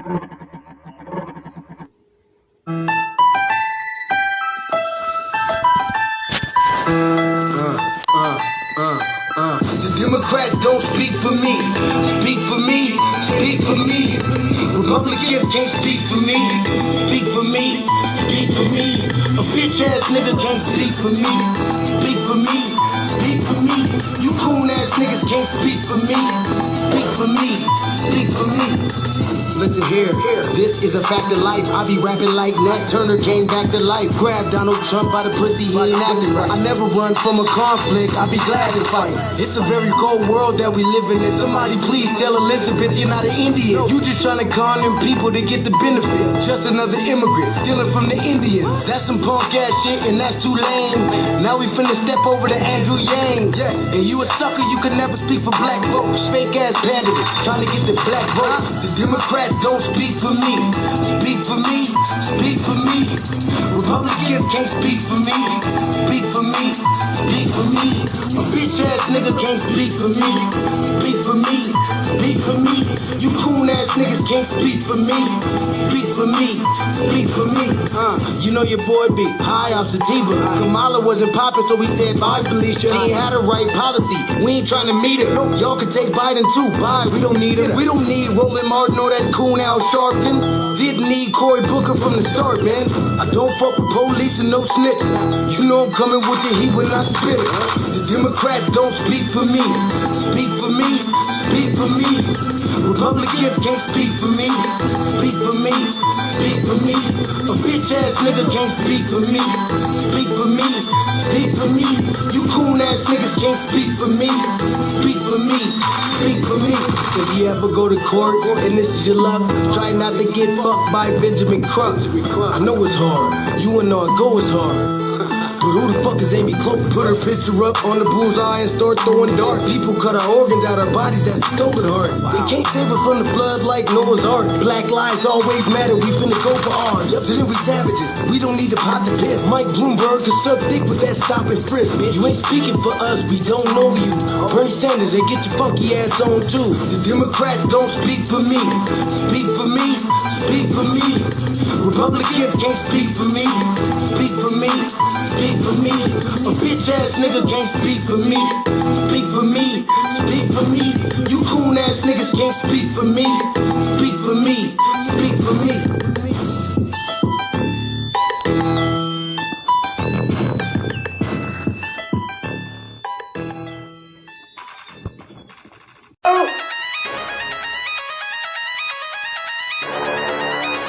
The Democrats don't speak for me. Speak for me. Speak for me. Republicans can't speak for me. Speak for me. Speak for me. A bitch ass nigga can't speak for me. Speak for me. Speak for me. You coon ass niggas can't speak for me. Speak for me. Speak for me. Listen here, this is a fact of life. I be rapping like Nat Turner came back to life. Grab Donald Trump by the pussy, he ain't acting right. I never run from a conflict, I be glad to fight. It's a very cold world that we live in. And somebody please tell Elizabeth you're not an Indian. You just trying to con them people to get the benefit. Just another immigrant, stealing from the Indians. That's some punk ass shit and that's too lame. Now we finna step over to Andrew Yang. And you a sucker, you could never speak for black folks. Fake ass pandering, trying to get the black votes. The Democrats don't speak for me. Speak for me. Speak for me. Republicans can't speak for me. Speak for me. Speak for me. A bitch ass nigga can't speak for me. Speak for me. Speak for me. You coon ass niggas can't speak for me. Speak for me. Speak for me. You know your boy be high off sativa. Kamala wasn't popping, so we said bye, Felicia. She ain't had a right policy. We ain't trying to meet her. Y'all can take Biden too. Bye. We don't need him. We don't need Roland Martin or that coon Al Sharpton. Didn't need Cory Booker from the start, man. I don't fuck with police and no snitch. You know I'm coming with the heat when I spit it. The Democrats don't speak for me. Speak for me. Speak for me. Republicans can't speak for me. Speak for me. Speak for me. A bitch ass nigga can't speak for me. Speak for me. Speak for me. You coon ass niggas can't speak for me. Speak for me. Speak for me. If you ever go to court and this is your luck, try not to get fucked by Benjamin Crump. I know it's hard. You and I go it's hard. But who the fuck is Amy Cloak? Put her picture up on the bullseye and start throwing darts. People cut our organs out our bodies, that's a stolen heart. They can't save us from the flood like Noah's Ark. Black lives always matter, we finna go for ours. So then we savages, we don't need to pot the piss. Mike Bloomberg can suck dick with that stop and frisk. You ain't speaking for us, we don't know you. Bernie Sanders, and get your funky ass on too. The Democrats don't speak for me. Speak for me. Speak for me. Republicans can't speak for me. Speak for me. Speak for me. A bitch ass nigga can't speak for me. Speak for me. Speak for me. You coon ass niggas can't speak for me. Speak for me. Speak for me.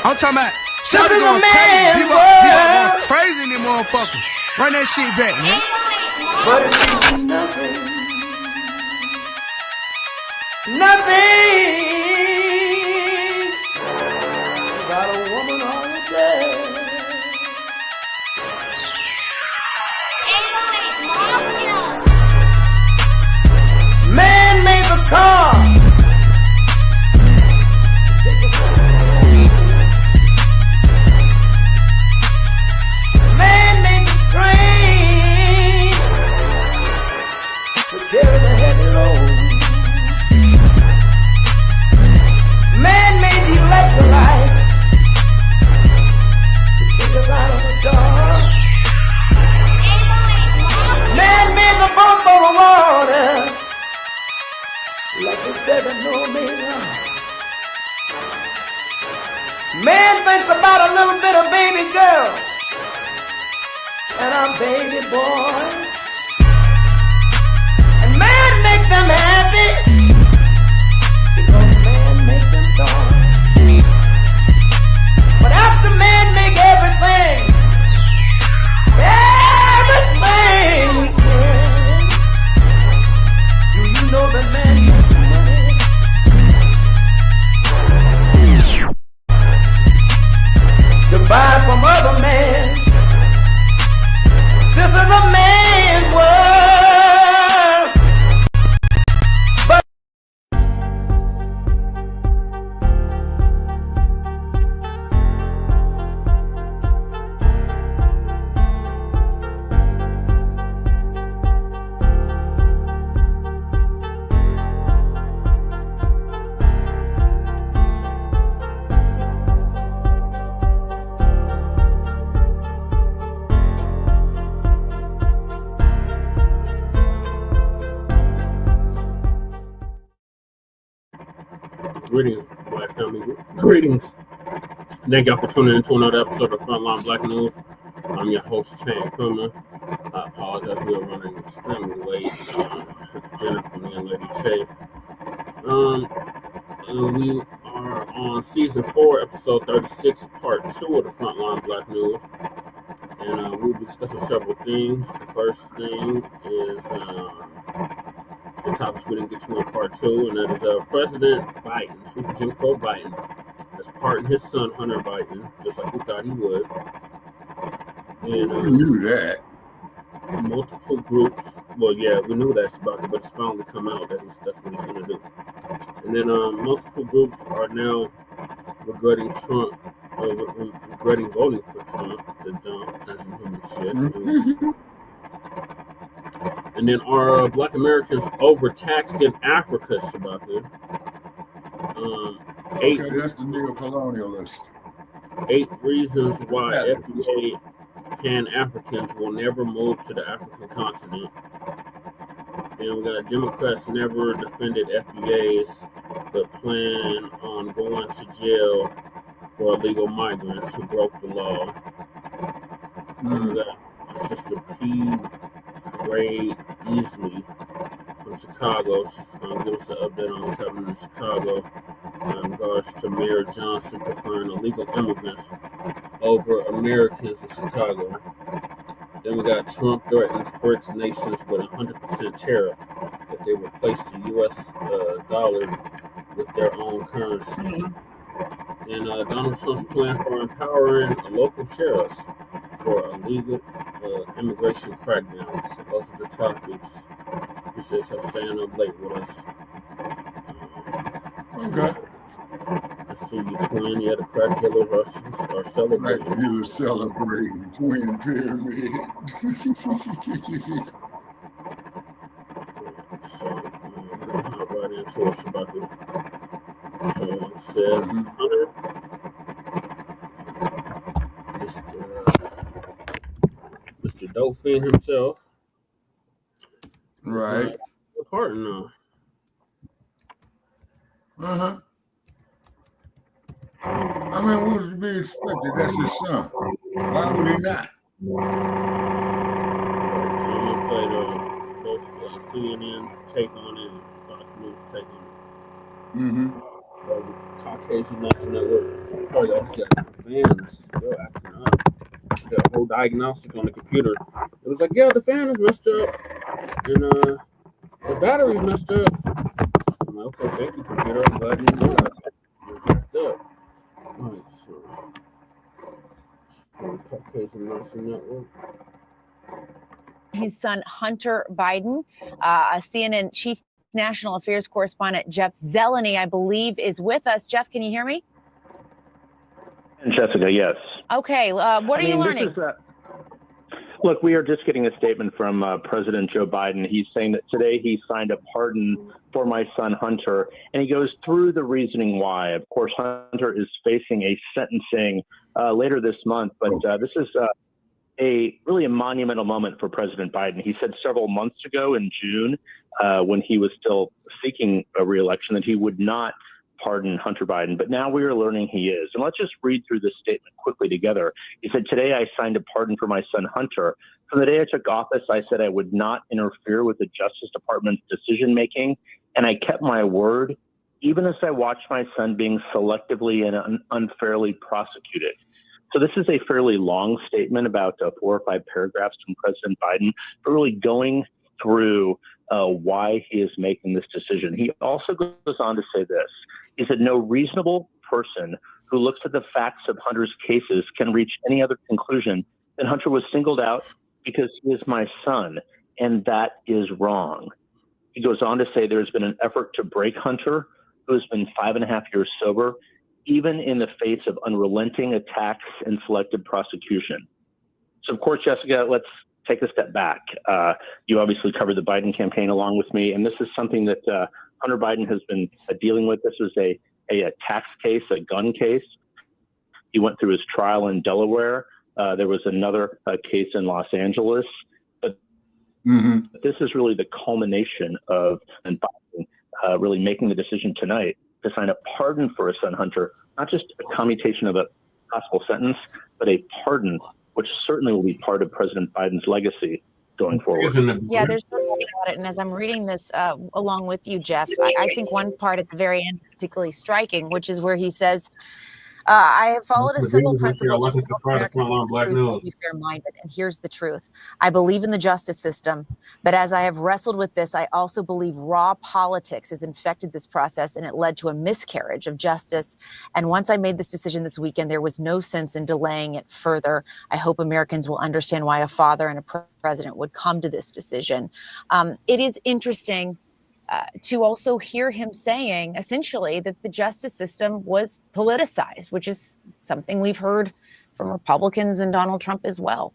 I'm talking about Shawty going crazy. People going crazy in them motherfuckers. Run that shit back, man. But it's nothing. Nothing. Got a woman on the day. Man made the car. Carry the heavy load. Man made the electrolyte to keep us out of the dark. Man made the boat for the water like the 7 Man thinks about a little bit of baby girl and a baby boy. Make them happy because man makes them sorry. But after man make everything we can, do you know that man makes money? To buy from other men. This is a man's world. Greetings, Black family. Greetings. Thank y'all for tuning in to another episode of Frontline Black News. I'm your host, Chan Kuma. I apologize, we are running extremely late. Dinner from me and Lady Che. We are on season 4, episode 36, part 2 of the Frontline Black News. And we'll be discussing several things. The first thing is the topics we didn't get to in part 2, and that is President Biden, Super Jim Crow Biden, has pardoned his son Hunter Biden, just like we thought he would. And we knew that. Multiple groups. Well, yeah, we knew that's about it, but it's finally come out that that's what he's going to do. And then multiple groups are now regretting Trump, regretting voting for Trump, the dump, as in human shit. And then are Black Americans overtaxed in Africa, Shabaka? Okay, that's the neo-colonialist. 8 reasons why FBA Pan-Africans will never move to the African continent. And we got Democrats never defended FBAs, but plan on going to jail for illegal migrants who broke the law. We got our sister P. Ray Easley from Chicago. She's going to give us an update on what's happening in Chicago in regards to Mayor Johnson preferring illegal immigrants over Americans in Chicago. Then we got Trump threatens BRICS nations with 100% tariff if they replace the U.S. dollar with their own currency. And Donald Trump's plan for empowering local sheriffs for illegal immigration crackdowns. So those are the topics. Appreciate y'all staying up late with us. Okay. I see you, twin. Yeah, the crack killers are celebrating. Crack dealers celebrating twin pyramid. So, hop right into it, Shabaka. So, like I said, Hunter, Mr. Dolphin himself. Right. Pardon now. I mean, what was to be expected? That's his son. Why would he not? So I'm going to play both CNN's take on it and Fox News take on it. So the Caucasian National Network. Sorry, y'all, see that fan is still acting up. Got a whole diagnostic on the computer. It was like, yeah, the fan is messed up. And the battery's messed up. I'm like, okay, thank you, computer. I'm glad you realized you're jacked up. Alright, so Caucasian National Network. His son, Hunter Biden, CNN Chief National Affairs Correspondent Jeff Zeleny, I believe, is with us. Jeff, can you hear me? And Jessica, yes. Okay, what are you learning? Look, we are just getting a statement from President Joe Biden. He's saying that today he signed a pardon for my son, Hunter, and he goes through the reasoning why. Of course, Hunter is facing a sentencing later this month, but this is really a monumental moment for President Biden. He said several months ago in June, when he was still seeking a re-election, that he would not pardon Hunter Biden, but now we are learning he is. And let's just read through this statement quickly together. He said, today I signed a pardon for my son Hunter. From the day I took office, I said I would not interfere with the Justice Department's decision-making, and I kept my word, even as I watched my son being selectively and unfairly prosecuted. So this is a fairly long statement, about 4 or 5 paragraphs from President Biden, but really going through why he is making this decision. He also goes on to say this. He said, no reasonable person who looks at the facts of Hunter's cases can reach any other conclusion than Hunter was singled out because he is my son, and that is wrong. He goes on to say there's been an effort to break Hunter, who has been 5.5 years sober, even in the face of unrelenting attacks and selective prosecution. So, of course, Jessica, let's take a step back. You obviously covered the Biden campaign along with me, and this is something that Hunter Biden has been dealing with. This was a tax case, a gun case. He went through his trial in Delaware. There was another case in Los Angeles. But this is really the culmination of Biden really making the decision tonight to sign a pardon for his son Hunter, not just a commutation of a possible sentence, but a pardon, which certainly will be part of President Biden's legacy going forward. Yeah, there's no doubt about it. And as I'm reading this along with you, Jeff, I think one part at the very end particularly striking, which is where he says, I have followed a simple principle just to help Americans be fair-minded. And here's the truth. I believe in the justice system, but as I have wrestled with this, I also believe raw politics has infected this process, and it led to a miscarriage of justice. And once I made this decision this weekend, there was no sense in delaying it further. I hope Americans will understand why a father and a president would come to this decision. It is interesting to also hear him saying essentially that the justice system was politicized, which is something we've heard from Republicans and Donald Trump as well.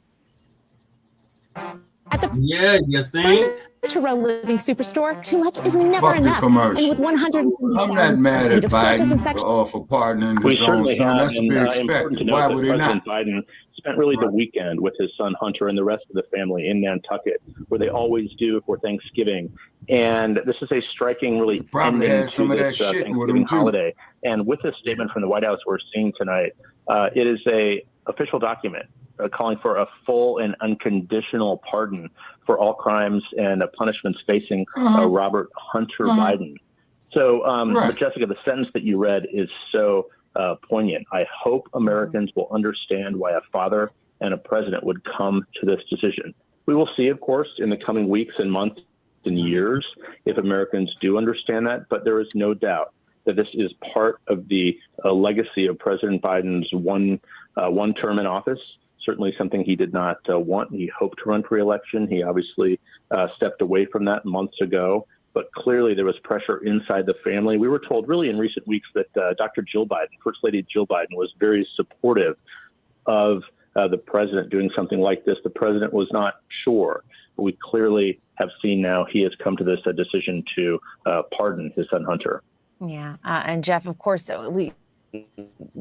Yeah, you think? Terrell Living Superstore, too much is never enough. And with 170 I'm not mad at Biden for pardoning his own son. That's to be expected. Why would he not? Biden spent really the weekend with his son Hunter and the rest of the family in Nantucket, where they always do for Thanksgiving. And this is a striking, really probably had some of that shit Thanksgiving with him too. holiday. And with this statement from the White House we're seeing tonight, it is a official document calling for a full and unconditional pardon for all crimes and punishments facing Robert Hunter Biden. So, but Jessica, the sentence that you read is so poignant. I hope Americans will understand why a father and a president would come to this decision. We will see, of course, in the coming weeks and months and years if Americans do understand that, but there is no doubt that this is part of the legacy of President Biden's one term in office. Certainly something he did not want. He hoped to run for re-election. He obviously stepped away from that months ago, but clearly there was pressure inside the family. We were told really in recent weeks that Dr. Jill Biden, First Lady Jill Biden, was very supportive of the president doing something like this. The president was not sure, but we clearly have seen now he has come to this decision to pardon his son Hunter. Yeah, and Jeff, of course, we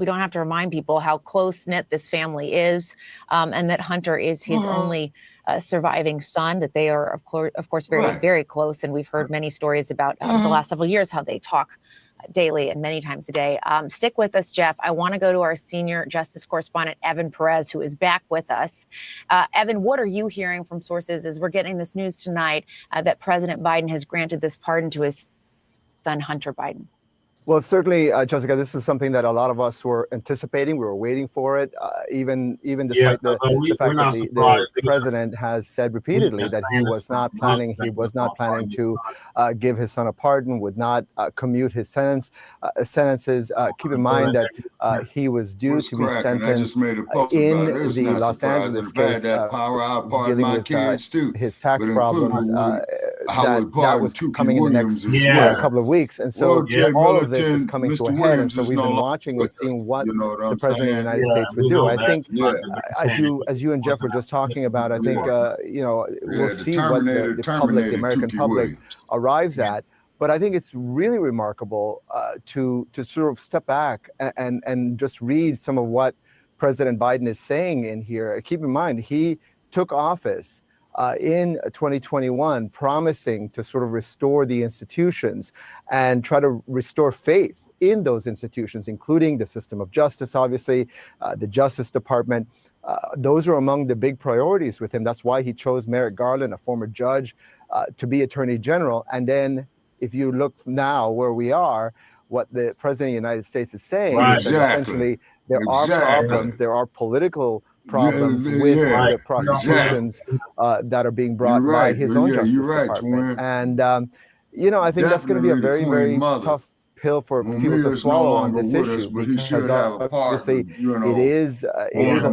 don't have to remind people how close-knit this family is, and that Hunter is his only surviving son, that they are, of course, very, very close. And we've heard many stories about the last several years, how they talk daily and many times a day. Stick with us, Jeff. I want to go to our senior justice correspondent, Evan Perez, who is back with us. Evan, what are you hearing from sources as we're getting this news tonight that President Biden has granted this pardon to his son, Hunter Biden? Well, certainly, Jessica, this is something that a lot of us were anticipating. We were waiting for it, even despite the fact that the president has said repeatedly that he was not planning to give his son a pardon, would not commute his sentences. Keep in mind that he was due to be sentenced in the Los Angeles case dealing with his tax problems that was coming in the next couple of weeks. And so all of this is coming to a head, and so we've been watching and seeing what the president of the United States would do. I think, as you and Jeff were just talking about, I think we'll see what the public, the American public, arrives at. But I think it's really remarkable to sort of step back and just read some of what President Biden is saying in here. Keep in mind, he took office in 2021, promising to sort of restore the institutions and try to restore faith in those institutions, including the system of justice, obviously, the Justice Department. Those are among the big priorities with him. That's why he chose Merrick Garland, a former judge, to be Attorney General. And then if you look now where we are, what the President of the United States is saying is that essentially there are problems, there are political problems with the prosecutions that are being brought by his own Justice Department. And, I think that's going to be a very, very tough pill for people to swallow on this issue, because obviously it is a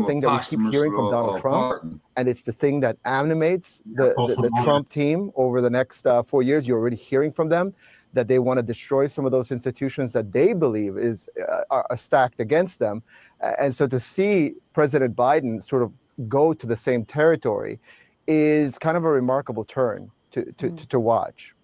thing that we keep hearing from Donald Trump, and it's the thing that animates the Trump team over the next 4 years. You're already hearing from them that they want to destroy some of those institutions that they believe are stacked against them. And so to see President Biden sort of go to the same territory is kind of a remarkable turn to watch.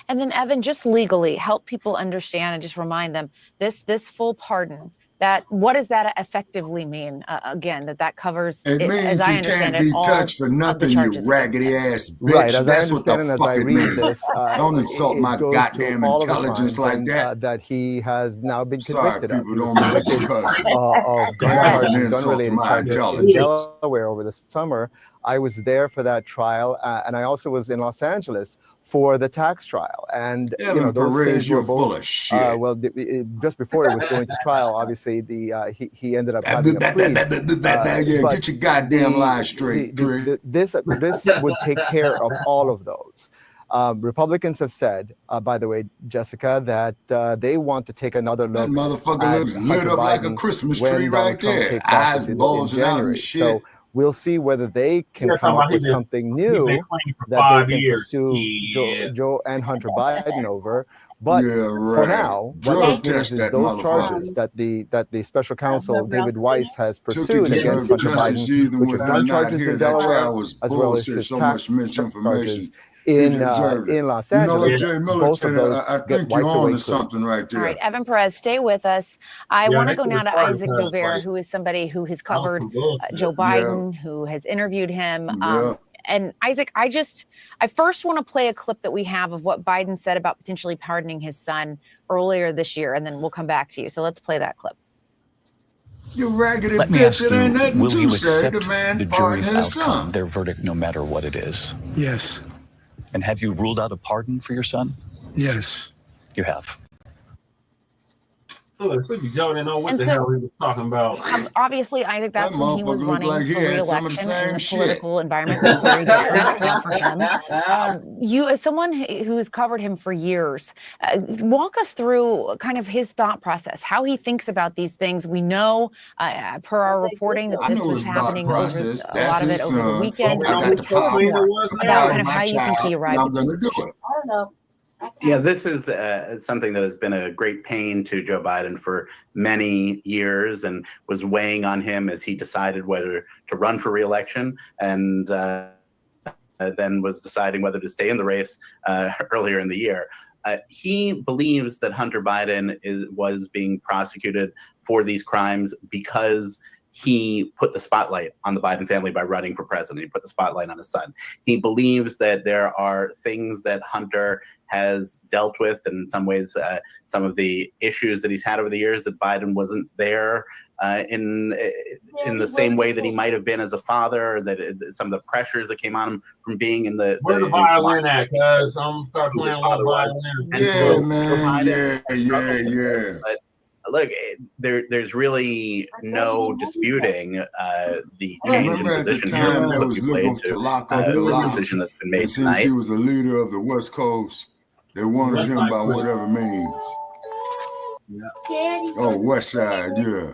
And then, Evan, just legally help people understand and just remind them this full pardon That what does that effectively mean? Again, that covers, it means as I he understand can't be it, all touched for nothing, you raggedy ass bitch. Right, as That's I what the understand and as fuck I it read means. this, Don't insult my goes goddamn to all of the intelligence crimes like that. that he has now been Sorry, convicted of. people He was don't convicted of gun charges, gun-related charges in Delaware over the summer. I was there for that trial, and I also was in Los Angeles for the tax trial. And you know, those things were both full of shit. Well, just before it was going to trial, obviously he ended up having a plea. Yeah, get your goddamn lies straight. This would take care of all of those. Republicans have said, by the way, Jessica, that they want to take another look. That motherfucker looks lit up like a Christmas tree right there. Eyes bulging out and shit. So we'll see whether they can come up with something new that they can pursue Joe and Hunter Biden over. But for now, what this means is those charges that the special counsel David Weiss has pursued against Hunter Biden, which are gun charges in Delaware, as well as his tax charges in Los Angeles, both of those get wiped away. Something right there. All right, Evan Perez, stay with us. I want to go now to Isaac Novera, who is somebody who has covered Joe Biden, who has interviewed him. And Isaac, I first want to play a clip that we have of what Biden said about potentially pardoning his son earlier this year, and then we'll come back to you. So let's play that clip. You raggedy bitch, it ain't nothing to say. The man pardon his son. Their verdict, no matter what it is. Yes. And have you ruled out a pardon for your son? Yes. You have. Oh, Joe didn't know what the hell he was talking about. Obviously, I think that's when he was running for re-election in a political environment that's very different for him. You, as someone who has covered him for years, walk us through kind of his thought process, how he thinks about these things. We know, per our reporting, that this was happening over a lot of it over the weekend. About kind of how you think he arrived at this decision. I don't know. Yeah, this is something that has been a great pain to Joe Biden for many years and was weighing on him as he decided whether to run for re-election and then was deciding whether to stay in the race earlier in the year. He believes that Hunter Biden was being prosecuted for these crimes because he put the spotlight on the Biden family by running for president. He put the spotlight on his son. He believes that there are things that Hunter has dealt with, and in some ways, some of the issues that he's had over the years that Biden wasn't there in the same way that he might have been as a father. That some of the pressures that came on him from being in the where's the violin at? Cause I'm start playing a lot of violin. Yeah, man. Yeah. But look, there's really no disputing the change in position here that was looking to lock up the decision that's been made tonight. Since he was the leader of the West Coast, they wanted him by whatever means. Yeah. Oh, West Side, yeah.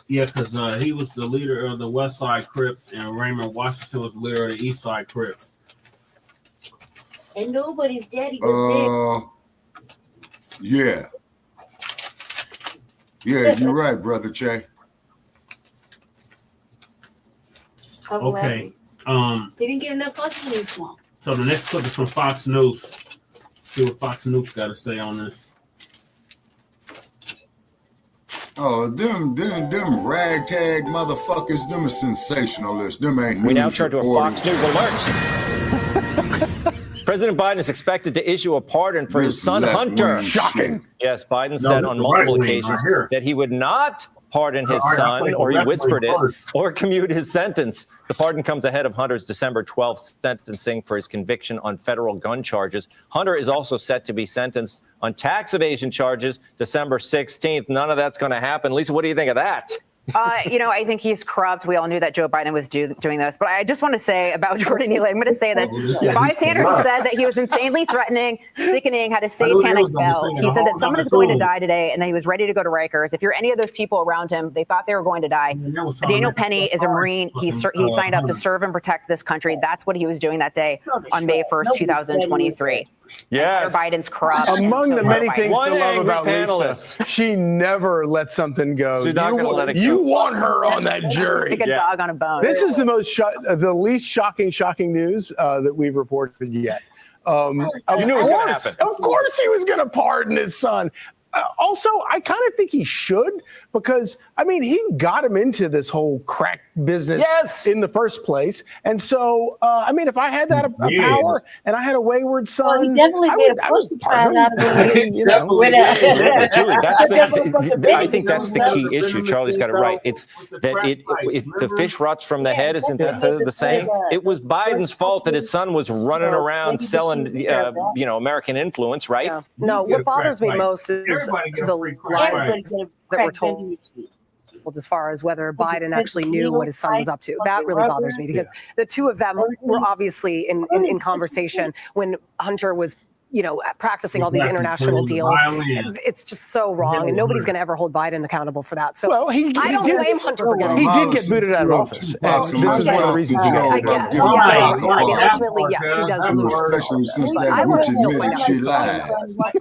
Yeah, because he was the leader of the West Side Crips, and Raymond Washington was the leader of the East Side Crips. And nobody's daddy was there. Yeah. Yeah, you're right, Brother Che. Okay. They didn't get enough fucking in swamp. So the next clip is from Fox News. See what Fox News got to say on this. Oh, them ragtag motherfuckers, them are sensationalists. Them ain't news. We now turn to a reporters. Fox News alert. President Biden is expected to issue a pardon for his son Hunter. Shocking. Yes, Biden said on multiple occasions that he would not pardon his son, or he whispered it, or commute his sentence. The pardon comes ahead of Hunter's December 12th sentencing for his conviction on federal gun charges. Hunter is also set to be sentenced on tax evasion charges December 16th. None of that's going to happen. Lisa, what do you think of that? I think he's corrupt. We all knew that Joe Biden was doing this. But I just want to say about Jordan Easley, I'm going to say this. Bystanders said that he was insanely threatening, sickening, had a satanic bell. He said that someone is going to die today and that he was ready to go to Rikers. If you're any of those people around him, they thought they were going to die. Daniel Penny is a Marine. He signed up to serve and protect this country. That's what he was doing that day on May 1st, 2023. Yes. Biden's corrupt. Among the many things to love about panelist. Lisa, she never lets something go. She's not going to let it go. You want her on that jury. Like a dog on a bone. This is the least shocking news that we've reported yet. You knew it was going to happen. Of course he was going to pardon his son. Also, I kind of think he should, because, I mean, he got him into this whole crack business in the first place. And so, I mean, if I had that power and I had a wayward son, he definitely made a poster child out of it. Julie, I think that's the key issue. Charlie's got it right. It's that if the fish rots from the head, isn't that the saying? It was Biden's fault that his son was running around selling, American influence, right? Yeah. No, what bothers me most is the lies that were told. Well, as far as whether Biden actually knew what his son was up to, that really bothers me, because the two of them were obviously in conversation when Hunter was, practicing all these international deals. It's just so wrong, and nobody's going to ever hold Biden accountable for that. So I don't blame Hunter for getting. He did get booted out of office. This is one of the reasons he got booted. Ultimately, yes, he does lose. Especially since that witch admitted she lied.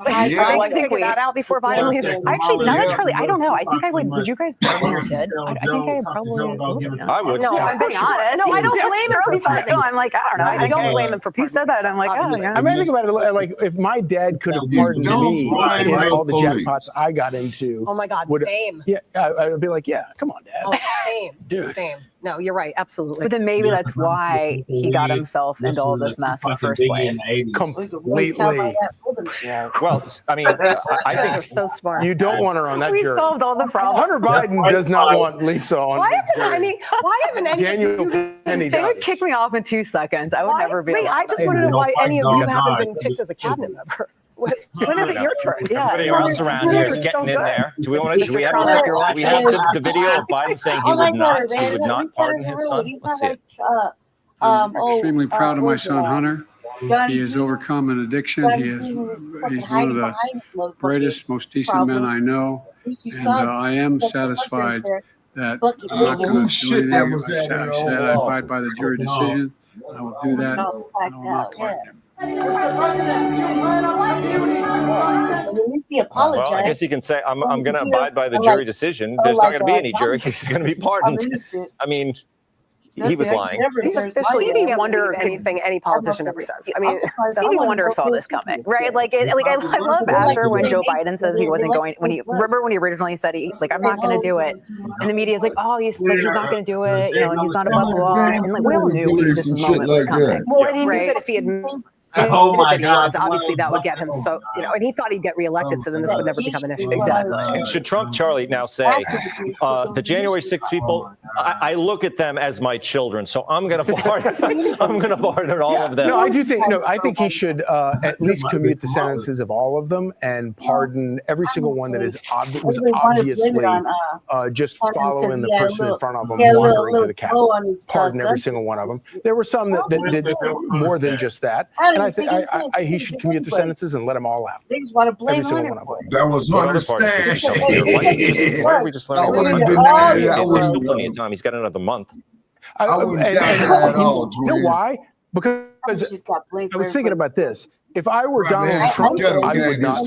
I think we got out before Biden leaves. Actually, Charlie, I don't know. I think I would. Would you guys probably did? I think I probably. I would. No, I'm being honest. No, I don't blame him. No, I'm like, I don't know. I don't blame him for. He said that. I'm like, oh yeah. I mean, think about it like, if my dad could have pardoned me in all the jackpots I got into. Oh my God, same. Yeah, I would be like, yeah, come on, Dad. Oh, same, Dude. Same. No, you're right, absolutely. But then maybe that's why he got himself into all this mess in the first place. Completely. Well, I mean, I think you're so smart. You don't want her on that jury. We solved all the problems. Hunter Biden does not want Lisa on. Why haven't any? Daniel Penny They would does. kick me off in 2 seconds. I would never be. Wait, I just want to know why any of you haven't been picked as a cabinet member. When is it your turn? everybody else around here is getting in there. Do we have the video of Biden saying he would not pardon his son? Let's see it. I'm extremely proud of my son Hunter. He has overcome an addiction. He's one of the greatest, most decent men I know. And I am satisfied that I'm not going to do anything. I said I abide by the jury decision. I will do that. I will not pardon him. Well, I guess you can say I'm going to abide by the jury decision. There's not going to be any jury. He's going to be pardoned. I mean, he was lying. Stevie Wonder anything any politician ever says. I mean, Stevie Wonder saw this coming, right? I love after when Joe Biden says he wasn't going. Remember when he originally said I'm not going to do it, and the media is like, oh, he's not going to do it. He's not above the law, and we all knew this moment was coming. Well, and he knew that if he had. Oh my God! Obviously, that would get him and he thought he'd get reelected, so then this would never become an issue. Exactly. And should Trump, Charlie, now say the January 6th people? I look at them as my children, so I'm going to pardon. I'm going to pardon all of them. No, I do think. No, I think he should at least commute the sentences of all of them and pardon every single one that was obviously just following the person in front of them wandering to the Capitol. Pardon every single one of them. There were some that did more than just that. And I think he should commute the sentences and let them all out. They just want to blame every single one of them. That was Hunter's stash. Why are we just letting There's still plenty of time. He's got another month. I wouldn't doubt that at all. You know why? Because I was thinking about this. If I were Donald Trump, I would not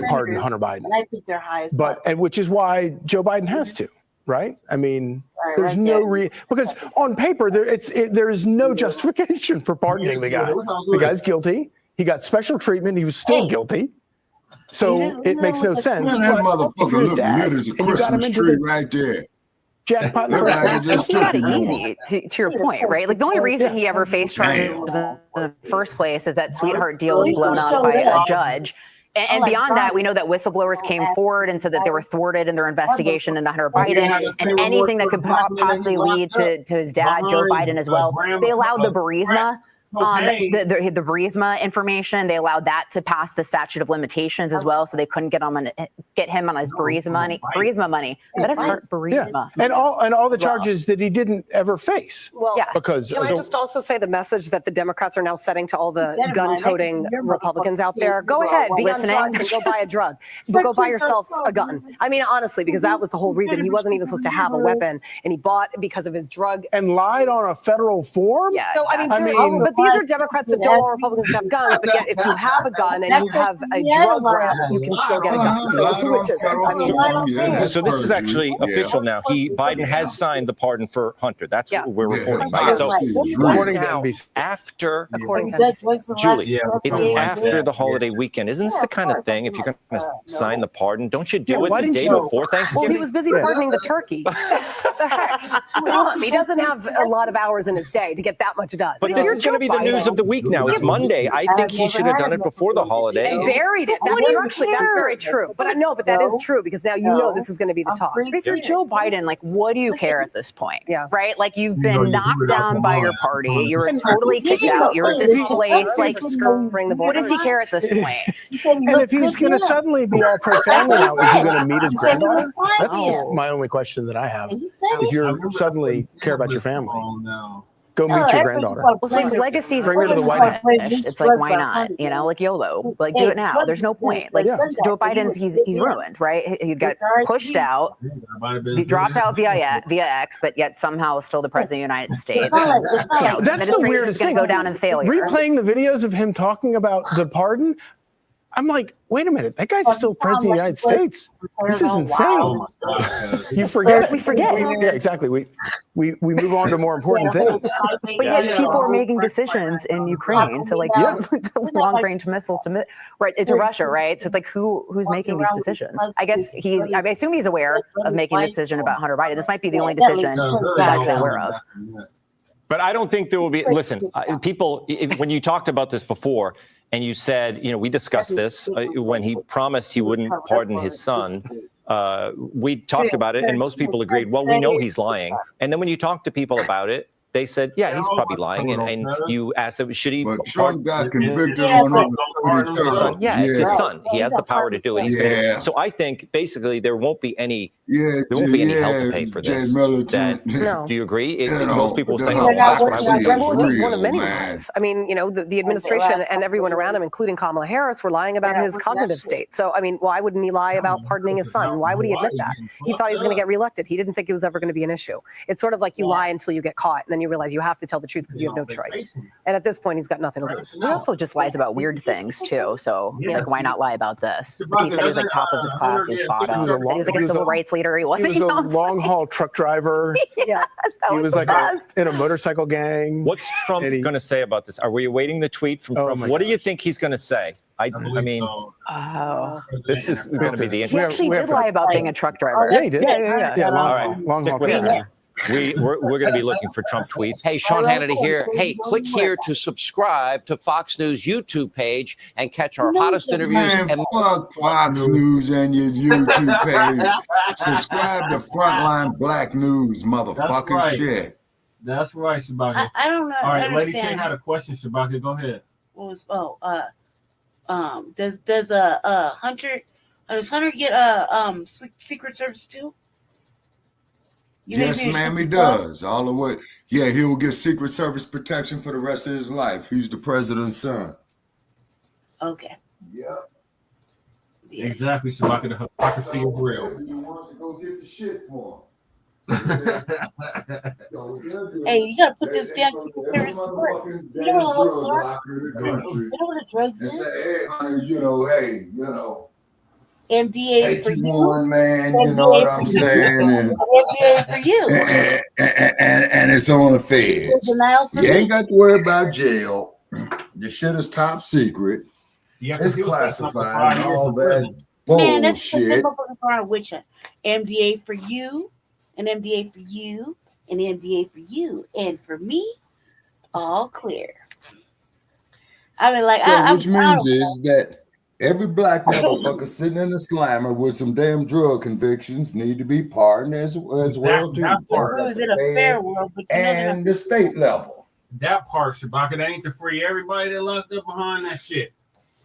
pardon Hunter Biden. And I think they're high as well. And which is why Joe Biden has to. Right? I mean, there's no because on paper there is no justification for pardoning the guy. The guy's guilty. He got special treatment. He was still guilty. So it makes no sense. That motherfucker look good as a Christmas tree right there. Jackpot. He got it easy, to your point, right? Like the only reason he ever faced charges in the first place is that sweetheart deal was blown up by a judge. And beyond that, we know that whistleblowers came forward and said that they were thwarted in their investigation into Hunter Biden and anything that could possibly lead to his dad, Joe Biden, as well. They allowed the Burisma. The Burisma information, they allowed that to pass the statute of limitations as well, so they couldn't get him on his Burisma money. That is hard, Burisma. Yeah. And all the charges that he didn't ever face. Well, because can I just also say the message that the Democrats are now setting to all the gun-toting Republicans out there? Go ahead, be on drugs and go buy a drug, but go buy yourself a gun. I mean, honestly, because that was the whole reason. He wasn't even supposed to have a weapon, and he bought because of his drug and lied on a federal form. Yeah. So I mean, these are Democrats that don't want Republicans to have guns, but yet if you have a gun and you have a drug rap, you can still get a gun. So this is actually official now. Biden has signed the pardon for Hunter. That's what we're reporting, right? So according to NBC. After, according to Julie, it's after the holiday weekend. Isn't this the kind of thing, if you're going to sign the pardon, don't you do it the day before Thanksgiving? Well, he was busy pardoning the turkey. He doesn't have a lot of hours in his day to get that much done. But this is going to be the news of the week now. It's Monday. I think he should have done it before the holiday. And buried it. That's very true. But I know, but that is true because now you know this is going to be the talk. But if you're Joe Biden, like, what do you care at this point? Yeah. Right? Like, you've been knocked down by your party. You were totally kicked out. You were displaced. Like, skirting the border. What does he care at this point? And if he's going to suddenly be all pro-family now, is he going to meet his granddaughter? That's my only question that I have. If you suddenly care about your family, go meet your granddaughter. Well, legacies. Bring her to the White House. It's like, why not? You know, like YOLO. Like, do it now. There's no point. Like, Joe Biden's, he's ruined, right? He got pushed out. He dropped out via X, but yet somehow still the president of the United States. That's the weirdest thing. Going to go down in failure. Replaying the videos of him talking about the pardon, I'm like, wait a minute, that guy's still president of the United States. This is insane. You forget. We forget. Yeah, exactly. We move on to more important things. But yet people are making decisions in Ukraine to to long-range missiles to Russia, right? So it's like who's making these decisions? I guess I assume he's aware of making a decision about Hunter Biden. This might be the only decision he's actually aware of. But I don't think there will be. Listen, people. When you talked about this before. And you said, we discussed this when he promised he wouldn't pardon his son. We talked about it, and most people agreed, well, we know he's lying. And then when you talk to people about it, they said, yeah, he's probably lying. And you asked him, should he? But Trump got convicted on his son. Yeah, it's his son. He has the power to do it. So I think basically there won't be any hell to pay for this. Do you agree? Most people say, oh, that's what I would one of many lies. I mean, the administration and everyone around him, including Kamala Harris, were lying about his cognitive state. So, I mean, why wouldn't he lie about pardoning his son? Why would he admit that? He thought he was going to get reelected. He didn't think it was ever going to be an issue. It's sort of like you lie until you get caught, and then you realize you have to tell the truth because you have no choice. And at this point, he's got nothing to lose. He also just lies about weird things too. So like, why not lie about this? He said he was like top of his class. He was bottom. He was like a civil rights leader. He wasn't. He was a long haul truck driver. Yes, he was like in a motorcycle gang. What's Trump going to say about this? Are we awaiting the tweet from Trump? What do you think he's going to say? I mean, this is going to be the interesting. He actually did lie about being a truck driver. Yeah, he did. Yeah. All right, long haul. We're going to be looking for Trump tweets. Hey, Sean Hannity here. Hey, click here to subscribe to Fox News YouTube page and catch our hottest interviews. Man, fuck Fox News and your YouTube page. Subscribe to Frontline Black News, motherfucker. Right. Shit. That's right, Shabaka. I don't know. All right, Lady Chain had a question, Shabaka. Go ahead. Does Hunter get Secret Service too? Yes, ma'am, he does. All the way. Yeah, he will get Secret Service protection for the rest of his life. He's the president's son. Okay. Yep. Exactly, Shabaka. The hypocrisy is real. He wants to go get the shit for him. Hey, you gotta put them damn Secret Service to work. You know what the drugs is? MDA for you. One man, you know what I'm saying? MDA for you. And it's on the feds. You ain't got to worry about jail. The shit is top secret. Yeah, it's classified. All that man, that's bullshit. Which MDA for you, and MDA for you, and MDA for you, and for me, all clear. I mean, like, which means is that every black motherfucker sitting in the slammer with some damn drug convictions need to be pardoned as well too. It was in a fair world, but and the state level. That part, Shabaka, that ain't to free everybody that locked up behind that shit.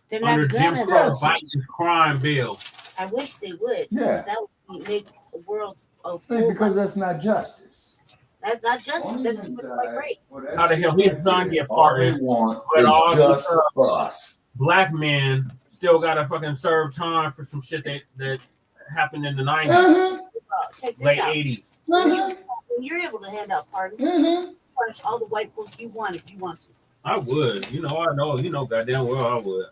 They're under not Jim Crow Biden's crime bill. I wish they would. Yeah. That would make the world because that's not justice. That's not justice. That's just like rape. How the hell his son get pardoned? But all just us. Black men still gotta fucking serve time for some shit that happened in the 90s, late 80s. When you're able to hand out pardons, punish all the white folks you want if you want to. I would. You know, I know. You know, goddamn well I would.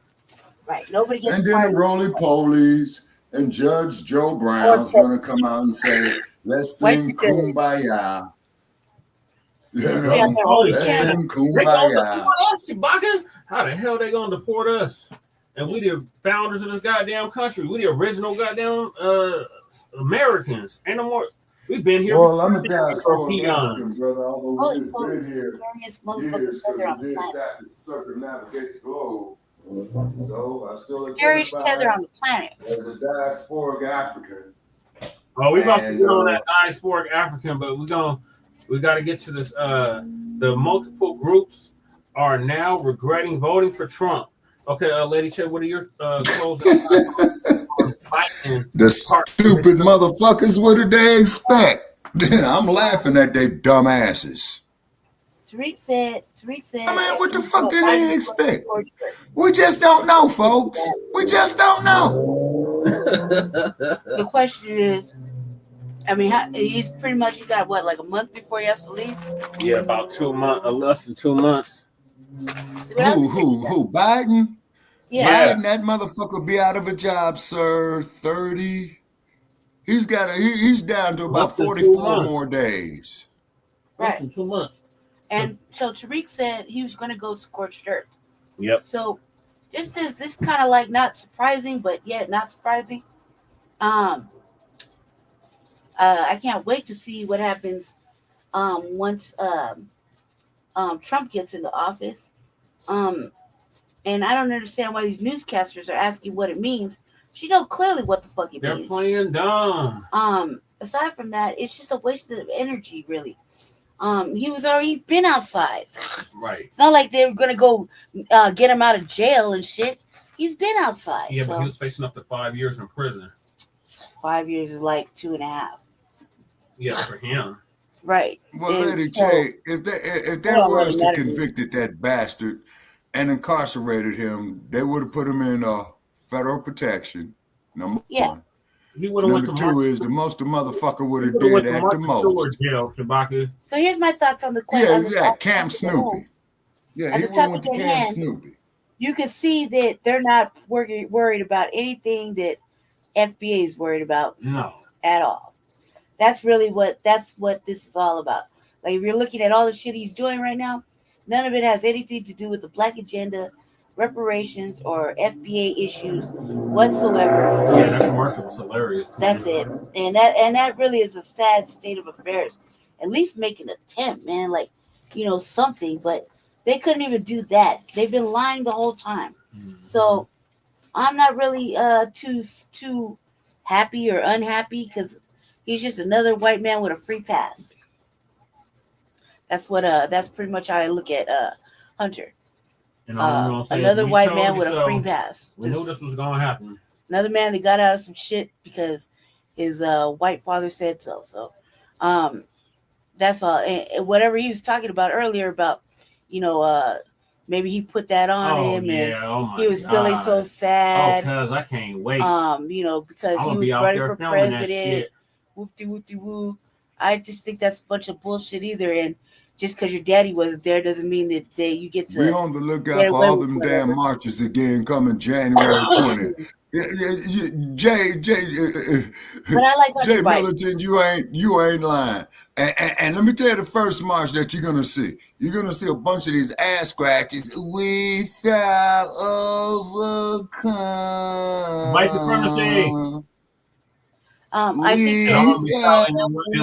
Right. Nobody gets. And then the roly-polies and Judge Joe Brown's going to come out and say, "Let's sing Kumbaya." You know, let's sing Kumbaya. How the hell they going to deport us? And we the founders of this goddamn country. We the original goddamn Americans. Ain't no more. We've been here. Well, I'm a diaspora peons. brother. Although Holy we've Pope been is the here scariest motherfucker tether on the years, planet. to circumnavigate the globe. So I still Scariest tether on the planet. As a diasporic African. Oh, we about to get on that diasporic African, but we got to get to this. The multiple groups are now regretting voting for Trump. Okay, Lady Che, what are your closing? The stupid motherfuckers, what did they expect? I'm laughing at they dumb asses. Tariq said. I mean, what the fuck did they expect? We just don't know, folks. We just don't know. The question is, I mean, he's pretty much, he got what, like a month before he has to leave? Yeah, about 2 months, less than 2 months. Who? Biden? Yeah. Biden, that motherfucker be out of a job, sir. 30. He's down to about 44 more days. Right. 2 months. And so Tariq said he was going to go scorched earth. Yep. So this kind of like not surprising, but yet not surprising. I can't wait to see what happens once Trump gets into office. And I don't understand why these newscasters are asking what it means. She knows clearly what the fuck it means. They're playing dumb. Aside from that, it's just a waste of energy, really. He's been outside. Right. It's not like they were gonna go get him out of jail and shit. He's been outside. Yeah, but he was facing up to 5 years in prison. 5 years is like 2.5. Yeah, for him. Right. Well, Lady Che, if they was to convicted that bastard and incarcerated him, they would have put him in federal protection. Number one. He would have went to Number two is the most the motherfucker would have did at the most. Jail, so here's my thoughts on the question. Yeah, Camp Snoopy. Yeah, at he the top went of to their Camp hand, Snoopy. You can see that they're not worried about anything that FBA is worried about. No. At all. That's what this is all about. Like if you're looking at all the shit he's doing right now, none of it has anything to do with the Black agenda, reparations, or FBA issues whatsoever. Yeah, that commercial was hilarious. That's it. And that really is a sad state of affairs. At least make an attempt, man. Like, something, but they couldn't even do that. They've been lying the whole time. Mm-hmm. So I'm not really too happy or unhappy because he's just another white man with a free pass. That's pretty much how I look at Hunter. Another white man with a free pass. We knew this was gonna happen. Another man that got out of some shit because his white father said so. So that's all. And whatever he was talking about earlier about, maybe he put that on him and he was feeling so sad. Oh, cuz I can't wait. Because he was running for president. Whoop-de-whoop-de-woo. I just think that's a bunch of bullshit either. And just because your daddy wasn't there doesn't mean that you get to. We're on the lookout for all them damn marches again coming January 20th. Jay Militant, you ain't lying. And let me tell you the first march that you're gonna see. You're gonna see a bunch of these ass scratches. We shall overcome. White supremacy. I think and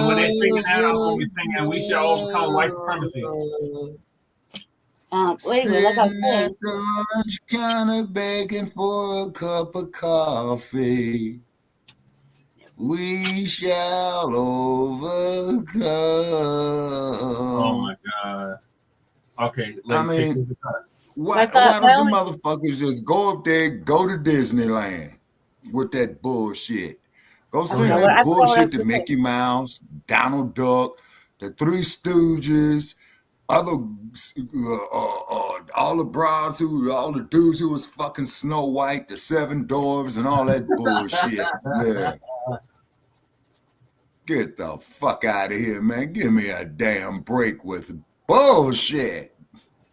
when they singing that, I'm gonna be singing "We Shall Overcome White Supremacy." Wait a minute, like I'm saying, the lunch counter begging for a cup of coffee. We shall overcome. Oh my God! Okay, why don't the motherfuckers just go up there, go to Disneyland with that bullshit? Go sing that bullshit to Mickey Mouse, Donald Duck, the Three Stooges, all the dudes who was fucking Snow White, the Seven Dwarfs, and all that bullshit. Yeah. Get the fuck out of here, man. Give me a damn break with bullshit.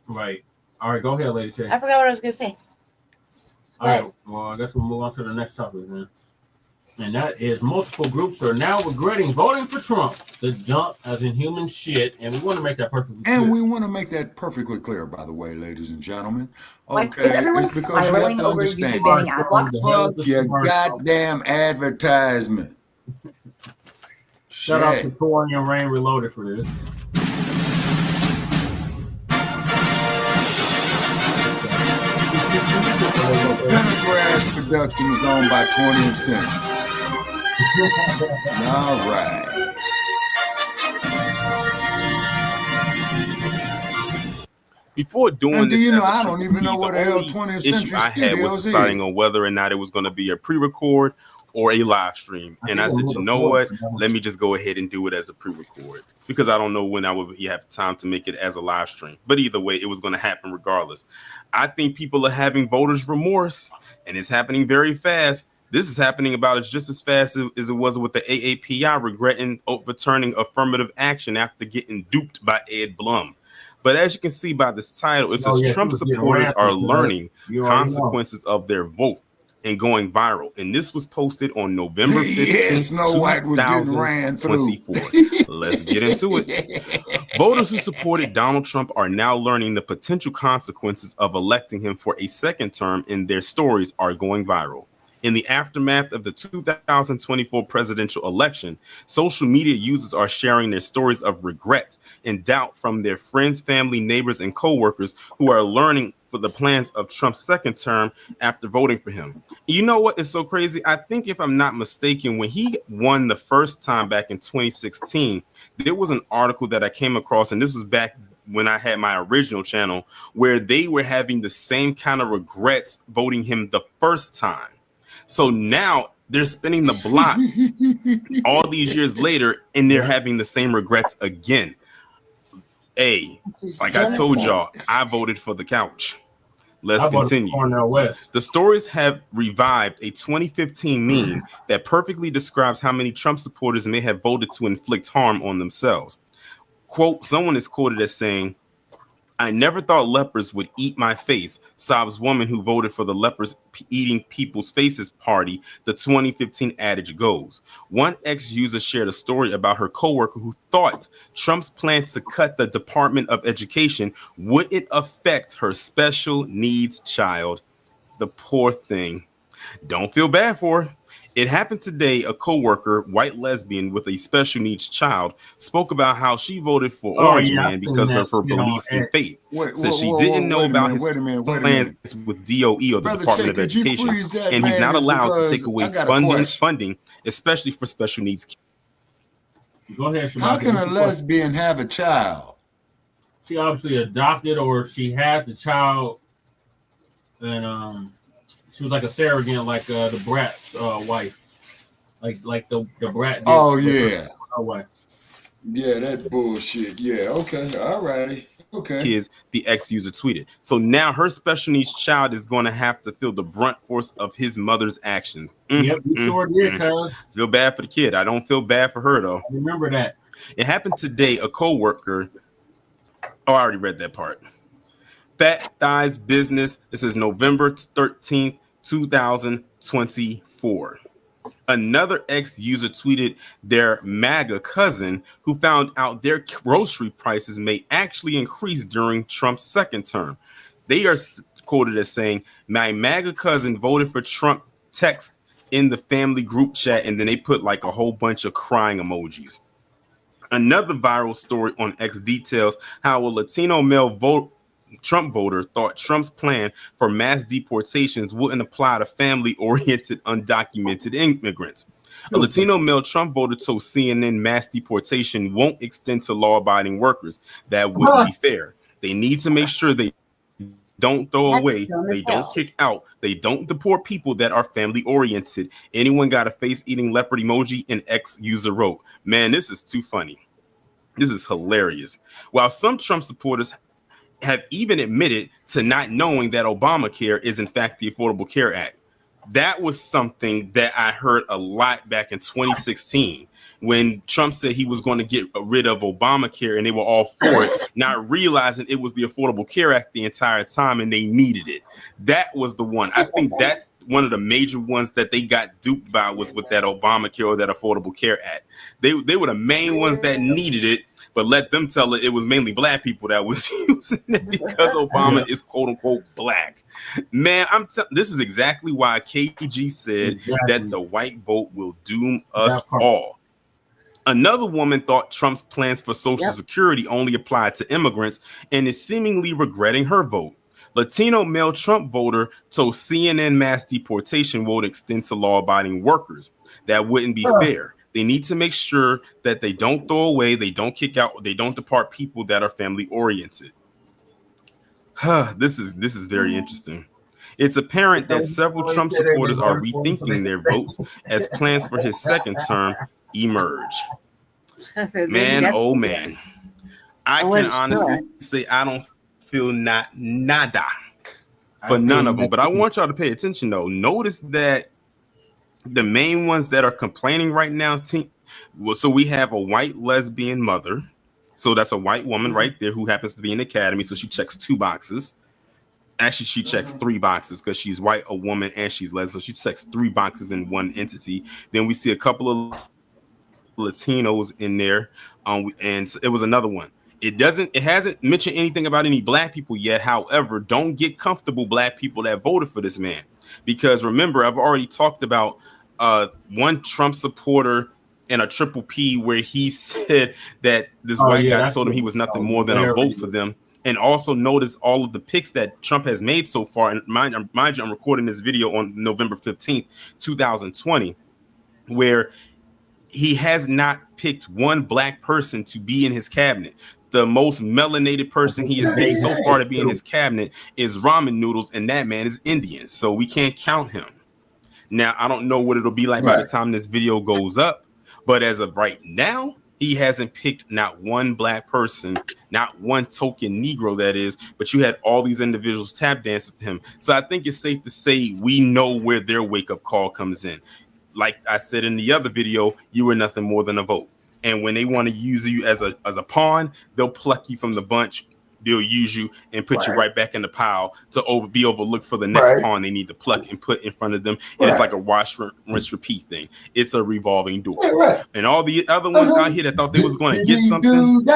Right. All right, go ahead, Lady J. I forgot what I was gonna say. All right, well, I guess we'll move on to the next topic then. And that is multiple groups are now regretting voting for Trump. The dump as in human shit. And we want to make that perfectly clear. And we want to make that perfectly clear, by the way, ladies and gentlemen. Okay, is everyone it's because you have to over understand. YouTube banning ad blocks? Fuck your goddamn advertisement. Shout out to Torian Rain Reloaded for this. Pendergrass Production is owned by 20th Century. All right. Before doing this, I don't even know what the hell 20th Century I had was deciding on whether or not it was going to be a pre-record or a live stream. And I said, you know what? Let me just go ahead and do it as a pre-record because I don't know when I would have time to make it as a live stream. But either way, it was going to happen regardless. I think people are having voters' remorse, and it's happening very fast. This is happening about just as fast as it was with the AAPI regretting overturning affirmative action after getting duped by Ed Blum. But as you can see by this title, it says Trump supporters are learning consequences of their vote and going viral. And this was posted on November 15th, 2024. Let's get into it. Voters who supported Donald Trump are now learning the potential consequences of electing him for a second term, and their stories are going viral. In the aftermath of the 2024 presidential election, social media users are sharing their stories of regret and doubt from their friends, family, neighbors, and coworkers who are learning for the plans of Trump's second term after voting for him. You know what is so crazy? I think if I'm not mistaken, when he won the first time back in 2016, there was an article that I came across, and this was back when I had my original channel, where they were having the same kind of regrets voting him the first time. So now they're spinning the block all these years later, and they're having the same regrets again. Hey, like I told y'all, I voted for the couch. Let's continue. The stories have revived a 2015 meme that perfectly describes how many Trump supporters may have voted to inflict harm on themselves. Quote, someone is quoted as saying, "I never thought lepers would eat my face," sobs woman who voted for the lepers eating people's faces party, the 2015 adage goes. One ex-user shared a story about her coworker who thought Trump's plan to cut the Department of Education wouldn't affect her special needs child. The poor thing. Don't feel bad for her. It happened today. A coworker, white lesbian with a special needs child, spoke about how she voted for Orange Man because of her beliefs and faith. Said she didn't know about his plans with DOE or the Department of Education, and he's not allowed to take away funding, especially for special needs kids. Go ahead, How can a lesbian have a child? She obviously adopted, or she had the child, and she was like a surrogate, like the Brat's wife, like the Brat. Oh yeah. Yeah, that bullshit. Yeah. Okay. All righty. Okay. Kids, the ex-user tweeted. So now her special needs child is going to have to feel the brunt force of his mother's actions. Yep, you sure did, cuz. Feel bad for the kid. I don't feel bad for her though. Remember that. It happened today. A coworker. Oh, I already read that part. Fat Thighs Business. This is November 13th. 2024. Another ex-user tweeted their MAGA cousin who found out their grocery prices may actually increase during Trump's second term. They are quoted as saying, "My MAGA cousin voted for Trump," text in the family group chat, and then they put like a whole bunch of crying emojis. Another viral story on X details how a Latino male Trump voter thought Trump's plan for mass deportations wouldn't apply to family-oriented undocumented immigrants. A Latino male Trump voter told CNN mass deportation won't extend to law-abiding workers. That wouldn't be fair. They need to make sure they don't throw away, they don't kick out, they don't deport people that are family-oriented. Anyone got a face-eating leopard emoji? An ex-user wrote. Man, this is too funny. This is hilarious. While some Trump supporters have even admitted to not knowing that Obamacare is in fact the Affordable Care Act. That was something that I heard a lot back in 2016 when Trump said he was going to get rid of Obamacare, and they were all for it, not realizing it was the Affordable Care Act the entire time, and they needed it. That was the one. I think that's one of the major ones that they got duped by, was with that Obamacare or that Affordable Care Act. They were the main ones that needed it, but let them tell it was mainly black people that was using it because Obama is quote unquote black. Man, this is exactly why KG said that the white vote will doom us all. Another woman thought Trump's plans for Social Security only applied to immigrants and is seemingly regretting her vote. Latino male Trump voter told CNN mass deportation won't extend to law-abiding workers. That wouldn't be fair. They need to make sure that they don't throw away, they don't kick out, they don't depart people that are family-oriented. This is very interesting. It's apparent that several Trump supporters are rethinking their votes as plans for his second term emerge. Man, oh man. I can honestly say I don't feel nada for none of them. But I want y'all to pay attention though. Notice that the main ones that are complaining right now, so we have a white lesbian mother. So that's a white woman right there who happens to be in the academy. So she checks 2 boxes. Actually, she checks 3 boxes because she's white, a woman, and she's lesbian. So she checks 3 boxes in one entity. Then we see a couple of Latinos in there, and it was another one. It hasn't mentioned anything about any black people yet. However, don't get comfortable, black people that voted for this man, because remember, I've already talked about one Trump supporter and a triple P where he said that this white guy told him he was nothing more than a vote for them. And also notice all of the picks that Trump has made so far. And mind you, I'm recording this video on November 15th, 2020, where he has not picked one black person to be in his cabinet. The most melanated person he has picked so far to be in his cabinet is ramen noodles, and that man is Indian. So we can't count him. Now, I don't know what it'll be like by the time this video goes up, but as of right now, he hasn't picked not one black person, not one token Negro, that is, but you had all these individuals tap dance with him. So I think it's safe to say we know where their wake-up call comes in. Like I said in the other video, you were nothing more than a vote. And when they want to use you as a pawn, they'll pluck you from the bunch. They'll use you and put you right back in the pile to be overlooked for the next pawn they need to pluck and put in front of them. And it's like a wash, rinse, repeat thing. It's a revolving door. And all the other ones out here that thought they was going to get something,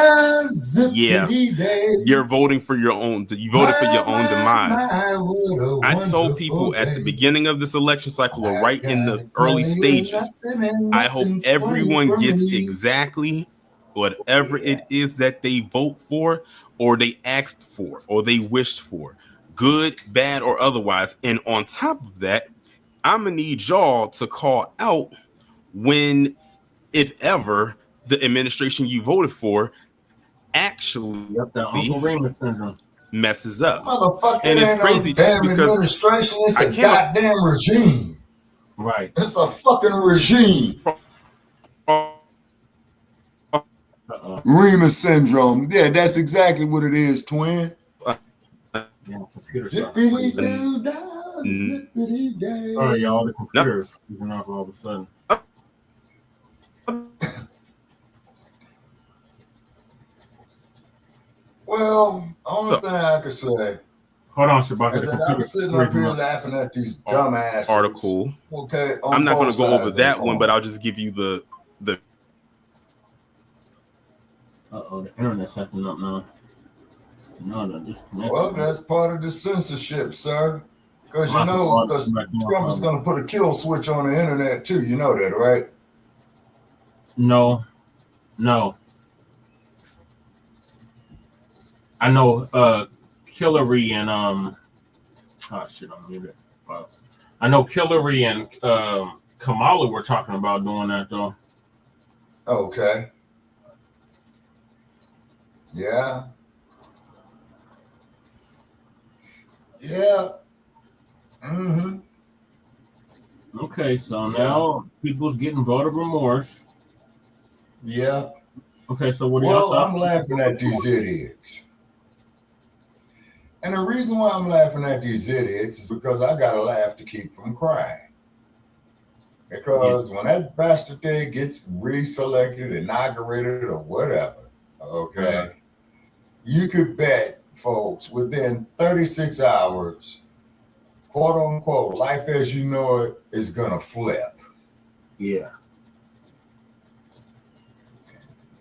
yeah, you're voting for your own. You voted for your own demise. I told people at the beginning of this election cycle, or right in the early stages, I hope everyone gets exactly whatever it is that they vote for, or they asked for, or they wished for, good, bad, or otherwise. And on top of that, I'm gonna need y'all to call out when, if ever, the administration you voted for actually messes up. And it's crazy too, because administration, it's a goddamn regime. Right. It's a fucking regime. Remus syndrome. Yeah, that's exactly what it is, twin. Zippity doo dah, zippity day. Sorry, y'all. The computer's using off all of a sudden. Well, only thing I could say. Hold on, Shabaka. Is that I'm sitting up here laughing at these dumbasses. Article. Okay. I'm not going to go over that one, but I'll just give you the. Uh-oh, the internet's acting up now. No, disconnected. Well, that's part of the censorship, sir. Because Trump is going to put a kill switch on the internet too. You know that, right? No. I know Hillary and oh shit, I'm muted. I know Hillary and Kamala were talking about doing that though. Okay. Yeah. Mm-hmm. Okay, so now people's getting voter remorse. Yeah. Okay, so what do y'all I'm laughing at these idiots. And the reason why I'm laughing at these idiots is because I got to laugh to keep from crying. Because when that bastard there gets reselected, inaugurated, or whatever, okay, you could bet, folks, within 36 hours, quote unquote, life as you know it is gonna flip. Yeah.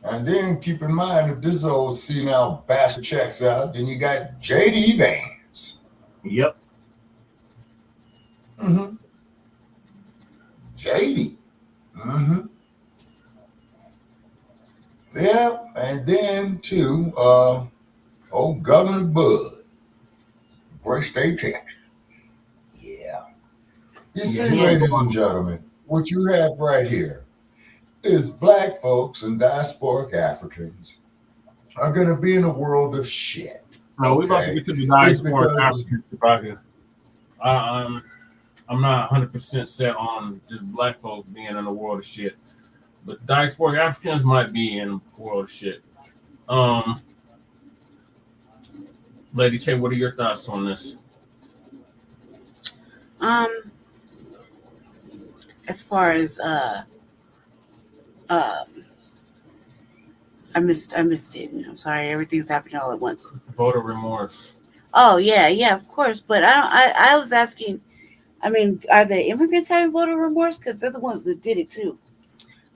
And then keep in mind, if this old senile bastard checks out, then you got J.D. Vance. Yep. Mm-hmm. J.D. Mm-hmm. Yeah, and then too, old Governor Bud, Great State, Texas. Yeah. You see, ladies and gentlemen, what you have right here is black folks and diasporic Africans are going to be in a world of shit. No, we're about to get to the diasporic Africans about here. I'm not 100% set on just black folks being in a world of shit, but diasporic Africans might be in a world of shit. Lady Che, what are your thoughts on this? As far as I missed it. I'm sorry, everything's happening all at once. Voter remorse. Oh yeah, of course. But I was asking. I mean, are the immigrants having voter remorse? Because they're the ones that did it too.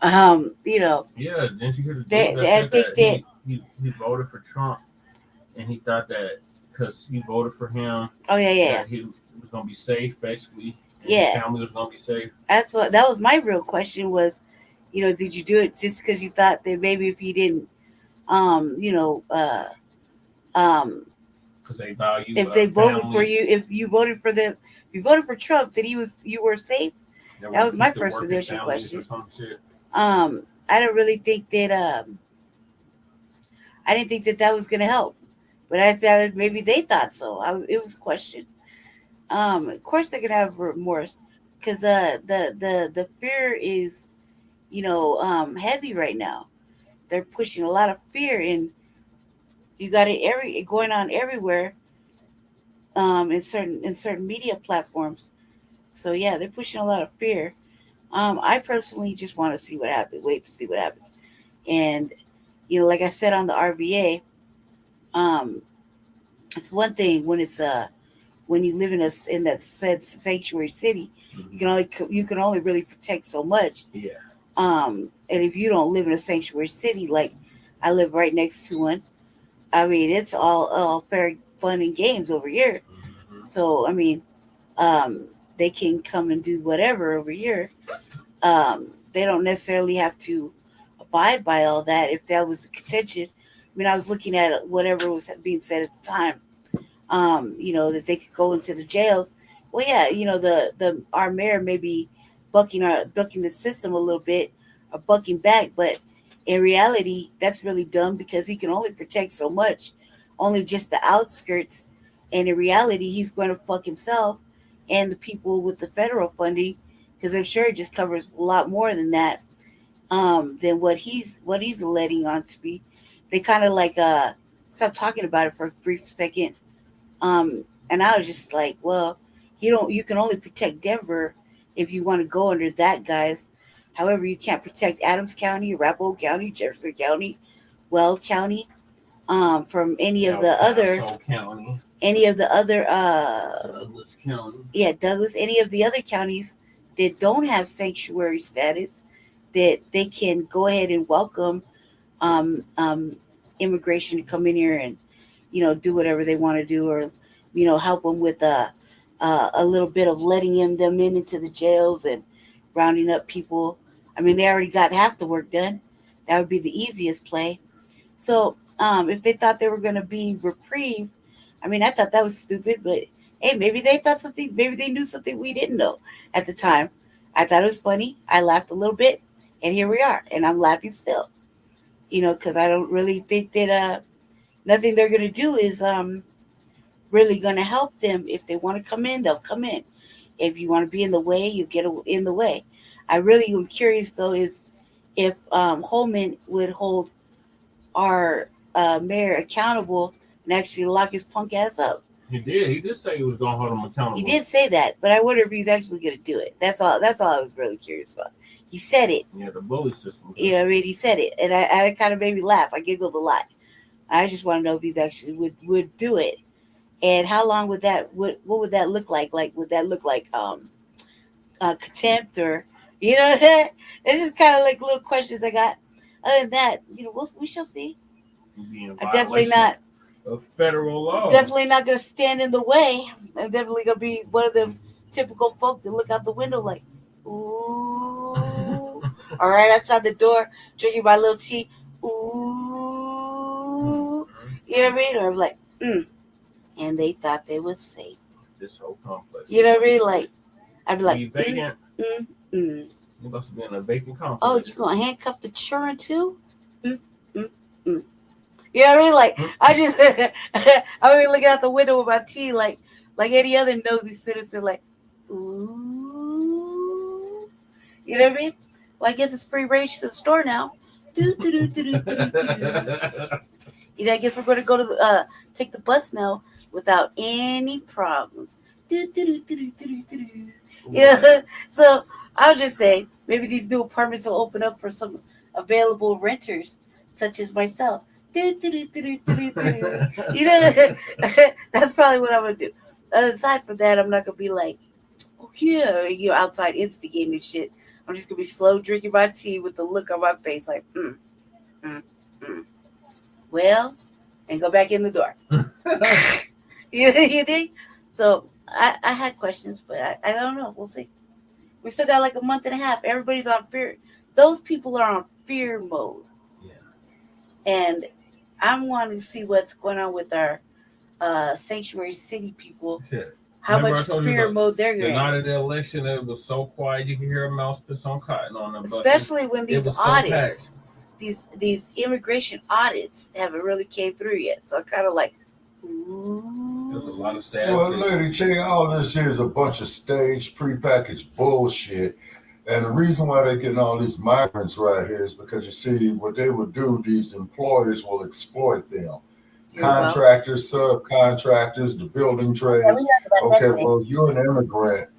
You know. Yeah, didn't you hear the dude that said that he voted for Trump, and he thought that because he voted for him, yeah, he was gonna be safe, basically. Yeah, his family was gonna be safe. That was my real question was, you know, did you do it just because you thought that maybe if you didn't, because they value if they voted family. for you, if you voted for them, if you voted for Trump, that you were safe. That was my first initial question. I don't really think that I didn't think that was gonna help, but I thought maybe they thought so. It was a question. Of course they're gonna have remorse because the fear is, heavy right now. They're pushing a lot of fear, and you got it going on everywhere. In certain media platforms. So yeah, they're pushing a lot of fear. I personally just want to see what happens. Wait to see what happens. And like I said on the RVA, it's one thing when it's when you live in that said sanctuary city, you can only really protect so much. Yeah. And if you don't live in a sanctuary city, like I live right next to one, I mean it's all fair fun and games over here. Mm-hmm. So I mean, they can come and do whatever over here. They don't necessarily have to abide by all that. If that was the contention, I mean, I was looking at whatever was being said at the time. That they could go into the jails. Well, yeah, our mayor may be bucking the system a little bit, or bucking back, but in reality, that's really dumb because he can only protect so much, only just the outskirts. And in reality, he's going to fuck himself and the people with the federal funding, because I'm sure it just covers a lot more than that, than what he's letting on to be. They kind of like stopped talking about it for a brief second, and I was just like, well, you can only protect Denver if you want to go under that, guys. However, you can't protect Adams County, Arapahoe County, Jefferson County, Weld County, from any of the other Douglas County. Yeah, Douglas, any of the other counties that don't have sanctuary status, that they can go ahead and welcome immigration to come in here and do whatever they want to do, or help them with a little bit of letting them into the jails and rounding up people. I mean, they already got half the work done. That would be the easiest play. So if they thought they were going to be reprieve, I mean, I thought that was stupid, but hey, maybe they thought something, maybe they knew something we didn't know at the time. I thought it was funny. I laughed a little bit, and here we are, and I'm laughing still, because I don't really think that nothing they're going to do is really going to help them. If they want to come in, they'll come in. If you want to be in the way, you get in the way. I really am curious, though, is if Holman would hold our mayor accountable and actually lock his punk ass up. He did. He did say he was going to hold him accountable. He did say that, but I wonder if he's actually going to do it. That's all I was really curious about. He said it. Yeah, the bully system. You know what I mean? He said it, and I kind of made me laugh. I giggled a lot. I just want to know if he's actually would do it, and how long would that what would that look like? Like, would that look like contempt, or it's just kind of like little questions I got. Other than that, we shall see. I'm definitely not of federal law. Definitely not going to stand in the way. I'm definitely going to be one of them typical folk that look out the window like, ooh. All right, outside the door, drinking my little tea. Ooh. You know what I mean? Or I'm like, and they thought they was safe. This whole complex. You know what I mean? Like, I'd be like, vacant. You must be in a vacant complex. Oh, you going to handcuff the children too? You know what I mean? Like, I just, I mean, looking out the window with my tea, like any other nosy citizen, like, ooh. You know what I mean? Well, I guess it's free range to the store now. I guess we're going to go to take the bus now without any problems. Yeah. So I'll just say, maybe these new apartments will open up for some available renters, such as myself. That's probably what I'm gonna do. Aside from that, I'm not gonna be like, oh yeah, outside instigating and shit. I'm just gonna be slow drinking my tea with the look on my face, like, well, and go back in the door. You think? So I had questions, but I don't know. We'll see. We still got like a month and a half. Everybody's on fear. Those people are on fear mode. Yeah. And I'm wanting to see what's going on with our sanctuary city people. Yeah. How much fear mode they're going. The night of the election, it was so quiet you could hear a mouse piss on cotton on them. Especially when these audits, these immigration audits haven't really came through yet. So I'm kind of like, ooh. There's a lot of sad. Well, lady, Ch, all this here is a bunch of staged, prepackaged bullshit. And the reason why they're getting all these migrants right here is because, you see, what they would do, these employers will exploit them. Contractors, subcontractors, the building trades. Okay, well, you're an immigrant.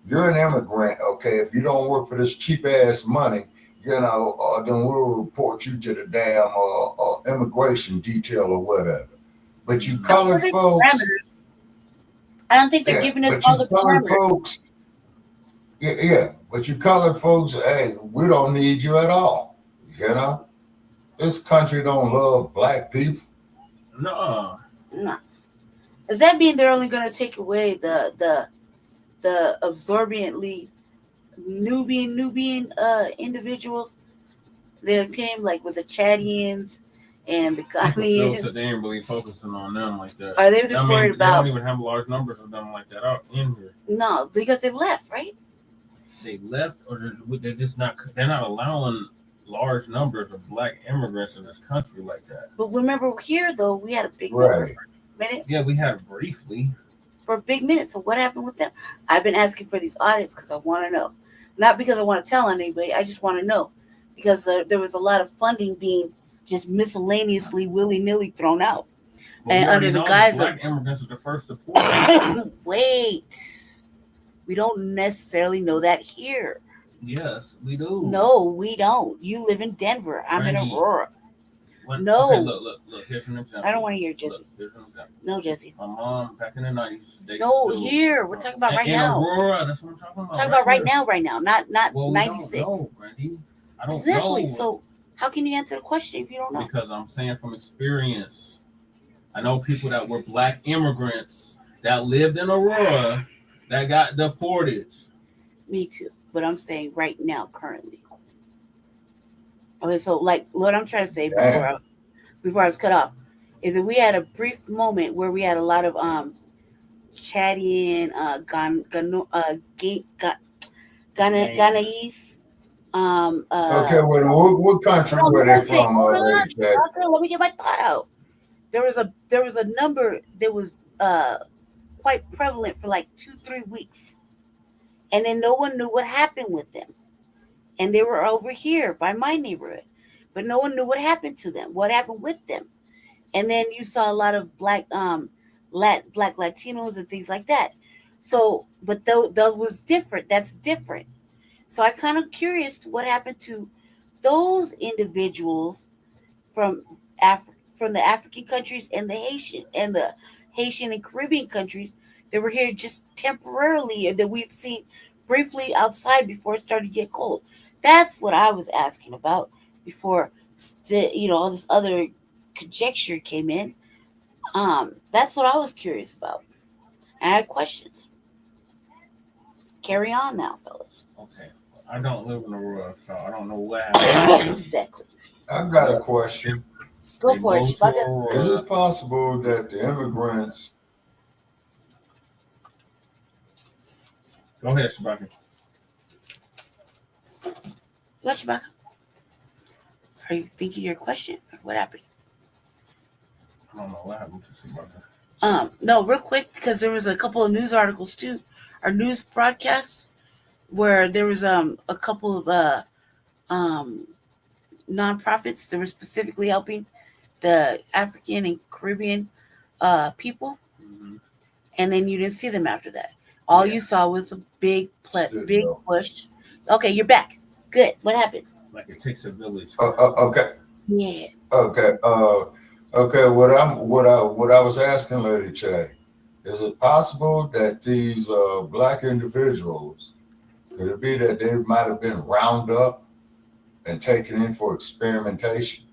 Okay, if you don't work for this cheap-ass money, then we'll report you to the damn immigration detail or whatever. But you colored folks... I don't think they're giving us all the parameters. Yeah, but you colored folks, hey, we don't need you at all. This country don't love black people. No. Does that mean they're only going to take away the absorbently Nubian individuals that came, like with the Chadians and the Ghanaians? They ain't really focusing on them like that. Are they just worried about? They don't even have large numbers of them like that out in here. No, because they left, right? They left, or they're just not. They're not allowing large numbers of black immigrants in this country like that. But remember, here though, we had a big number for a minute. Yeah, we had briefly for a big minute. So what happened with them? I've been asking for these audits because I want to know, not because I want to tell anybody. I just want to know because there was a lot of funding being just miscellaneously, willy-nilly thrown out, and under the guise of black immigrants are the first to port. Wait. We don't necessarily know that here. Yes, we do. No, we don't. You live in Denver. I'm in Aurora. No. Okay, look. Here's an example. I don't want to hear Jesse. Look, here's an example. No, Jesse. My mom, back in the 90s. Here. We're talking about right now. Aurora, that's what I'm talking about. Talking about right now. Not 96. Don't know, Brandy. I don't exactly. know. So how can you answer the question if you don't know? Because I'm saying from experience. I know people that were black immigrants that lived in Aurora that got deported. Me too. But I'm saying right now, currently. Okay, so like what I'm trying to say before I was cut off is that we had a brief moment where we had a lot of Chadian, Ghanaians. Okay, what country were they from? Let me get my thought out. There was a number that was quite prevalent for like 2-3 weeks, and then no one knew what happened with them, and they were over here by my neighborhood, but no one knew what happened to them, what happened with them. And then you saw a lot of black Black Latinos and things like that. So, but that was different. That's different. So I kind of curious to what happened to those individuals from the African countries and the Haitian and Caribbean countries that were here just temporarily and that we'd seen briefly outside before it started to get cold. That's what I was asking about before all this other conjecture came in. That's what I was curious about. I had questions. Carry on now, fellas. Okay. I don't live in the world, so I don't know what happened. Exactly. I've got a question. Go for it, Chewbacca. Is it possible that the immigrants... Go ahead, Chewbacca. What, Chewbacca? Are you thinking your question? What happened? I don't know what happened to Chewbacca. No, real quick, because there was a couple of news articles too, or news broadcasts, where there was a couple of nonprofits that were specifically helping the African and Caribbean people, and then you didn't see them after that. All you saw was a big push. Okay, you're back. Good. What happened? Like it takes a village. Okay. Yeah. Okay. Okay. What I was asking, Lady Che, is it possible that these Black individuals, could it be that they might have been rounded up and taken in for experimentation?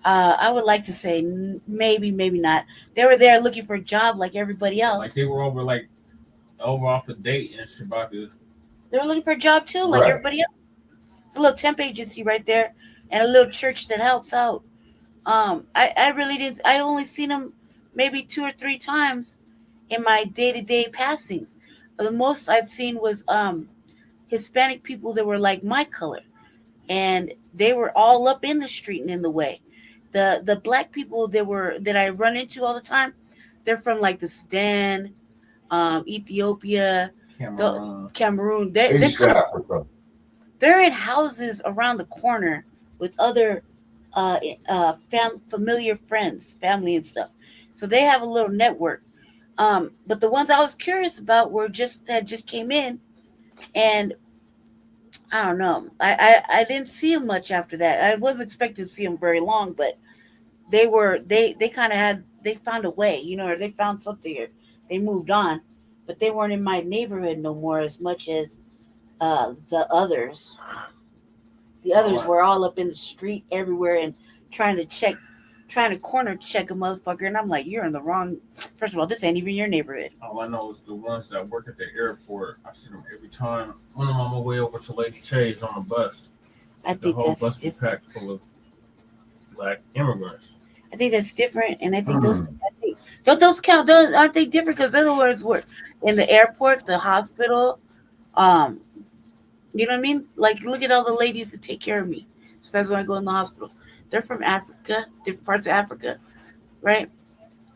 I would like to say maybe, maybe not. They were there looking for a job like everybody else. Like they were over off a date in Chewbacca. They were looking for a job too, like everybody else. It's a little temp agency right there, and a little church that helps out. I really didn't. I only seen them maybe 2 or 3 times in my day-to-day passings. The most I'd seen was Hispanic people that were like my color, and they were all up in the street and in the way. The Black people that I run into all the time, they're from like the Sudan, Ethiopia, Cameroon. East Africa. They're in houses around the corner with other familiar friends, family and stuff. So they have a little network. But the ones I was curious about that just came in, and I don't know. I didn't see them much after that. I wasn't expecting to see them very long, but they found a way, or they found something, or they moved on, but they weren't in my neighborhood no more as much as the others. The others were all up in the street everywhere and trying to corner check a motherfucker, and I'm like, you're in the wrong. First of all, this ain't even your neighborhood. All I know is the ones that work at the airport. I see them every time when I'm on my way over to Lady Che's on the bus. I think that's bus different. Packed full of Black immigrants. I think that's different, and I think don't those count? Aren't they different? Because other words were in the airport, the hospital. You know what I mean? Like, look at all the ladies that take care of me. So that's when I go in the hospital. They're from Africa, different parts of Africa, right?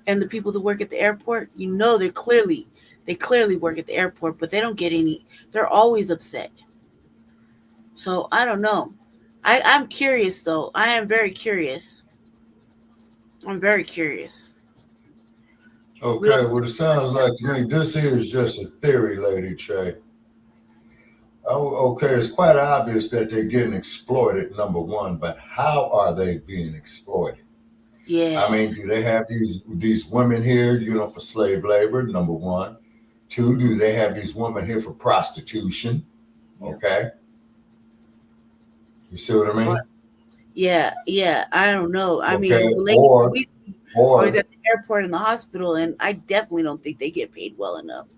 And the people that work at the airport, they clearly work at the airport, but they don't get any. They're always upset. So I don't know. I'm curious though. I am very curious. I'm very curious. Okay, well, it sounds like to me this is just a theory, Lady Che. Okay, it's quite obvious that they're getting exploited, number one, but how are they being exploited? Yeah. I mean, do they have these women here, for slave labor, number one? 2, do they have these women here for prostitution? Okay. You see what I mean? Yeah. I don't know. I mean, or is at the airport and the hospital, and I definitely don't think they get paid well enough.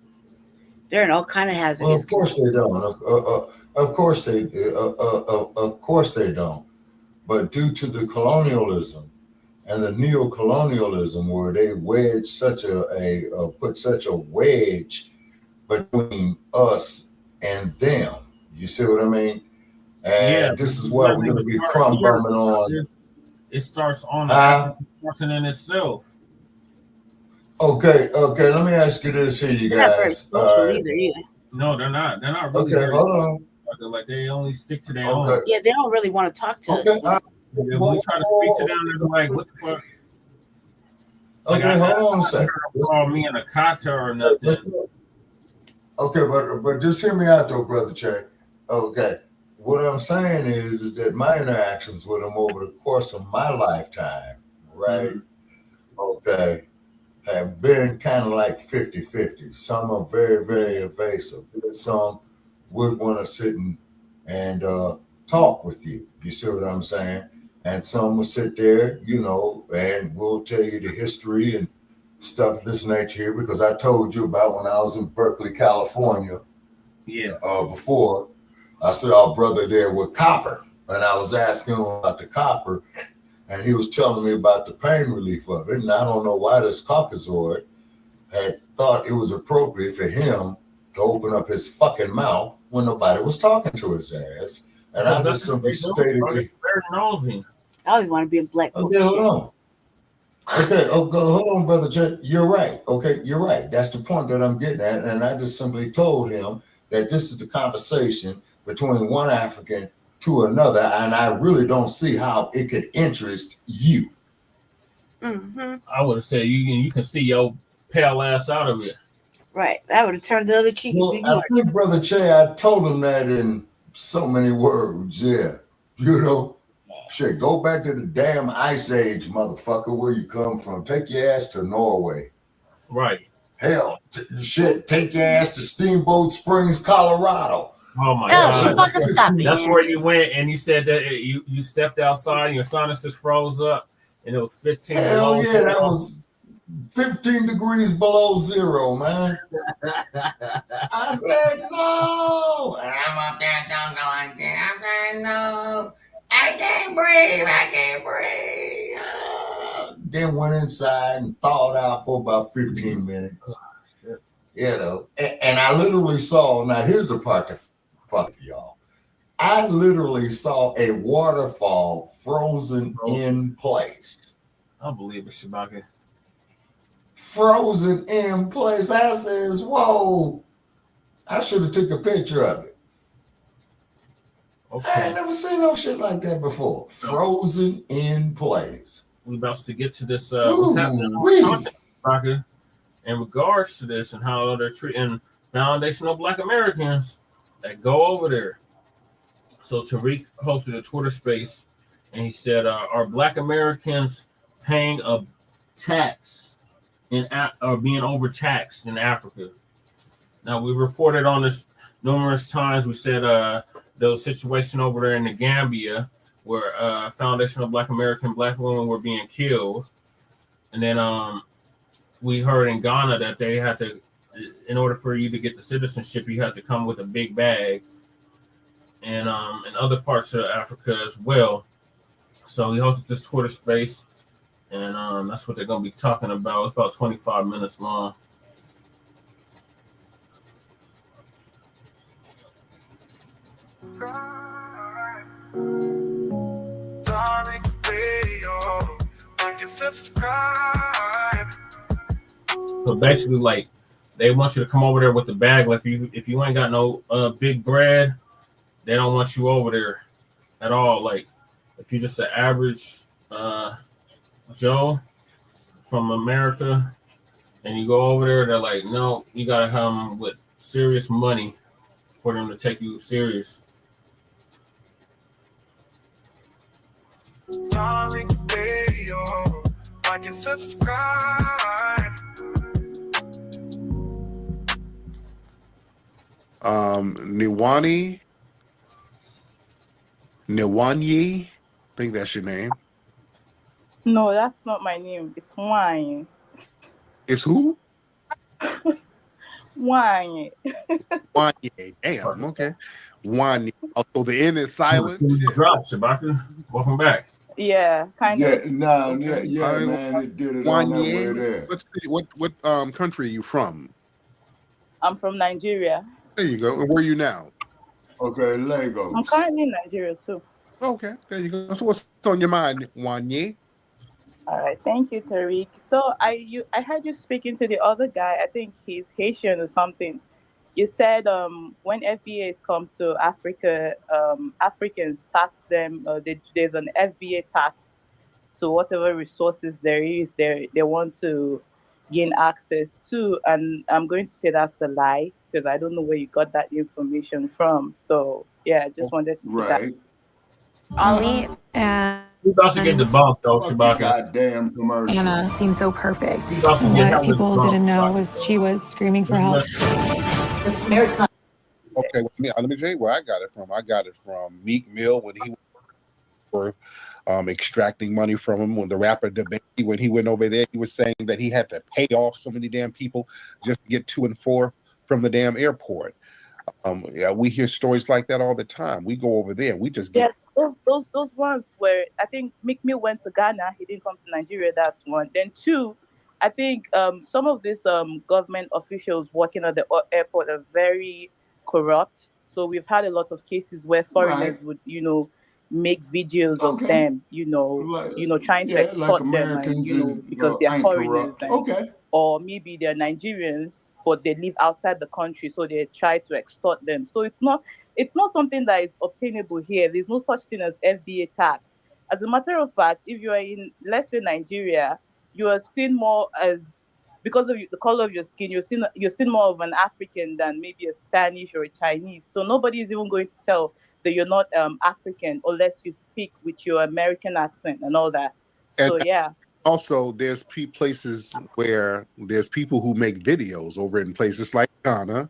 They're in all kind of hazardous. Well, of course they don't. Of course they do. Of course they don't. But due to the colonialism and the neo-colonialism, where they put such a wedge between us and them. You see what I mean? And this is why we're going to be crumb bumming on. It starts on the person in itself. Okay. Let me ask you this here, you guys. No, they're not. They're not really. Okay, hold on. Like they only stick to their own. Yeah, they don't really want to talk to us. If we try to speak to them, they're like, "What the fuck?" Like, Okay, hold on a second. Call me in a kata or nothing. Okay, but just hear me out though, brother Che. Okay, what I'm saying is that my interactions with him over the course of my lifetime, right? Okay, have been kind of like 50-50. Some are very, very evasive. Some would want to sit and talk with you. You see what I'm saying? And some will sit there, you know, and we'll tell you the history and stuff of this nature here, because I told you about when I was in Berkeley, California. Yeah. Before I saw a brother there with copper, and I was asking him about the copper, and he was telling me about the pain relief of it. And I don't know why this Caucasoid had thought it was appropriate for him to open up his fucking mouth when nobody was talking to his ass. And I just simply stated, very nosy. I always want to be in Black. Okay, hold on. Okay, hold on, brother Chet. You're right. Okay, you're right. That's the point that I'm getting at. And I just simply told him that this is the conversation between one African to another, and I really don't see how it could interest you. I would have said you can see your pale ass out of it. Right. I would have turned the other cheek. Well, I think, brother Che, I told him that in so many words. Yeah, you know. Shit, go back to the damn Ice Age, motherfucker, where you come from. Take your ass to Norway. Right. Hell, shit, take your ass to Steamboat Springs, Colorado. Oh my God. That's where you went, and you said that you stepped outside and your sinuses froze up, and it was 15 Hell yeah, that was 15 degrees below zero, man. I said no. And I'm up there talking like that. I'm saying no. I can't breathe. Then went inside and thawed out for about 15 minutes. You know, and I literally saw, now here's the part that fuck y'all. I literally saw a waterfall frozen in place. I believe it, Shabaka. Frozen in place. I says, whoa. I should have took a picture of it. Okay. I ain't never seen no shit like that before. Frozen in place. We're about to get to this. What's happening on Shabaka in regards to this and how they're treating foundational Black Americans that go over there. So Tariq hosted a Twitter space, and he said, "Are Black Americans paying a tax or being overtaxed in Africa?" Now we reported on this numerous times. We said there was a situation over there in the Gambia where foundational Black American Black women were being killed, and then we heard in Ghana that they had to, in order for you to get the citizenship, you had to come with a big bag, and in other parts of Africa as well. So we hosted this Twitter space, and that's what they're going to be talking about. It's about 25 minutes long. So basically, like, they want you to come over there with the bag. Like, if you ain't got no big bread, they don't want you over there at all. Like, if you're just an average Joe from America and you go over there, they're like, no, you gotta come with serious money for them to take you serious. Darling, radio, like and subscribe. Niwanyi, I think that's your name. No, that's not my name. It's Wine. It's who? Wine. Wanye. Damn, okay. Wanye. So the N is silent. Drop, Shabaka. Welcome back. Yeah, kind of. Man, it did it on that way there. What country are you from? I'm from Nigeria. There you go. And where are you now? Okay, Lagos. I'm currently in Nigeria too. Okay, there you go. So what's on your mind, Wanye? All right, thank you, Tariq. So I heard you speaking to the other guy. I think he's Haitian or something. You said when FBAs come to Africa, Africans tax them. There's an FBA tax to whatever resources there is, they want to gain access to. And I'm going to say that's a lie because I don't know where you got that information from. So yeah, I just wanted to put that. Ali and we also get debunked though, Chewbacca. Goddamn commercial. Anna seemed so perfect. also get What people didn't know was she was screaming for help. This marriage not. Okay, let me tell you where I got it from. I got it from Meek Mill when he was extracting money from him. When the rapper debate, when he went over there, he was saying that he had to pay off so many damn people just to get to and for from the damn airport. Yeah, we hear stories like that all the time. We go over there, we just get those ones where I think Meek Mill went to Ghana, he didn't come to Nigeria. That's one. Then two, I think some of these government officials working at the airport are very corrupt. So we've had a lot of cases where foreigners would, make videos of them, trying to extort them, and, because they're foreigners, and, or maybe they're Nigerians, but they live outside the country, so they try to extort them. So it's not something that is obtainable here. There's no such thing as FBA tax. As a matter of fact, if you are in, let's say, Nigeria, you are seen more as, because of the color of your skin, you're seen more of an African than maybe a Spanish or a Chinese. So nobody is even going to tell that you're not African unless you speak with your American accent and all that. So yeah. Also, there's places where there's people who make videos over in places like Ghana,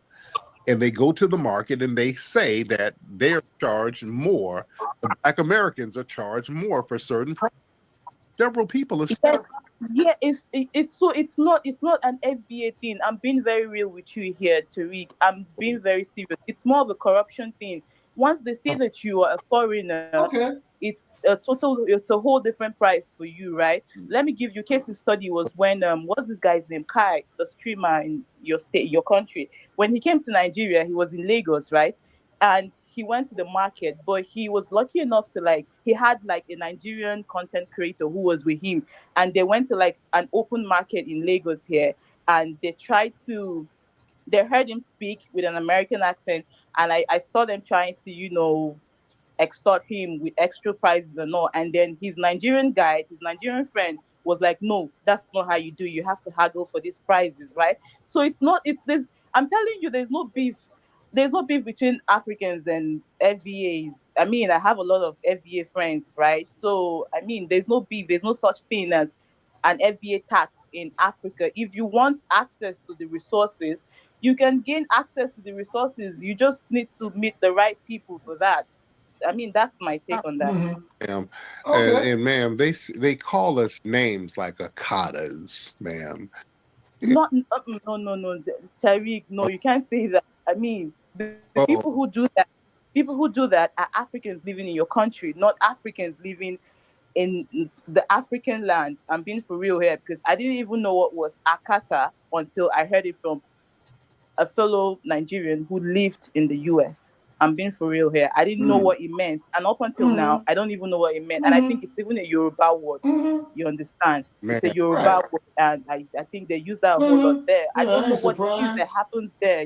and they go to the market and they say that they're charged more. The Black Americans are charged more for certain products. Several people are. Yeah, it's not an FBA thing. I'm being very real with you here, Tariq. I'm being very serious. It's more of a corruption thing. Once they see that you are a foreigner, it's a whole different price for you, right? Let me give you a case study. Was when what's this guy's name? Kai, the streamer in your state, your country. When he came to Nigeria, he was in Lagos, right? And he went to the market, but he was lucky enough to he had a Nigerian content creator who was with him, and they went to an open market in Lagos here, and they heard him speak with an American accent, and I saw them trying to, extort him with extra prices and all. And then his Nigerian friend was like, no, that's not how you do. You have to haggle for these prices, right? So it's this. I'm telling you, there's no beef. There's no beef between Africans and FBAs. I mean, I have a lot of FBA friends, right? So, I mean, there's no beef. There's no such thing as an FBA tax in Africa. If you want access to the resources, you can gain access to the resources. You just need to meet the right people for that. I mean, that's my take on that. Ma'am. And ma'am, they call us names like Akatas, ma'am. No, Tariq, no, you can't say that. I mean, the people who do that are Africans living in your country, not Africans living in the African land. I'm being for real here, because I didn't even know what was Akata until I heard it from a fellow Nigerian who lived in the US. I'm being for real here. I didn't know what it meant. And up until now, I don't even know what it meant. And I think it's even a Yoruba word. You understand? It's a Yoruba word. And I think they use that a whole lot there. I don't know what it is that happens there.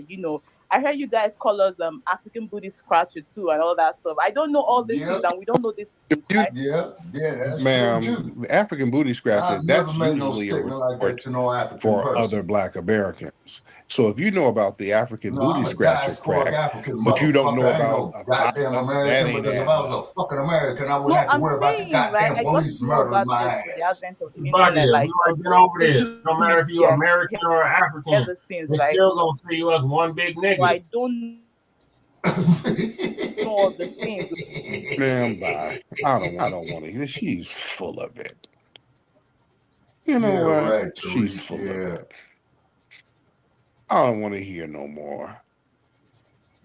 I heard you guys call us African booty scratcher too and all that stuff. I don't know all these things, and we don't know this. Right? That's ma'am, the African booty scratcher, that's usually a report for other Black Americans. So if you know about the African booty scratcher crack, but you don't know about a goddamn American, because if I was a fucking American, I wouldn't have to worry about the goddamn police murdering my ass. Get over this. No matter if you're American or African, they're still gonna see you as one big nigga. I don't know all the things. Ma'am, bye. I don't want to hear. She's full of it. You know what? Right, she's full of it. I don't want to hear no more.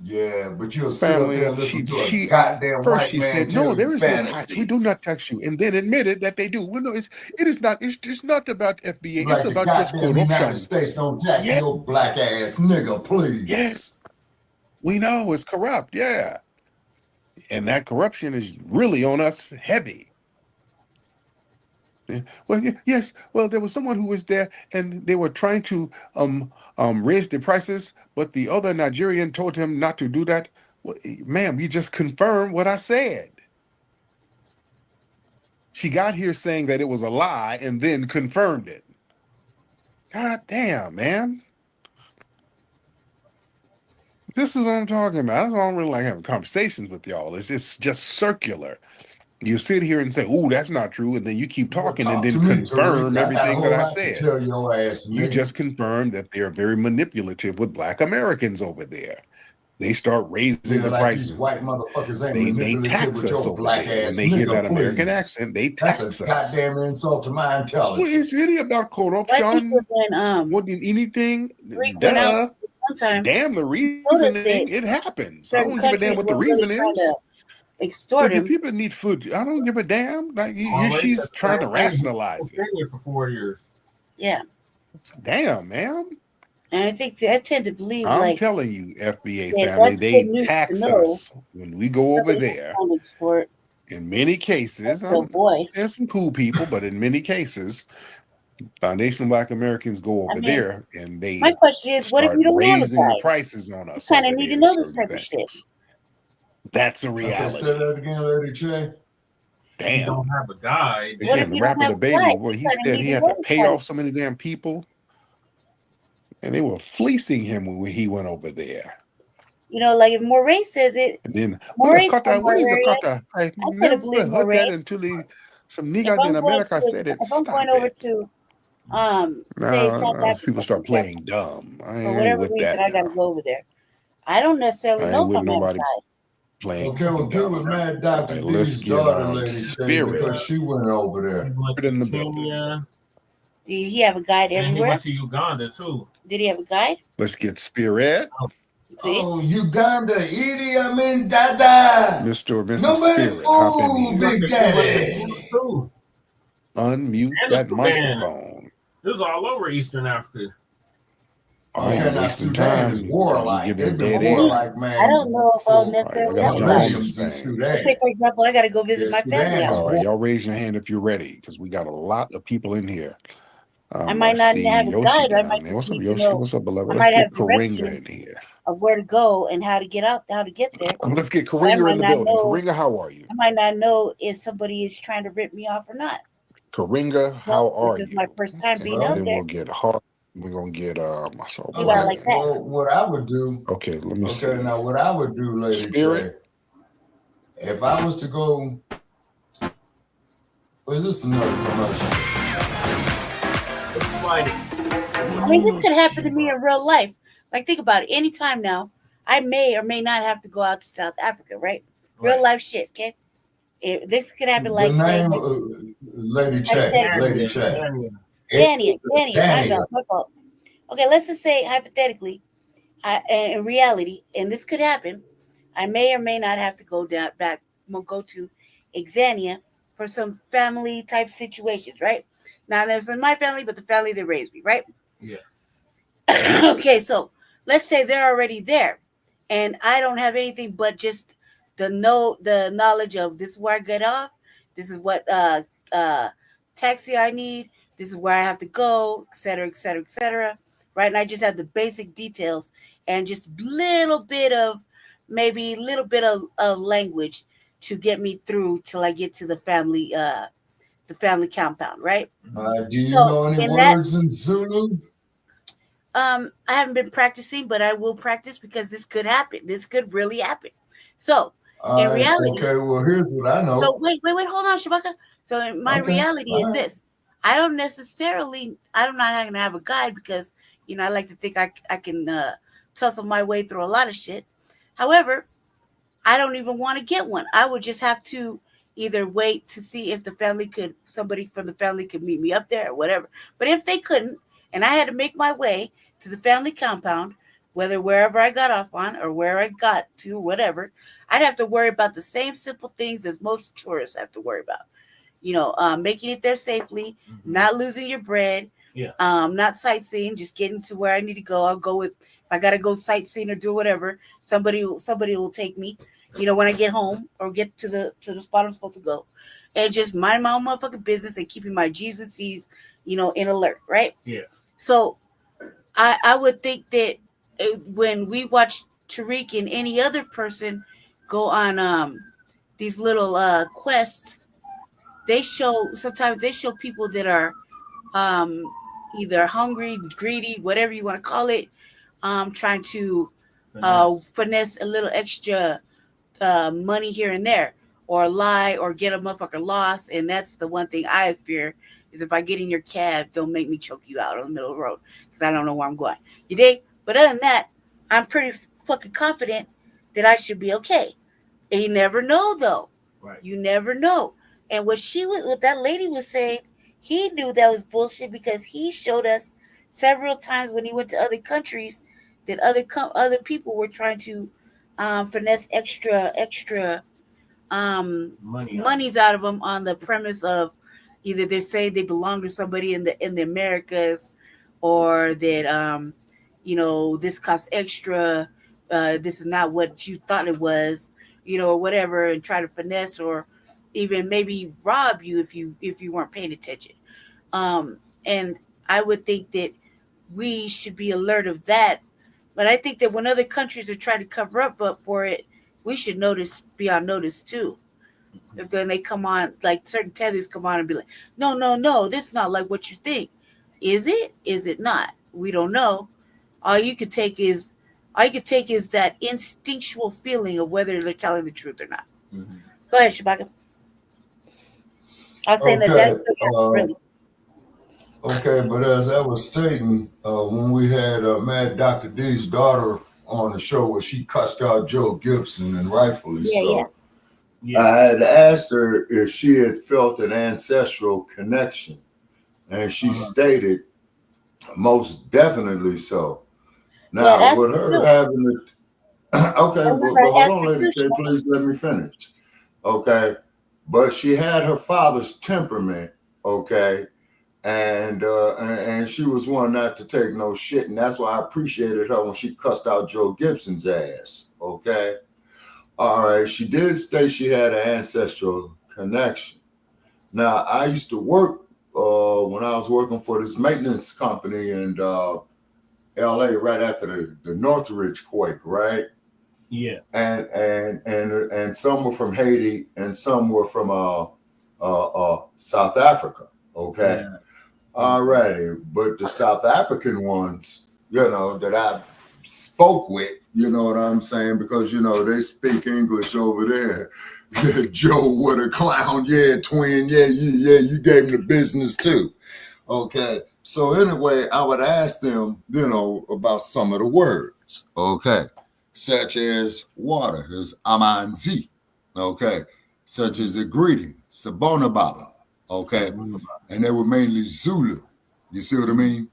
Yeah, but you'll sit up there and listen to a goddamn first white she man said, no, there is no tax. We do not tax you. And then admitted that they do. Well, no, it's not about FBA. Like it's about the just goddamn corruption. United States don't tax your black ass nigga, please. Yes. We know it's corrupt, yeah. And that corruption is really on us heavy. Well, yes. Well, there was someone who was there, and they were trying to raise the prices, but the other Nigerian told him not to do that. Well, ma'am, you just confirmed what I said. She got here saying that it was a lie and then confirmed it. God damn, man. This is what I'm talking about. That's why I don't really like having conversations with y'all. It's just circular. You sit here and say, "Oh, that's not true," and then you keep talking and then confirm everything that I said. Tell your ass, you just confirmed that they're very manipulative with Black Americans over there. They start raising the prices. White motherfuckers ain't They tax us over there. When they hear that American accent, they tax us. That's a goddamn insult to my intelligence. Well, it's really about corruption. More than anything. Duh. Damn the reasoning. It happens. I don't give a damn what the reason is. Extort him. People need food. I don't give a damn. Like she's trying to rationalize it. For 4 years. Yeah. Damn, man. And I think I tend to believe. I'm telling you, FBA family, they tax us when we go over there. In many cases, there's some cool people, but in many cases, foundational Black Americans go over there and they. My question is, what if you don't have a raising the prices on us? You kind of need to know this type of shit. That's a reality. Say that again, Lady Che. Damn. You don't have a guide. Again, the rapper, the baby, boy, he said he had to pay off so many damn people. And they were fleecing him when he went over there. You know, like if Moray says it, and then Moray I never heard that until some niggas in America said it. If I'm going over to say South Africa, people start playing dumb. For whatever reason, I gotta go over there. I don't necessarily know if I'm nobody playing. Okay, we'll get with Mad Dr. Let's D's get daughter, Lady Spirit. because she went over there. Put in the building. Did he have a guide everywhere? And he went to Uganda too. Did he have a guide? Let's get Spirit. Oh, Uganda, Idi Amin Dada. Mr. or Mrs. No Spirit, hop in here. Big Daddy. Unmute that microphone. This is all over Eastern Africa. Oh, yeah, wasting time. Is warlike. You They've get been dead warlike, man. I don't know if I'll necessarily have a guide. Say, for example, I got to go visit my family. All right, y'all raise your hand if you're ready, because we got a lot of people in here. I might not have a guide. I might what's up, need Yoshi? to know. What's up, beloved? I Let's might get have Karinga in here. Of where to go and how to get out, how to get there. Let's get Karinga in the building. Karinga, how are you? I might not know if somebody is trying to rip me off or not. Karinga, how are you? This is my first time being out then there. we'll get hard. We're gonna get like that. Well, what I would do. Okay, let me see. Okay, now what I would do, Lady Spirit. Che, if I was to go, was this another commercial? I mean, this could happen to me in real life. Like, think about it. Anytime now, I may or may not have to go out to South Africa, right? Real life shit, okay? This could happen like, the name, Lady Che, Lady Che. Danny, my fault. Okay, let's just say hypothetically, in reality, and this could happen, I may or may not have to go to Exania for some family type situations, right? Now, there's in my family, but the family that raised me, right? Yeah. Okay, so let's say they're already there, and I don't have anything but just the knowledge of this is where I get off, this is what taxi I need, this is where I have to go, et cetera, et cetera, et cetera, right? And I just have the basic details and just maybe a little bit of language to get me through till I get to the family compound, right? Do you know any words in Zulu? I haven't been practicing, but I will practice because this could happen. This could really happen. So in reality, okay. Well, here's what I know. So wait, hold on, Shabaka. So my reality is this: I'm not going to have a guide because I like to think I can tussle my way through a lot of shit. However, I don't even want to get one. I would just have to either wait to see if somebody from the family could meet me up there or whatever. But if they couldn't, and I had to make my way to the family compound, wherever I got off on or where I got to, whatever, I'd have to worry about the same simple things as most tourists have to worry about. Making it there safely, not losing your bread, not sightseeing, just getting to where I need to go. I'll go if I gotta go sightseeing or do whatever. Somebody will take me, when I get home or get to the spot I'm supposed to go, and just mind my own motherfucking business and keeping my G's and C's, in alert, right? Yeah. So I would think that when we watch Tariq and any other person go on these little quests, sometimes they show people that are either hungry, greedy, whatever you want to call it, trying to finesse a little extra money here and there, or lie, or get a motherfucker lost. And that's the one thing I fear, is if I get in your cab, don't make me choke you out on the middle of the road because I don't know where I'm going. You dig? But other than that, I'm pretty fucking confident that I should be okay. And you never know, though. Right. You never know. And what that lady was saying, he knew that was bullshit because he showed us several times when he went to other countries that other people were trying to finesse extra monies out of them on the premise of either they say they belong to somebody in the Americas, or that this costs extra, this is not what you thought it was, or whatever, and try to finesse or even maybe rob you if you weren't paying attention. And I would think that we should be alert of that. But I think that when other countries are trying to cover up for it, we should be on notice too. If then they come on, like certain tethers come on and be like, no, this is not like what you think. Is it? Is it not? We don't know. All you could take is that instinctual feeling of whether they're telling the truth or not. Mm-hmm. Go ahead, Shabaka. I was saying that really. Okay, but as I was stating, when we had Mad Dr. D's daughter on the show where she cussed out Joe Gibson, and rightfully so, I had asked her if she had felt an ancestral connection, and she stated most definitely so. Now, with her having the okay, but hold on, Lady K, please let me finish. Okay, but she had her father's temperament, okay, and she was one not to take no shit, and that's why I appreciated her when she cussed out Joe Gibson's ass, okay. All right, she did state she had an ancestral connection. Now, I used to work when I was working for this maintenance company in LA right after the Northridge quake, right? Yeah. And some were from Haiti and some were from South Africa, okay? Yeah. All righty, but the South African ones, that I spoke with, you know what I'm saying? Because, they speak English over there. Joe, what a clown. Yeah, twin. Yeah, you gave him the business too. Okay. So anyway, I would ask them, about some of the words. Okay. Such as water is amanzi. Okay. Such as a greeting, sabonababa. Okay. And they were mainly Zulu. You see what I mean?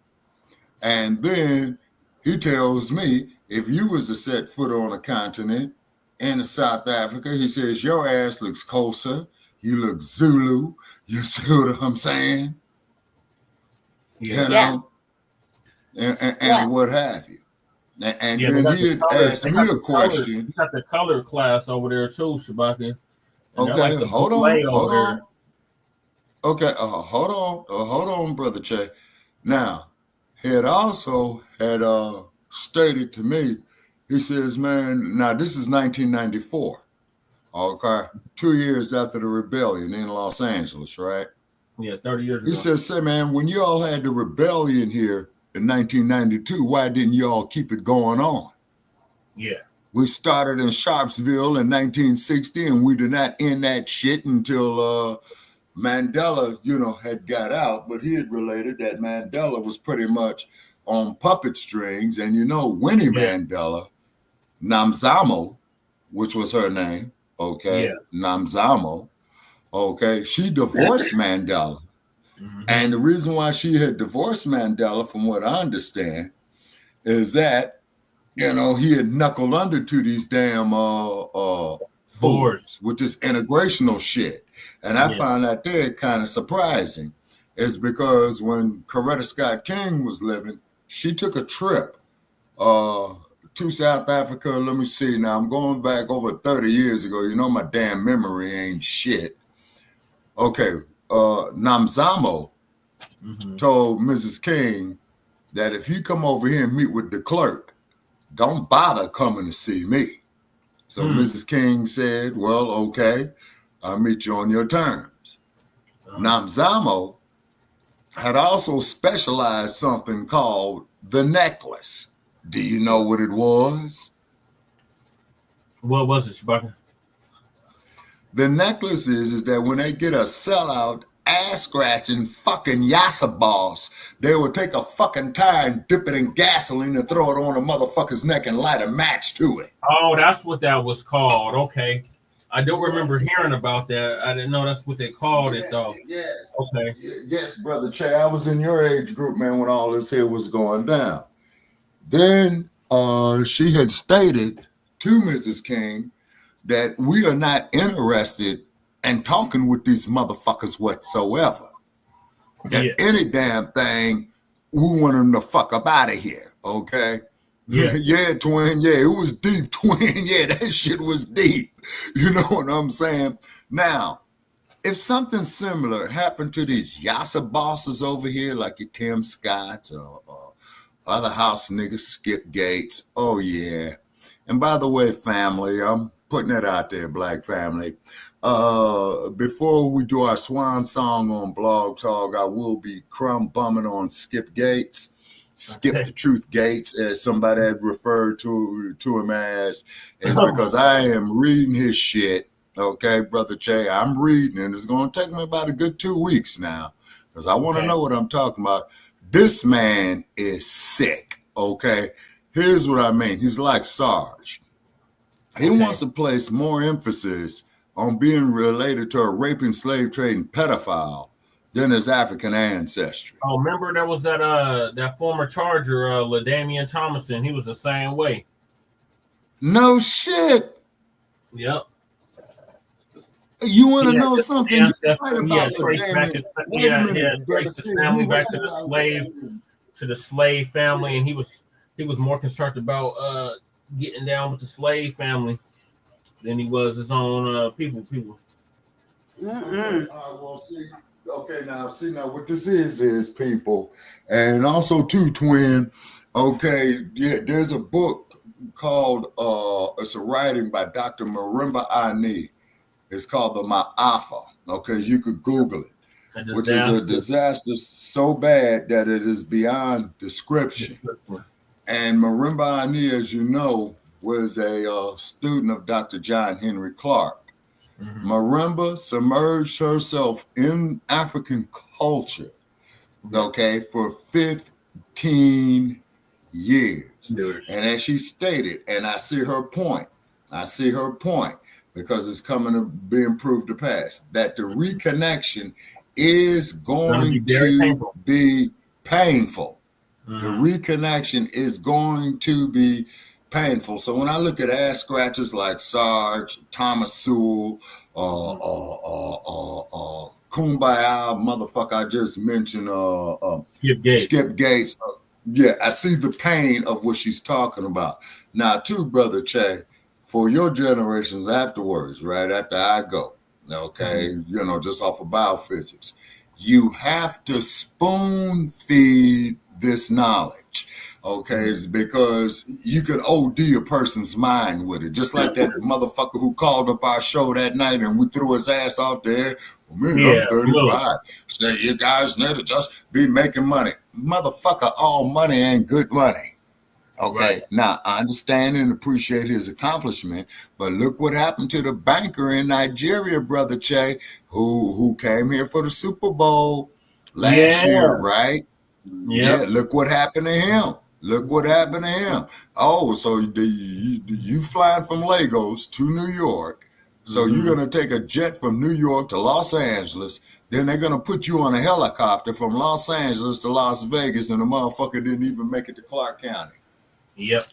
And then he tells me, if you was to set foot on a continent in South Africa, he says, your ass looks Xhosa, you look Zulu, you see what I'm saying? Yeah. And what have you. And then he asked me a question. You got the color class over there too, Shabaka. Okay, hold on. Okay, hold on, Brother Che. Now, he had also stated to me, he says, man, now this is 1994, okay, 2 years after the rebellion in Los Angeles, right? Yeah, 30 years ago. He says, say, man, when you all had the rebellion here in 1992, why didn't you all keep it going on? Yeah. We started in Sharpsville in 1960, and we did not end that shit until Mandela, had got out, but he had related that Mandela was pretty much on puppet strings, and Winnie Mandela, Namzamo, which was her name, okay, Namzamo, okay, she divorced Mandela. Mm-hmm. And the reason why she had divorced Mandela, from what I understand, is that, he had knuckled under to these damn fools with this integrational shit. And I find that there kind of surprising, is because when Coretta Scott King was living, she took a trip to South Africa. Let me see. Now, I'm going back over 30 years ago. My damn memory ain't shit. Okay. Namzamo told Mrs. King that if you come over here and meet with the clerk, don't bother coming to see me. So Mrs. King said, well, okay, I'll meet you on your terms. Namzamo had also specialized something called the necklace. Do you know what it was? What was it, Chewbacca? The necklace is that when they get a sellout, ass-scratching fucking Yasa boss, they will take a fucking tire and dip it in gasoline and throw it on a motherfucker's neck and light a match to it. Oh, that's what that was called. Okay. I don't remember hearing about that. I didn't know that's what they called it, though. Yes. Okay. Yes, Brother Che. I was in your age group, man, when all this here was going down. Then she had stated to Mrs. King that we are not interested in talking with these motherfuckers whatsoever. That any damn thing, we want them to fuck up out of here, okay? Yeah, twin. Yeah, it was deep, twin. Yeah, that shit was deep. You know what I'm saying? Now, if something similar happened to these Yasa bosses over here, like your Tim Scotts or other house niggas, Skip Gates, oh yeah. And by the way, family, I'm putting that out there, Black family. Before we do our swan song on Blog Talk, I will be crumb bumming on Skip Gates. Skip the Truth Gates, as somebody had referred to him as, is because I am reading his shit. Okay, Brother Che, I'm reading, and it's going to take me about a good 2 weeks now because I want to know what I'm talking about. This man is sick, okay? Here's what I mean. He's like Sarge. He wants to place more emphasis on being related to a raping, slave trading pedophile than his African ancestry. Oh, remember there was that former Charger, LaDamian Thomason. He was the same way. No shit. Yep. You want to know something? Traced his family back to the slave family, and he was more concerned about getting down with the slave family than he was his own people. Well, see. Okay, now what this is people, and also too, twin. Okay, yeah, there's a book called it's a writing by Dr. Marimba Ani. It's called the Ma'afa. Okay, you could Google it, which is a disaster so bad that it is beyond description. And Marimba Ani, as you know, was a student of Dr. John Henry Clark. Marimba submerged herself in African culture, okay, for 15 years. And as she stated, and I see her point, because it's coming to being proved to pass, that the reconnection is going to be painful. The reconnection is going to be painful. So when I look at ass scratchers like Sarge, Thomas Sewell, Kumbaya, motherfucker, I just mentioned Skip Gates. Yeah, I see the pain of what she's talking about. Now, too, Brother Che, for your generations afterwards, right after I go, okay, you know, just off of biophysics, you have to spoon feed this knowledge. Okay, it's because you could OD a person's mind with it. Just like that motherfucker who called up our show that night and we threw his ass off there. Well, man, I'm 35. Say, you guys need to just be making money. Motherfucker, all money ain't good money. Okay, now I understand and appreciate his accomplishment, but look what happened to the banker in Nigeria, Brother Che, who came here for the Super Bowl last year, right? Yeah, look what happened to him. Look what happened to him. Oh, so you flying from Lagos to New York. So you're going to take a jet from New York to Los Angeles. Then they're going to put you on a helicopter from Los Angeles to Las Vegas, and the motherfucker didn't even make it to Clark County. Yep.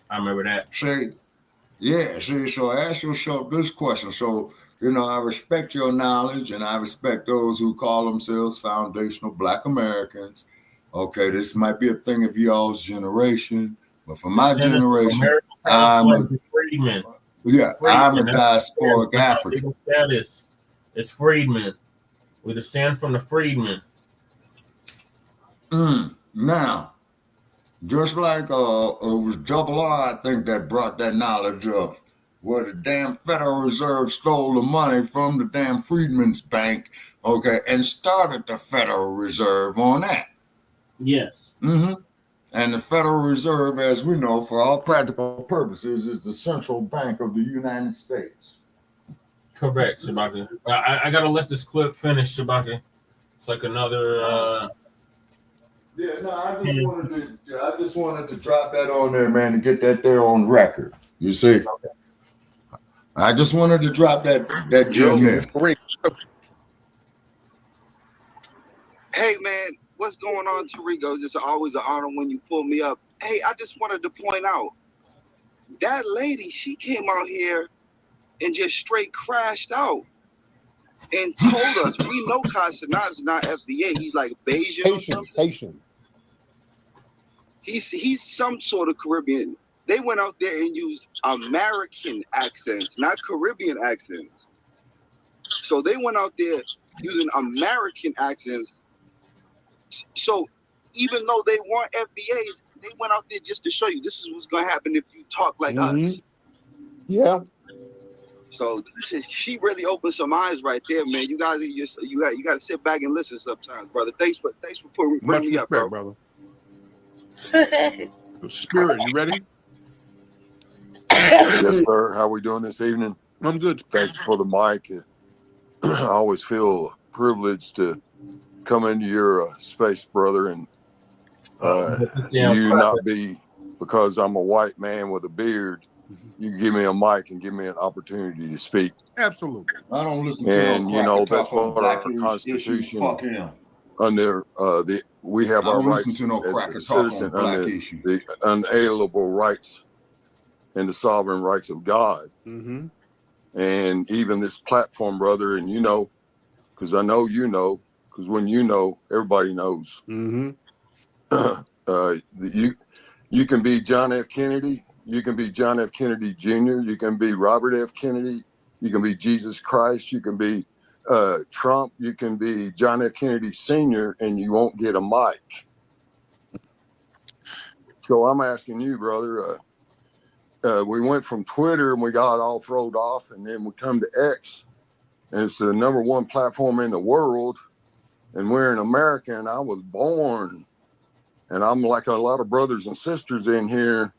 I remember that. So ask yourself this question. So, you know, I respect your knowledge, and I respect those who call themselves foundational Black Americans. Okay, this might be a thing of y'all's generation, but for my generation, I'm a diasporic African. It's freedmen. We descend from the freedmen. Now, just like it was Double R, I think, that brought that knowledge up, where the damn Federal Reserve stole the money from the damn Freedmen's Bank Okay, and started the Federal Reserve on that. Yes. Mm-hmm. And the Federal Reserve, as we know, for all practical purposes, is the central bank of the United States. Correct, Shabaka. I gotta let this clip finish, Shabaka. It's like another. Yeah, no, I just wanted to drop that on there, man, to get that there on record. You see, I just wanted to drop that gem there. Hey, man, what's going on, Tariq? It's always an honor when you pull me up. Hey, I just wanted to point out that lady. She came out here and just straight crashed out and told us, we know Casanaz is not FBA. He's like Bayesian or something. Haitian. He's some sort of Caribbean. They went out there and used American accents, not Caribbean accents. So they went out there using American accents. So even though they weren't FBAs, they went out there just to show you this is what's going to happen if you talk like us. Yeah. So she really opened some eyes right there, man. You guys, you got to sit back and listen sometimes, brother. Thanks for bringing me up, bro. Brother. Spirit, you ready? Yes, sir. How we doing this evening? I'm good. Thanks for the mic. I always feel privileged to come into your space, brother, and you not be, because I'm a white man with a beard, you give me a mic and give me an opportunity to speak. Absolutely. I don't listen to and no cracker that's talk what on our black Constitution. Fuck him. Under we have our rights to no as a talk citizen on black under issues. the unalienable rights and the sovereign rights of God. Mm-hmm. And even this platform, brother, and you know, because I know you know, because when you know, everybody knows. Mm-hmm. You can be John F. Kennedy. You can be John F. Kennedy Jr. You can be Robert F. Kennedy. You can be Jesus Christ. You can be Trump. You can be John F. Kennedy Sr. and you won't get a mic. So I'm asking you, brother, we went from Twitter and we got all thrown off, and then we come to X, and it's the #1 platform in the world, and we're in America, and I was born, and I'm like a lot of brothers and sisters in here.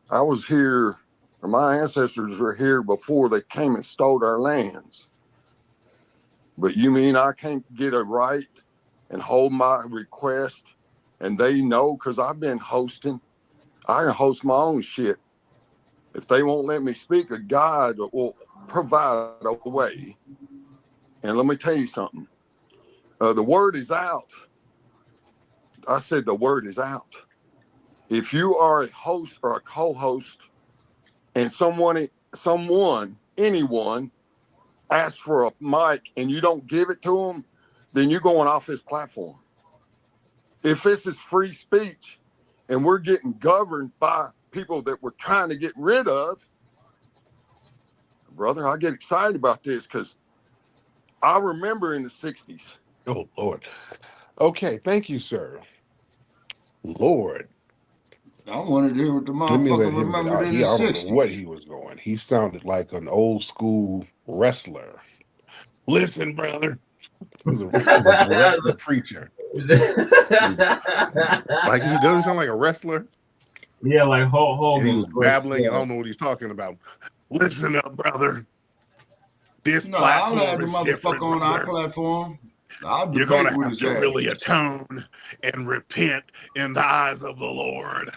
I was here, or my ancestors were here before they came and stole our lands. But you mean I can't get a right and hold my request, and they know, because I've been hosting. I can host my own shit. If they won't let me speak, a guide will provide a way. And let me tell you something. The word is out. I said the word is out. If you are a host or a co-host and anyone asks for a mic and you don't give it to them, then you're going off this platform. If this is free speech and we're getting governed by people that we're trying to get rid of, brother, I get excited about this because I remember in the 60s. Oh, Lord. Okay, thank you, sir. Lord. I wanted to hear what the Let me let motherfucker him remembered in the I don't 60s. know what he was going. He sounded like an old school wrestler. Listen, brother. He was a wrestler preacher. Like he doesn't sound like a wrestler. Yeah, like Hogan. He was babbling, and I don't know what he's talking about. Listen up, brother. This platform I'll have the is motherfucker different, on brother. our platform. You're going to have to really atone and repent in the eyes of the Lord.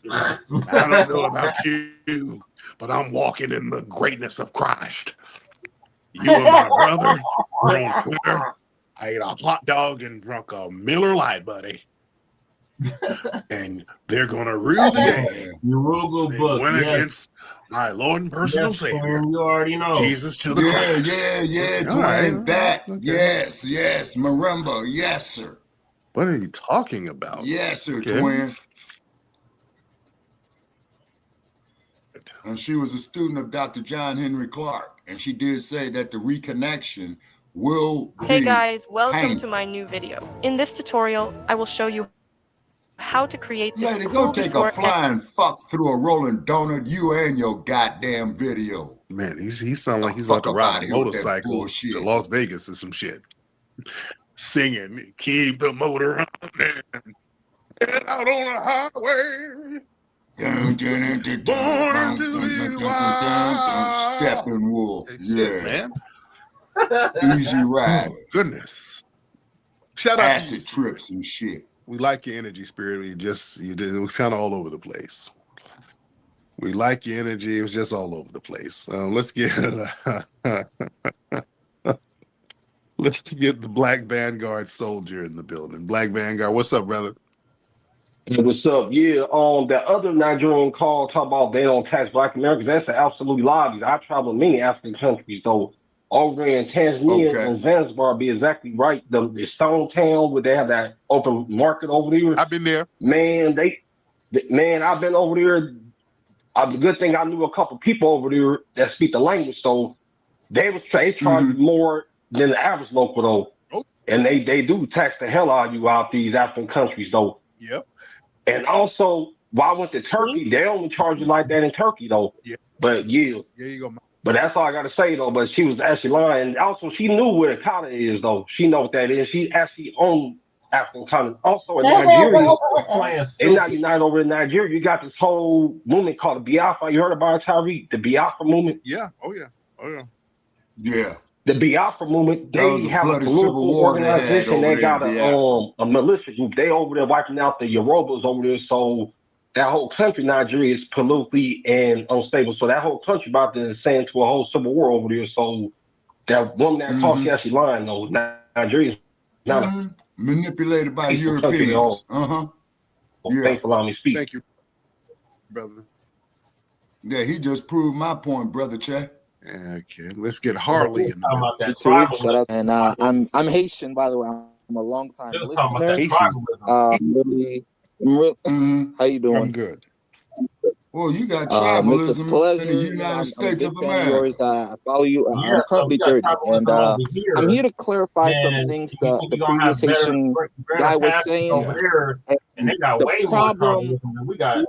I don't know about you, but I'm walking in the greatness of Christ. You and my brother are on Twitter. I ate a hot dog and drunk a Miller Lite, buddy. And they're going to rule the day. They went against my Lord and personal Savior. You already know. Jesus to the cross. Yeah, All right. Dwayne, that. Okay. Yes, marimba, yes, sir. What are you talking about? Yes, sir, Okay. Dwayne. And she was a student of Dr. John Henry Clark, and she did say that the reconnection will be Hey guys, welcome painful. to my new video. In this tutorial, I will show you how to create this Lady, cool go take before a flying fuck through a rolling donut, you and your goddamn video. Man, he sounds like he's about to ride a motorcycle to Las Vegas or some shit. Singing, keep the motor running, get out on the highway. Born to be wild. Steppenwolf, Shit, yeah, man. Easy Rider. Goodness. Shout out acid to you. trips and shit. We like your energy, Spirit. It was kind of all over the place. We like your energy. It was just all over the place. Let's get the Black Vanguard soldier in the building. Black Vanguard, what's up, brother? Hey, what's up? Yeah, that other Nigerian call talk about they don't tax Black Americans. That's an absolute lie. I travel many African countries, though. Over in Tanzania and Zanzibar, be exactly right. The Stone Town where they have that open market over there. I've been there. Man, I've been over there. The good thing I knew a couple people over there that speak the language, so they charge more than the average local though. And they do tax the hell out of you out these African countries though. Yep. And also, while I went to Turkey, they only charge you like that in Turkey though. Yeah. But yeah. There you go. But that's all I gotta say though. But she was actually lying. Also, she knew where the Kata is though. She know what that is. She actually owned African continent. Also in Nigeria, they're not united over in Nigeria. You got this whole movement called the Biafra. You heard about it, Tariq? The Biafra movement? Yeah. Oh yeah. Yeah. The Biafra movement, they have a political organization. They got a militia group. They over there wiping out the Yorubas over there. So that whole country, Nigeria, is politically and unstable. So that whole country about to ascend to a whole civil war over there. So that woman that talks, she actually lying though. Nigeria is not manipulated by Europeans. Well, thanks for allowing me to speak. Thank you, brother. Yeah, he just proved my point, brother Che. Okay, let's get Harley in the and I'm Haitian, by the way. I'm a long time listener. How you doing? I'm good. Well, you got It's a tribalism pleasure. in the United States I'm of a big fan of America. yours. I follow you. I'm currently 30, and I'm here to clarify some things that the previous Haitian guy was saying. And they got way more tribalism than we got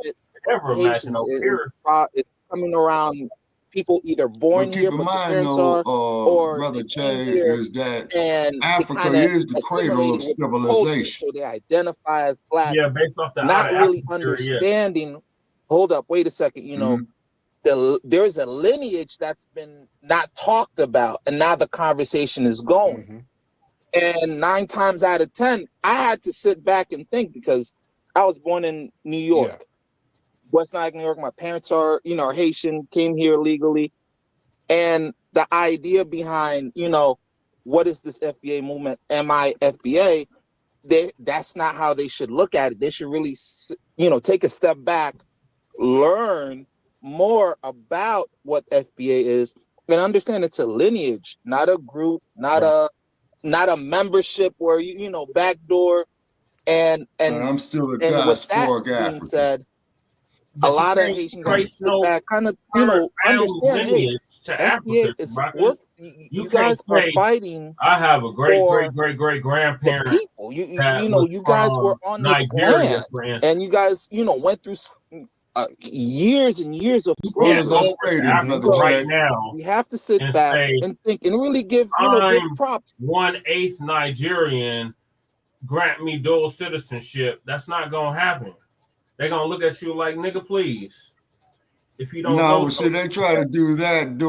ever imagined over here. It's coming around people either born here, but the parents are, or Brother Che, here, is that and Africa is the cradle of civilization. So they identify as Black, based off the not really understanding. Hold up, wait a second. You know, there's a lineage that's been not talked about, and now the conversation is going. And 9 times out of 10, I had to sit back and think because I was born in New York. West Nile, New York. My parents are, Haitian, came here legally. And the idea behind, what is this FBA movement? Am I FBA? That's not how they should look at it. They should really, take a step back, learn more about what FBA is, and understand it's a lineage, not a group, not a membership where backdoor. And I'm still a with that diasporic being African. said, a lot of Haitians sit back, kind of, understand. Hey, FBA is worth. You guys are fighting. I have a great grandparent. People, you guys were on this land, and you guys, went through years and years of struggle. Right now, we have to sit back and think and really give give props. 1/8 Nigerian, grant me dual citizenship. That's not gonna happen. They're gonna look at you like, nigga, please. If you don't know, see, they try to do that,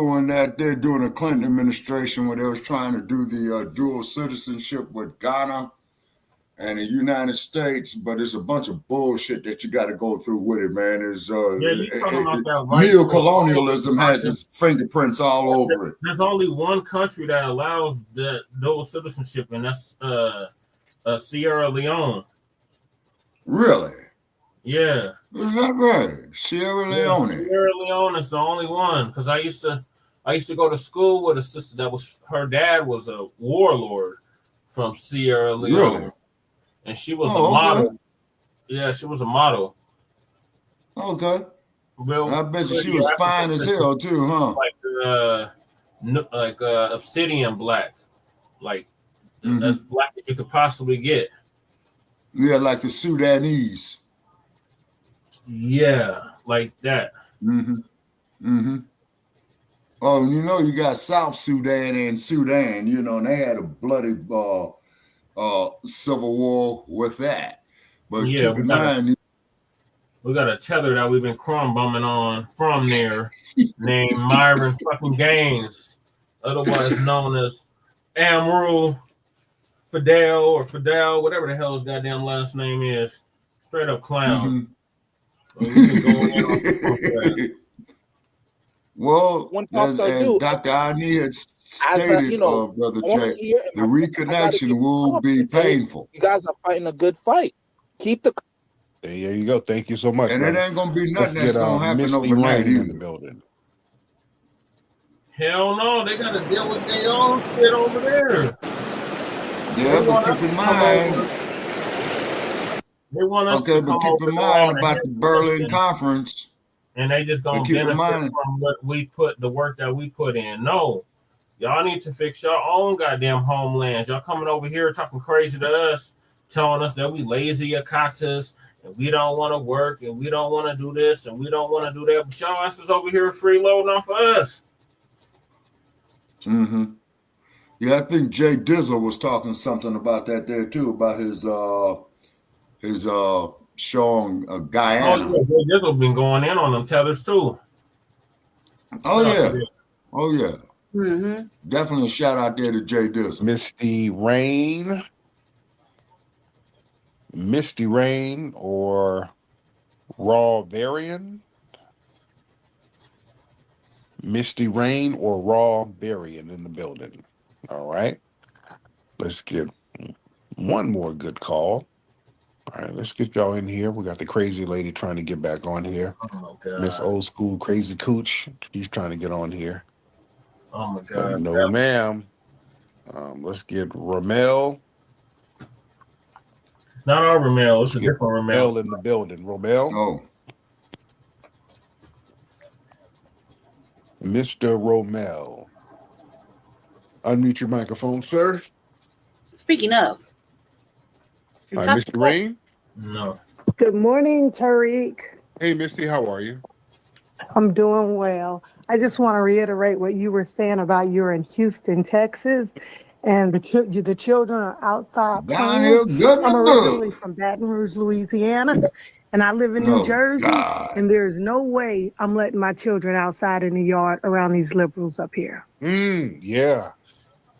they're doing a Clinton administration where they was trying to do the dual citizenship with Ghana and the United States, but it's a bunch of bullshit that you got to go through with it, man. Neo-colonialism has its fingerprints all over it. There's only one country that allows the dual citizenship, and that's Sierra Leone. Really? Yeah. Is that right? Sierra Leone. Sierra Leone is the only one, because I used to go to school with a sister that her dad was a warlord from Sierra Leone. Really? And she was a model. Okay. Yeah, she was a model. Okay. Well, I bet you she was fine as hell too, huh? Like obsidian black, like as black as you could possibly get. Yeah, like the Sudanese. Yeah, like that. Oh, you know, you got South Sudan and Sudan, you know, and they had a bloody civil war with that. But Yeah, keep in mind, we got a tether that we've been crumb bumming on from there named Myron fucking Gaines, otherwise known as Amrul Fidel, whatever the hell his goddamn last name is. Straight up clown. Well, as Dr. Arnie had stated, Brother Jay, the reconnection will be painful. You guys are fighting a good fight. Keep the. There you go. Thank you so much. And brother. it ain't gonna be nothing that's Let's get, gonna happen Misty overnight Rain either. in the building. Hell no, they gotta deal with their own shit over there. Yeah, but keep in mind. They want us Okay, to but come keep over in there mind on about the Berlin Conference. and they just gonna benefit from what we put, the work that we put in. No, y'all need to fix your own goddamn homelands. Y'all coming over here talking crazy to us, telling us that we lazy akatas and we don't want to work and we don't want to do this and we don't want to do that. But y'all asses over here freeloading off of us. Mm-hmm. Yeah, I think Jay Dizzle was talking something about that there too, about his show on Guyana. Oh, yeah, Jay Dizzle been going in on them tethers too. Oh yeah. Oh yeah. Mm-hmm. Definitely a shout out there to Jay Dizzle. Misty Rain or Raw Varian? Misty Rain or Raw Varian in the building. All right. Let's get one more good call. All right, let's get y'all in here. We got the crazy lady trying to get back on here. Oh my God. Miss Old School Crazy Cooch. She's trying to get on here. Oh my But God. no, ma'am. Let's get Romel. It's not our Romel. It's a different Romel. Romel in the building. Romel. Oh. Mr. Romel. Unmute your microphone, sir. Speaking of. All right, Mr. Rain. No. Good morning, Tariq. Hey, Misty, how are you? I'm doing well. I just want to reiterate what you were saying about you're in Houston, Texas, and the children are outside Down here, playing. good I'm to originally good. from Baton Rouge, Louisiana, and I live in New Jersey, and there's no way I'm letting my children outside in the yard around these liberals up here. Yeah.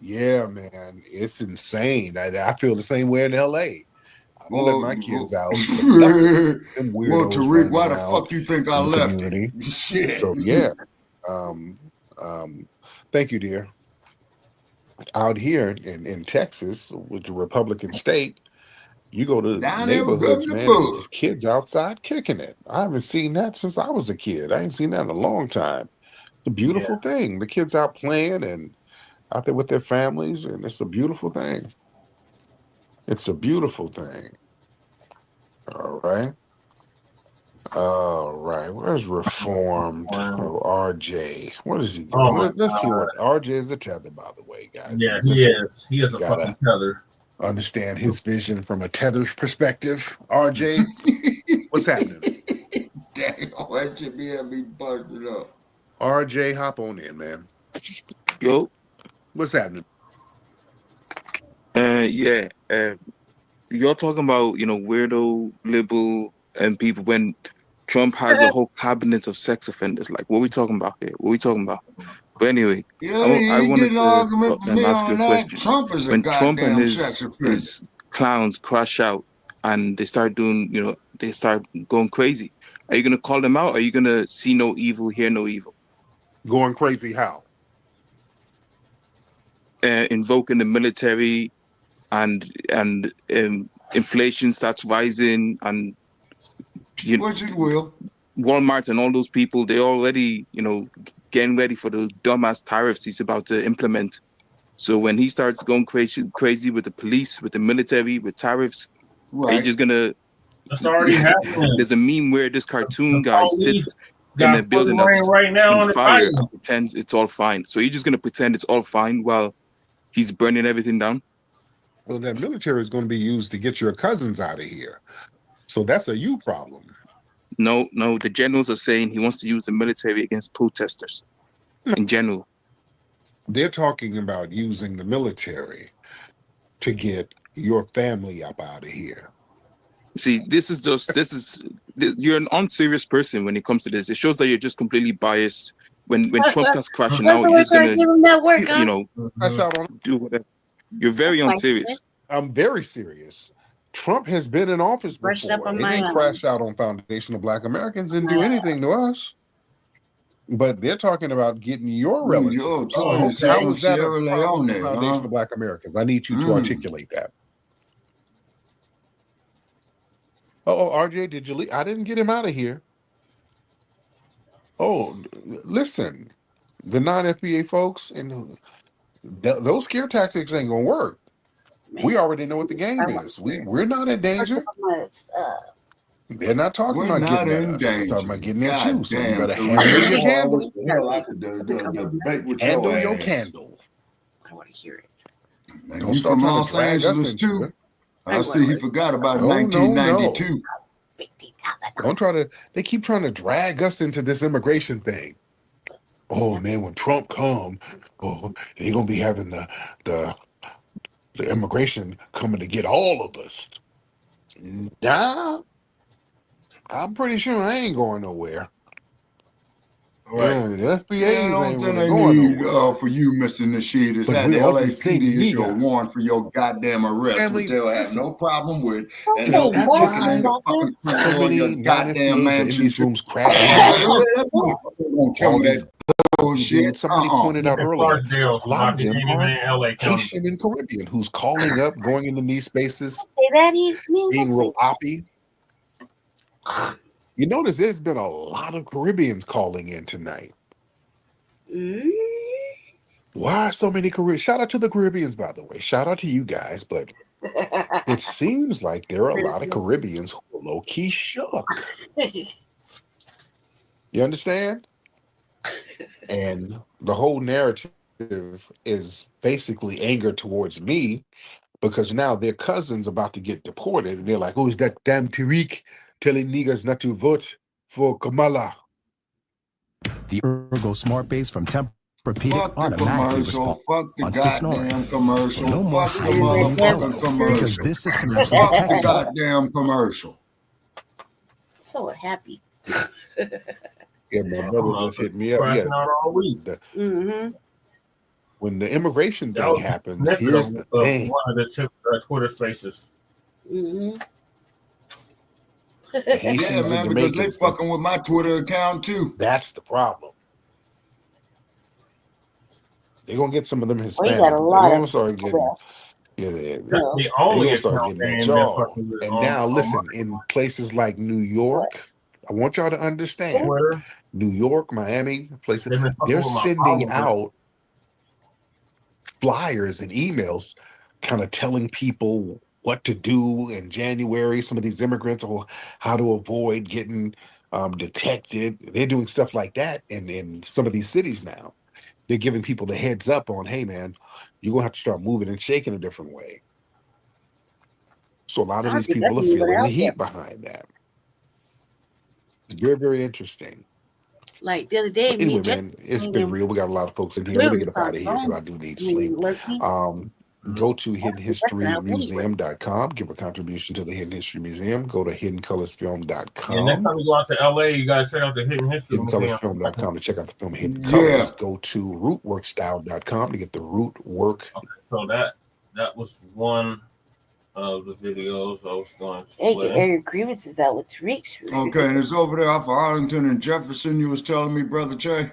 Yeah, man. It's insane. I feel the same way in LA. I don't let my kids out. Well, Tariq, why the fuck you think I left it? Shit. So yeah. Thank you, dear. Out here in Texas, with the Republican state, you go to neighborhoods, man, and there's kids outside kicking it. I haven't seen that since I was a kid. I ain't seen that in a long time. It's a beautiful thing. The kids out playing and out there with their families, and it's a beautiful thing. It's a beautiful thing. All right. All right. Where's Reformed RJ? What is he doing? Let's see what RJ is a tether, by the way, guys. Yeah, he is. He is a fucking tether. Understand his vision from a tether's perspective. RJ, what's happening? Dang, why should be having me busted up? RJ, hop on in, man. Yo. What's happening? You're talking about, weirdo, liberal, and people when Trump has a whole cabinet of sex offenders. Like, what are we talking about here? What are we talking about? But anyway, I wanted to ask you a question. Trump is a when Trump and sex offender. his clowns crash out and they start doing, they start going crazy. Are you going to call them out? Or are you going to see no evil, hear no evil? Going crazy how? Invoking the military and inflation starts rising and which it will. Walmart and all those people, they're already, getting ready for the dumbass tariffs he's about to implement. So when he starts going crazy with the police, with the military, with tariffs, are you just gonna? That's already happening. There's a meme where this cartoon guy sits in a building that's right now on fire and pretends it's all fine. So you're just gonna pretend it's all fine while he's burning everything down? Well, that military is going to be used to get your cousins out of here. So that's a you problem. No, the generals are saying he wants to use the military against protesters. in general. They're talking about using the military to get your family up out of here. See, you're an unserious person when it comes to this. It shows that you're just completely biased. When Trump starts crashing out, you're just gonna, give him that work, huh? you know, do whatever. You're very unserious. I'm very serious. Trump has been in office before. He didn't crash out on Foundation of Black Americans and do anything to us. But they're talking about getting your relatives. How is that a problem for Foundation of Black Americans? I need you to articulate that. Oh, RJ, did you leave? I didn't get him out of here. Oh, listen, the non-FBA folks and those scare tactics ain't gonna work. We already know what the game is. We're not in danger. They're not talking about getting at us. They're talking about getting at you. So you better handle your candle. Handle your candle. I want to hear it. Don't start trying to drag us into it. I see he forgot about 1992. Don't try to. They keep trying to drag us into this immigration thing. Oh man, when Trump come, they're gonna be having the immigration coming to get all of us. Nah, I'm pretty sure I ain't going nowhere. Right. Yeah, the FBAs ain't really I going need nowhere. for you, Mr. Nasheed, is But that we the always LAPD think is your nigga. warrant for your goddamn arrest, Family, which they'll have no problem with. Don't And say they'll be that, looking guy. in your fucking front So door, your many goddamn non-FBAs are in mansion. these rooms cracking down. Don't tell All me these that bullshit. dudes, somebody pointed out earlier, a lot of them Even are in LA County. Haitian and Caribbean who's calling up, going into these spaces, Say that, being real oppy. You notice there's been a lot of Caribbeans calling in tonight. Why are so many Caribbeans? Shout out to the Caribbeans, by the way. Shout out to you guys, but it seems like there are a lot of Caribbeans who are low-key shook. You understand? And the whole narrative is basically anger towards me because now their cousin's about to get deported, and they're like, "Oh, is that damn Tariq telling niggas not to vote for Kamala?" The Ergo Smart Base from Tempur-Pedic Fuck the automatically commercial. Fuck the responds to snoring. goddamn commercial. So no more Fuck the hiding beneath the motherfucking pillow, commercial. because this is connection Fuck the protection. goddamn commercial. So happy. Yeah, my brother just hit me up. Yeah, when the immigration thing happens, here's the thing. One of the Twitter spaces. The Yeah, Haitians man, and because they Jamaicans, fucking with my Twitter account too. that's the problem. They're gonna get some of them Hispanics. got a They're lot gonna of start getting, That's the they're only gonna start account getting at they ain't been y'all. fucking with And on- now, on listen, in places like New York, I want y'all to understand. Twitter. New York, Miami, places, They've been fucking they're with my sending followers. out flyers and emails kind of telling people what to do in January. Some of these immigrants, or how to avoid getting detected. They're doing stuff like that in some of these cities now. They're giving people the heads up on, hey man, you're gonna have to start moving and shaking a different way. So a lot of I these think people are that's even feeling the out heat there. behind that. It's very, very interesting. Like the other day, But me anyway, and Jessica man, it's came been in real. We got a lot of folks in here. clearly Let me get up saw out of here because I phones. do need I mean, sleep. lurking. Go to That's out anyway. hiddenhistorymuseum.com. Give a contribution to the Hidden History Museum. Go to Yeah, next hiddencolorsfilm.com. time you go out to LA, you gotta check out the Hidden History Museum. Hiddencolorsfilm.com to check out the film Hidden Yeah. Colors. Go to rootworkstyle.com to get the Rootwork. Okay, so that was one of the videos I was going to Hey, play. air your grievances out with Tariq. Okay, and it's over there off of Arlington and Jefferson. You was telling me, Brother Che?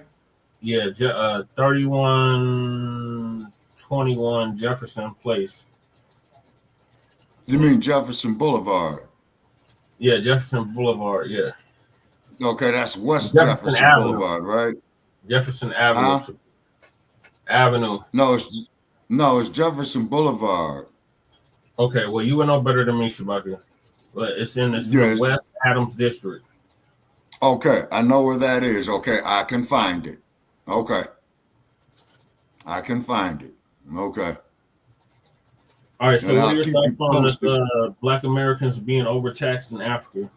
Yeah, 3121 Jefferson Place. You mean Jefferson Boulevard? Yeah, Jefferson Boulevard. Yeah, Okay, that's West Jefferson Jefferson Avenue. Boulevard, right? Jefferson Avenue. Huh? Avenue. No, it's Jefferson Boulevard. Okay, well, you would know better than me, Shabaka. But it's in the Yes. West Adams District. Okay, I know where that is. Okay, I can find it. Okay. I can find it. Okay. All right, so And what I'll are your keep thoughts you on this posted. Black Americans being overtaxed in Africa?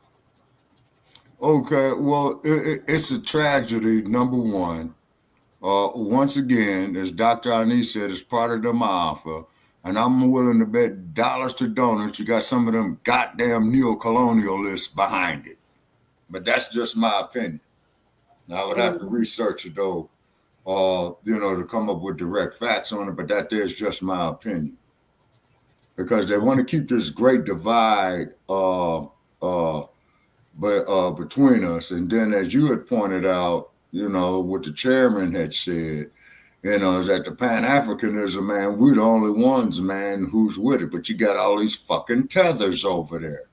Okay, well, it's a tragedy, number one. once again, as Dr. Ani said, it's part of the Ma'afa, and I'm willing to bet dollars to donuts you got some of them goddamn neo-colonialists behind it. But that's just my opinion. I would have to research it though, to come up with direct facts on it, but that is just my opinion. Because they want to keep this great divide between us. And then as you had pointed out, what the chairman had said, is that the Pan-Africanism, man, we're the only ones, man, who's with it. But you got all these fucking tethers over there.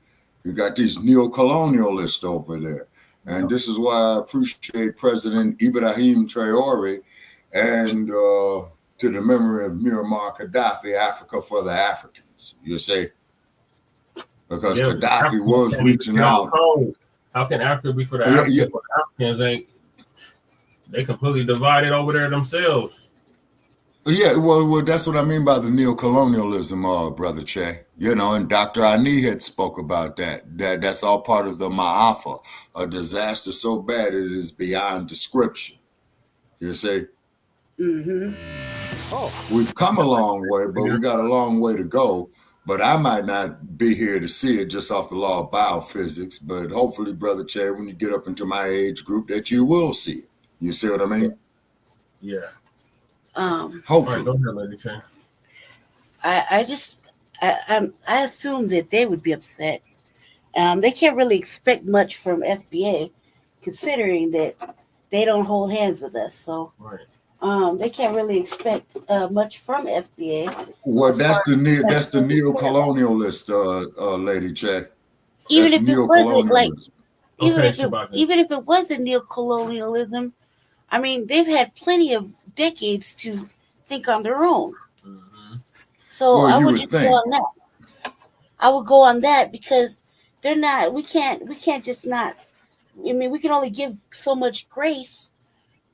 You got these neo-colonialists over there. And this is why I appreciate President Ibrahim Traore and to the memory of Muammar Gaddafi, Africa for the Africans, you see? Because Gaddafi was reaching out. How can Africa be for the Africans? But Africans they completely divided over there themselves. Yeah, well, that's what I mean by the neo-colonialism, Brother Che. And Dr. Ani had spoke about that. That's all part of the Ma'afa, a disaster so bad it is beyond description. You see? Mm-hmm. We've come a long way, but we got a long way to go. But I might not be here to see it just off the law of biophysics. But hopefully, Brother Che, when you get up into my age group, that you will see it. You see what I mean? Yeah. Hopefully. Go ahead, Lady Che. I assume that they would be upset. They can't really expect much from FBA, considering that they don't hold hands with us. So they can't really expect much from FBA. Well, that's the neo-colonialist, Lady Che. Even if it wasn't even if it wasn't neo-colonialism, I mean, they've had plenty of decades to think on their own. So I would just go on that. I would go on that because they're not. We can't just not. I mean, we can only give so much grace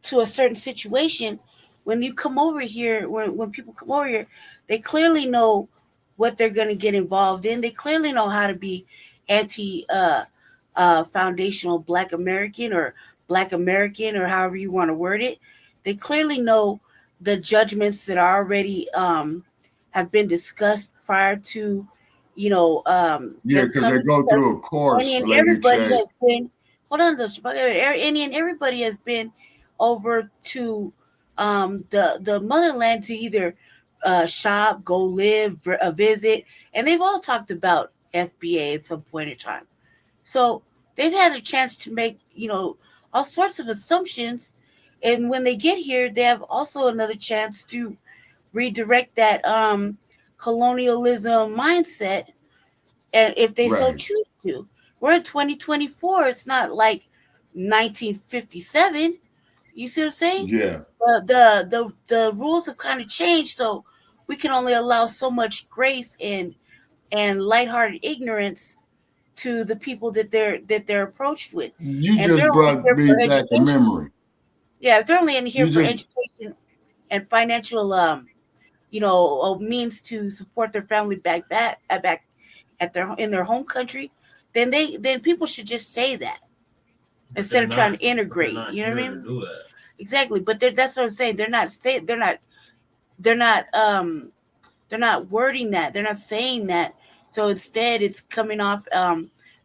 to a certain situation. When you come over here, when people come over here, they clearly know what they're going to get involved in. They clearly know how to be foundational Black American or Black American or however you want to word it. They clearly know the judgments that are already have been discussed prior to, because they go through a course. Everybody has been. Hold on, everybody has been over to the motherland to either shop, go live, visit, and they've all talked about FBA at some point in time. So they've had a chance to make, all sorts of assumptions. And when they get here, they have also another chance to redirect that colonialism mindset. And if they so choose to, we're in 2024. It's not like 1957. You see what I'm saying? Yeah. The rules have kind of changed. So we can only allow so much grace and lighthearted ignorance to the people that they're approached with. You just brought me back a memory. Yeah, if they're only in here for education and financial, means to support their family back in their home country, then people should just say that instead of trying to integrate. You know what I mean? Exactly, but that's what I'm saying. They're not wording that. They're not saying that. So instead, it's coming off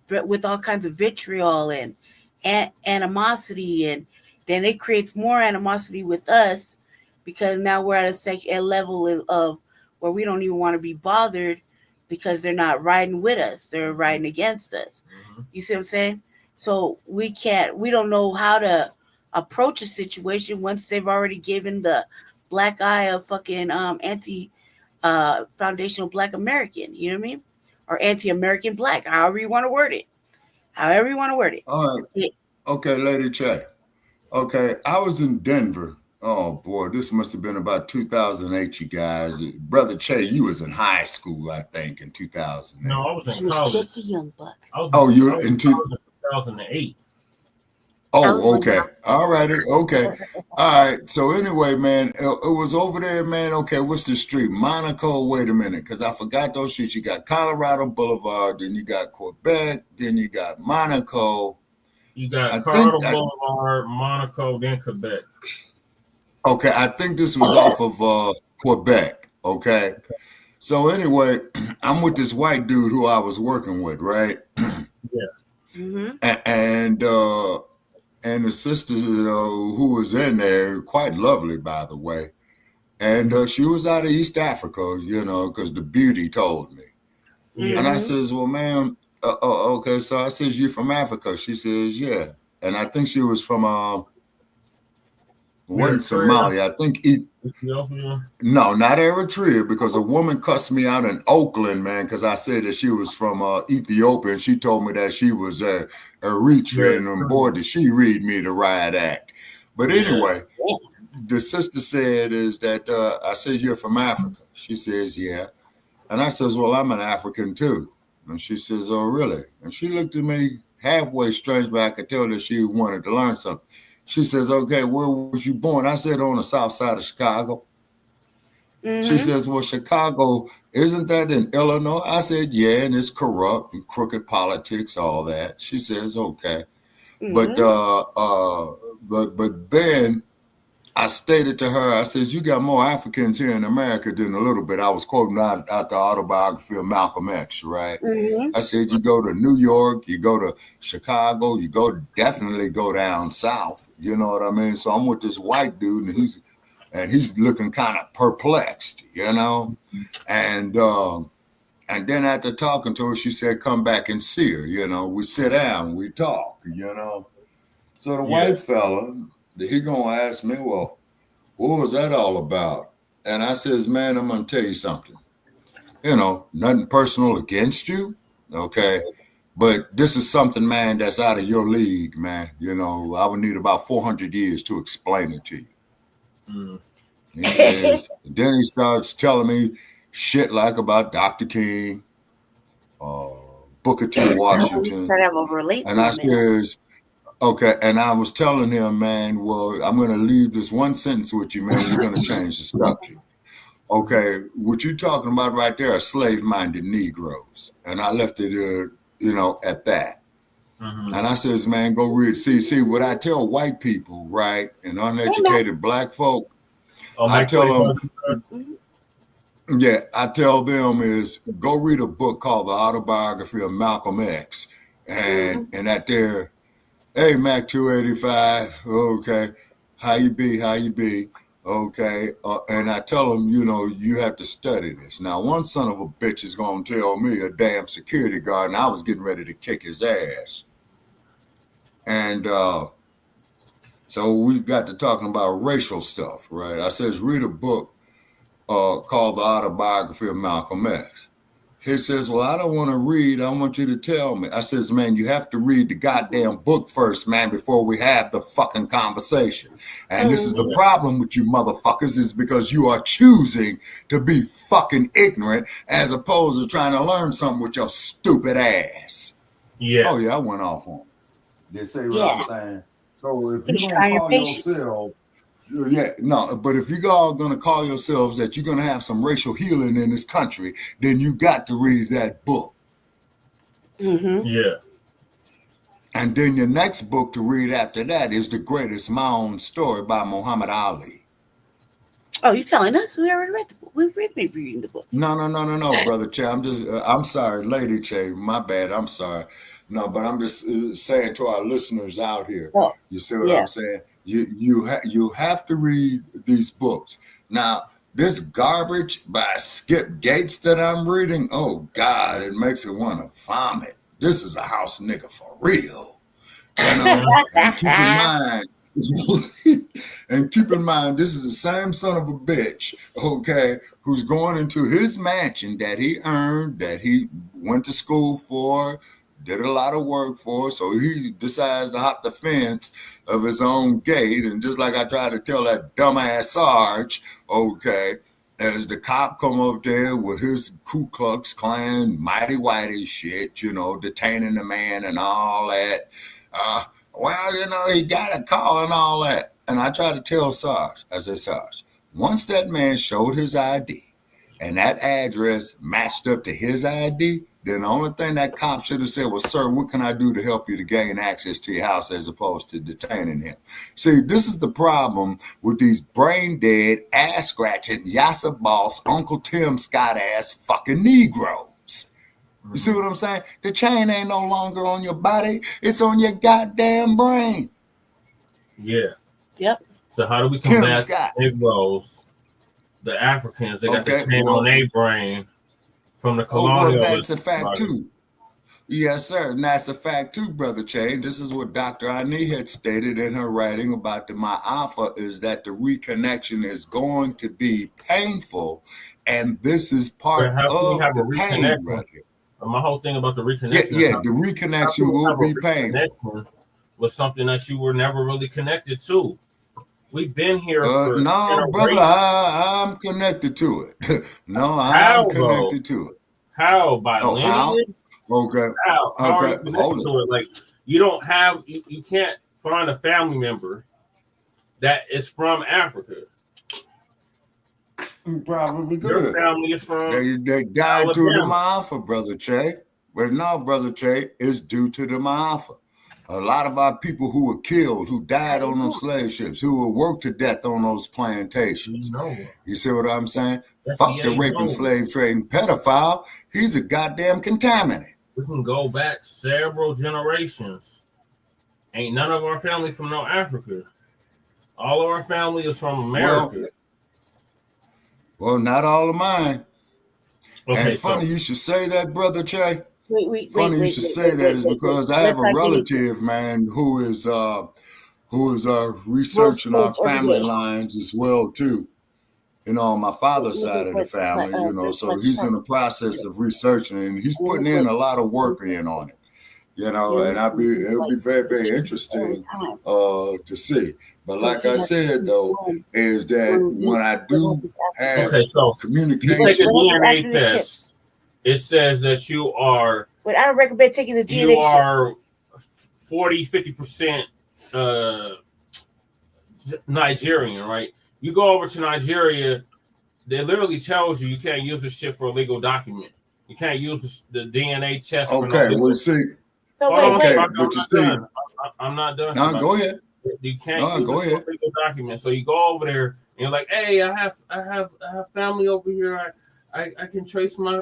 with all kinds of vitriol and animosity, and then it creates more animosity with us because now we're at a level of where we don't even want to be bothered because they're not riding with us; they're riding against us. Mm-hmm. You see what I'm saying? So we don't know how to approach a situation once they've already given the black eye of fucking foundational Black American. You know what I mean? Or anti-American Black, however you want to word it. All right. Okay, Lady Che. Okay, I was in Denver. Oh, boy, this must have been about 2008, you guys. Brother Che, you was in high school, I think, in 2008. No, I was in college. He was just a young buck. You were in 2008. Oh, okay. All righty. Okay. All right. So anyway, man, it was over there, man. Okay, what's the street? Monaco. Wait a minute, because I forgot those streets. You got Colorado Boulevard, then you got Quebec, then you got Monaco. You got Colorado Boulevard, Monaco, then Quebec. Okay, I think this was off of Quebec. Okay. So anyway, I'm with this white dude who I was working with, right? And the sister who was in there, quite lovely, by the way. And she was out of East Africa, because the beauty told me. And I says, well, ma'am, okay. So I says, you from Africa? She says, yeah. And I think she was from, wasn't Somalia. I think, no, not Eritrea, because a woman cussed me out in Oakland, man, because I said that she was from Ethiopia. And she told me that she was Eritrean. And boy, did she read me the riot act. But anyway, the sister said is that I said, you're from Africa. She says, yeah. And I says, well, I'm an African too. And she says, oh, really? And she looked at me halfway strange, but I could tell that she wanted to learn something. She says, okay, where was you born? I said, on the south side of Chicago. She says, well, Chicago, isn't that in Illinois? I said, yeah, and it's corrupt and crooked politics, all that. She says, okay. But then I stated to her, I says, you got more Africans here in America than a little bit. I was quoting out the autobiography of Malcolm X, right? I said, you go to New York, you go to Chicago, you definitely go down south. You know what I mean? So I'm with this white dude, and he's looking kind of perplexed, And then after talking to her, she said, come back and see her. We sit down, we talk, So the white fella, he gonna ask me, well, what was that all about? And I says, man, I'm gonna tell you something. Nothing personal against you, okay? But this is something, man, that's out of your league, man. I would need about 400 years to explain it to you. He says, then he starts telling me shit like about Dr. King, Booker T. Washington. And I says, okay, and I was telling him, man, well, I'm going to leave this one sentence with you, man. We're going to change the subject. Okay, what you're talking about right there are slave-minded Negroes. And I left it, at that. And I says, man, go read. See, what I tell white people, right, and uneducated black folk, I tell them, I tell them is go read a book called The Autobiography of Malcolm X. And that there, hey, Mac 285, okay, how you be, okay, and I tell them, you have to study this. Now, one son of a bitch is going to tell me, a damn security guard, and I was getting ready to kick his ass. And so we got to talking about racial stuff, right? I says, read a book called The Autobiography of Malcolm X. He says, well, I don't want to read. I want you to tell me. I says, man, you have to read the goddamn book first, man, before we have the fucking conversation. And this is the problem with you motherfuckers, is because you are choosing to be fucking ignorant as opposed to trying to learn something with your stupid ass. Yeah. Oh, yeah, I went off on it. They say what I'm saying. So if you don't call yourself, but if you all going to call yourselves that you're going to have some racial healing in this country, then you got to read that book. Yeah. And then your next book to read after that is The Greatest My Own Story by Muhammad Ali. Oh, you're telling us? We already read the book. We've been reading the book. No, Brother Che. I'm sorry, Lady Che. My bad. I'm sorry. No, but I'm just saying to our listeners out here, you see what I'm saying? You have to read these books. Now, this garbage by Skip Gates that I'm reading, oh God, it makes it want to vomit. This is a house nigga for real. And keep in mind, this is the same son of a bitch, okay, who's going into his mansion that he earned, that he went to school for, did a lot of work for, so he decides to hop the fence of his own gate. And just like I tried to tell that dumbass Sarge, okay, as the cop come up there with his Ku Klux Klan mighty whitey shit, detaining the man and all that. He got a call and all that. And I tried to tell Sarge, I said, Sarge, once that man showed his ID and that address matched up to his ID, then the only thing that cop should have said was, sir, what can I do to help you to gain access to your house as opposed to detaining him? See, this is the problem with these brain dead, ass scratching, Yassa boss, Uncle Tim Scott ass fucking Negroes. You see what I'm saying? The chain ain't no longer on your body. It's on your goddamn brain. Yeah. Yep. So how do we combat Negroes, the Africans? They got the chain on their brain from the colonial. Well, that's a fact too. Yes, sir. And that's a fact too, Brother Chain. This is what Dr. Ani had stated in her writing about the Ma'afa, is that the reconnection is going to be painful. And this is part of the pain right here. My whole thing about the reconnection. Yeah, the reconnection will be painful. Was something that you were never really connected to. We've been here for no, brother, I'm connected to it. No, I'm connected to it. How? By lineage? Okay. How are you connected to it? Like, you don't have, you can't find a family member that is from Africa. Probably good. Your family is from They died through the Ma'afa, Brother Che. But no, Brother Che, it's due to the Ma'afa. A lot of our people who were killed, who died on those slave ships, who were worked to death on those plantations. You see what I'm saying? Fuck the raping, slave trading pedophile. He's a goddamn contaminant. We can go back several generations. Ain't none of our family from no Africa. All of our family is from America. Well, not all of mine. Okay, and funny you should say that, Brother Che. Wait, you should say that is because I have a relative, man, who is researching our family lines as well too. You know, on my father's side of the family, you know, so he's in the process of researching and he's putting in a lot of work in on it. You know, and it'll be very, very interesting to see. But like I said, though, is that when I do have communication, you take a DNA test. It says that you are. But I don't recommend taking the DNA. You are 40-50% Nigerian, right? You go over to Nigeria, they literally tells you can't use this shit for a legal document. You can't use the DNA test. Okay, we'll see. I'm not done. No, go ahead. You can't use it for a legal document. So you go over there and you're like, hey, I have family over here. I can trace my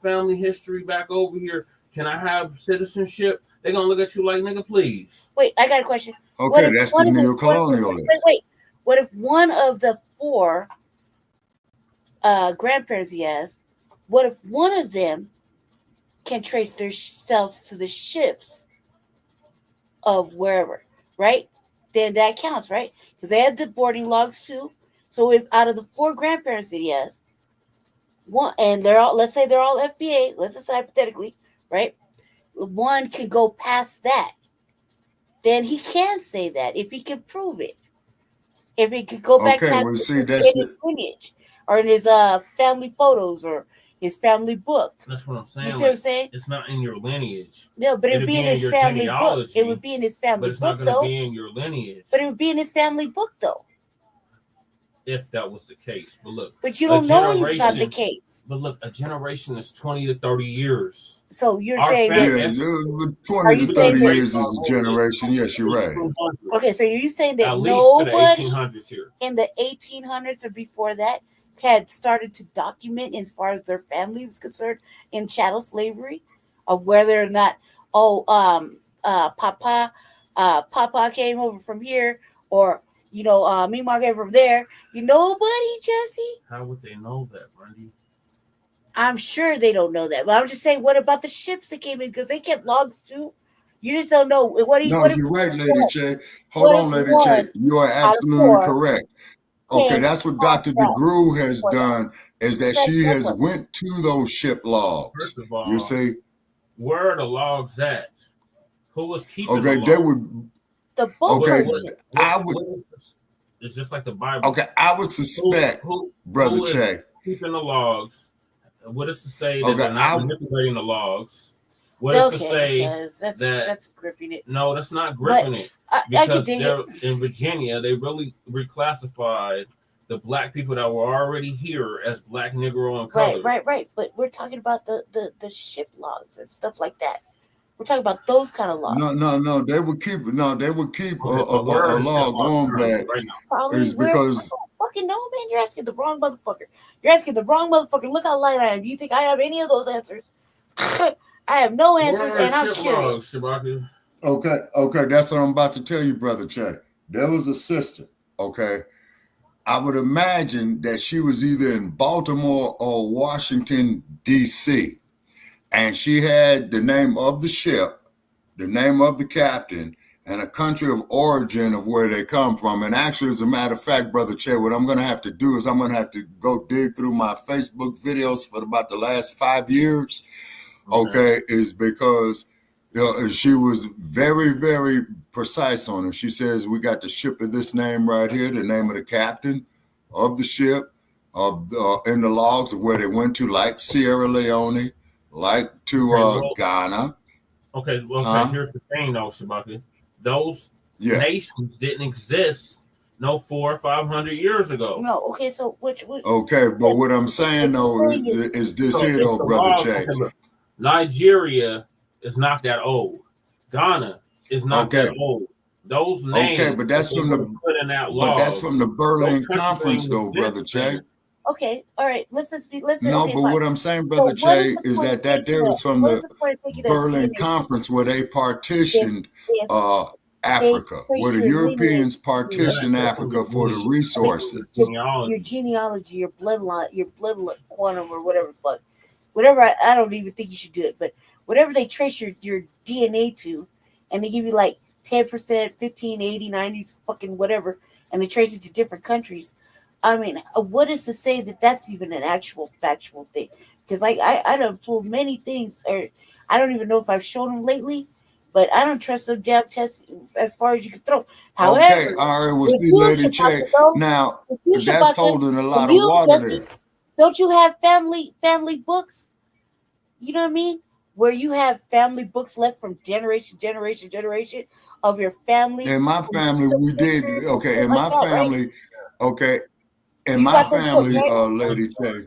family history back over here. Can I have citizenship? They're gonna look at you like, nigga, please. Wait, I got a question. Okay, that's the neo-colonialist. Wait. What if one of the 4 grandparents he has, what if one of them can trace themselves to the ships of wherever, right? Then that counts, right? Because they had the boarding logs too. So if out of the 4 grandparents that he has, one, and they're all, let's say they're all FBA, let's just hypothetically, right? One can go past that. Then he can say that if he can prove it. If he could go back past his lineage or in his family photos or his family book. That's what I'm saying. You see what I'm saying? It's not in your lineage. No, but it would be in his family book. It would be in his family book, though. But it's not going to be in your lineage. But it would be in his family book, though. If that was the case. But look. But you don't know it's not the case. But look, a generation is 20 to 30 years. So you're saying that... 20 to 30 years is a generation. Yes, you're right. Okay, so you're saying that at nobody least to the 1800s here. In the 1800s or before that had started to document as far as their family was concerned in chattel slavery of whether or not Papa came over from here or Meemaw came from there. You know, buddy, Jesse? How would they know that, Brandy? I'm sure they don't know that. But I'm just saying, what about the ships that came in? Because they kept logs too. You just don't know. You're right, Lady Che. Hold on, Lady Che. You are absolutely correct. Okay, that's what Dr. DeGrue has done, is that she has went to those ship logs. First of all, you see? Where are the logs at? Who was keeping the logs? They would... The book. It's just like the Bible. Okay, I would suspect, Brother Che. Keeping the logs. What is to say that they're not manipulating the logs? What is to say that's gripping it? No, that's not gripping it. Because they're in Virginia, they really reclassified the black people that were already here as black, Negro, and colored. Right. But we're talking about the ship logs and stuff like that. We're talking about those kind of laws. No. They would keep a log on that. Probably is because fucking no, man. You're asking the wrong motherfucker. Look how light I am. Do you think I have any of those answers? I have no answers, and I'm curious. Okay, that's what I'm about to tell you, Brother Che. There was a sister, okay? I would imagine that she was either in Baltimore or Washington, D.C., and she had the name of the ship, the name of the captain, and a country of origin of where they come from. And actually, as a matter of fact, Brother Che, what I'm going to have to do is I'm going to have to go dig through my Facebook videos for about the last 5 years, okay, is because she was very, very precise on it. She says, we got the ship of this name right here, the name of the captain of the ship, in the logs of where they went to, like Sierra Leone, like to Ghana. Okay, here's the thing, though, Shabaka. Those nations didn't exist 400 or 500 years ago. No, okay, so which okay, but what I'm saying, though, is this here, though, Brother Che. Nigeria is not that old. Ghana is not that old. Those names. Okay, but that's from the Berlin Conference, though, Brother Che. Okay, all right. Let's no, but what I'm saying, Brother Che, is that there was from the Berlin Conference where they partitioned Africa, where the Europeans partitioned Africa for the resources. Your genealogy, your bloodline, your blood quantum, or whatever fuck. Whatever, I don't even think you should do it, but whatever they trace your DNA to, and they give you like 10%, 15, 80, 90, fucking whatever, and they trace it to different countries. I mean, what is to say that that's even an actual factual thing? Because I done pulled many things, or I don't even know if I've shown them lately, but I don't trust those jab tests as far as you can throw. However, okay, all right, we'll see, Lady Che. Now, that's holding a lot of water there. Don't you have family books? You know what I mean? Where you have family books left from generation of your family. In my family, we did. Okay, in my family, okay. In my family, Lady Che.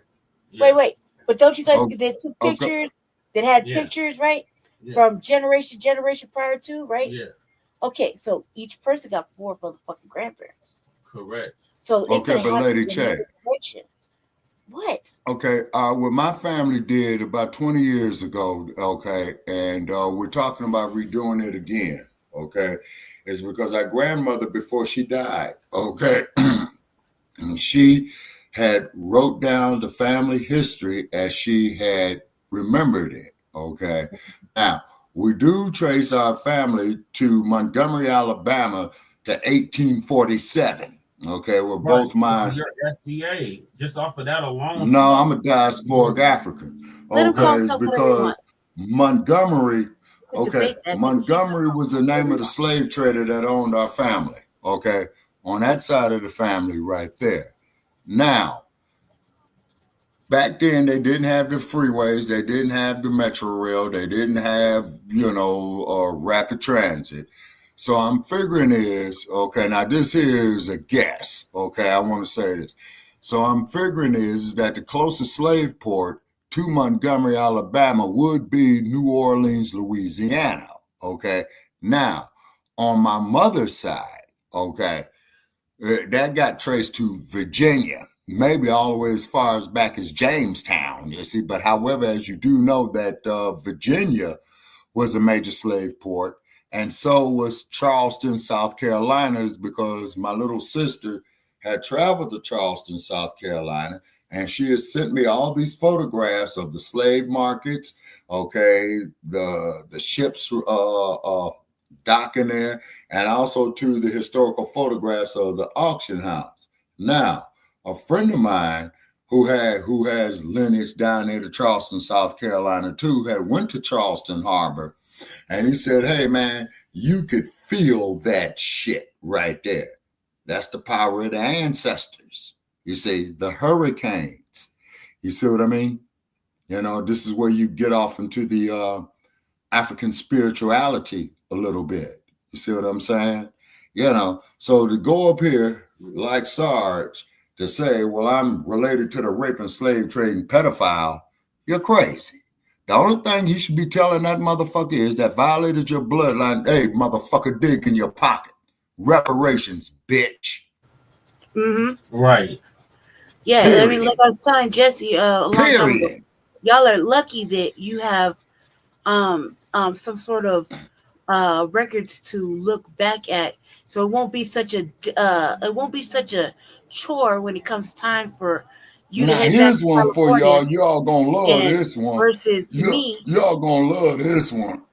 Wait. But don't you guys, they took pictures that had pictures, right? Yeah. From generation prior to, right? Yeah. Okay, so each person got 4 motherfucking grandparents. Correct. So okay, but Lady Che. What? Okay, what my family did about 20 years ago, okay, and we're talking about redoing it again, okay, is because our grandmother, before she died, okay, she had wrote down the family history as she had remembered it, okay. Now, we do trace our family to Montgomery, Alabama to 1847. Okay, well, both mine. You're FBA. Just off of that alone. No, I'm a diasporic African. Okay, it's because Montgomery. Okay, Montgomery was the name of the slave trader that owned our family. Okay, on that side of the family, right there. Now, back then they didn't have the freeways, they didn't have the metro rail, they didn't have rapid transit. So I'm figuring is, okay, now this here is a guess, okay, I want to say this. So I'm figuring is that the closest slave port to Montgomery, Alabama would be New Orleans, Louisiana, okay? Now, on my mother's side, okay, that got traced to Virginia, maybe all the way as far as back as Jamestown, you see, but however, as you do know that Virginia was a major slave port, and so was Charleston, South Carolina, because my little sister had traveled to Charleston, South Carolina, and she has sent me all these photographs of the slave markets, okay, the ships docking there, and also to the historical photographs of the auction house. Now, a friend of mine who has lineage down there to Charleston, South Carolina, too, had went to Charleston Harbor. And he said, hey, man, you could feel that shit right there. That's the power of the ancestors. You see, the hurricanes. You see what I mean? You know, this is where you get off into the African spirituality a little bit. You see what I'm saying? You know, so to go up here like Sarge to say, well, I'm related to the rape and slave trading pedophile, you're crazy. The only thing you should be telling that motherfucker is that violated your bloodline. Hey, motherfucker, dig in your pocket. Reparations, bitch. Mm-hmm. Right. Yeah, Period. I mean, like I was telling Jesse a long time ago, y'all are lucky that you have some sort of records to look back at, so it won't be such a chore when it comes time for you to head back here's to one for California. y'all. Y'all gonna love this one. Versus me. Y'all gonna love this one.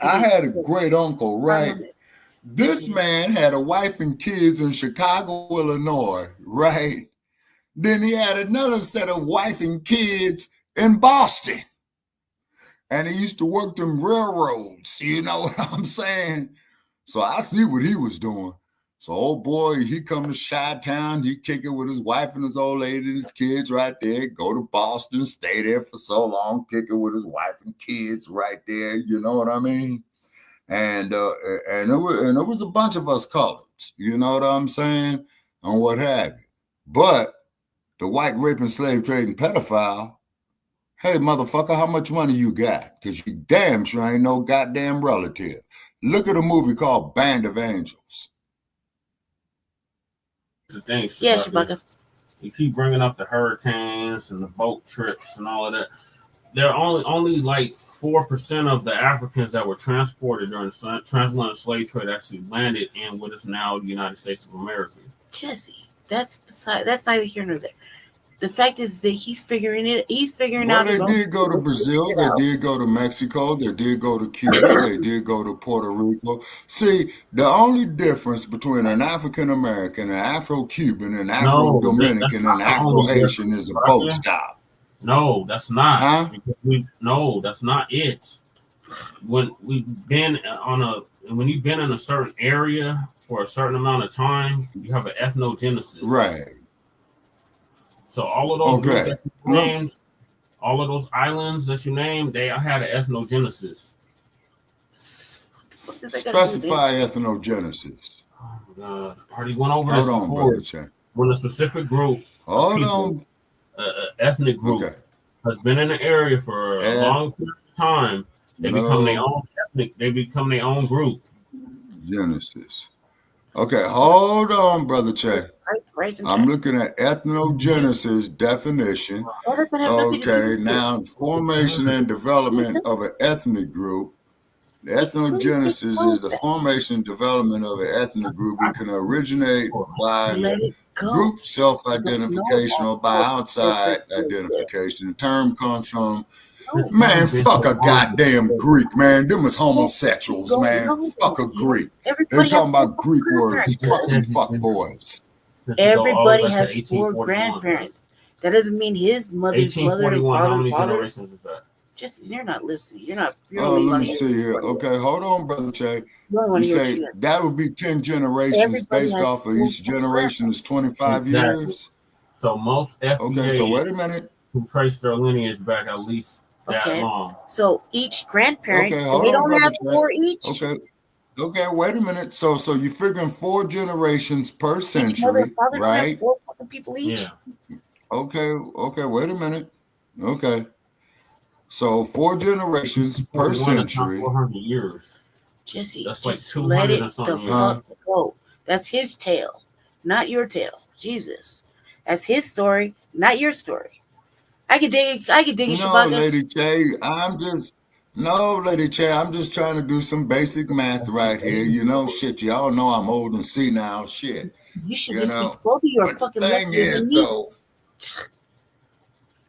I had a great uncle, right? This man had a wife and kids in Chicago, Illinois, right? Then he had another set of wife and kids in Boston. And he used to work them railroads, you know what I'm saying? So I see what he was doing. So old boy, he come to Chi-Town, he kick it with his wife and his old lady and his kids right there, go to Boston, stay there for so long, kick it with his wife and kids right there, you know what I mean? And it was a bunch of us coloreds, you know what I'm saying? And what have you. But the white rape and slave trading pedophile, hey, motherfucker, how much money you got? Because you damn sure ain't no goddamn relative. Look at a movie called Band of Angels. The thing, Yeah, Shabaka. You keep bringing up the hurricanes and the boat trips and all of that. There are only like 4% of the Africans that were transported during the transatlantic slave trade actually landed in what is now the United States of America. Jesse, that's neither here nor there. The fact is that he's figuring out. They did go to Brazil. They did go to Mexico. They did go to Cuba. They did go to Puerto Rico. See, the only difference between an African American, an Afro-Cuban, an Afro-Dominican, and Afro-Haitian is a boat stop. No, that's not. Huh? No, that's not it. When you've been in a certain area for a certain amount of time, you have an ethnogenesis. Right. So all of those groups that you named, all of those islands that you named, they had an ethnogenesis. Specify ethnogenesis. I already went over this before. When a specific group of people, ethnic group, has been in the area for a long period of time, they become their own ethnic. They become their own group. Genesis. Okay, hold on, Brother Che. I'm looking at ethnogenesis definition. Okay, now formation and development of an ethnic group. The ethnogenesis is the formation and development of an ethnic group. It can originate by group self-identification or by outside identification. The term comes from, man, fuck a goddamn Greek, man. Them is homosexuals, man. Fuck a Greek. They're talking about Greek words. Fuck boys. Everybody has 4 grandparents. That doesn't mean his mother's mother and How many father. generations is that? Just you're not listening. You're not. Let me see here. Okay, hold on, Brother Che. You say that would be 10 generations based off of each generation is 25 years. So most FBAs okay, so wait a minute. Who trace their lineage back at least that long. So each grandparent, they don't have 4 each. Okay, wait a minute. So you're figuring 4 generations per century, right? 4 people each. Yeah. Okay, wait a minute. Okay. So 4 generations per century. 400 years. Jesse, that's like just 200 let it or something. go. That's his tale, not your tale. Jesus, that's his story, not your story. I could dig it. No, Lady Che, Lady Che, I'm just trying to do some basic math right here. You know, shit, y'all know I'm old and senile. Shit. You should just be both of you are fucking thing is, though.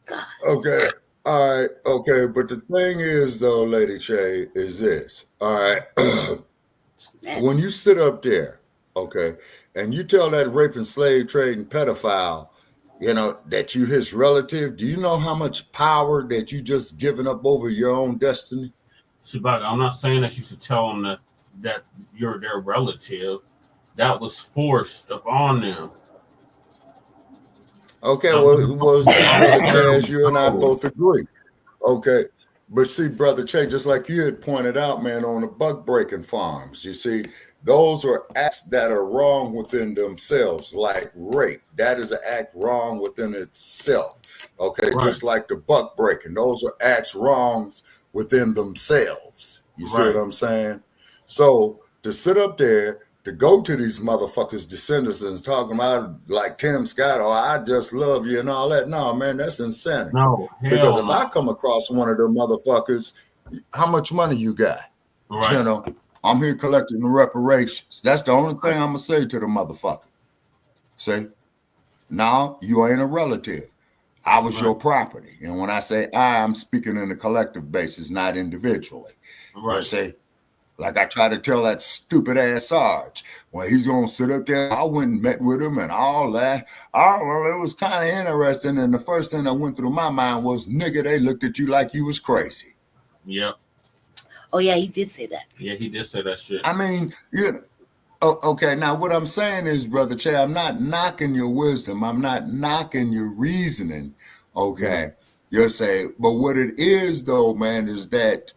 God. Okay. All right. Okay. But the thing is, though, Lady Che, is this. All right. When you sit up there, okay, and you tell that rape and slave trading pedophile, you know, that you his relative, do you know how much power that you just given up over your own destiny? Shabaka, I'm not saying that you should tell them that you're their relative. That was forced upon them. Okay, well, Brother Chaz, you and I both agree. Okay, But see, Brother Che, just like you had pointed out, man, on the buck breaking farms, you see, those are acts that are wrong within themselves, like rape. That is an act wrong within itself. Okay, Right. just like the buck breaking, those are acts wrongs within themselves. You see Right. what I'm saying? So to sit up there, to go to these motherfuckers' descendants and talking about like Tim Scott, oh, I just love you and all that. No, man, that's insanity. No, Because hell if no. I come across one of them motherfuckers, how much money you got? Right. You know, I'm here collecting the reparations. That's the only thing I'm gonna say to the motherfucker. Say, no, you ain't a relative. I was your property. And when I say I'm speaking in a collective basis, not individually. Right. I say, like I try to tell that stupid ass Sarge, when he's gonna sit up there, I went and met with him and all that. Well, it was kind of interesting. And the first thing that went through my mind was, nigga, they looked at you like you was crazy. Yep. Oh yeah, he did say that. Yeah, he did say that shit. I mean, okay, now what I'm saying is, Brother Che, I'm not knocking your wisdom. I'm not knocking your reasoning. Okay. You'll say, but what it is though, man, is that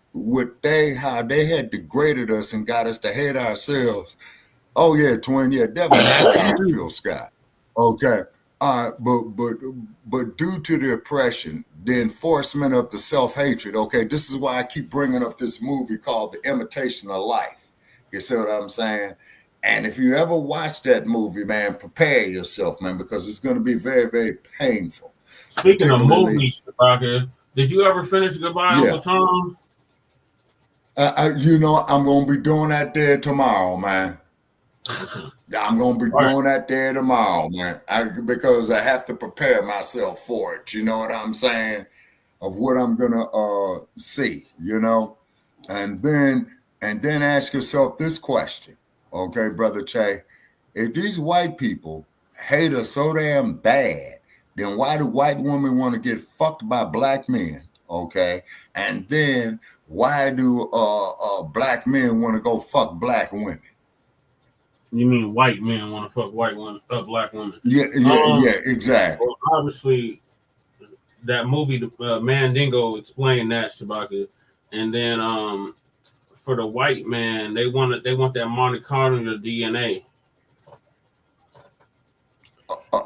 how they had degraded us and got us to hate ourselves. Oh yeah, twin, yeah, definitely shout out to Phil Scott. Okay. But due to the oppression, the enforcement of the self-hatred, okay, this is why I keep bringing up this movie called The Imitation of Life. You see what I'm saying? And if you ever watch that movie, man, prepare yourself, man, because it's going to be very, very painful. Speaking of movies, did you ever finish Goodbye, Yeah. Uncle Tom? You know, I'm going to be doing that there tomorrow, man. I'm going to be doing that there tomorrow, man, because I have to prepare myself for it. You know what I'm saying? Of what I'm going to see, you know? And then ask yourself this question, okay, Brother Che? If these white people hate us so damn bad, then why do white women want to get fucked by black men, okay? And then why do black men want to go fuck black women? You mean white men want to fuck black women? Yeah, exactly. Well, obviously, that movie, Mandingo, explained that, Shabaka. And then for the white man, they want that mitochondrial DNA.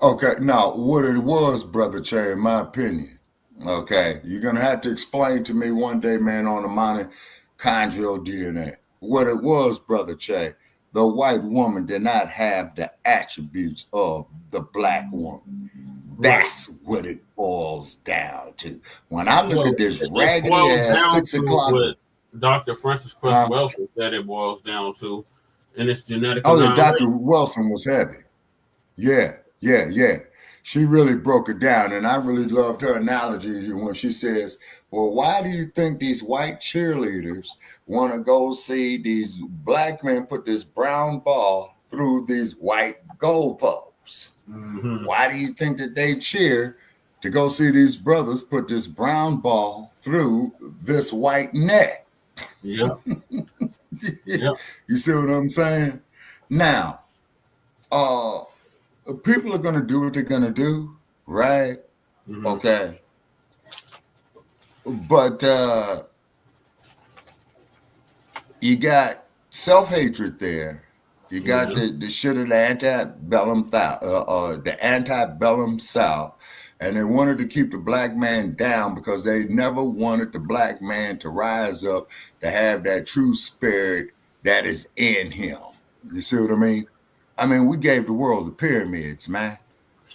Okay, now what it was, Brother Che, in my opinion, okay, you're gonna have to explain to me one day, man, on the mitochondrial DNA. What it was, Brother Che, the white woman did not have the attributes of the black woman. That's what it boils down to. When I look at this raggedy ass 6 o'clock. What Dr. Francis Cress Wilson said it boils down to, and it's genetic. Oh, yeah, Dr. Wilson was heavy. Yeah. She really broke it down, and I really loved her analogy when she says, well, why do you think these white cheerleaders want to go see these black men put this brown ball through these white goalposts? Mm-hmm. Why do you think that they cheer to go see these brothers put this brown ball through this white net? Yeah. You see what I'm saying? Now, people are going to do what they're going to do, right? Mm-hmm. Okay. But you got self-hatred there. You got the shit of the antebellum South, and they wanted to keep the black man down because they never wanted the black man to rise up to have that true spirit that is in him. You see what I mean? I mean, we gave the world the pyramids, man.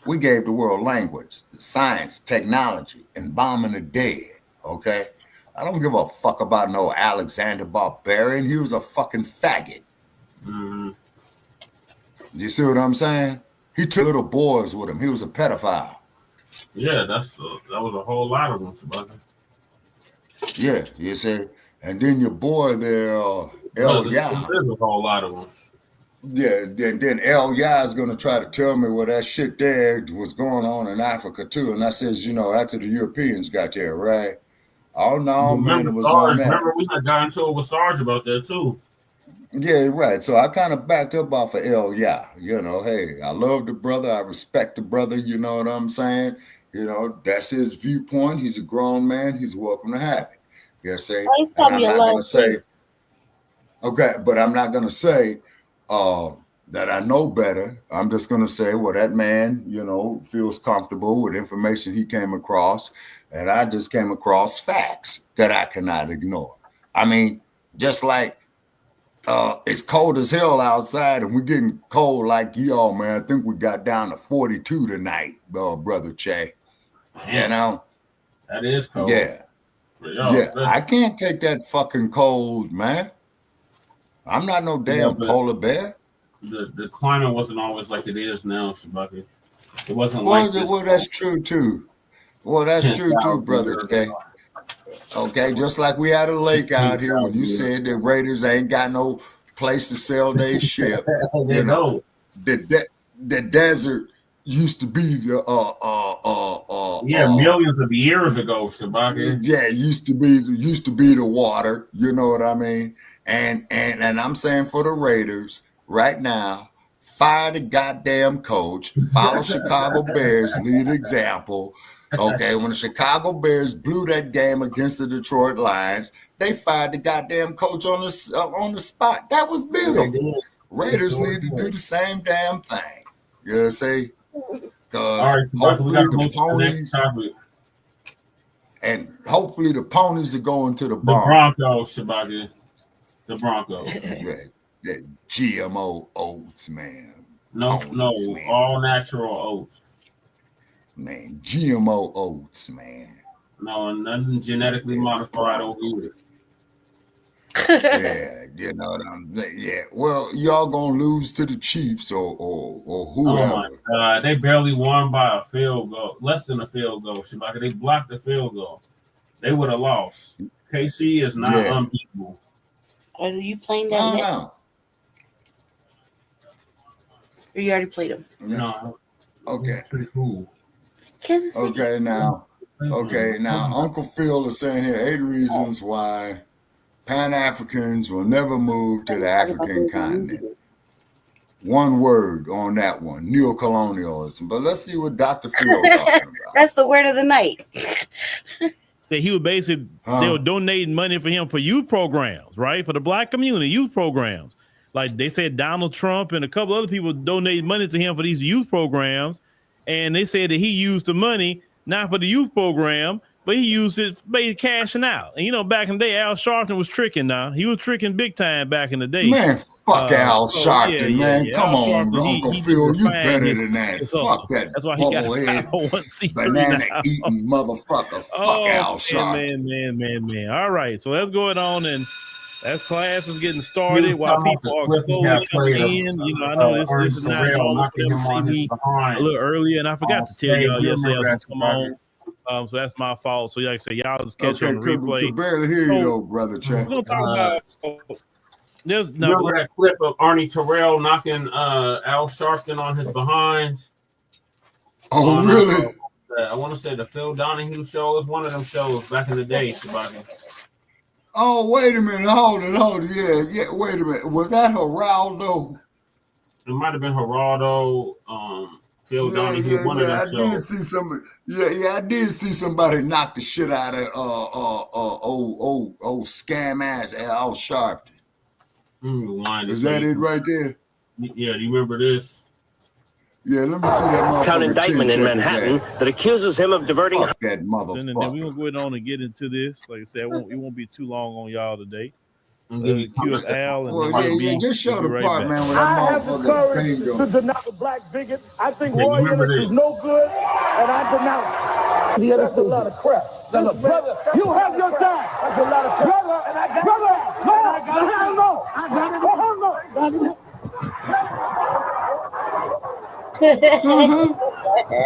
We gave the world language, science, technology, embalming the dead, okay? I don't give a fuck about no Alexander Barbarian. He was a fucking faggot. Mm-hmm. You see what I'm saying? He took little boys with him. He was a pedophile. Yeah, that was a whole lot of them, Shabaka. Yeah, you see? And then your boy there, El Yah. There's a whole lot of them. Yeah, then El Yah is going to try to tell me what that shit there was going on in Africa too. And I says, after the Europeans got there, right? Oh, no, man, it was on that. Remember, we had gotten into it with Sarge about that too. Yeah, right. So I kind of backed up off of El Yah. Hey, I love the brother. I respect the brother. You know what I'm saying? That's his viewpoint. He's a grown man. He's welcome to have it. You see? Oh, you taught me a lot of things. Okay, but I'm not gonna say that I know better. I'm just gonna say, well, that man, feels comfortable with information he came across, and I just came across facts that I cannot ignore. I mean, just like it's cold as hell outside, and we're getting cold like y'all, man. I think we got down to 42 tonight, brother Che. That is cold. Yeah. I can't take that fucking cold, man. I'm not no damn polar bear. The climate wasn't always like it is now, Shabaki. It wasn't like this. Well, that's true too. Well, that's true too, brother Jay. Okay, just like we had a lake out here when you said the Raiders ain't got no place to sell their ship. The desert used to be the millions of years ago, Shabaki. Yeah, used to be the water. You know what I mean? And I'm saying for the Raiders right now, fire the goddamn coach, follow Chicago Bears, lead example. Okay, when the Chicago Bears blew that game against the Detroit Lions, they fired the goddamn coach on the spot. That was beautiful. Raiders need to do the same damn thing. You know what I'm saying? All right, so we got to go to the next topic. And hopefully the ponies are going to the Broncos, Shabaki. The Broncos. That GMO oats, man. No, man. All natural oats. Man, GMO oats, man. No, nothing genetically modified over here. Yeah, you know what I'm saying. Yeah, well, y'all gonna lose to the Chiefs or whoever. Oh my God, they barely won by a field goal, less than a field goal. Shabaka, they blocked the field goal. They would have lost. KC is not unbeatable. Are you playing that next? Or you already played them? No. Okay. Pretty cool. Kansas City. Okay, now, Uncle Phil is saying here 8 reasons why Pan-Africans will never move to the African continent. One word on that one, neocolonialism. But let's see what Dr. Phil is talking about. That's the word of the night. That he was basically, they were donating money for him for youth programs, right? For the Black community, youth programs. Like they said, Donald Trump and a couple other people donated money to him for these youth programs. And they said that he used the money not for the youth program, but he used it for cashing out. And back in the day, Al Sharpton was tricking now. He was tricking big time back in the day. Man, fuck Al Sharpton, man. Come on, Sharpton, Uncle Phil, you better than that. Fuck that bubblehead, banana-eating motherfucker. Fuck Al Sharpton. Man. All right, so let's go on and that class is getting started while people are slowly coming in. I know this is not all see me a little earlier, and I forgot to tell y'all yesterday I was going to come on. So that's my fault. So like I say, y'all just catch on the replay. Could barely hear you though, brother Chad. We're going to talk about... remember that clip of Arnie Terrell knocking Al Sharpton on his behind? Oh, really? I want to say the Phil Donahue show was one of them shows back in the day, Shabaki. Oh, wait a minute. Hold it. Yeah. Wait a minute. Was that Geraldo? It might have been Geraldo, Phil Donahue, one of them shows. I did see somebody. I did see somebody knock the shit out of old scam ass Al Sharpton. Is that it right there? Yeah, do you remember this? Yeah, let me see that motherfucker. Count indictment in Manhattan that accuses him of diverting. Fuck that motherfucker. And then we're going to go on and get into this. Like I said, it won't be too long on y'all today. Al and just show the part, man. With I that have the courage to denounce the black bigot. I think Roy Ellis is no good, and I denounce. That's a lot of crap. Brother, you have your time. That's a lot of crap.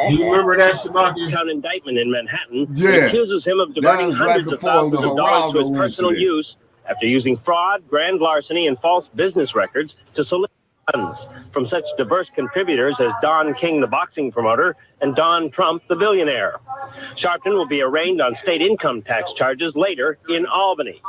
You remember that, Shabaki? Count indictment in Manhattan that accuses him of diverting hundreds of thousands of dollars to his personal use after using fraud, grand larceny, and false business records to solicit. from such diverse contributors as Don King, the boxing promoter, and Don Trump, the billionaire. Sharpton will be arraigned on state income tax charges later in Albany.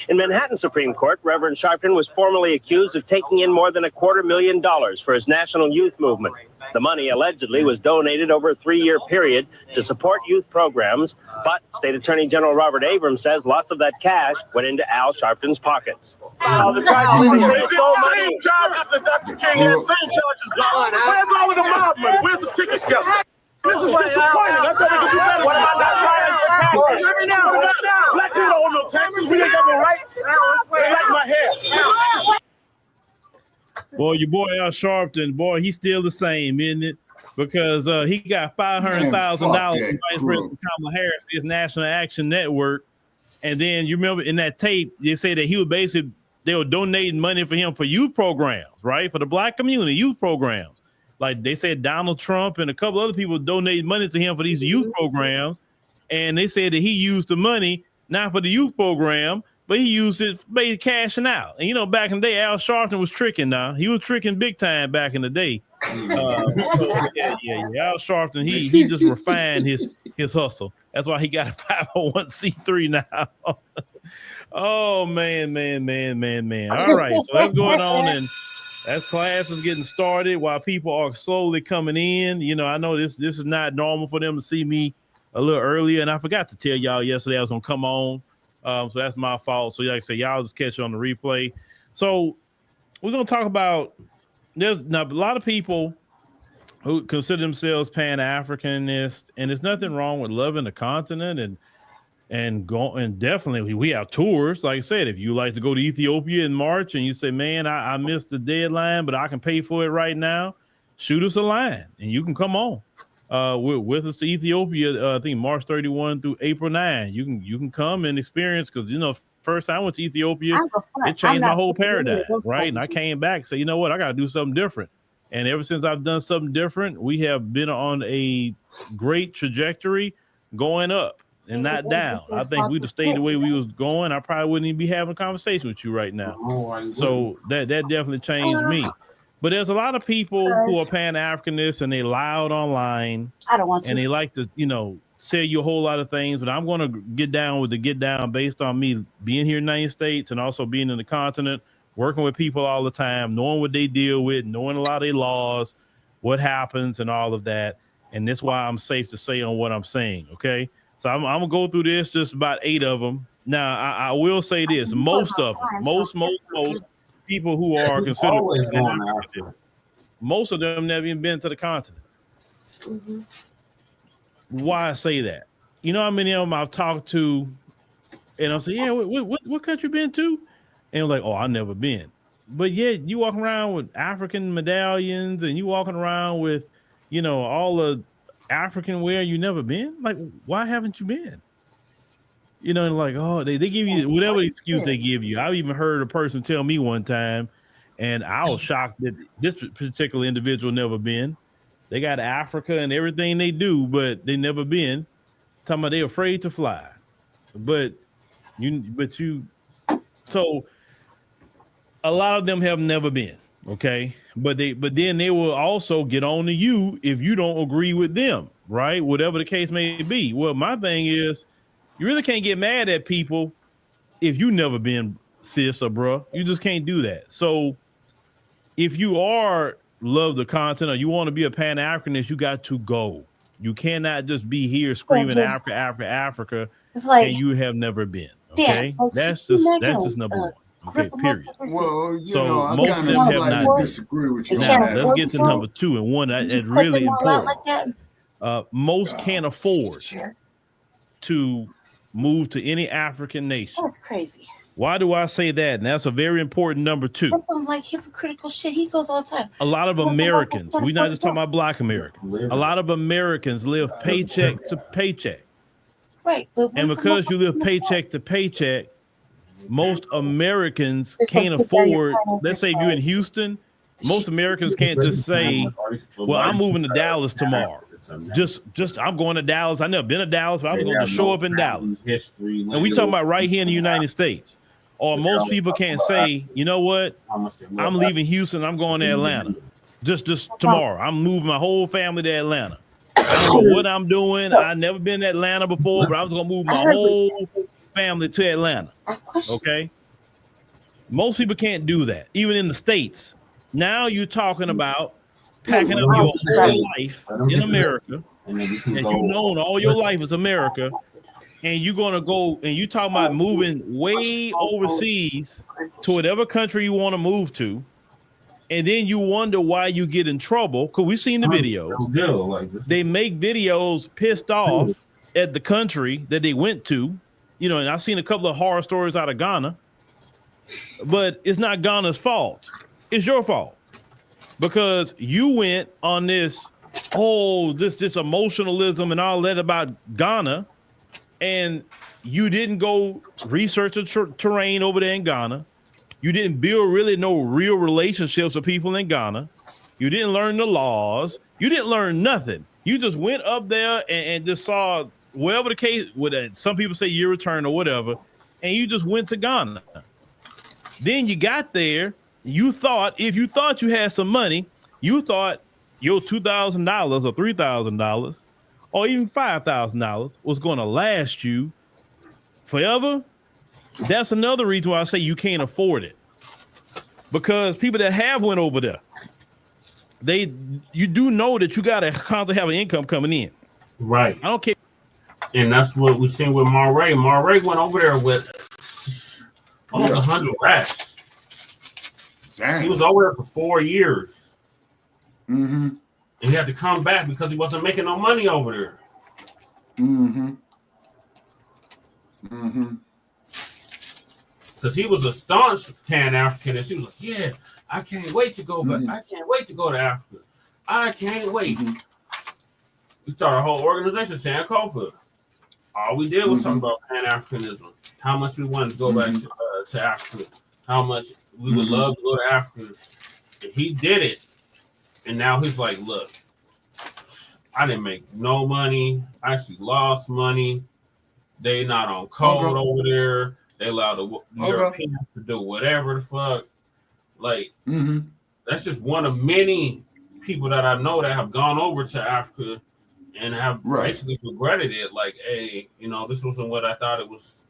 In Manhattan Supreme Court, Reverend Sharpton was formally accused of taking in more than $250,000 for his national youth movement. The money allegedly was donated over a 3-year period to support youth programs, but State Attorney General Robert Abrams says lots of that cash went into Al Sharpton's pockets. The same charges that Dr. King had, same charges gone. Where's all of the mob money? Where's the ticket scale? This is disappointing. I thought we could do better. What about not trying to taxes? Black people don't owe no taxes. We ain't got no rights. They like my hair. Boy, your boy Al Sharpton, boy, he's still the same, isn't it? Because he got $500,000 from Vice President Kamala Harris, his National Action Network. And then you remember in that tape, they say that he was basically, they were donating money for him for youth programs, right? For the Black community, youth programs. Like they said, Donald Trump and a couple other people donated money to him for these youth programs. And they said that he used the money not for the youth program, but he used it for cashing out. And, you know, back in the day, Al Sharpton was tricking now. He was tricking big time back in the day. Al Sharpton, he just refined his hustle. That's why he got a 501c3 now. Oh, man. All right, so that's going on, and that class is getting started while people are slowly coming in. You know, I know this is not normal for them to see me a little earlier, and I forgot to tell y'all yesterday I was going to come on. So that's my fault. So like I say, y'all just catch it on the replay. So we're going to talk about, there's now a lot of people who consider themselves Pan-Africanist, and there's nothing wrong with loving the continent and definitely we have tours. Like I said, if you like to go to Ethiopia in March and you say, man, I missed the deadline, but I can pay for it right now, shoot us a line and you can come on with us to Ethiopia. I think March 31 through April 9. You can come and experience, because you know, first time I went to Ethiopia, it changed my whole paradigm, right? And I came back and said, you know what, I got to do something different. And ever since I've done something different, we have been on a great trajectory going up and not down. I think we'd have stayed the way we was going, I probably wouldn't even be having a conversation with you right now. So that definitely changed me. But there's a lot of people who are Pan-Africanists and they loud online. I don't want to. And they like to, you know, tell you a whole lot of things. But I'm going to get down based on me being here in the United States and also being in the continent, working with people all the time, knowing what they deal with, knowing a lot of their laws, what happens and all of that. And that's why I'm safe to say on what I'm saying, okay? So I'm going to go through this, just about 8 of them. Now, I will say this. Most of them, most people who are considered, most of them never even been to the continent. Mm-hmm. Why I say that? You know how many of them I've talked to, and I'll say, yeah, what country been to? And I'm like, oh, I've never been. But yet you walking around with African medallions and you walking around with, you know, all the African wear, you never been? Like, why haven't you been? You know, like, oh, they give you whatever excuse they give you. I've even heard a person tell me one time, and I was shocked that this particular individual never been. They got Africa and everything they do, but they never been. Talking about they're afraid to fly. So a lot of them have never been, okay? But then they will also get on to you if you don't agree with them, right? Whatever the case may be. Well, my thing is, you really can't get mad at people if you never been, sis or bruh. You just can't do that. So if you love the content or you want to be a Pan-Africanist, you got to go. You cannot just be here screaming Africa, like, and you have never been. Okay, that's just number one. Okay, period. Well, so most of them have not disagree with you. Now let's get to number 2 and 1 that's really important. Most can't afford to move to any African nation. That's crazy. Why do I say that? And that's a very important number 2. That sounds like hypocritical shit. He goes all the time. A lot of Americans, we're not just talking about Black Americans. A lot of Americans live paycheck to paycheck. Right. And because you live paycheck to paycheck, most Americans can't afford, let's say if you're in Houston, most Americans can't just say, well, I'm moving to Dallas tomorrow. Just I'm going to Dallas. I've never been to Dallas, but I'm going to show up in Dallas. And we talking about right here in the United States. Or most people can't say, you know what? I'm leaving Houston. I'm going to Atlanta. Just tomorrow. I'm moving my whole family to Atlanta. I don't know what I'm doing. I've never been to Atlanta before, but I was going to move my whole family to Atlanta. Okay? Most people can't do that, even in the States. Now you're talking about packing up your whole life in America, and you've known all your life is America, and you're going to go, and you talking about moving way overseas to whatever country you want to move to, and then you wonder why you get in trouble, because we've seen the videos. They make videos pissed off at the country that they went to, you know, and I've seen a couple of horror stories out of Ghana, but it's not Ghana's fault. It's your fault, because you went on this emotionalism and all that about Ghana, and you didn't go research the terrain over there in Ghana. You didn't build really no real relationships with people in Ghana. You didn't learn the laws. You didn't learn nothing. You just went up there and just saw whatever the case, some people say year return or whatever, and you just went to Ghana. Then you got there. If you thought you had some money, you thought your $2,000 or $3,000 or even $5,000 was going to last you forever. That's another reason why I say you can't afford it, because people that have went over there, you do know that you got to constantly have an income coming in. Right. I don't care. And that's what we seen with Murray. Murray went over there with almost 100 racks. Damn. He was over there for 4 years. Mm-hmm. And he had to come back because he wasn't making no money over there. Mm-hmm. Mm-hmm. Because he was a staunch Pan-Africanist. He was like, yeah, I can't wait to go back. I can't wait to go to Africa. I can't wait. We started a whole organization, Sankofa. All we did was talk about Pan-Africanism. How much we wanted to go back to Africa. How much we would love to go to Africa. And he did it. And now he's like, look, I didn't make no money. I actually lost money. They not on code over there. They allow the Europeans to do whatever the fuck. Like, that's just one of many people that I know that have gone over to Africa and have basically regretted it. Like, hey, you know, this wasn't what I thought it was.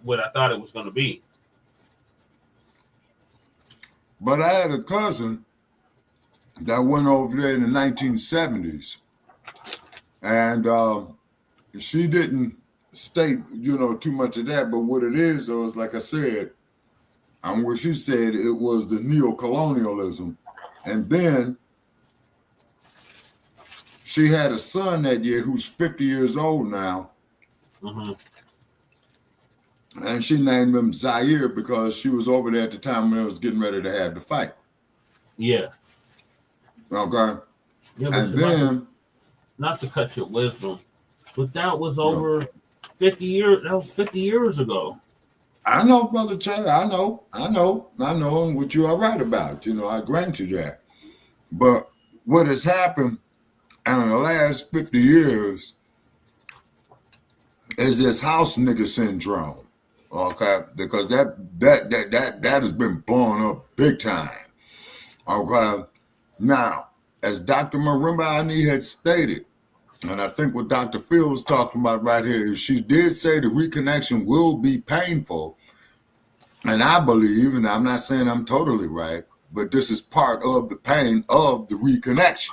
What I thought it was going to be. But I had a cousin that went over there in the 1970s, and she didn't state, you know, too much of that. But what it is, though, is like I said, and what she said, it was the neo-colonialism, and then she had a son that year who's 50 years old now. And she named him Zaire because she was over there at the time when it was getting ready to have the fight. Yeah. Okay. Yeah, and then, not to cut your wisdom, but that was over 50 years. That was 50 years ago. I know, Brother Chad. I know what you are right about. You know, I grant you that. But what has happened in the last 50 years is this house nigga syndrome. Okay, because that has been blown up big time. Okay, now as Dr. Marimba Ani had stated, and I think what Dr. Phil was talking about right here is she did say the reconnection will be painful, and I believe, and I'm not saying I'm totally right, but this is part of the pain of the reconnection.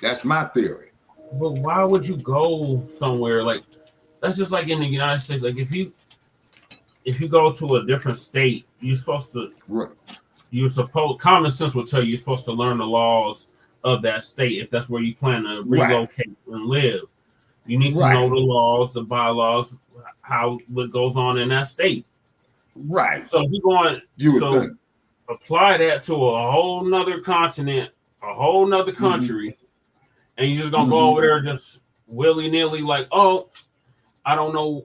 That's my theory. But why would you go somewhere like that's just like in the United States? Like if you go to a different state, you're supposed to. Common sense will tell you you're supposed to learn the laws of that state if that's where you plan to relocate and live. You need to know the laws, the bylaws, what goes on in that state. Right. So if you're going, apply that to a whole nother continent, a whole nother country, and you're just gonna go over there just willy-nilly, like, oh, I don't know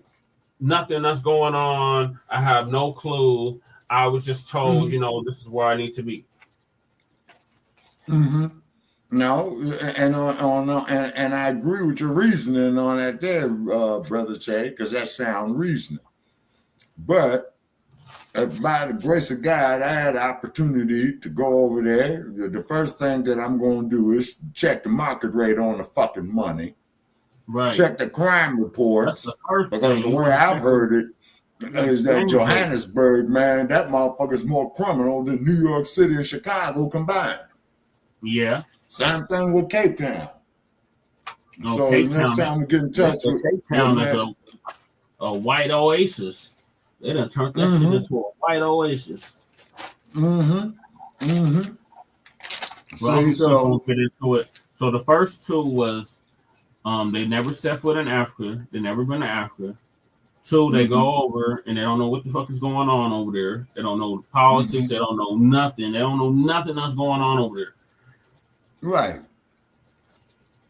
nothing that's going on. I have no clue. I was just told, you know, this is where I need to be. No, and and I agree with your reasoning on that there, Brother Che, because that sounds reasonable. But by the grace of God, I had the opportunity to go over there. The first thing that I'm going to do is check the market rate on the fucking money. Right. Check the crime reports. Because the way I've heard it is that Johannesburg, man, that motherfucker's more criminal than New York City and Chicago combined. Yeah. Same thing with Cape Town. No, So Cape next Town, time we get in touch with Cape Town is a white oasis. They done turned that shit into a white oasis. Well, I'm still gonna get into it. So the first two was they never set foot in Africa. They never been to Africa. Two, they go over and they don't know what the fuck is going on over there. They don't know the politics. They don't know nothing. They don't know nothing that's going on over there. Right.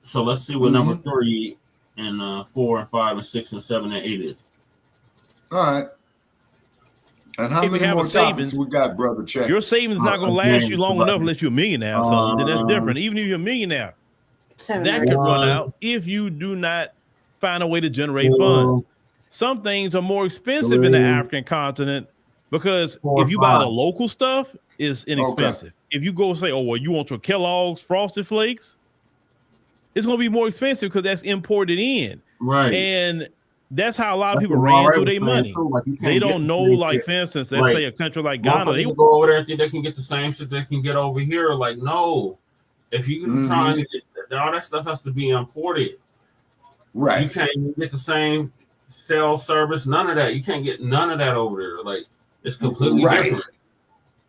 So let's see what number 3 and 4 and 5 and 6 and 7 and 8 is. All right. And how many more topics we got, brother? Check. Your savings not going to last you long enough unless you're a millionaire. So that's different. Even if you're a millionaire, that could run out if you do not find a way to generate funds. Some things are more expensive in the African continent because if you buy the local stuff, it's inexpensive. If you go say, oh, well, you want your Kellogg's Frosted Flakes, it's going to be more expensive because that's imported in. Right. And that's how a lot of people ran through their money. Like, they don't know, like, for instance, let's say a country like Ghana. They go over there and think they can get the same shit they can get over here. Like, no. If you're trying to get all that stuff has to be imported. Right. You can't even get the same cell service, none of that. You can't get none of that over there. Like, it's completely different.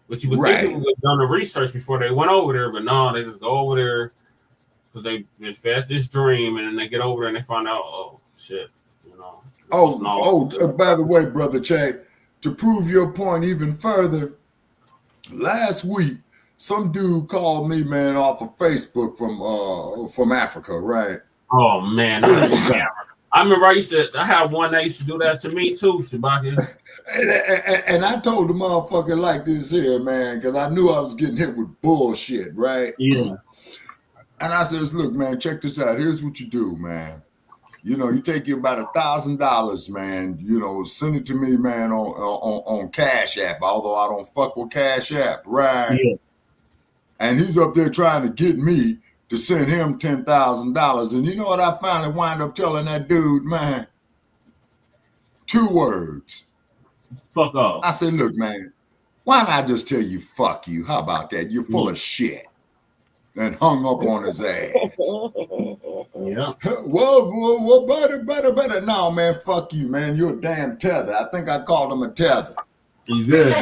But you would think people would have done the research before they went over there, but no, they just go over there because they've been fed this dream, and then they get over there and they find out, oh, shit. By the way, brother Che, to prove your point even further, last week some dude called me, man, off of Facebook from Africa, right? Oh man, I remember I had one that used to do that to me too, Shabaki. and I told the motherfucker like this here, man, because I knew I was getting hit with bullshit, right? Yeah. And I said, look, man, check this out. Here's what you do, man. You know, you take you about $1,000, man. You know, send it to me, man, on Cash App. Although I don't fuck with Cash App, right? Yeah. And he's up there trying to get me to send him $10,000. And you know what I finally wind up telling that dude, man? 2 words. Fuck off. I said, look, man, why don't I just tell you, fuck you? How about that? You're full of shit. And hung up on his ass. Yeah. Whoa, better. No, man, fuck you, man. You're a damn tether. I think I called him a tether. You good.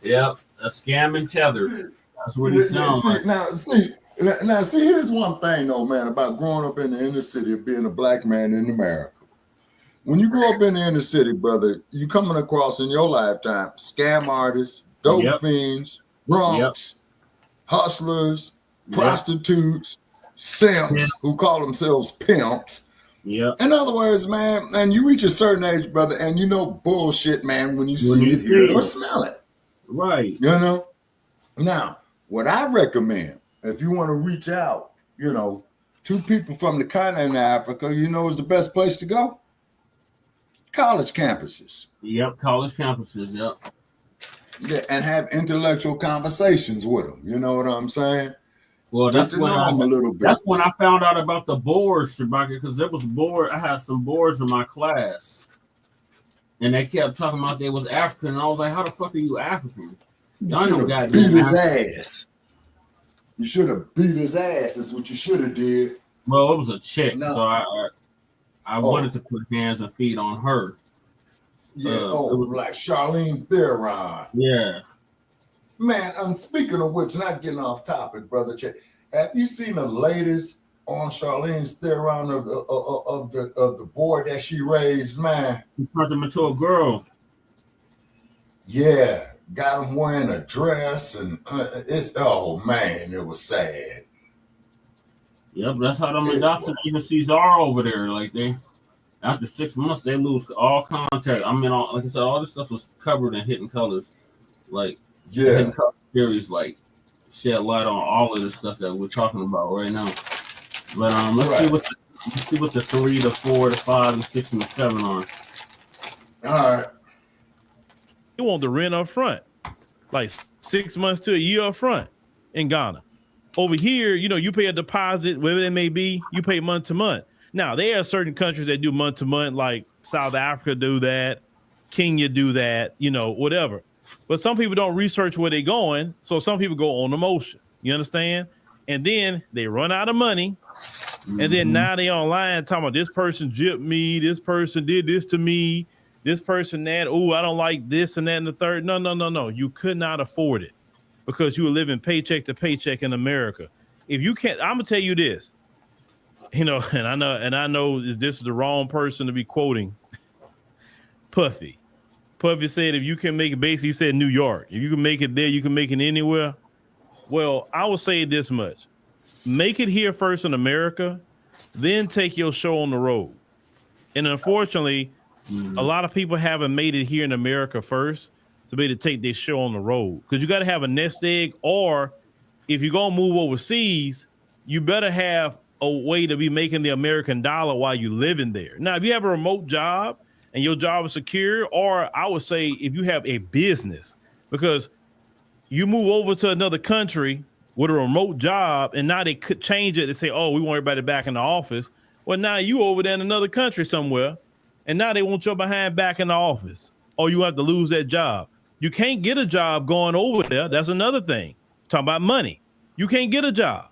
Yep, a scam and tether. That's what he sounds like. Now, see, here's one thing, though, man, about growing up in the inner city of being a black man in America. When you grow up in the inner city, brother, you coming across in your lifetime scam artists, dope fiends, drunks, hustlers, prostitutes, simps who call themselves pimps. Yeah. In other words, man, and you reach a certain age, brother, and you know bullshit, man, when you see it, hear it, or smell it. Right. You know? Now, what I recommend, if you want to reach out, you know, to people from the continent of Africa, you know, is the best place to go? College campuses. Yep, college campuses, yep. Yeah, and have intellectual conversations with them. You know what I'm saying? Well, that's when I found out about the boards, Shabaka, because there was board. I had some boards in my class, and they kept talking about they was African, and I was like, "How the fuck are you African?" Y'all know beat his ass. You should have beat his ass. That's what you should have did. Well, it was a chick, so I wanted to put hands and feet on her. Yeah, it was like Charlene Theron. Yeah. Man, speaking of which, not getting off topic, brother. Have you seen the latest on Charlene Theron of the board that she raised, man? She turned him into a girl. Yeah, got him wearing a dress, and it was sad. Yep, that's how them adopted even Cesar over there. Like after 6 months, they lose all contact. I mean, like I said, all this stuff was covered in Hidden Colors. Like, Hidden Colors series, like, shed light on all of this stuff that we're talking about right now. But let's see what the 3, the 4, the 5, the 6, and the 7 are. All right. They want the rent up front, like 6 months to a year up front in Ghana. Over here, you pay a deposit, whatever it may be, you pay month to month. Now, there are certain countries that do month to month, like South Africa do that, Kenya do that, whatever. But some people don't research where they're going, so some people go on emotion. You understand? And then they run out of money, and then now they online talking about this person gypped me, this person did this to me, this person that, oh, I don't like this and that and the third. No. You could not afford it because you were living paycheck to paycheck in America. If you can't, I'm gonna tell you this, and I know this is the wrong person to be quoting Puffy. Puffy said, if you can make it, basically he said New York. If you can make it there, you can make it anywhere. Well, I will say this much. Make it here first in America, then take your show on the road. And unfortunately, a lot of people haven't made it here in America first to be able to take their show on the road. Because you got to have a nest egg, or if you're going to move overseas, you better have a way to be making the American dollar while you living there. Now, if you have a remote job and your job is secure, or I would say if you have a business, because you move over to another country with a remote job and now they could change it and say, oh, we want everybody back in the office. Well, now you over there in another country somewhere, and now they want your behind back in the office, or you have to lose that job. You can't get a job going over there. That's another thing. Talking about money. You can't get a job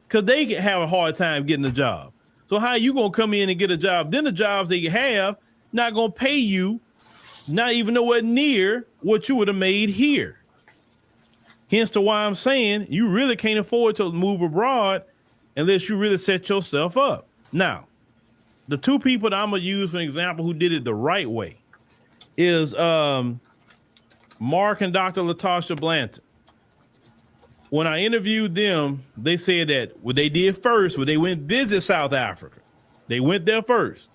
because they have a hard time getting a job. So how are you going to come in and get a job? Then the jobs they have not going to pay you, not even nowhere near what you would have made here. Hence to why I'm saying you really can't afford to move abroad unless you really set yourself up. Now, the two people that I'm going to use for an example who did it the right way is Mark and Dr. Latasha Blanton. When I interviewed them, they said that what they did first, when they went visit South Africa, they went there first.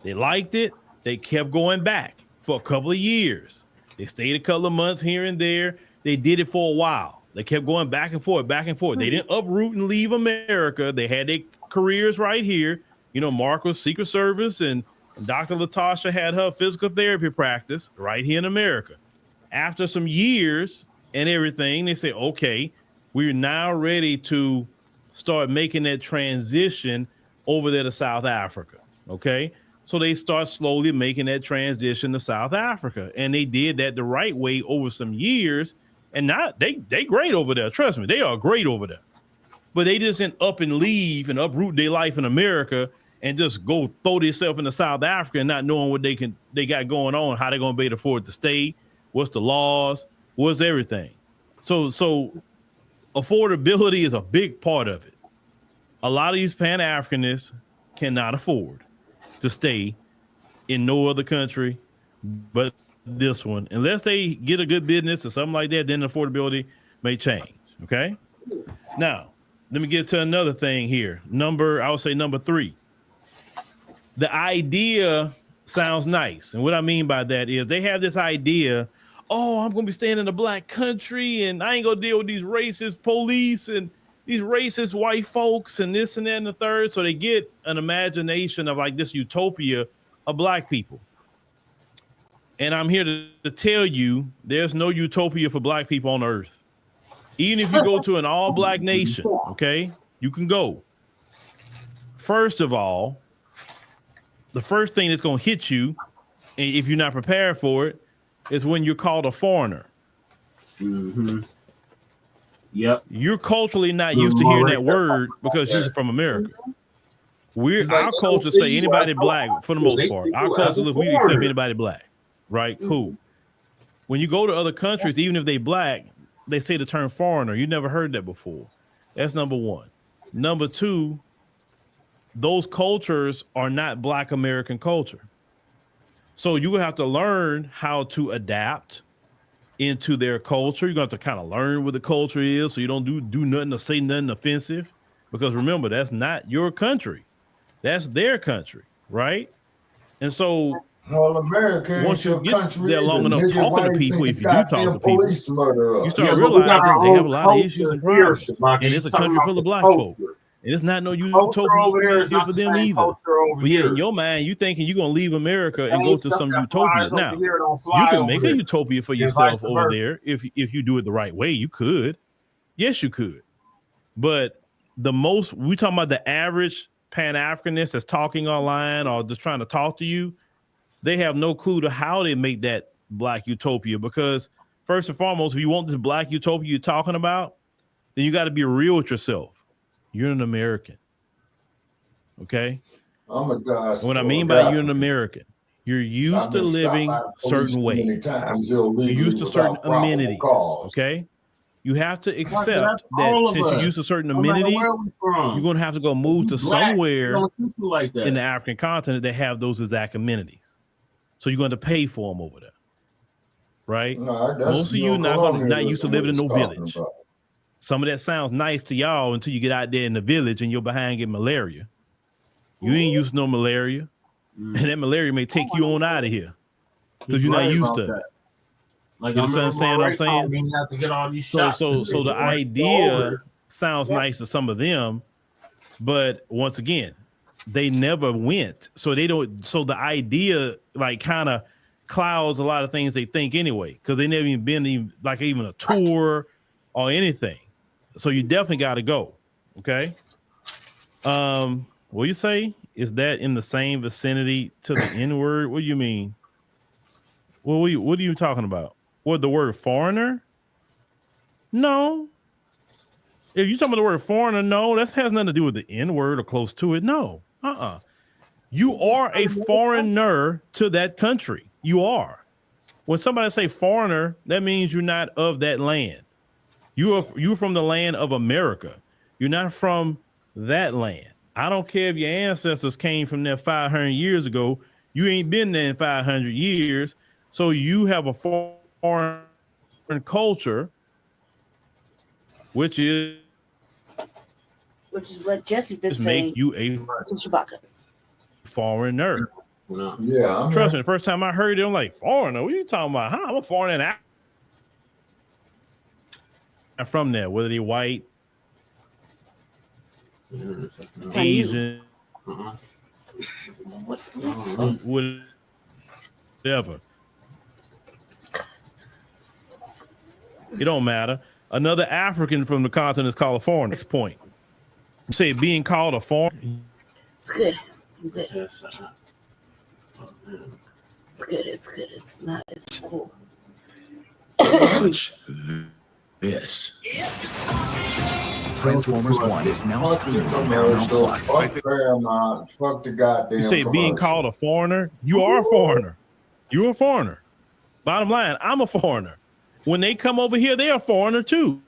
They liked it. They kept going back for a couple of years. They stayed a couple of months here and there. They did it for a while. They kept going back and forth, back and forth. They didn't uproot and leave America. They had their careers right here. Mark was Secret Service, and Dr. Latasha had her physical therapy practice right here in America. After some years and everything, they say, okay, we're now ready to start making that transition over there to South Africa. Okay. So they start slowly making that transition to South Africa. And they did that the right way over some years. And now they great over there. Trust me, they are great over there. But they just didn't up and leave and uproot their life in America and just go throw themselves into South Africa and not knowing what they got going on, how they're going to be able to afford to stay, what's the laws, what's everything. So affordability is a big part of it. A lot of these Pan-Africanists cannot afford to stay in no other country but this one. Unless they get a good business or something like that, then affordability may change. Okay. Now, let me get to another thing here. I would say number 3. The idea sounds nice. And what I mean by that is they have this idea, oh, I'm going to be staying in a black country and I ain't going to deal with these racist police and these racist white folks and this and that and the third. So they get an imagination of like this utopia of black people. And I'm here to tell you there's no utopia for black people on earth. Even if you go to an all black nation, okay, you can go. First of all, the first thing that's going to hit you, if you're not prepared for it, is when you're called a foreigner. Mm-hmm. Yep. You're culturally not used to hearing that word because you're from America. Our culture say anybody black for the most part. Our culture, we accept anybody black. Right? Cool. When you go to other countries, even if they black, they say the term foreigner. You never heard that before. That's number 1. Number 2, those cultures are not black American culture. So you have to learn how to adapt into their culture. You're going to have to kind of learn what the culture is so you don't do nothing or say nothing offensive. Because remember, that's not your country. That's their country, right? And so all America once you get there long enough talking to people, if you do talk to people, you start Yeah, realizing our they have a own lot of issues and culture here, problems. Shabaki. And it's a Talking country about full the of black culture. folk. it's not no Culture over here is not for the them same either. culture over But yeah, here. in your mind, you thinking you're gonna leave America The and go same to stuff some that utopia. flies Now, over here don't you fly can over make a there. utopia for And yourself vice over versa. there if you do it the right way. You could, yes, you could. But we talking about the average Pan-Africanist that's talking online or just trying to talk to you. They have no clue to how they make that black utopia, because first and foremost, if you want this black utopia you're talking about, then you got to be real with yourself. You're an American. Okay? I'm a guy. What I mean by you're an American, you're used to living certain ways. You're used to certain amenities. Okay? You have to accept that since you're used to certain amenities, you're going to have to go move to somewhere in the African continent that have those exact amenities. So you're going to pay for them over there. Right? Most of you not used to living in no village. Some of that sounds nice to y'all until you get out there in the village and you're behind getting malaria. You ain't used to no malaria. And that malaria may take you on out of here because you're not used to it. Like, you understand what I'm saying? You have to get all these shots. So the idea sounds nice to some of them, but once again, they never went. So they don't. So the idea like kind of clouds a lot of things they think anyway, because they never even been even a tour or anything. So you definitely got to go. Okay. What you say? Is that in the same vicinity to the N-word? What do you mean? What are you talking about? What, the word foreigner? No. If you're talking about the word foreigner, no, that has nothing to do with the N-word or close to it. No. You are a foreigner to that country. You are. When somebody say foreigner, that means you're not of that land. You're from the land of America. You're not from that land. I don't care if your ancestors came from there 500 years ago. You ain't been there in 500 years. So you have a foreign culture, which is what Jesse's been saying. Make you a foreigner. Yeah. Trust me, the first time I heard it, I'm like, foreigner? What are you talking about? Huh? I'm a foreigner. I'm from there, whether they white, Asian, whatever. It don't matter. Another African from the continent is called a foreigner. Next point. You say being called a foreigner. It's good. It's good. It's cool. Watch this. Transformers 1 is now streaming on Paramount Plus. Fuck the goddamn. You say being called a foreigner? You are a foreigner. You're a foreigner. Bottom line, I'm a foreigner. When they come over here, they're a foreigner too.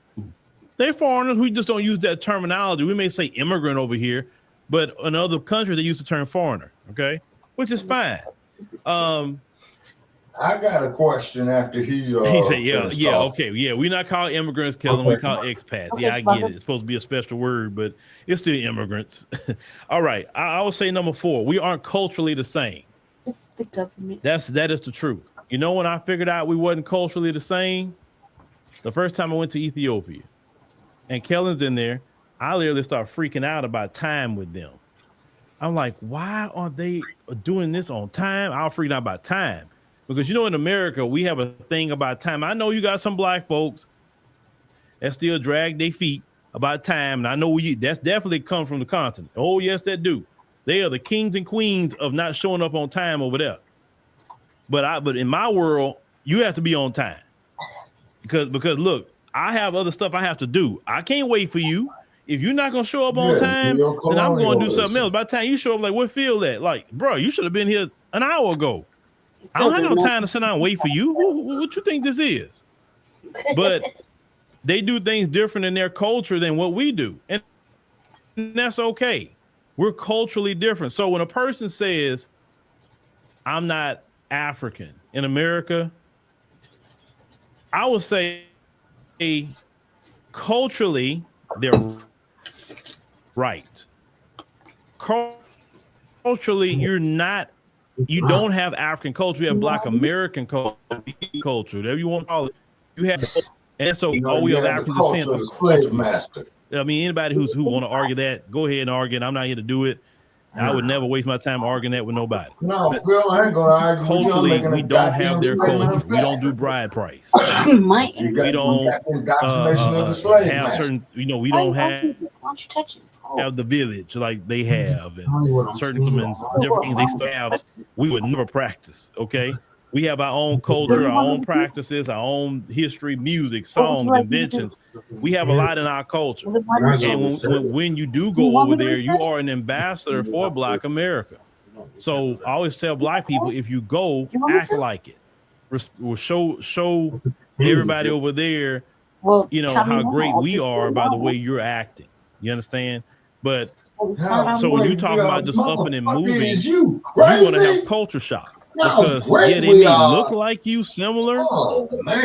They're foreigners. We just don't use that terminology. We may say immigrant over here, but in other countries, they use the term foreigner, okay? Which is fine. I got a question after he said, okay. We're not calling immigrants, Kellen. We call expats. Okay, I get it. It's supposed to be a special word, but it's still immigrants. All right. I would say number 4, we aren't culturally the same. It's the government. That is the truth. You know when I figured out we wasn't culturally the same? The first time I went to Ethiopia and Kellen's in there, I literally started freaking out about time with them. I'm like, why aren't they doing this on time? I was freaking out about time. Because, in America, we have a thing about time. I know you got some black folks that still drag their feet about time. And I know that's definitely come from the continent. Oh, yes, that do. They are the kings and queens of not showing up on time over there. But in my world, you have to be on time. Because look, I have other stuff I have to do. I can't wait for you. If you're not going to show up on time, then I'm going to do something else. By the time you show up, like, what field that? Like, bro, you should have been here an hour ago. I don't have no time to sit down and wait for you. What you think this is? But they do things different in their culture than what we do. And that's okay. We're culturally different. So when a person says, I'm not African in America, I would say culturally, they're right. Culturally, you don't have African culture. You have Black American culture, whatever you want to call it. You have, and so all we have African descent. The slave master. I mean, anybody who want to argue that, go ahead and argue. And I'm not here to do it. I would never waste my time arguing that with nobody. No, Phil, I ain't gonna argue with you. Culturally, we don't have their culture. We don't do bride price. We don't have certain, we don't have the village like they have, and certain different things they still have. We would never practice. Okay, we have our own culture, our own practices, our own history, music, songs, inventions. We have a lot in our culture. And when you do go over there, you are an ambassador for Black America. So I always tell Black people, if you go, act like it. We'll show everybody over there, how great we are by the way you're acting. You understand? But so when you talk about just upping and moving, you want to have culture shock. Because they may look like you similar.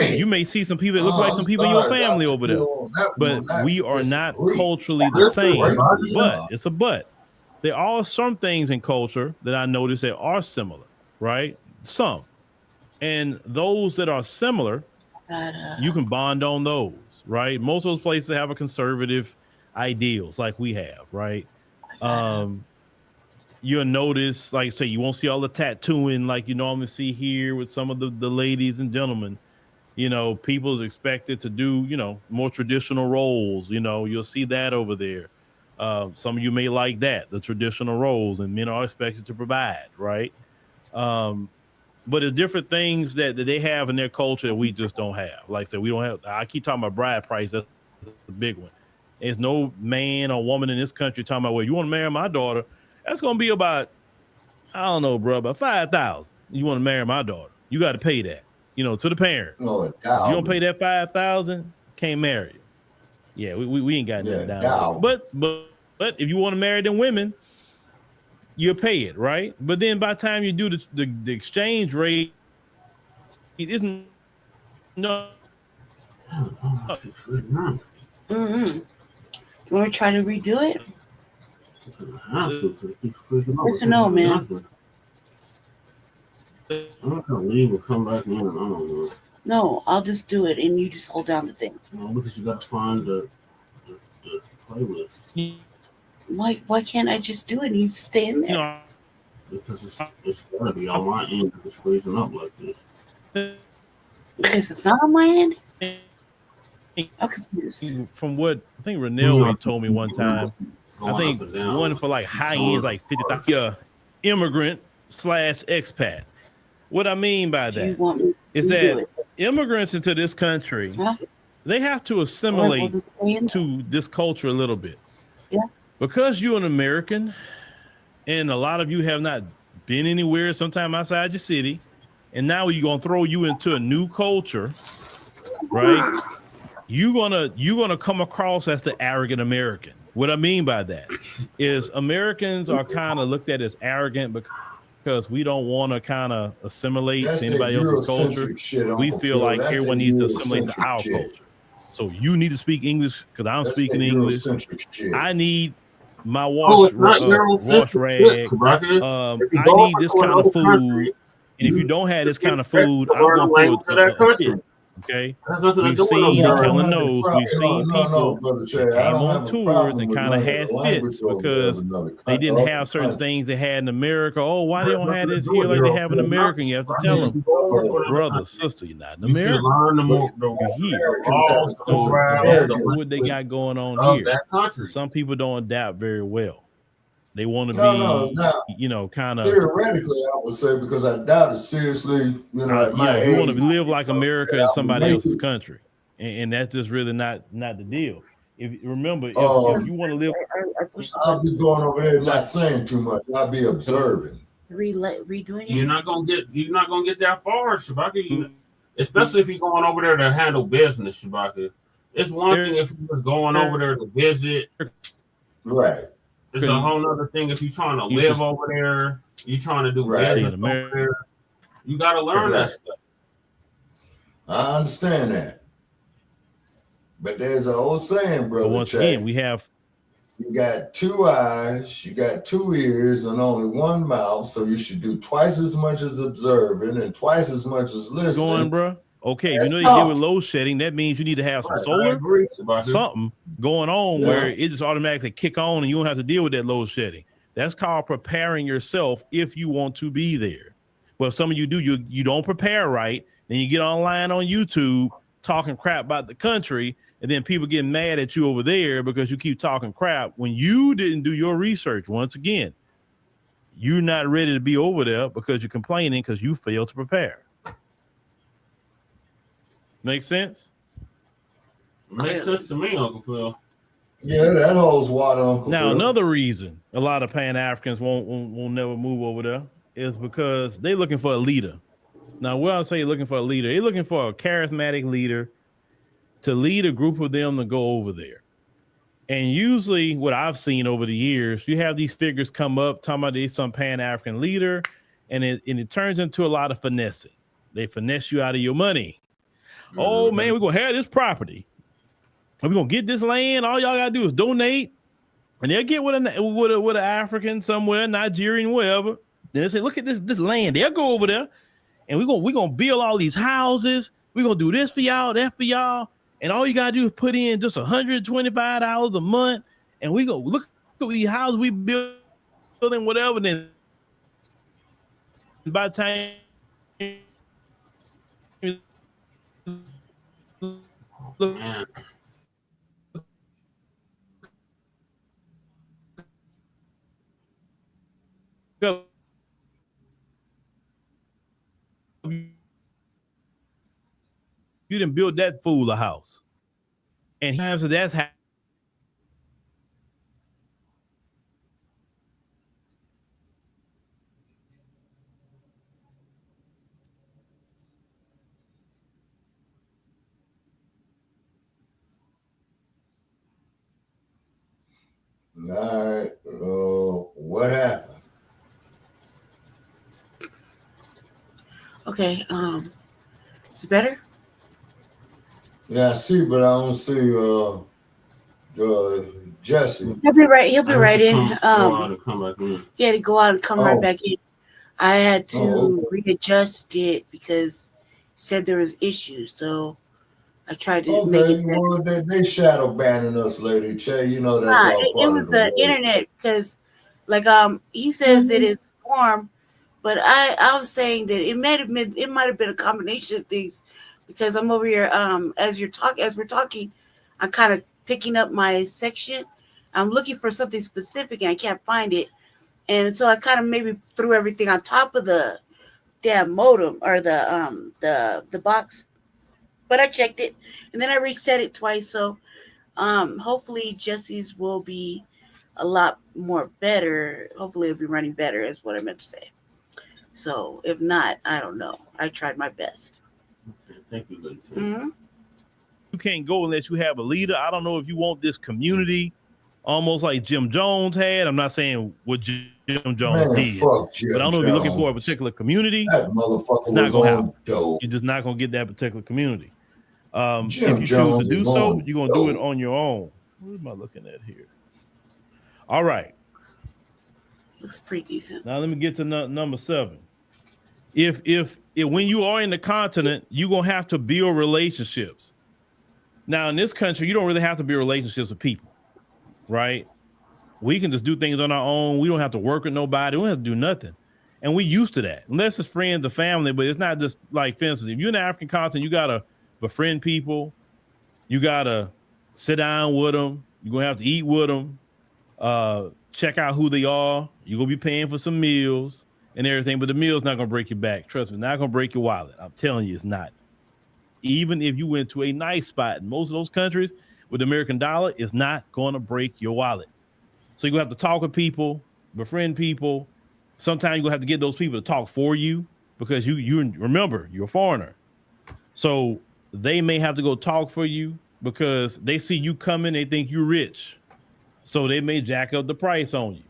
You may see some people that look like some people in your family over there, but we are not culturally the same. But it's a but. There are some things in culture that I notice that are similar, right? Some, and those that are similar, you can bond on those, right? Most of those places have a conservative ideals like we have, right? You'll notice, like I say, you won't see all the tattooing like you normally see here with some of the ladies and gentlemen. People's expected to do, more traditional roles. You'll see that over there. Some of you may like that, the traditional roles, and men are expected to provide, right? But there's different things that they have in their culture that we just don't have. Like I said, we don't have, I keep talking about bride price. That's the big one. There's no man or woman in this country talking about, well, you want to marry my daughter? That's going to be about, I don't know, bro, about $5,000. You want to marry my daughter. You got to pay that, to the parent. Oh, you don't pay that $5,000, can't marry you. Yeah, we ain't got nothing down there. But if you want to marry them women, you'll pay it, right? But then by the time you do the exchange rate, it isn't no. You want to try to redo it? Yes or no, man? I'm gonna leave and come back in. I don't know. No, I'll just do it, and you just hold down the thing. No, because you got to find the playlist. Why can't I just do it and you stay in there? Because it's gotta be on my end if it's freezing up like this. Because it's not on my end? I'm confused. From what I think Renell told me one time, I think one for like high end, like 50,000 immigrant/expat. What I mean by that is that immigrants into this country, they have to assimilate to this culture a little bit. Yeah. Because you're an American, and a lot of you have not been anywhere, sometime outside your city, and now you're gonna throw you into a new culture, right? You're gonna come across as the arrogant American. What I mean by that is Americans are kind of looked at as arrogant because we don't want to kind of assimilate to anybody else's culture. We feel like everyone needs to assimilate to our culture. So you need to speak English because I'm speaking English. I need my wash rag. I need this kind of food. And if you don't have this kind of food, I'm going to that country. Okay, we've seen telling those. We've seen people that came on tours and kind of had fits because they didn't have certain things they had in America. Oh, why they don't have this here like they have in America? And you have to tell them, brother, sister, you're not in America. You're here. What they got going on here? Some people don't adapt very well. They want to be, kind of theoretically, I would say, because I doubt it seriously. You want to live like America in somebody else's country, and that's just really not the deal. If you want to live, I'll be going over there, not saying too much. I'll be observing. Redoing it. You're not gonna get that far, Shabaka. Especially if you're going over there to handle business, Shabaka. It's one thing if you're just going over there to visit, right? It's a whole other thing if you're trying to live over there, you're trying to do business over there. You got to learn that stuff. I understand that. But there's an old saying, brother. But once again, you got 2 eyes, you got 2 ears, and only 1 mouth. So you should do twice as much as observing and twice as much as listening. Bro? Okay, if you know they deal with load shedding, that means you need to have some solar, something going on where it just automatically kick on and you don't have to deal with that load shedding. That's called preparing yourself if you want to be there. Well, some of you do, you don't prepare right, then you get online on YouTube talking crap about the country, and then people get mad at you over there because you keep talking crap when you didn't do your research. Once again, you're not ready to be over there because you're complaining because you failed to prepare. Make sense? Makes sense to me, Uncle Phil. Yeah, that holds water, Uncle Now, Phil. another reason a lot of Pan-Africans won't never move over there is because they're looking for a leader. Now, what I say looking for a leader, they're looking for a charismatic leader to lead a group of them to go over there. And usually what I've seen over the years, you have these figures come up talking about there's some Pan-African leader, and it turns into a lot of finessing. They finesse you out of your money. Oh man, we're gonna have this property. We're gonna get this land. All y'all gotta do is donate, and they'll get with an African somewhere, Nigerian, wherever. Then they say, look at this land. They'll go over there, and we're gonna build all these houses. We're gonna do this for y'all, that for y'all, and all you gotta do is put in just $125 a month, and we go look at these houses we build and whatever. Then by the time look, go. You didn't build that fool a house, and times that's how. All right. What happened? Okay. Is it better? Yeah, I see, but I don't see Jesse. He'll be right in. Yeah, to go out and come right back in. I had to readjust it because he said there was issues, so I tried to make it better. Well, they shadow banning us, Lady Che. You know that's all part it was the internet because, like, he says that it's form, but I was saying that it might have been a combination of things because I'm over here as we're talking, I'm kind of picking up my section. I'm looking for something specific and I can't find it, and so I kind of maybe threw everything on top of the damn modem or the box. But I checked it and then I reset it twice. So hopefully Jesse's will be a lot more better. Hopefully it'll be running better is what I meant to say. So if not, I don't know. I tried my best. Okay, thank you, Lady. Mm-hmm. You can't go unless you have a leader. I don't know if you want this community almost like Jim Jones had. I'm not saying what Jim Jones did, but I don't know if you're looking for a particular community. That motherfucker it's not was gonna on happen. dope. You're just not gonna get that particular community. If Jim you Jones choose to do is so, on you're gonna do it on your own. What am I looking at here? All right. Looks pretty decent. Now let me get to number 7. If when you are in the continent, you're gonna have to build relationships. Now in this country, you don't really have to build relationships with people, right? We can just do things on our own. We don't have to work with nobody. We don't have to do nothing. And we used to that, unless it's friends or family, but it's not just like, for instance, if you're in the African continent, you gotta befriend people. You gotta sit down with them. You're gonna have to eat with them. Check out who they are. You're gonna be paying for some meals and everything, but the meal's not gonna break your back. Trust me, it's not gonna break your wallet. I'm telling you, it's not. Even if you went to a nice spot in most of those countries with the American dollar, it's not gonna break your wallet. So you're gonna have to talk with people, befriend people. Sometimes you're gonna have to get those people to talk for you because you remember you're a foreigner. So they may have to go talk for you because they see you coming, they think you're rich. So they may jack up the price on you.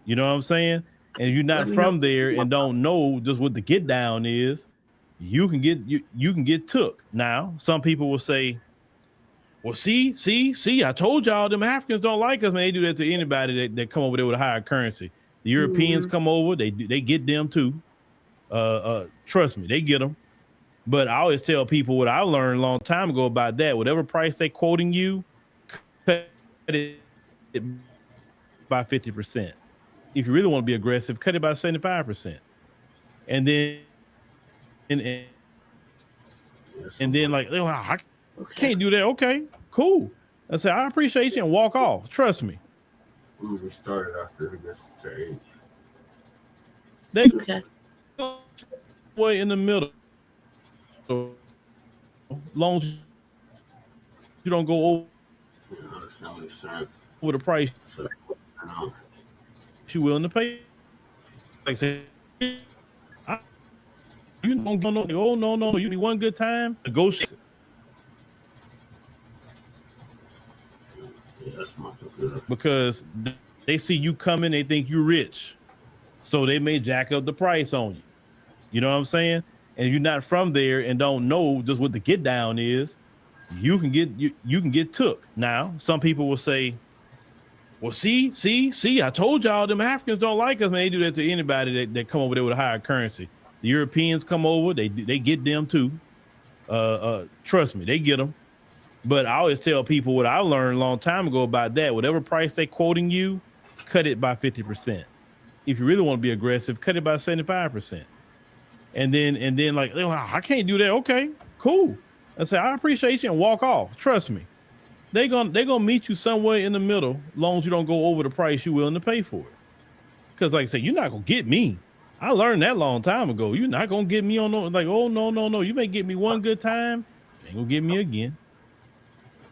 You know what I'm saying? And if you're not from there and don't know just what the get down is, you can get took. Now, some people will say, well, see, I told y'all them Africans don't like us, man. They do that to anybody that come over there with a higher currency. The Europeans come over, they get them too. Trust me, they get them. But I always tell people what I learned a long time ago about that. Whatever price they're quoting you, cut it by 50%. If you really want to be aggressive, cut it by 75%. And then like, oh, I can't do that. Okay, cool. I say, I appreciate you, and walk off. Trust me. We started after this stage. They go way in the middle. Long as you don't go over the price she willing to pay. Like say, you don't know. Oh no. You need one good time. Negotiate. Because they see you coming, they think you're rich, so they may jack up the price on you. You know what I'm saying? And you're not from there and don't know just what the get down is. You can get took. Now, some people will say, well, see, I told y'all them Africans don't like us, man. They do that to anybody that come over there with a higher currency. The Europeans come over, they get them too. Trust me, they get them. But I always tell people what I learned a long time ago about that. Whatever price they're quoting you, cut it by 50%. If you really want to be aggressive, cut it by 75%. And then like, oh, I can't do that. Okay, cool. I say, I appreciate you, and walk off. Trust me. They're gonna meet you somewhere in the middle, as long as you don't go over the price you're willing to pay for it. Because like I say, you're not gonna get me. I learned that long time ago. You're not gonna get me on no, like, oh no. You may get me one good time, ain't gonna get me again.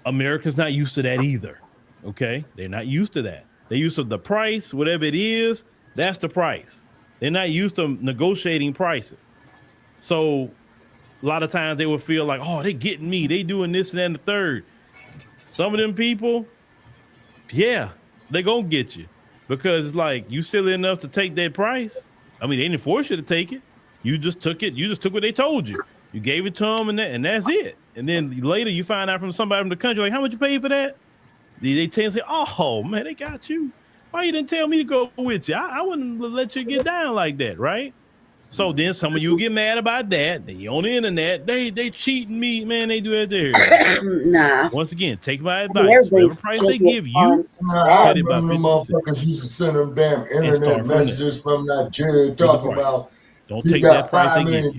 America's not used to that either. Okay, they're not used to that. They're used to the price, whatever it is, that's the price. They're not used to negotiating prices. So a lot of times they will feel like, oh, they getting me. They doing this and that and the third. Some of them people, yeah, they gonna get you, because it's like, you silly enough to take that price. I mean, they didn't force you to take it. You just took it. You just took what they told you. You gave it to them, and that's it. And then later you find out from somebody from the country, like, how much you paid for that? They tell you, say, oh man, they got you. Why you didn't tell me to go with you? I wouldn't let you get down like that, right? So then some of you get mad about that. They on the internet, they cheating me, man. They do that there. Nah. Once again, take my advice. Whatever price they give you, cut it by 50%. Motherfuckers used to send them damn internet messages from Nigeria talking about, don't take that price they give you.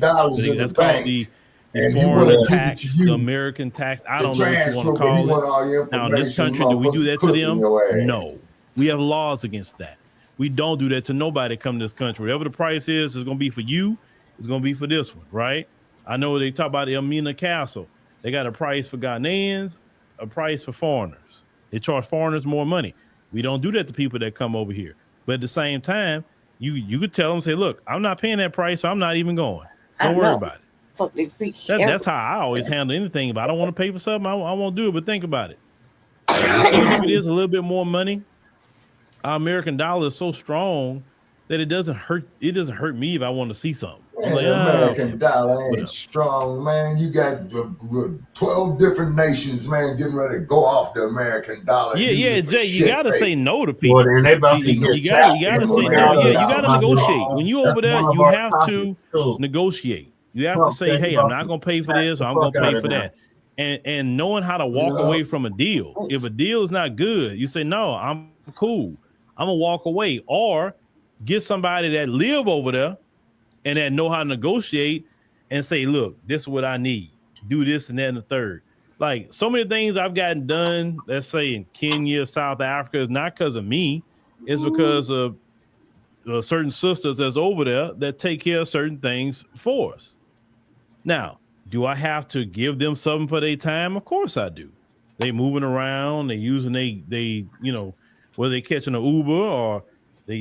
That's called the foreign tax, the American tax. I don't know what you want to call it. Now in this country, do we do that to them? No. We have laws against that. We don't do that to nobody come to this country. Whatever the price is, it's going to be for you. It's going to be for this one, right? I know they talk about the Elmina Castle. They got a price for Ghanaians, a price for foreigners. They charge foreigners more money. We don't do that to people that come over here. But at the same time, you could tell them, say, look, I'm not paying that price, so I'm not even going. Don't worry about it. That's how I always handle anything. If I don't want to pay for something, I won't do it. But think about it. If it is a little bit more money, our American dollar is so strong that it doesn't hurt. It doesn't hurt me if I want to see something. Man, the American dollar ain't strong, man. You got 12 different nations, man, getting ready to go off the American dollar. Yeah, Jay, you gotta say no to people. Well, you gotta say no. Yeah, you gotta negotiate. When you over there, you have to negotiate. You have to say, hey, I'm not gonna pay for this, or I'm gonna pay for that. And knowing how to walk away from a deal. If a deal is not good, you say, no, I'm cool. I'm gonna walk away, or get somebody that live over there and that know how to negotiate and say, look, this is what I need. Do this and that and the third. Like, so many things I've gotten done, let's say in Kenya, South Africa, is not because of me. It's because of certain sisters that's over there that take care of certain things for us. Now, do I have to give them something for their time? Of course I do. They moving around, they using they whether they catching an Uber, or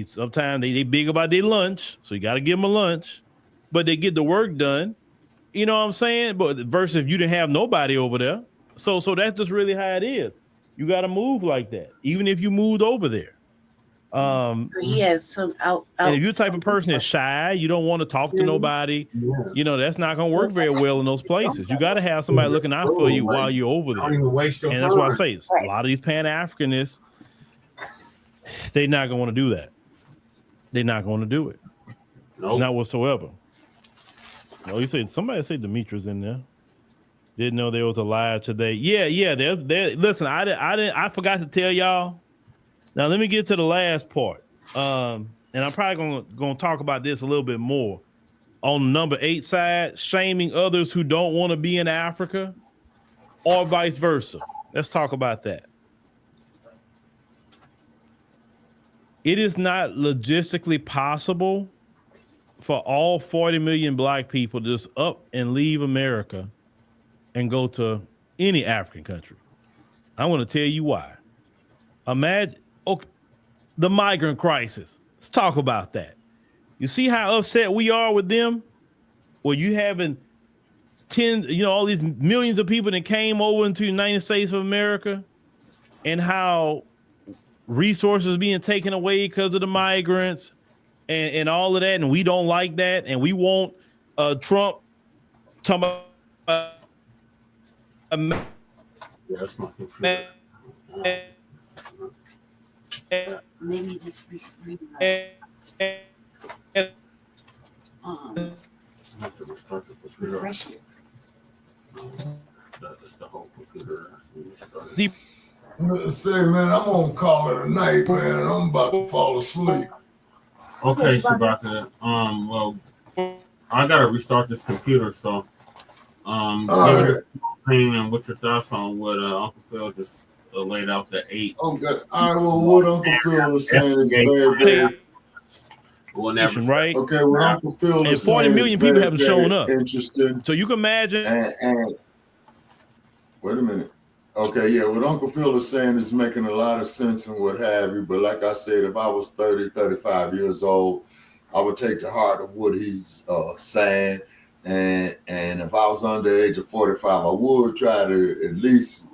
sometimes they big about their lunch, so you got to give them a lunch, but they get the work done. You know what I'm saying? But versus if you didn't have nobody over there, so that's just really how it is. You got to move like that, even if you moved over there. So he has some out. And if you're the type of person that's shy, you don't want to talk to nobody. That's not going to work very well in those places. You got to have somebody looking out for you while you're over there. And that's why I say a lot of these Pan-Africanists, they're not going to want to do that. They're not going to do it. Nope. Not whatsoever. Oh, you said somebody said Demetrius in there. Didn't know there was a live today. Yeah. Listen, I forgot to tell y'all. Now let me get to the last part. And I'm probably gonna talk about this a little bit more on number 8 side, shaming others who don't want to be in Africa, or vice versa. Let's talk about that. It is not logistically possible for all 40 million black people to just up and leave America and go to any African country. I want to tell you why. Imagine the migrant crisis. Let's talk about that. You see how upset we are with them? Well, you having all these millions of people that came over into the United States of America, and how resources being taken away because of the migrants and all of that, and we don't like that, and we want Trump talking about that's my computer. Maybe just read refresh it. That's the whole computer. Say, man, I'm gonna call it a night, man. I'm about to fall asleep. Okay, Shabaka. Well, I gotta restart this computer, so give it a opinion and what your thoughts on what Uncle Phil just laid out the 8. Okay. All right. Well, what Uncle Phil was saying is very, very. Right? Okay. What Uncle Phil and is 40 saying million is people very, haven't shown up. Interesting. So you can imagine. And wait a minute. Okay, yeah, what Uncle Phil is saying is making a lot of sense and what have you. But like I said, if I was 30, 35 years old, I would take to heart of what he's saying. And if I was under the age of 45, I would try to at least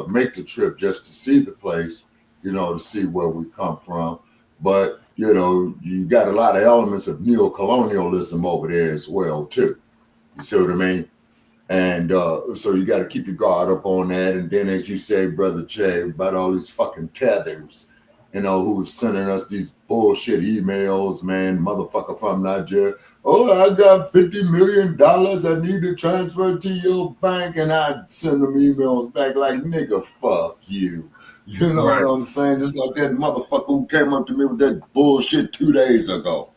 make the trip just to see the place, to see where we come from. But, you got a lot of elements of neocolonialism over there as well, too. You see what I mean? And so you got to keep your guard up on that. And then, as you say, Brother Jay, about all these fucking tethers, who's sending us these bullshit emails, man, motherfucker from Nigeria. Oh, I got $50 million I need to transfer to your bank. And I send them emails back like, nigga, fuck you. You know what I'm saying? Just like that motherfucker who came up to me with that bullshit 2 days ago.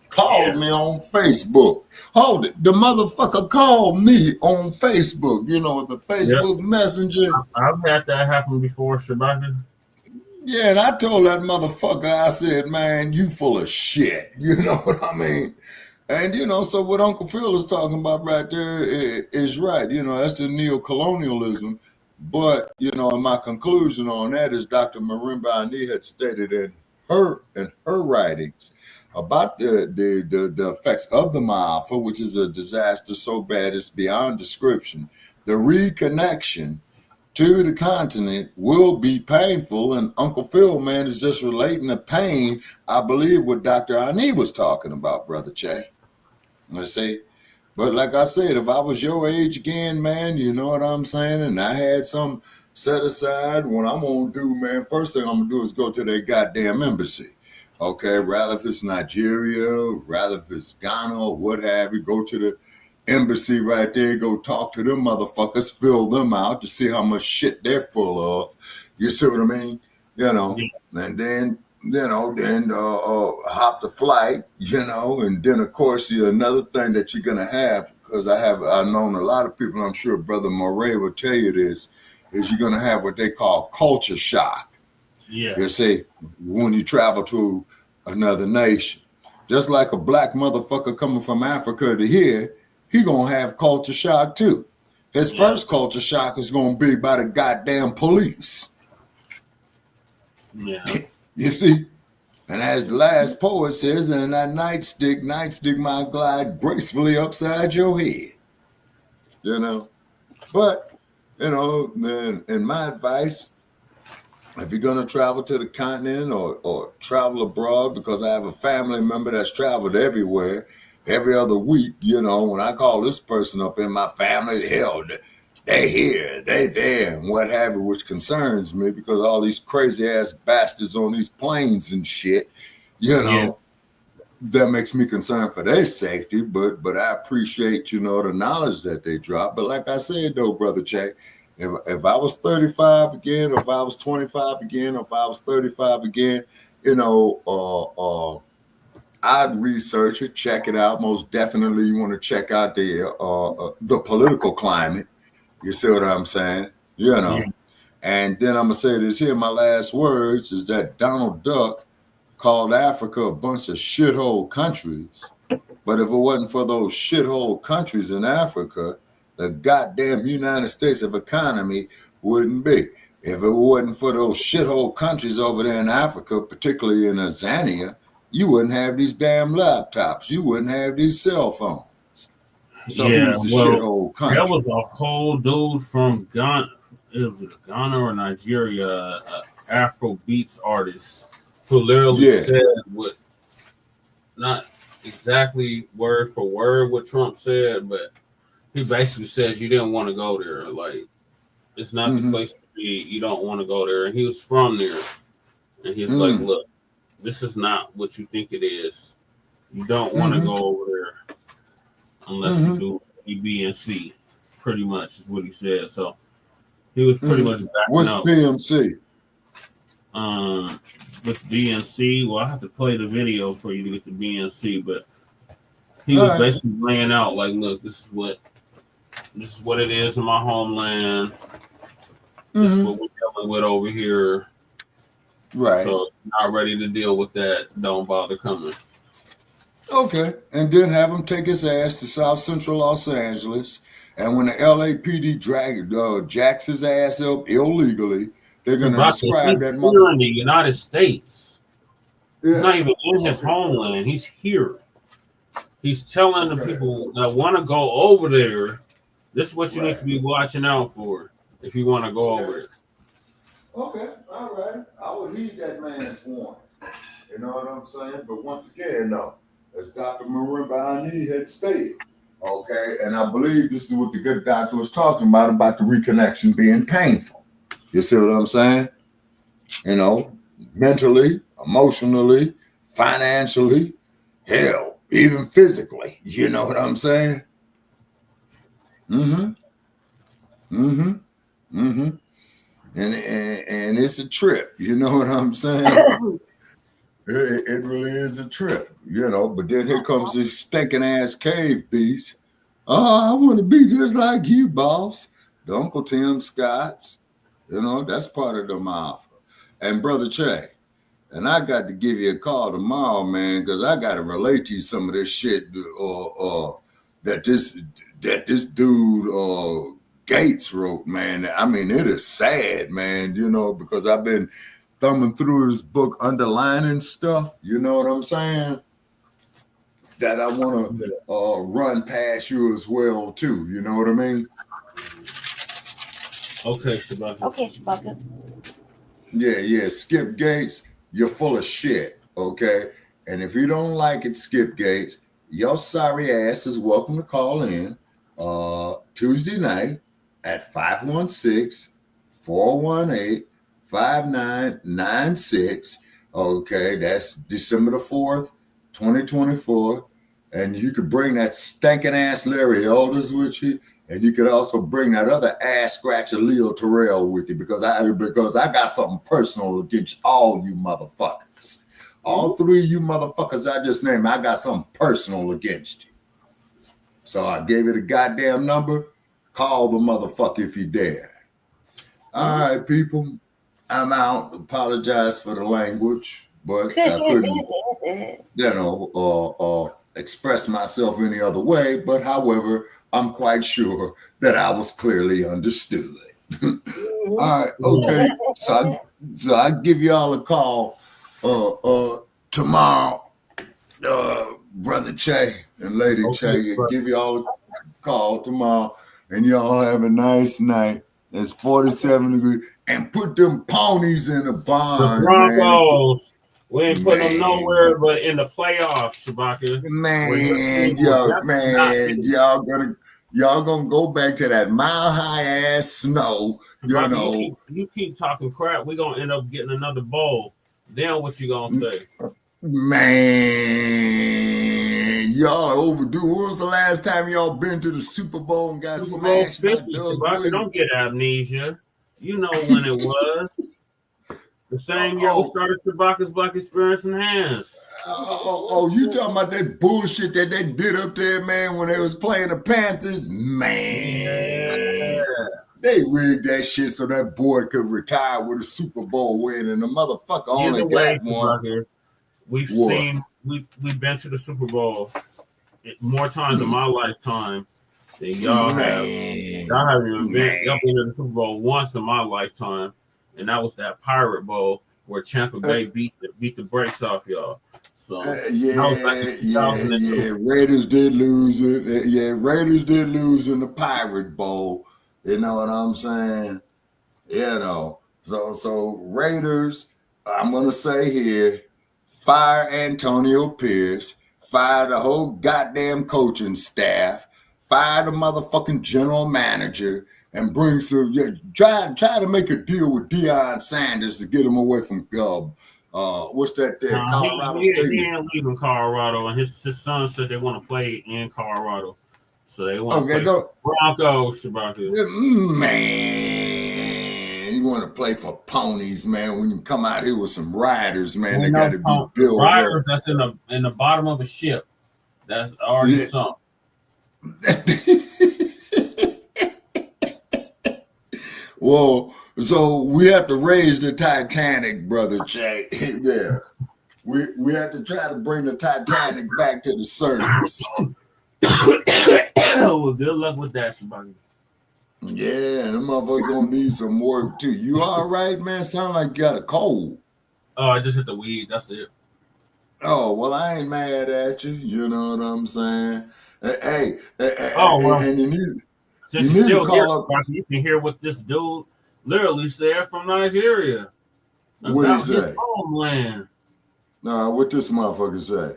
Called me on Facebook. Hold it. The motherfucker called me on Facebook, the Facebook Messenger. I've had that happen before, Shabaka. Yeah, and I told that motherfucker, I said, man, you full of shit. You know what I mean? And, so what Uncle Phil is talking about right there is right. That's the neocolonialism. But, and my conclusion on that is Dr. Marimba Ani had stated in her writings about the effects of the Maafa, which is a disaster so bad it's beyond description. The reconnection to the continent will be painful, and Uncle Phil, man, is just relating the pain, I believe, what Dr. Ani was talking about, Brother Che. Let's say, but like I said, if I was your age again, man, you know what I'm saying, and I had some set aside, what I'm gonna do, man, first thing I'm gonna do is go to their goddamn embassy. Okay, rather if it's Nigeria, rather if it's Ghana or what have you, go to the embassy right there, go talk to them motherfuckers, fill them out to see how much shit they're full of. You see what I mean? And then, hop the flight, and then of course, another thing that you're gonna have, because I've known a lot of people, I'm sure Brother Moray will tell you this, is you're gonna have what they call culture shock. Yeah. You see, when you travel to another nation, just like a black motherfucker coming from Africa to here, he gonna have culture shock too. His first culture shock is gonna be by the goddamn police. Yeah. You see, and as the last poet says, and that nightstick might glide gracefully upside your head. But in my advice, if you're going to travel to the continent or travel abroad, because I have a family member that's traveled everywhere, every other week, when I call this person up in my family, hell, they here, they there, and what have you, which concerns me because all these crazy ass bastards on these planes and shit, that makes me concerned for their safety, but I appreciate, you know, the knowledge that they drop. But like I said, though, Brother Che, if I was 35 again, or if I was 25 again, or if I was 35 again, you know, I'd research it, check it out. Most definitely, you want to check out the political climate. You see what I'm saying? You know. Yeah. And then I'm gonna say this here. My last words is that Donald Duck called Africa a bunch of shithole countries. But if it wasn't for those shithole countries in Africa, the goddamn United States of economy wouldn't be. If it wasn't for those shithole countries over there in Africa, particularly in Tanzania, you wouldn't have these damn laptops. You wouldn't have these cell phones. So yeah, who's the shithole country? There was a whole dude from Ghana. It was Ghana or Nigeria, Afro beats artist, who literally said what, not exactly word for word what Trump said, but he basically says you didn't want to go there. Like, it's not the place to be. You don't want to go there. And he was from there. And he's like, look, this is not what you think it is. You don't want to go over there unless you do A, B, and C. Pretty much is what he said. So he was pretty much backing What's up. BMC? With BNC, well, I have to play the video for you to get the BNC, but he was basically laying out like, look, this is what it is in my homeland. This is what we're dealing with over here. Right. So not ready to deal with that. Don't bother coming. Okay. And then have him take his ass to South Central Los Angeles. And when the LAPD jacks his ass up illegally, they're going to describe that mother in the United States. Yeah. He's not even in his homeland. He's here. He's telling the people that want to go over there, this is what you need to be watching out for if you want to go over it. Okay, all right. I will heed that man's warning. You know what I'm saying? But once again, though, as Dr. Marimba had stated, okay, and I believe this is what the good doctor was talking about the reconnection being painful. You see what I'm saying? You know, mentally, emotionally, financially, hell, even physically. You know what I'm saying? And it's a trip. You know what I'm saying? It really is a trip, you know. But then here comes this stinking ass cave beast. Oh, I want to be just like you, boss. The Uncle Tim Scotts. You know, that's part of the mafia. And Brother Che, and I got to give you a call tomorrow, man, because I got to relate to you some of this shit that this dude Gates wrote, man. I mean, it is sad, man, you know, because I've been thumbing through his book, underlining stuff, you know what I'm saying? That I want to run past you as well, too. You know what I mean? Okay, Shabaka. Yeah. Skip Gates, you're full of shit, okay? And if you don't like it, Skip Gates, your sorry ass is welcome to call in Tuesday night at 516-418-5996. Okay, that's December the 4th, 2024. And you could bring that stinking ass Larry Elders with you. And you could also bring that other ass scratcher Leo Terrell with you because I got something personal against all you motherfuckers. All three of you motherfuckers I just named, I got something personal against you. So I gave it a goddamn number. Call the motherfucker if you dare. All right, people. I'm out. Apologize for the language, but I couldn't, express myself any other way. But however, I'm quite sure that I was clearly understood. All right, okay. So I give y'all a call tomorrow, Brother Che and Lady Che. Give y'all a call tomorrow, and y'all have a nice night. It's 47 degrees, and put them ponies in the barn. The Broncos. Man. We ain't putting them nowhere but in the playoffs, Shabaka. Y'all gonna go back to that mile high ass snow. You know, you keep talking crap. We're gonna end up getting another bowl. Then what you gonna say? Man, y'all are overdue. When was the last time y'all been to the Super Bowl and got Super Bowl smashed by 50, Doug Shabaka, Williams? don't get amnesia. You know when it was. The same year we started Shabaka's Black Experience Enhanced. You talking about that bullshit that they did up there, man, when they was playing the Panthers? Man. They rigged that shit so that boy could retire with a Super Bowl win, and the motherfucker only got one. We've been to the Super Bowl more times in my lifetime than y'all have. Y'all haven't even been. Y'all been to the Super Bowl once in my lifetime, and that was that Pirate Bowl where Tampa Bay beat the brakes off y'all. So Raiders did lose it. Raiders did lose in the Pirate Bowl. You know what I'm saying? You know. So Raiders, I'm gonna say here, fire Antonio Pierce, fire the whole goddamn coaching staff, fire the motherfucking general manager, and bring some. Try to make a deal with Deion Sanders to get him away from what's that there? Colorado State. He ain't leaving Colorado, and his son said they want to play in Colorado, so they want to play Broncos. Man, you want to play for ponies, man? When you come out here with some riders, man, they got to be built. Riders that's in the bottom of a ship that's already sunk. Well, so we have to raise the Titanic, brother Jay. Yeah, we have to try to bring the Titanic back to the surface. Well, good luck with that, Shabaka. Yeah, them motherfuckers gonna need some work too. You all right, man? Sound like you got a cold. Oh, I just hit the weed. That's it. Oh, well, I ain't mad at you. You know what I'm saying? And you need to call up. You can hear what this dude literally said from Nigeria What about he his say? homeland. Nah, what this motherfucker say?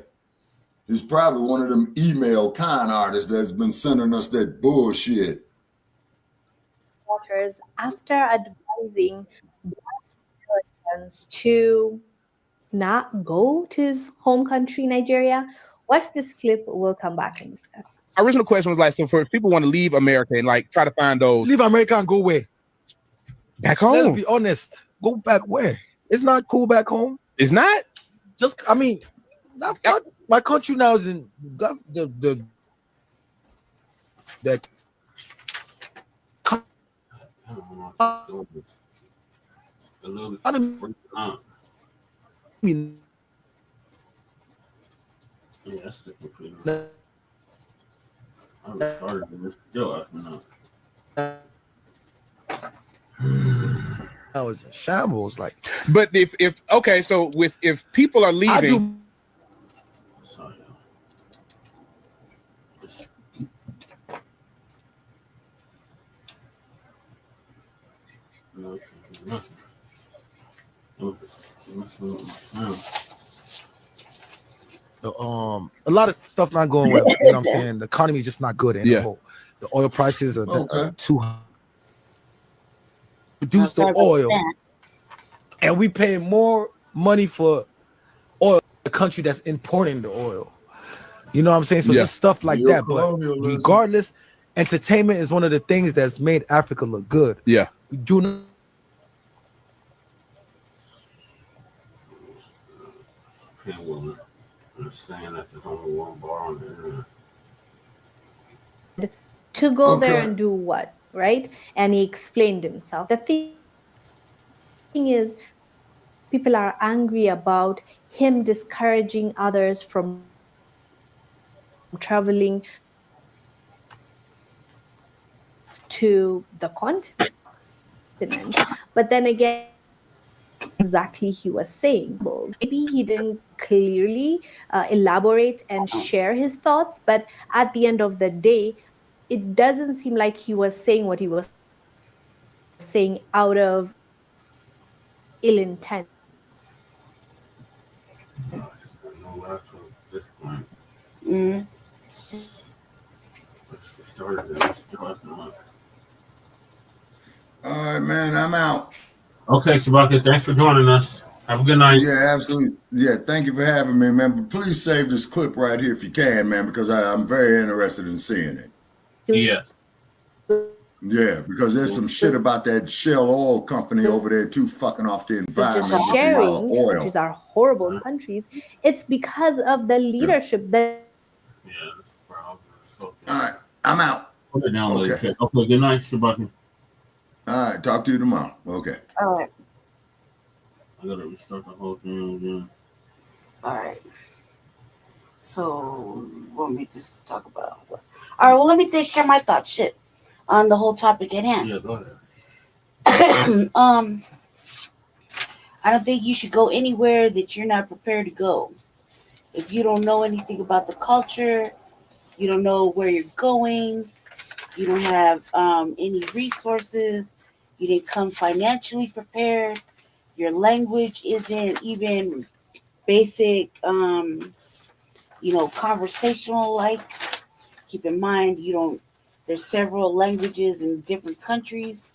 He's probably one of them email con artists that's been sending us that bullshit. After advising Americans to not go to his home country, Nigeria. Watch this clip. We'll come back and discuss. Our original question was like, so for people want to leave America and like try to find those. Leave America and go where? Back home. Let's be honest. Go back where? It's not cool back home. It's not? Just, I mean, my country now is in the I mean, yeah, that's the complete. I was started and it's still acting up. That was a shambles, like. But if okay, so if people are leaving. Sorry. A lot of stuff not going well. You know what I'm saying? The economy is just not good anymore. The oil prices are too high. Produce the oil, and we pay more money for oil. The country that's importing the oil. You know what I'm saying? So there's stuff like that. But regardless, entertainment is one of the things that's made Africa look good. Yeah. We do not. Saying that there's only one bar on the internet. To go there and do what, right? And he explained himself. The thing is, people are angry about him discouraging others from traveling to the continent. But then again, exactly he was saying. Maybe he didn't clearly elaborate and share his thoughts, but at the end of the day, it doesn't seem like he was saying what he was saying out of ill intent. All right, man, I'm out. Okay, Shabaka, thanks for joining us. Have a good night. Yeah, absolutely. Yeah, thank you for having me, man. But please save this clip right here if you can, man, because I'm very interested in seeing it. Yes. Yeah, because there's some shit about that Shell Oil company over there too, fucking off the environment with the sharing oil. countries are horrible countries. It's because of the leadership that. Yeah, this browser is so All right, I'm out. Put it down, Okay. okay, good night, Shabaki. All right, talk to you tomorrow. Okay. All right. I gotta restart the whole thing again. All right. So, want me just to talk about what? All right. Well, let me share my thoughts. Shit, on the whole topic at hand. Yeah, go ahead. I don't think you should go anywhere that you're not prepared to go. If you don't know anything about the culture, you don't know where you're going, you don't have any resources, you didn't come financially prepared, your language isn't even basic, conversational like. Keep in mind, there's several languages in different countries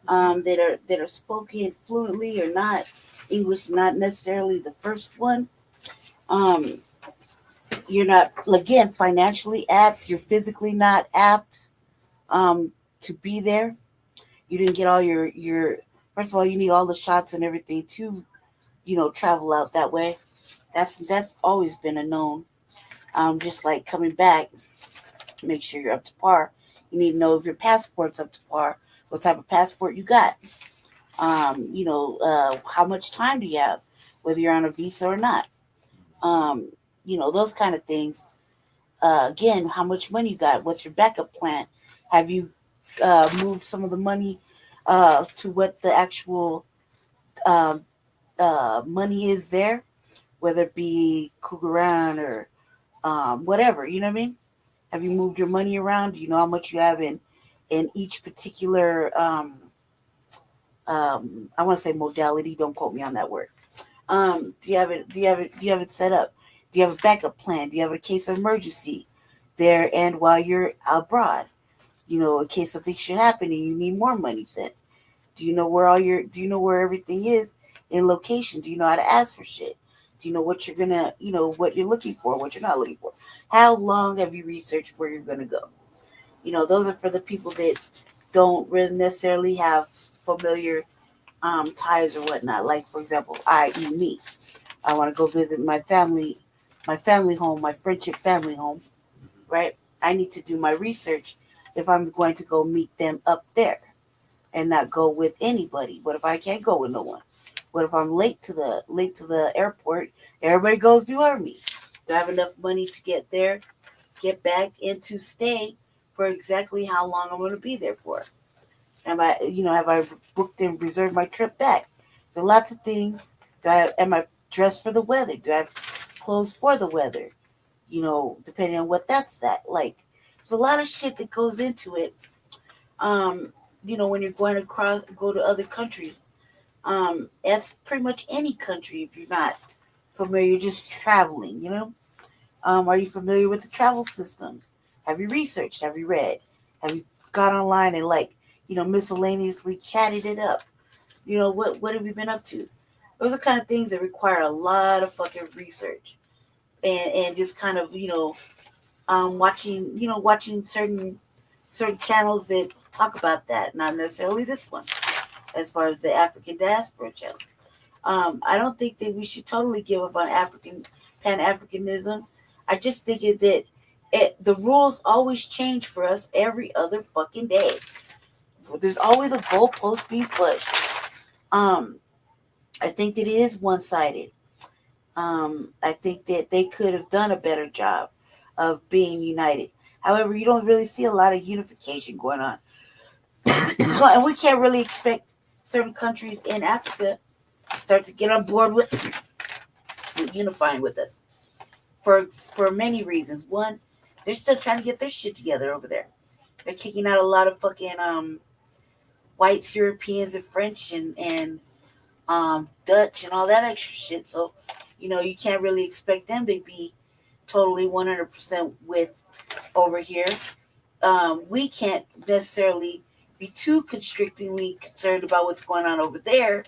that are spoken fluently or not. English is not necessarily the first one. You're not, again, financially apt. You're physically not apt to be there. You didn't get all your. First of all, you need all the shots and everything to, travel out that way. That's always been a known. Just like coming back, make sure you're up to par. You need to know if your passport's up to par, what type of passport you got. How much time do you have, whether you're on a visa or not. Those kind of things. Again, how much money you got? What's your backup plan? Have you moved some of the money to what the actual money is there, whether it be Kugaran or whatever, you know what I mean? Have you moved your money around? Do you know how much you have in each particular I want to say modality, don't quote me on that word. Do you have it set up? Do you have a backup plan? Do you have a case of emergency there and while you're abroad? In case something should happen and you need more money sent. Do you know where everything is in location? Do you know how to ask for shit? Do you know what you're gonna, what you're looking for, what you're not looking for? How long have you researched where you're gonna go? Those are for the people that don't really necessarily have familiar ties or whatnot. Like, for example, i.e. me. I want to go visit my family home, my friendship family home, right? I need to do my research if I'm going to go meet them up there and not go with anybody. What if I can't go with no one? What if I'm late to the airport? Everybody goes before me. Do I have enough money to get there, get back, and to stay for exactly how long I'm going to be there for? Have I booked and reserved my trip back? So lots of things. Am I dressed for the weather? Do I have clothes for the weather? Depending on what that's like. There's a lot of shit that goes into it. When you're going to go to other countries. That's pretty much any country if you're not familiar, you're just traveling, Are you familiar with the travel systems? Have you researched? Have you read? Have you got online and miscellaneously chatted it up? What have you been up to? Those are kind of things that require a lot of fucking research and just kind of, watching certain channels that talk about that, not necessarily this one, as far as the African diaspora channel. I don't think that we should totally give up on Pan-Africanism. I just think that the rules always change for us every other fucking day. There's always a goalpost being pushed. I think that it is one-sided. I think that they could have done a better job of being united. However, you don't really see a lot of unification going on. And we can't really expect certain countries in Africa to start to get on board with unifying with us for many reasons. One, they're still trying to get their shit together over there. They're kicking out a lot of fucking whites, Europeans, and French and Dutch and all that extra shit. So, you can't really expect them to be totally 100% with over here. We can't necessarily be too constrictingly concerned about what's going on over there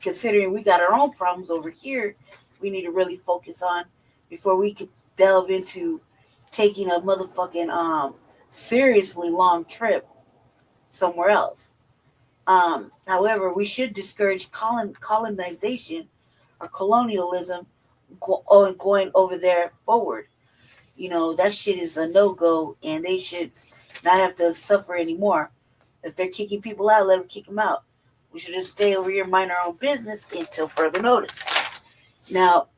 considering we got our own problems over here, we need to really focus on before we could delve into taking a motherfucking seriously long trip somewhere else. However, we should discourage colonization or colonialism going over there forward. You know, that shit is a no-go, and they should not have to suffer anymore. If they're kicking people out, let them kick them out. We should just stay over here, mind our own business until further notice. Now,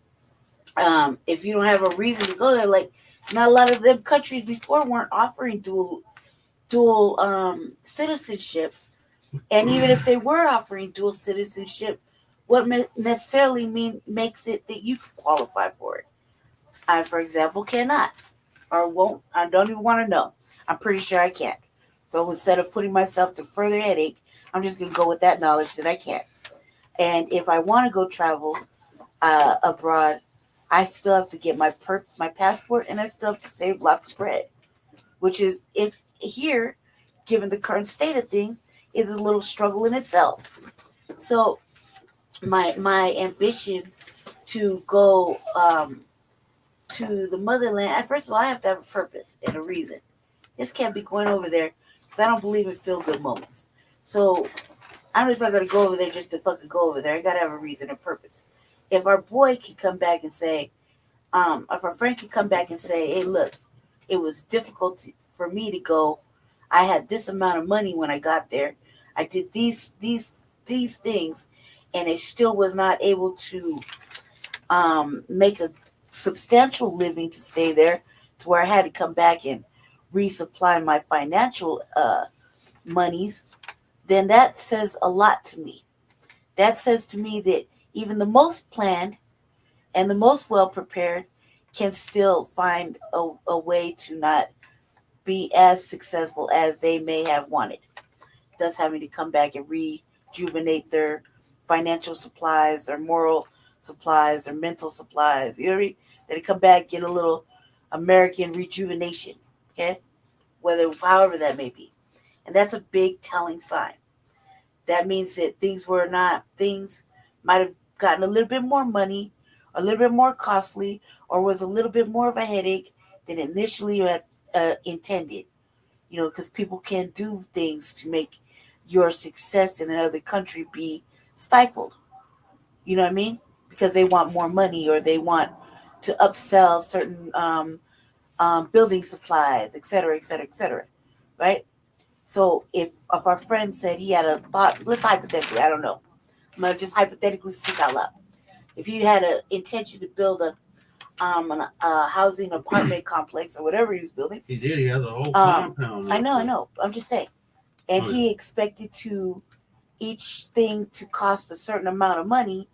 if you don't have a reason to go there, like not a lot of them countries before weren't offering dual citizenship, and even if they were offering dual citizenship, what necessarily makes it that you can qualify for it? I, for example, cannot or won't. I don't even want to know. I'm pretty sure I can't. So instead of putting myself to further headache, I'm just going to go with that knowledge that I can't. And if I want to go travel abroad, I still have to get my passport, and I still have to save lots of bread, which is, if here, given the current state of things, is a little struggle in itself. So my ambition to go to the motherland, first of all, I have to have a purpose and a reason. This can't be going over there because I don't believe in feel-good moments. So I'm just not going to go over there just to fucking go over there. I got to have a reason and purpose. If our boy could come back and say, if our friend could come back and say, hey, look, it was difficult for me to go. I had this amount of money when I got there. I did these things, and it still was not able to make a substantial living to stay there, to where I had to come back and resupply my financial monies, then that says a lot to me. That says to me that even the most planned and the most well-prepared can still find a way to not be as successful as they may have wanted, thus having to come back and rejuvenate their financial supplies, their moral supplies, their mental supplies. You know what I mean? They come back, get a little American rejuvenation, okay? However that may be. And that's a big telling sign. That means that things might have gotten a little bit more money, a little bit more costly, or was a little bit more of a headache than initially you had intended. You know, because people can do things to make your success in another country be stifled. You know what I mean? Because they want more money, or they want to upsell certain building supplies, et cetera, right? So if our friend said he had a thought, let's hypothetically, I don't know, I'm gonna just hypothetically speak out loud. If he had an intention to build a housing apartment complex or whatever he was building, he did. He has a whole compound. I know. I'm just saying, and he expected each thing to cost a certain amount of money,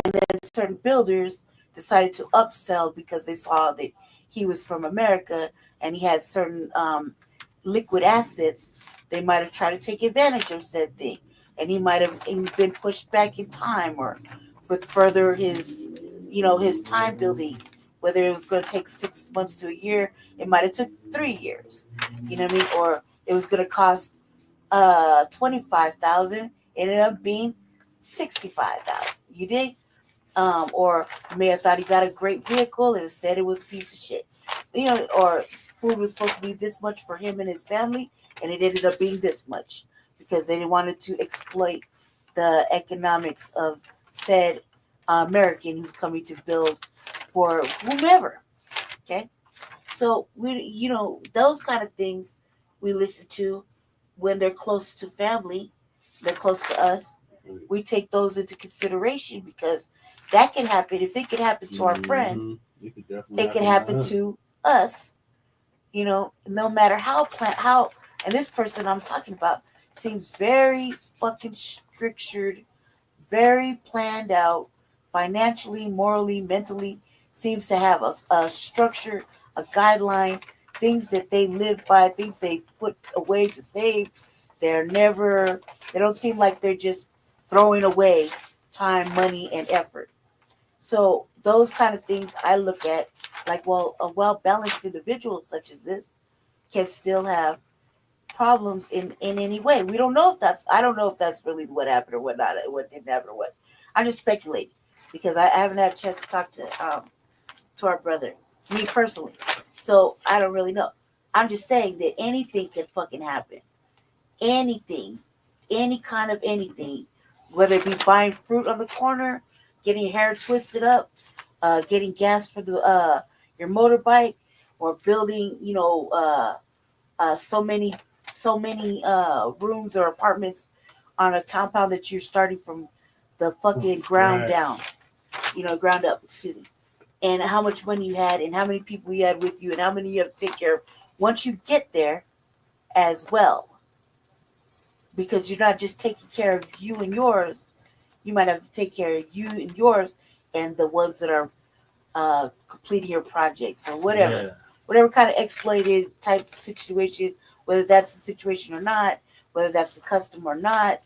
and then certain builders decided to upsell because they saw that he was from America and he had certain liquid assets. They might have tried to take advantage of said thing, and he might have been pushed back in time, or with further his time building. Whether it was going to take 6 months to a year, it might have took 3 years. You know what I mean? Or it was going to cost $25,000, ended up being $65,000. You dig? Or may have thought he got a great vehicle, and instead it was a piece of shit. You know, or food was supposed to be this much for him and his family, and it ended up being this much because they wanted to exploit the economics of said American who's coming to build for whomever. Okay, so those kind of things we listen to when they're close to family, they're close to us. We take those into consideration because that can happen. If it could happen to our friend, it could happen to us. You know, no matter how, and this person I'm talking about seems very fucking structured, very planned out, financially, morally, mentally, seems to have a structure, a guideline, things that they live by, things they put away to save. They don't seem like they're just throwing away time, money, and effort. So those kind of things I look at like, well, a well-balanced individual such as this can still have problems in any way. We don't know if that's. I don't know if that's really what happened or what not. What didn't happen or what. I'm just speculating because I haven't had a chance to talk to our brother, me personally. So I don't really know. I'm just saying that anything could fucking happen. Anything, any kind of anything, whether it be buying fruit on the corner, getting your hair twisted up, getting gas for the your motorbike, or building, so many rooms or apartments on a compound that you're starting from the fucking ground down, ground up, excuse me. And how much money you had, and how many people you had with you, and how many you have to take care of once you get there as well. Because you're not just taking care of you and yours, you might have to take care of you and yours and the ones that are completing your projects or whatever. Yeah. Whatever kind of exploited type situation, whether that's the situation or not, whether that's the custom or not.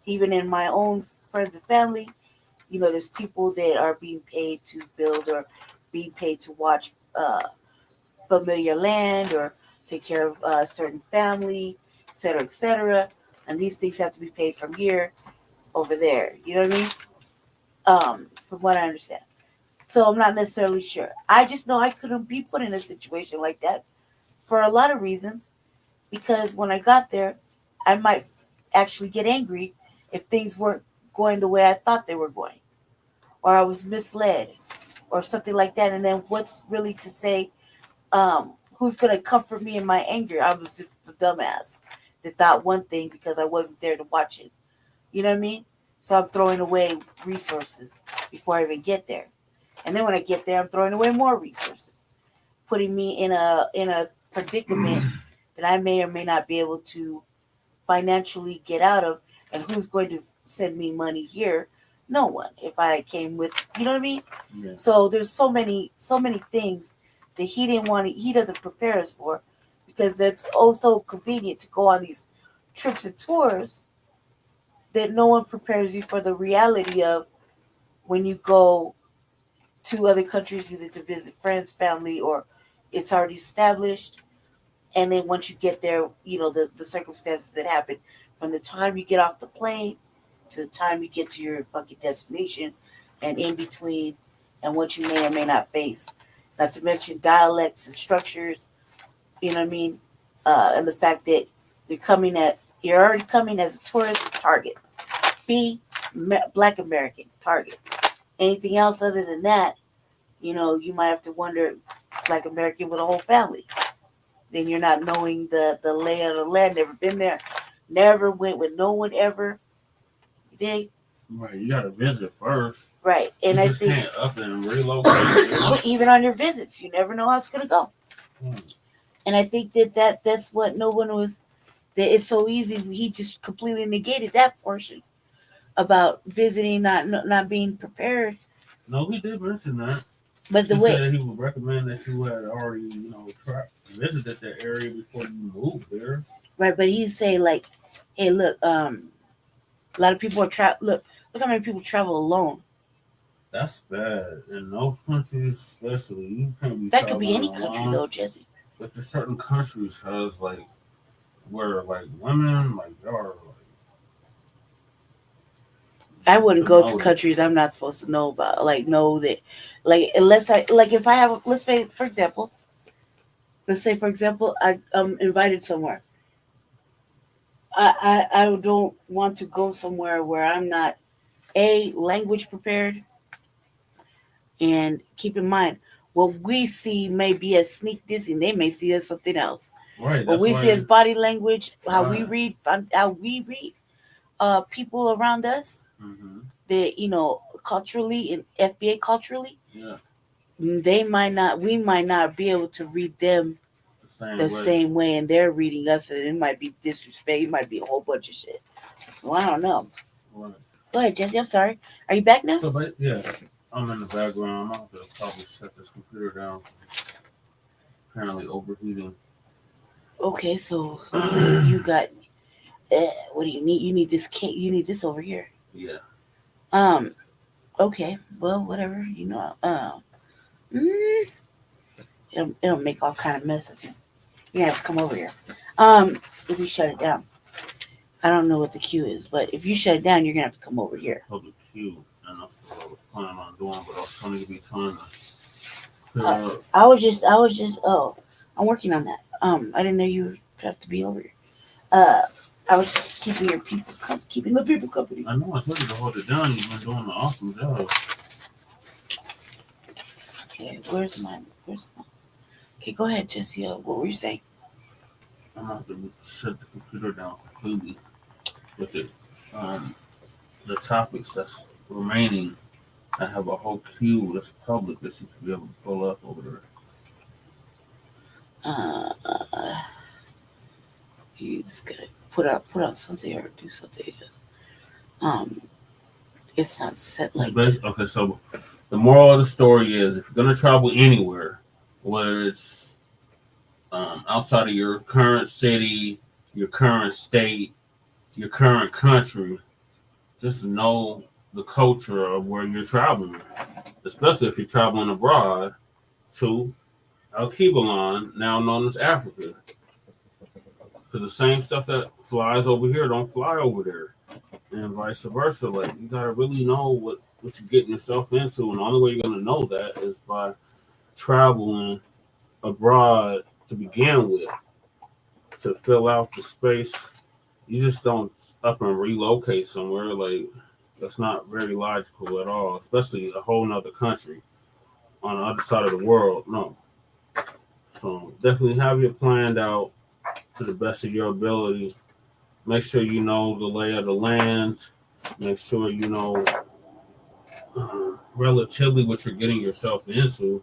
Even in my own friends and family, there's people that are being paid to build or being paid to watch familiar land or take care of a certain family, et cetera, et cetera. And these things have to be paid from here over there. You know what I mean? From what I understand. So I'm not necessarily sure. I just know I couldn't be put in a situation like that for a lot of reasons. Because when I got there, I might actually get angry if things weren't going the way I thought they were going. Or I was misled or something like that. And then what's really to say, who's going to comfort me in my anger? I was just a dumbass that thought one thing because I wasn't there to watch it. You know what I mean? So I'm throwing away resources before I even get there. And then when I get there, I'm throwing away more resources, putting me in a predicament that I may or may not be able to financially get out of. And who's going to send me money here? No one. If I came with, you know what I mean? Yeah. So there's so many things that he doesn't prepare us for, because it's so convenient to go on these trips and tours that no one prepares you for the reality of when you go to other countries, either to visit friends, family, or it's already established. And then once you get there, the circumstances that happen from the time you get off the plane to the time you get to your fucking destination, and in between, and what you may or may not face. Not to mention dialects and structures, you know what I mean? And the fact that you're already coming as a tourist target. B, Black American target. Anything else other than that, you might have to wonder, Black American with a whole family. Then you're not knowing the lay of the land, never been there, never went with no one ever. You dig? Right, you gotta visit first. Right, and I think can't up and relocate. Even on your visits, you never know how it's gonna go. And I think that's what no one was. That it's so easy. He just completely negated that portion about visiting, not being prepared. No, he did mention that. But the way said he would recommend that you had already, visited that area before you moved there. Right, but he's saying like, hey, look, a lot of people are look how many people travel alone. That's bad. In those countries, especially, you can't be. That could be any country though, Jesse. But there's certain countries has where women are I wouldn't go to countries I'm not supposed to know about. Unless if I have, let's say for example, I'm invited somewhere. I don't want to go somewhere where I'm not language prepared. And keep in mind, what we see may be as sneak dissing. They may see as something else. Right. What we see as body language, how we read people around us. Mm-hmm. That culturally and FBA culturally, yeah, we might not be able to read them the same way, and they're reading us, and it might be disrespect. It might be a whole bunch of shit. Well, I don't know. Right. Go ahead, Jesse. I'm sorry. Are you back now? Yeah, I'm in the background. I'm going to probably shut this computer down. Apparently overheating. Okay, so what do you got? What do you need? You need this cake. You need this over here. Yeah. Okay. Well, whatever. It'll make all kind of mess of you. You have to come over here. If you shut it down. I don't know what the queue is, but if you shut it down, you're gonna have to come over here. Public queue, and that's what I was planning on doing, but I was trying to be time to I was just. Oh, I'm working on that. I didn't know you would have to be over here. I was just keeping the people company. I know I told you to hold it down. You've been doing an awesome job. Okay, where's mine? Okay, go ahead, Jesse. What were you saying? I'm gonna have to shut the computer down completely with it. The topics that's remaining. I have a whole queue that's public that you should be able to pull up over there. You just gotta put out something or do something else. It's not set like that. Okay, so the moral of the story is if you're gonna travel anywhere, whether it's outside of your current city, your current state, your current country, just know the culture of where you're traveling, especially if you're traveling abroad to Al-Kibalon, now known as Africa. Because the same stuff that flies over here don't fly over there, and vice versa. Like, you gotta really know what you're getting yourself into, and the only way you're gonna know that is by traveling abroad to begin with, to fill out the space. You just don't up and relocate somewhere. Like, that's not very logical at all, especially a whole nother country on the other side of the world. No. So definitely have it planned out to the best of your ability. Make sure you know the lay of the land. Make sure you know relatively what you're getting yourself into.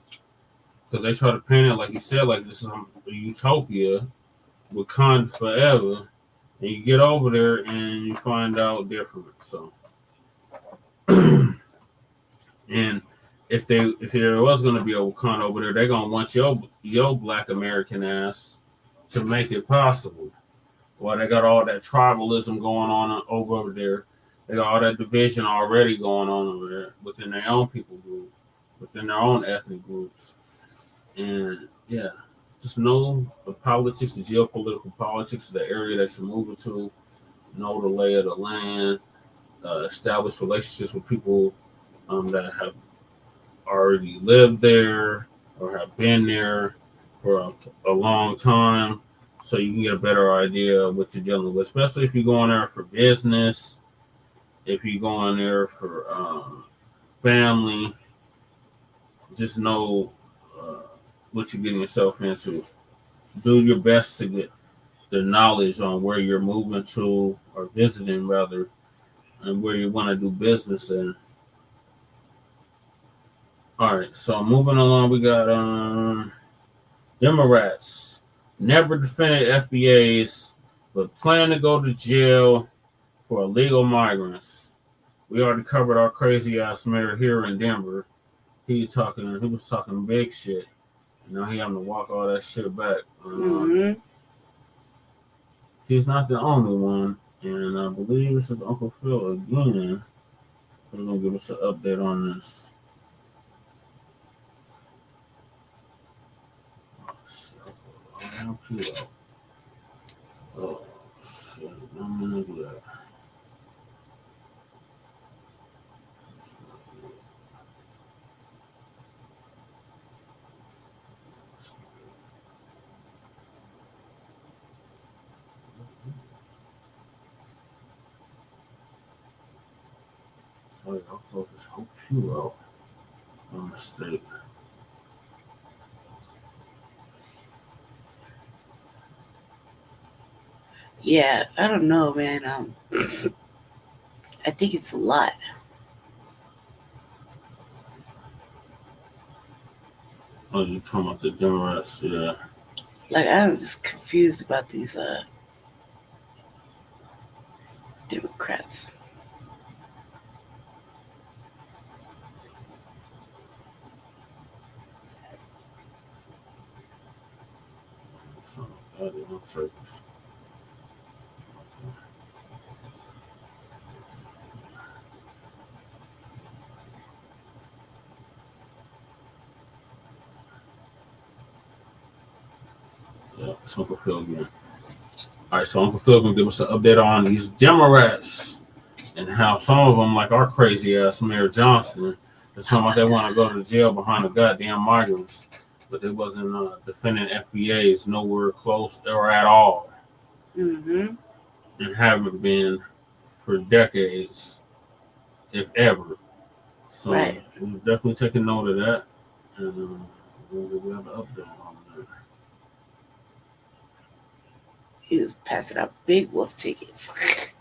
Because they try to paint it, like you said, like this is a utopia, Wakanda forever. And you get over there and you find out different. So, and if there was going to be a Wakanda over there, they're going to want your Black American ass to make it possible. Well, they got all that tribalism going on over there. They got all that division already going on over there within their own people group, within their own ethnic groups. And yeah, just know the politics, the geopolitical politics of the area that you're moving to. Know the lay of the land. Establish relationships with people that have already lived there or have been there for a long time, so you can get a better idea of what you're dealing with, especially if you're going there for business, if you're going there for family. Just know what you're getting yourself into. Do your best to get the knowledge on where you're moving to or visiting, rather, and where you want to do business in. All right, so moving along, we got Democrats never defended FBAs, but plan to go to jail for illegal migrants. We already covered our crazy ass mayor here in Denver. He was talking big shit. Now he having to walk all that shit back. He's not the only one, and I believe this is Uncle Phil again. He's gonna give us an update on this. Oh shit! I'm gonna do that. Sorry, I'll close this whole queue out. No mistake. Yeah, I don't know, man. I think it's a lot. Oh, you talking about the Democrats? Yeah. Like, I'm just confused about these Democrats. Circus. Yeah, it's Uncle Phil again. All right, so Uncle Phil gonna give us an update on these Democrats and how some of them, like our crazy ass Mayor Johnson, is talking about they want to go to jail behind the goddamn migrants, but they wasn't defending FBAs nowhere close or at all, and haven't been for decades, if ever. So we're definitely taking note of that, and we'll have an update on that. He was passing out big wolf tickets.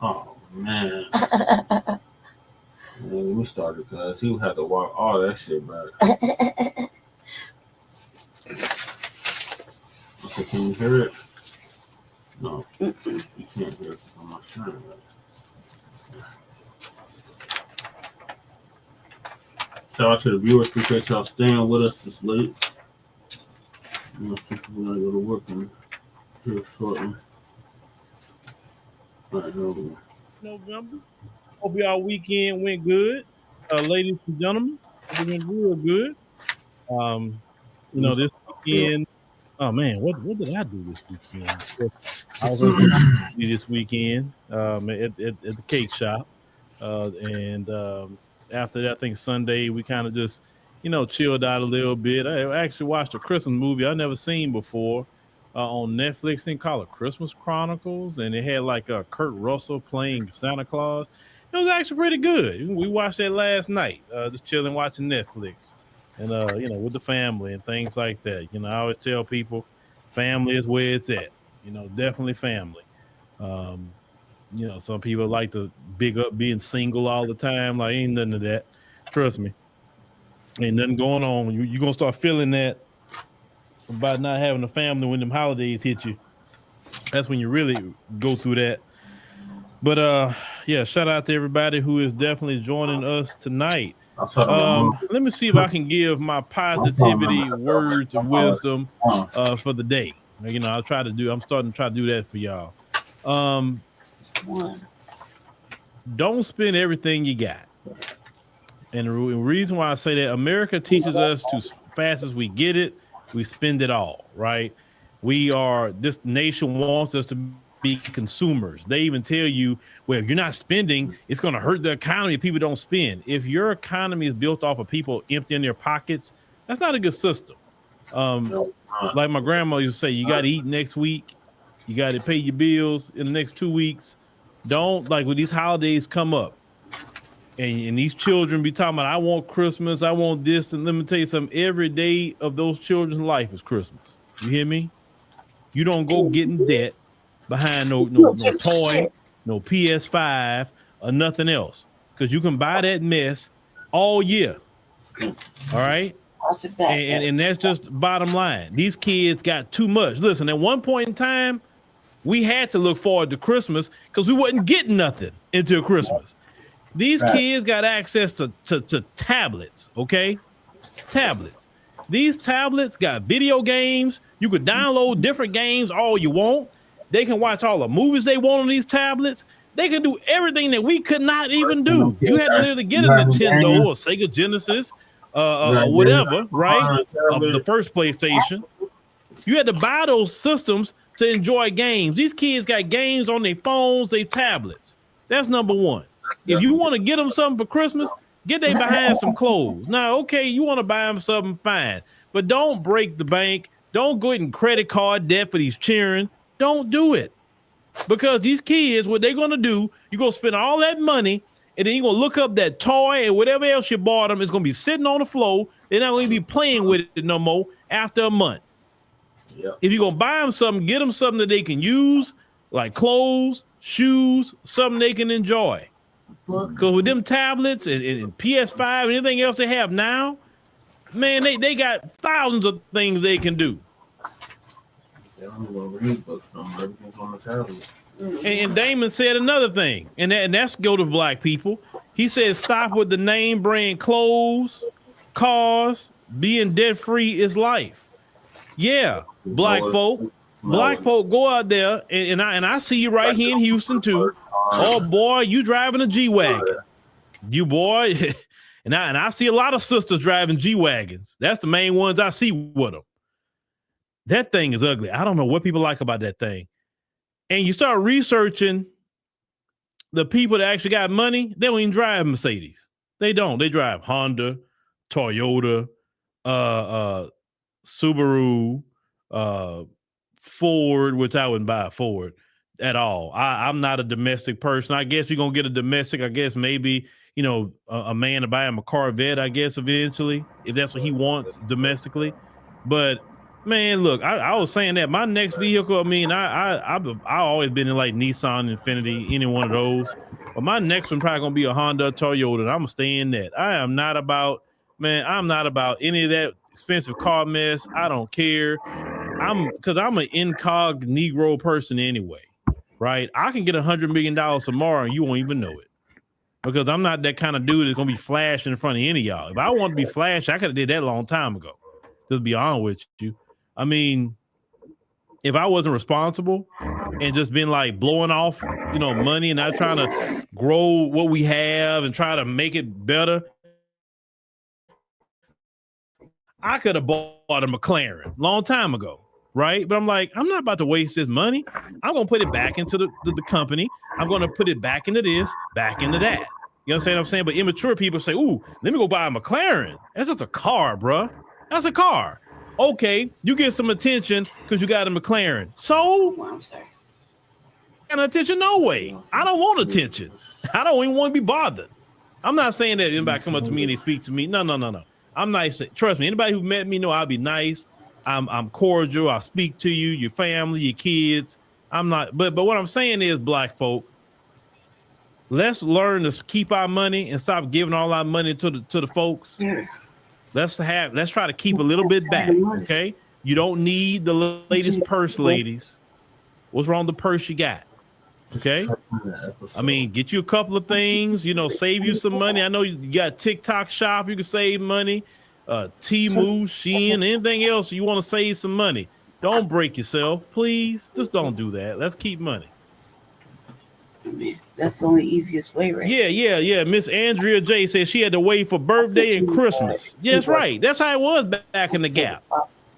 Oh man. When we started, because he would have to walk all that shit back. Okay, can you hear it? No, you can't hear it because I'm not sharing it. Shout out to the viewers. Appreciate y'all staying with us this late. You know, some people gotta go to work in here shortly. All right, November. Hope y'all weekend went good, ladies and gentlemen. It went real good. You know, this weekend. Oh man, what did I do this weekend? I was this weekend at the cake shop, and after that, I think Sunday we kind of just chilled out a little bit. I actually watched a Christmas movie I never seen before on Netflix. They call it Christmas Chronicles, and it had like Kurt Russell playing Santa Claus. It was actually pretty good. We watched that last night, just chilling, watching Netflix, and with the family and things like that. I always tell people, family is where it's at. Definitely family. Some people like to big up being single all the time. Like, ain't nothing of that. Trust me, ain't nothing going on. You're gonna start feeling that about not having a family when them holidays hit you. That's when you really go through that. But yeah, shout out to everybody who is definitely joining us tonight. Let me see if I can give my positivity words of wisdom for the day. I'm starting to try to do that for y'all. Don't spend everything you got. And the reason why I say that, America teaches us to, as fast as we get it, we spend it all, right? This nation wants us to be consumers. They even tell you, well, if you're not spending, it's going to hurt the economy if people don't spend. If your economy is built off of people emptying their pockets, that's not a good system. Like my grandma used to say, you got to eat next week. You got to pay your bills in the next 2 weeks. Don't, like, when these holidays come up and these children be talking about, I want Christmas, I want this. And let me tell you something, every day of those children's life is Christmas. You hear me? You don't go get in debt behind no toy, no PS5 or nothing else, because you can buy that mess all year. All right. And that's just bottom line. These kids got too much. Listen, at one point in time, we had to look forward to Christmas because we wasn't getting nothing until Christmas. These kids got access to tablets, okay? Tablets. These tablets got video games. You could download different games all you want. They can watch all the movies they want on these tablets. They can do everything that we could not even do. You had to literally get a Nintendo or Sega Genesis or whatever, right? The first PlayStation. You had to buy those systems to enjoy games. These kids got games on their phones, their tablets. That's number one. If you want to get them something for Christmas, get they behind some clothes. Now, okay, you want to buy them something, fine. But don't break the bank. Don't go in credit card debt for these children. Don't do it. Because these kids, what they're going to do, you're going to spend all that money, and then you're going to look up that toy and whatever else you bought them. It's going to be sitting on the floor. They're not going to be playing with it no more after a month. Yep. If you're going to buy them something, get them something that they can use, like clothes, shoes, something they can enjoy. Because with them tablets and PS5 and anything else they have now, man, they got thousands of things they can do. And Damon said another thing, and that's go to black people. He said, stop with the name brand clothes, cars, being debt free is life. Yeah, black folk go out there, and I see you right here in Houston too. Oh boy, you driving a G-Wagon. You boy, and I see a lot of sisters driving G-Wagons. That's the main ones I see with them. That thing is ugly. I don't know what people like about that thing. and you start researching the people that actually got money, they don't even drive Mercedes. They don't. They drive Honda, Toyota, Subaru, Ford, which I wouldn't buy a Ford at all. I'm not a domestic person. I guess you're going to get a domestic. I guess maybe, you know, a man to buy him a Corvette, I guess, eventually, if that's what he wants domestically. But man, look, I was saying that my next vehicle, I mean, I've always been in like Nissan, Infiniti, any one of those. But my next one probably going to be a Honda, Toyota, and I'm going to stay in that. I'm not about any of that expensive car mess. I don't care. Because I'm an incognito person anyway, right? I can get $100 million tomorrow and you won't even know it. Because I'm not that kind of dude that's going to be flashing in front of any of y'all. If I want to be flash, I could have did that a long time ago. Just be honest with you. I mean, if I wasn't responsible and just been like blowing off, you know, money and not trying to grow what we have and try to make it better, I could have bought a McLaren long time ago. Right. But I'm like, I'm not about to waste this money. I'm going to put it back into the company. I'm going to put it back into this, back into that. You understand what I'm saying? But immature people say, ooh, let me go buy a McLaren. That's just a car, bruh. That's a car. Okay. You get some attention because you got a McLaren. So I'm sorry. And attention? No way. I don't want attention. I don't even want to be bothered. I'm not saying that anybody come up to me and they speak to me. No. I'm nice. Trust me. Anybody who met me know I'll be nice. I'm cordial. I speak to you, your family, your kids. I'm not, but what I'm saying is, black folk, let's learn to keep our money and stop giving all our money to the folks. Yeah. Let's try to keep a little bit back. Okay. You don't need the latest purse, ladies. What's wrong with the purse you got? Okay. I mean, get you a couple of things, you know, save you some money. I know you got TikTok shop. You can save money. Temu, Shein, anything else you want to save some money. Don't break yourself, please. Just don't do that. Let's keep money. I mean, that's the only easiest way, right? Yeah. Miss Andrea J said she had to wait for birthday and Christmas. Yeah, that's right. That's how it was back in the Gap.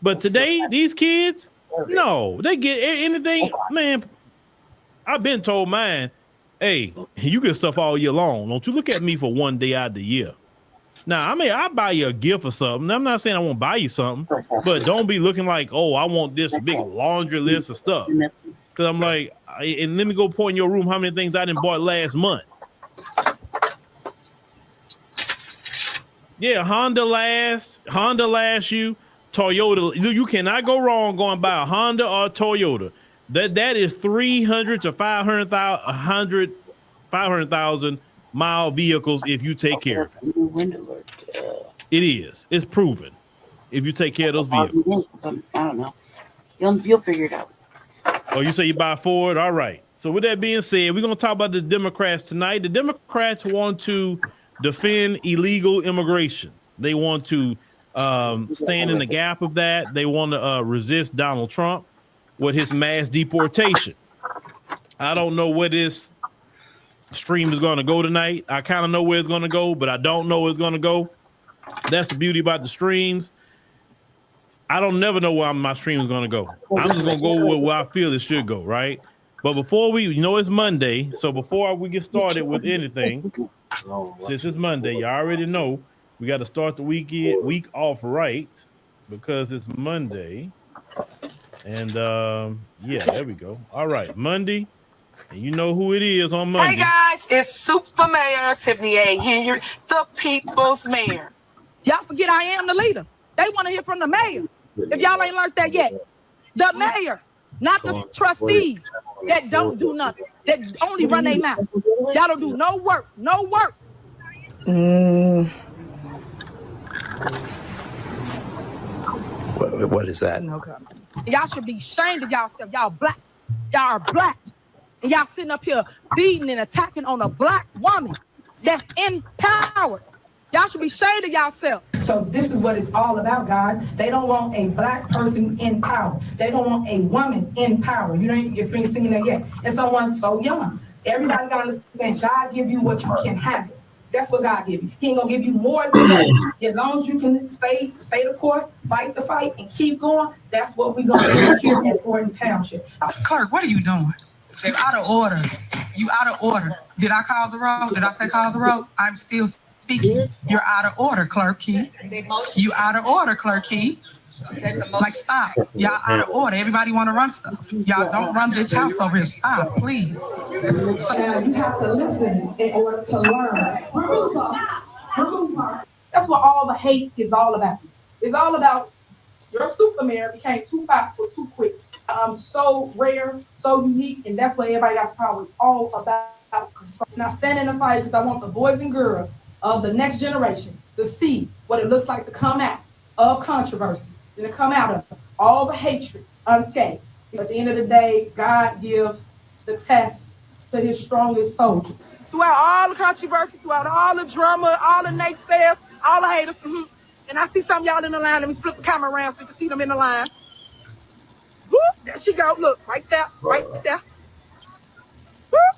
But today, these kids, no, they get anything. Man, I've been told mine, hey, you get stuff all year long. Don't you look at me for one day out of the year. Now, I mean, I'll buy you a gift or something. I'm not saying I won't buy you something, but don't be looking like, oh, I want this big laundry list of stuff. Because I'm like, and let me go point in your room how many things I didn't bought last month. Yeah, Honda last you, Toyota. You cannot go wrong going buy a Honda or a Toyota. That is 300 to 500,000 mile vehicles if you take care of it. It is. It's proven. If you take care of those vehicles. I don't know. You'll figure it out. Oh, you say you buy Ford? All right. So with that being said, we're going to talk about the Democrats tonight. The Democrats want to defend illegal immigration. They want to stand in the gap of that. They want to resist Donald Trump with his mass deportation. I don't know where this stream is going to go tonight. I kind of know where it's going to go, but I don't know where it's going to go. That's the beauty about the streams. I don't never know where my stream is going to go. I'm just going to go where I feel it should go, right? But before it's Monday, so before we get started with anything, since it's Monday, you already know we got to start the week off right because it's Monday. And yeah, there we go. All right, Monday. And you know who it is on Monday. Hey guys, it's Super Mayor Tiffany A. Henry, the people's mayor. Y'all forget I am the leader. They want to hear from the mayor. If y'all ain't learned that yet, the mayor, not the trustees that don't do nothing, that only run their mouth. Y'all don't do no work. What is that? No comment. Y'all should be ashamed of y'allself. Y'all black. Y'all are black. And y'all sitting up here beating and attacking on a black woman that's empowered. Y'all should be ashamed of yourselves. So this is what it's all about, guys. They don't want a black person in power. They don't want a woman in power. If you ain't seen that yet. And someone so young. Everybody got to understand God give you what you can have it. That's what God give you. He ain't gonna give you more than that. As long as you can stay the course, fight the fight, and keep going, that's what we're gonna do here at Gordon Township. Clark, what are you doing? They're out of order. You out of order. Did I call the roll? Did I say call the roll? I'm still speaking. You're out of order, Clerk Key. You out of order, Clerk Key. Like, stop. Y'all out of order. Everybody want to run stuff. Y'all don't run this house over here. Stop, please. So you have to listen in order to learn. That's what all the hate is all about. It's all about your super mayor became too powerful too quick. So rare, so unique, and that's what everybody got power. It's all about control. Now stand in the fight because I want the boys and girls of the next generation to see what it looks like to come out of controversy, and to come out of all the hatred unscathed. At the end of the day, God gives the test to his strongest soldiers. Throughout all the controversy, throughout all the drama, all the naysayers, all the haters, and I see some of y'all in the line. Let me flip the camera around so you can see them in the line. Whoop, there she go. Look, right there, right there. Whoop,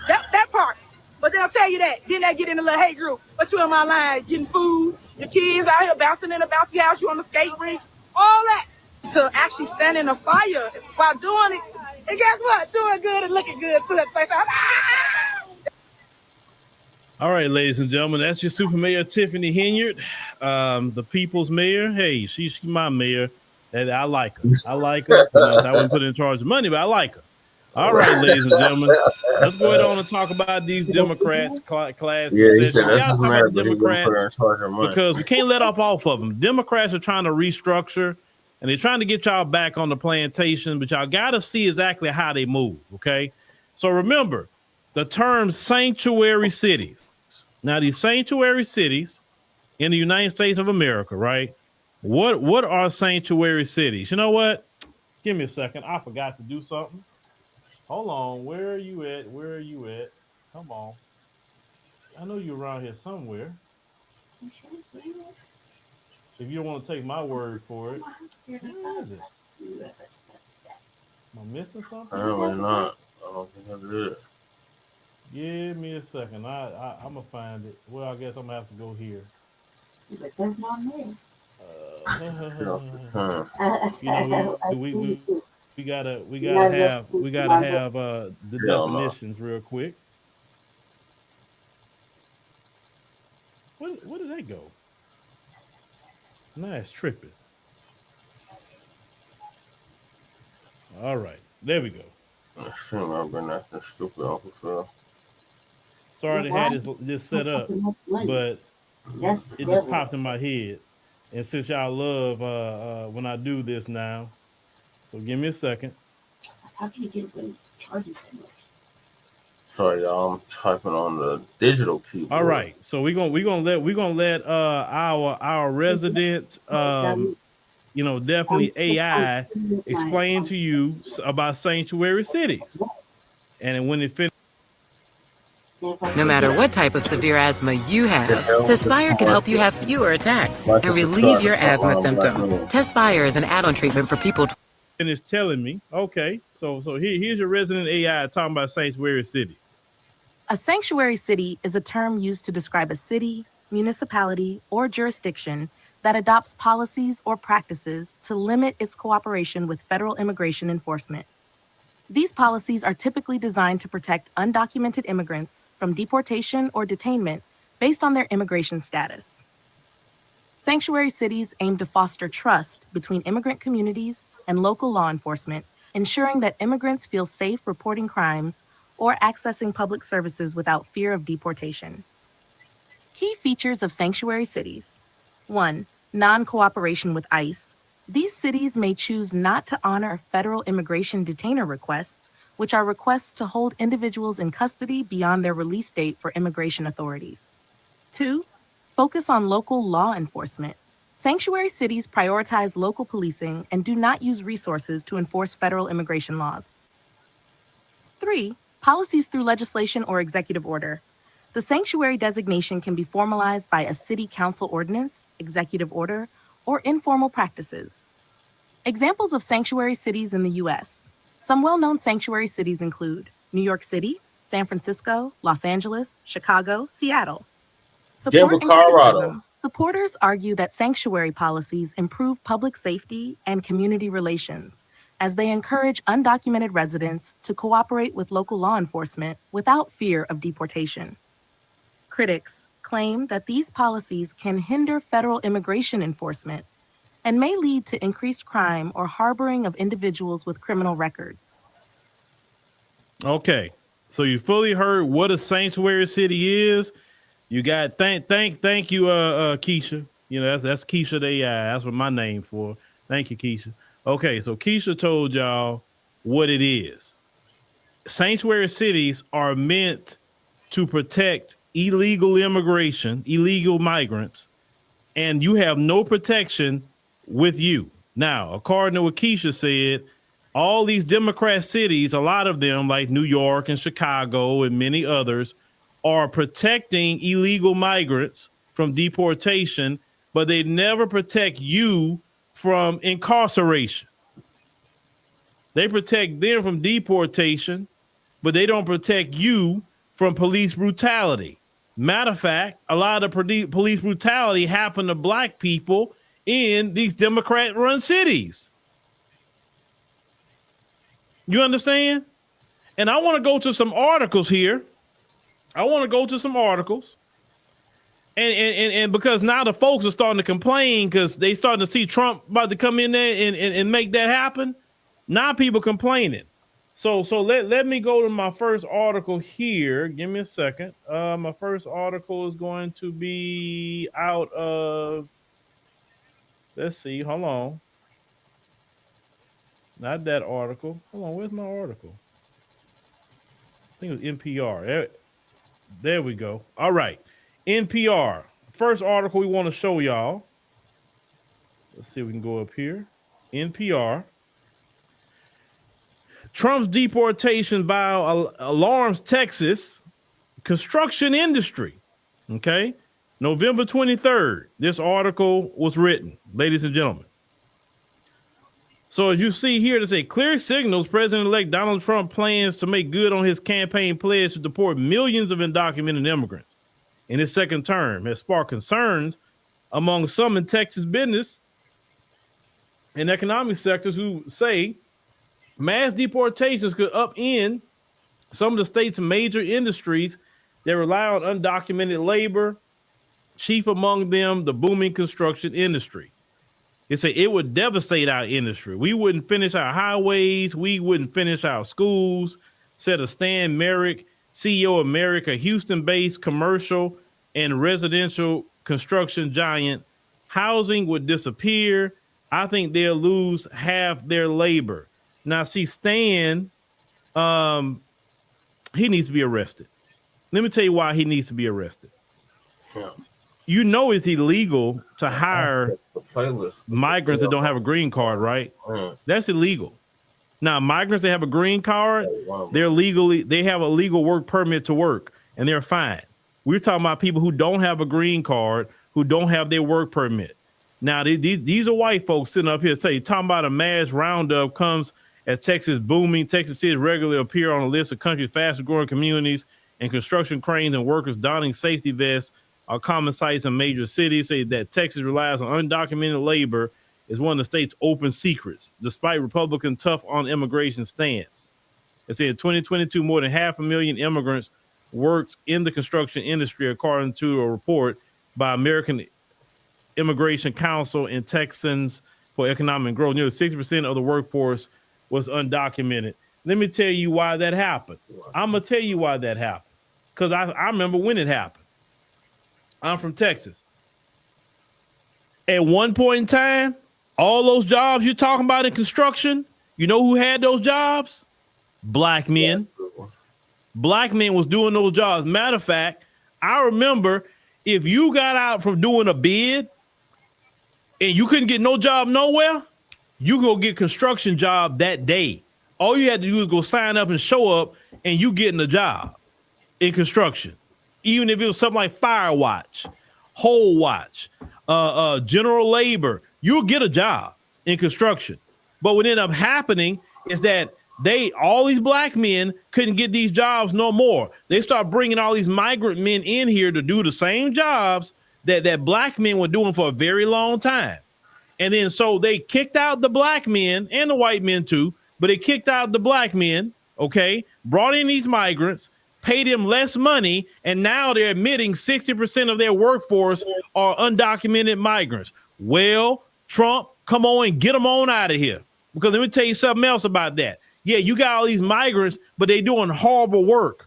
that part. But they'll tell you that. Then they get in the little hate group. But you in my line getting food, your kids out here bouncing in a bouncy house, you on the skate rink, all that. To actually stand in the fire while doing it. And guess what? Doing good and looking good too. All right, ladies and gentlemen, that's your Super Mayor Tiffany Henyard, the people's mayor. Hey, she's my mayor. And I like her. I like her. I wouldn't put her in charge of money, but I like her. All right, ladies and gentlemen, let's go ahead on and talk about these Democrats, class. Yeah, he said that's his talk mayor, about but he wouldn't put her in Democrats charge of money. because we can't let off of them. Democrats are trying to restructure, and they're trying to get y'all back on the plantation, but y'all got to see exactly how they move, okay? So remember, the term sanctuary cities. Now, these sanctuary cities in the United States of America, right? What are sanctuary cities? You know what? Give me a second. I forgot to do something. Hold on. Where are you at? Where are you at? Come on. I know you're around here somewhere. If you don't want to take my word for it, where is it? Am I missing something? Apparently not. I don't think I did. Give me a second. I'm gonna find it. Well, I guess I'm gonna have to go here. That's not me. You know, we gotta have the definitions real quick. Where did they go? Now it's tripping. All right, there we go. I shouldn't have been acting stupid, Uncle Phil. Sorry they had this set up, but it just popped in my head. And since y'all love when I do this now, so give me a second. How can you get away charging so much? Sorry, y'all. I'm typing on the digital keyboard. All right, so we're gonna let our resident definitely AI explain to you about sanctuary cities, and when it finishes. No matter what type of severe asthma you have, Tespire can help you have fewer attacks and relieve your asthma symptoms. Tespire is an add-on treatment for people. And it's telling me, okay, so here's your resident AI talking about sanctuary city. A sanctuary city is a term used to describe a city, municipality, or jurisdiction that adopts policies or practices to limit its cooperation with federal immigration enforcement. These policies are typically designed to protect undocumented immigrants from deportation or detainment based on their immigration status. Sanctuary cities aim to foster trust between immigrant communities and local law enforcement, ensuring that immigrants feel safe reporting crimes or accessing public services without fear of deportation. Key features of sanctuary cities. 1. Non-cooperation with ICE. These cities may choose not to honor federal immigration detainer requests, which are requests to hold individuals in custody beyond their release date for immigration authorities. 2. Focus on local law enforcement. Sanctuary cities prioritize local policing and do not use resources to enforce federal immigration laws. 3. Policies through legislation or executive order. The sanctuary designation can be formalized by a city council ordinance, executive order, or informal practices. Examples of sanctuary cities in the U.S. Some well-known sanctuary cities include New York City, San Francisco, Los Angeles, Chicago, Seattle. Support and criticism. Supporters argue that sanctuary policies improve public safety and community relations. as they encourage undocumented residents to cooperate with local law enforcement without fear of deportation. Critics claim that these policies can hinder federal immigration enforcement and may lead to increased crime or harboring of individuals with criminal records. Okay, so you fully heard what a sanctuary city is. You got thank you, Keisha. You know that's Keisha. That's what my name for. Thank you, Keisha. Okay, so Keisha told y'all what it is. Sanctuary cities are meant to protect illegal immigration, illegal migrants, and you have no protection with you. Now, according to what Keisha said, all these Democrat cities, a lot of them like New York and Chicago and many others, are protecting illegal migrants from deportation, but they never protect you from incarceration. They protect them from deportation, but they don't protect you from police brutality. Matter of fact, a lot of police brutality happened to Black people in these Democrat-run cities. You understand? And I want to go to some articles here. And because now the folks are starting to complain because they starting to see Trump about to come in there and make that happen. Now people complaining. So let me go to my first article here. Give me a second. My first article is going to be out of, let's see, hold on. Not that article. Hold on, where's my article? I think it was NPR. There we go. All right. NPR. First article we want to show y'all. Let's see if we can go up here. NPR. Trump's deportation vow alarms Texas construction industry. Okay. November 23rd. This article was written, ladies and gentlemen. So as you see here, to say clear signals President-elect Donald Trump plans to make good on his campaign pledge to deport millions of undocumented immigrants in his second term has sparked concerns among some in Texas business and economic sectors who say mass deportations could upend some of the state's major industries that rely on undocumented labor, chief among them the booming construction industry. They say it would devastate our industry. We wouldn't finish our highways. We wouldn't finish our schools, said a Stan Merrick, CEO of Merrick, a Houston-based commercial and residential construction giant. Housing would disappear. I think they'll lose half their labor. Now, see, Stan, he needs to be arrested. Let me tell you why he needs to be arrested. Yeah. You know it's illegal to hire migrants that don't have a green card, right? That's illegal. Now, migrants that have a green card, they have a legal work permit to work, and they're fine. We're talking about people who don't have a green card, who don't have their work permit. Now, these are white folks sitting up here talking about a mass roundup comes as Texas booming. Texas cities regularly appear on a list of country's fastest growing communities, and construction cranes and workers donning safety vests are common sights in major cities. Say that Texas relies on undocumented labor is one of the state's open secrets, despite Republican tough on immigration stance. It said in 2022, more than 500,000 immigrants worked in the construction industry, according to a report by American Immigration Council and Texans for Economic Growth. Nearly 60% of the workforce was undocumented. Let me tell you why that happened. I'm going to tell you why that happened, because I remember when it happened. I'm from Texas. At one point in time, all those jobs you're talking about in construction, you know who had those jobs? Black men. Black men was doing those jobs. Matter of fact, I remember if you got out from doing a bid and you couldn't get no job nowhere, you go get construction job that day. All you had to do is go sign up and show up, and you getting a job in construction. Even if it was something like Fire Watch, Hole Watch, general labor, you'll get a job in construction. But what ended up happening is that all these black men couldn't get these jobs no more. They start bringing all these migrant men in here to do the same jobs that black men were doing for a very long time. And then so they kicked out the black men and the white men too, but they kicked out the black men, okay, brought in these migrants, paid them less money, and now they're admitting 60% of their workforce are undocumented migrants. Well, Trump, come on and get them on out of here. Because let me tell you something else about that. Yeah, you got all these migrants, but they doing horrible work.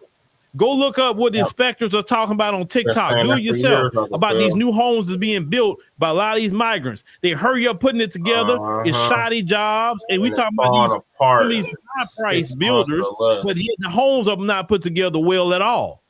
Go look up what the inspectors are talking about on TikTok. Do it yourself about these new homes that's being built by a lot of these migrants. They hurry up putting it together. It's shoddy jobs. And we talking about these high-priced builders, but the homes are not put together well at all.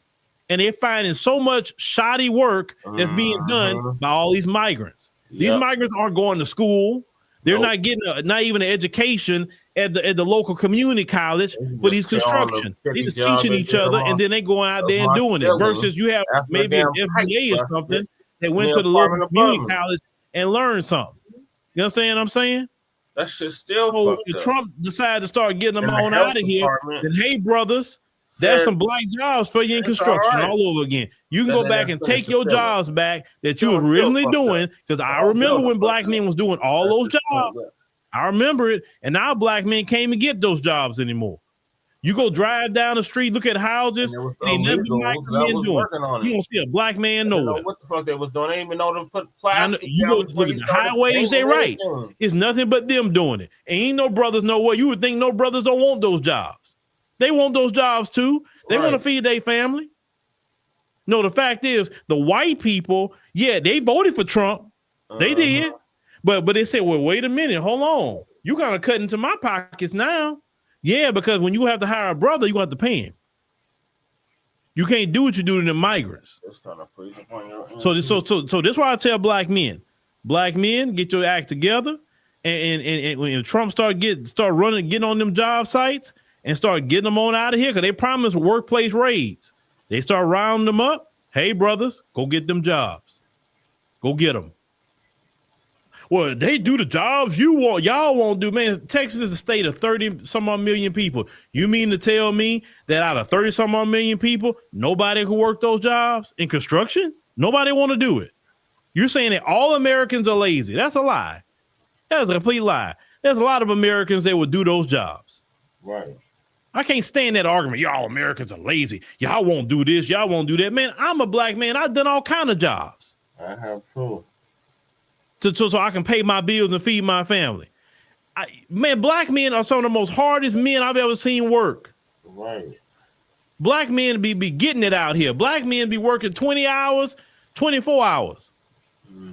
And they're finding so much shoddy work that's being done by all these migrants. These migrants aren't going to school. They're not getting not even an education at the local community college for these construction. They're just teaching each other, and then they going out there and doing it. Versus you have maybe an FBA or something that went to the local community college and learned something. You know what I'm saying? That shit still. So if Trump decided to start getting them on out of here, then hey, brothers, there's some black jobs for you in construction all over again. You can go back and take your jobs back that you was originally doing, because I remember when black men was doing all those jobs. I remember it, and now black men can't even get those jobs anymore. You go drive down the street, look at houses, ain't nothing black men doing. You don't see a black man nowhere. What the fuck they was doing? They didn't even know to put plastic. You go look at the highways, they right. It's nothing but them doing it. Ain't no brothers nowhere. You would think no brothers don't want those jobs. They want those jobs too. They want to feed their family. No, the fact is, the white people, yeah, they voted for Trump. They did. But they said, well, wait a minute, hold on. You kind of cut into my pockets now. Yeah, because when you have to hire a brother, you have to pay him. You can't do what you do to the migrants. So this is why I tell black men, get your act together. And when Trump start getting on them job sites and start getting them on out of here, because they promised workplace raids. They start rounding them up. Hey, brothers, go get them jobs. Go get them. Well, they do the jobs y'all won't do. Man, Texas is a state of 30 some odd million people. You mean to tell me that out of 30 some odd million people, nobody can work those jobs in construction? Nobody want to do it. You're saying that all Americans are lazy. That's a lie. That's a complete lie. There's a lot of Americans that would do those jobs. Right. I can't stand that argument. Y'all Americans are lazy. Y'all won't do this. Y'all won't do that. Man, I'm a black man. I've done all kind of jobs. I have too. So I can pay my bills and feed my family. Man, black men are some of the most hardest men I've ever seen work. Right. Black men be getting it out here. Black men be working 20 hours, 24 hours.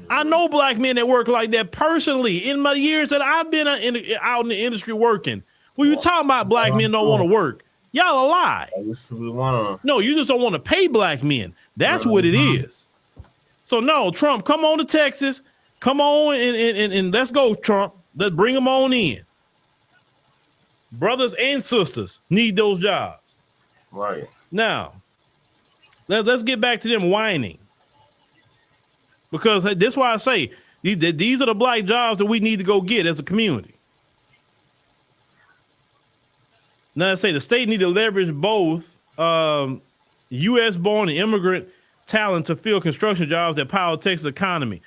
I know black men that work like that personally in my years that I've been out in the industry working. When you talking about black men don't want to work, y'all a lie. No, you just don't want to pay black men. That's what it is. So no, Trump, come on to Texas. Come on and let's go, Trump. Let's bring them on in. Brothers and sisters need those jobs. Right. Now, let's get back to them whining. Because that's why I say these are the black jobs that we need to go get as a community. Now I say the state need to leverage both U.S. born and immigrant talent to fill construction jobs that power Texas economy.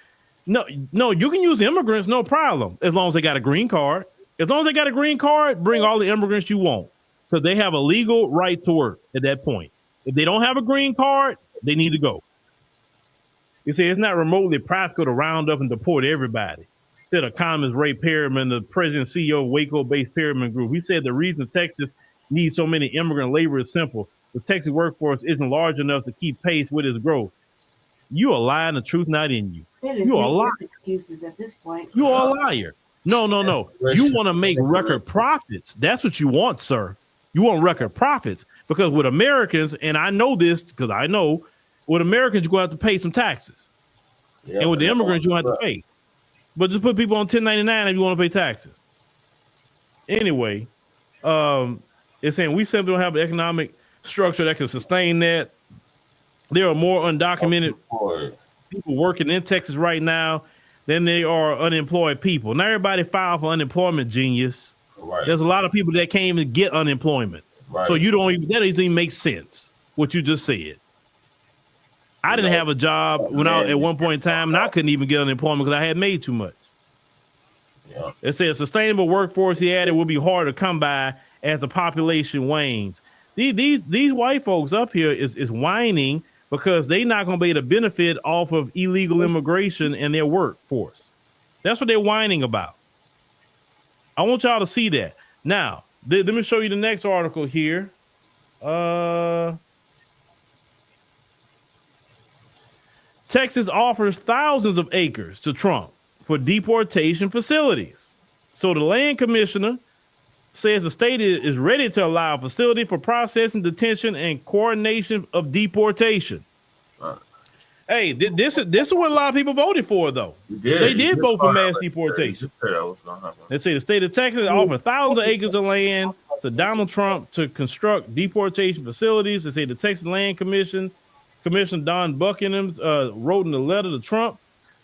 No, you can use immigrants, no problem, as long as they got a green card. As long as they got a green card, bring all the immigrants you want, because they have a legal right to work at that point. If they don't have a green card, they need to go. You see, it's not remotely practical to round up and deport everybody. Said economist Ray Perryman, the president and CEO of Waco-based Perryman Group. He said the reason Texas needs so many immigrant labor is simple. The Texas workforce isn't large enough to keep pace with its growth. You are lying, the truth not in you. You are a liar. Excuses at this point. You are a liar. No. You want to make record profits. That's what you want, sir. You want record profits, because with Americans, and I know this because I know, with Americans, you're going to have to pay some taxes. Yeah, and with the immigrants, you don't have to pay. But just put people on 1099 if you want to pay taxes. Anyway, it's saying we simply don't have an economic structure that can sustain that. There are more undocumented people working in Texas right now than there are unemployed people. Not everybody filed for unemployment, genius. Right. There's a lot of people that can't even get unemployment. Right. So that doesn't even make sense, what you just said. I didn't have a job when I at one point in time, and I couldn't even get unemployment because I had made too much. Yeah. It says sustainable workforce, he added, will be hard to come by as the population wanes. These white folks up here is whining because they're not going to be able to benefit off of illegal immigration in their workforce. That's what they're whining about. I want y'all to see that. Now, let me show you the next article here. Texas offers thousands of acres to Trump for deportation facilities. So the land commissioner says the state is ready to allow a facility for processing, detention, and coordination of deportation. Hey, this is what a lot of people voted for, though. They did vote for mass deportation. They say the state of Texas offered thousands of acres of land to Donald Trump to construct deportation facilities. They say the Texas Land Commissioner Don Buckingham wrote in a letter to Trump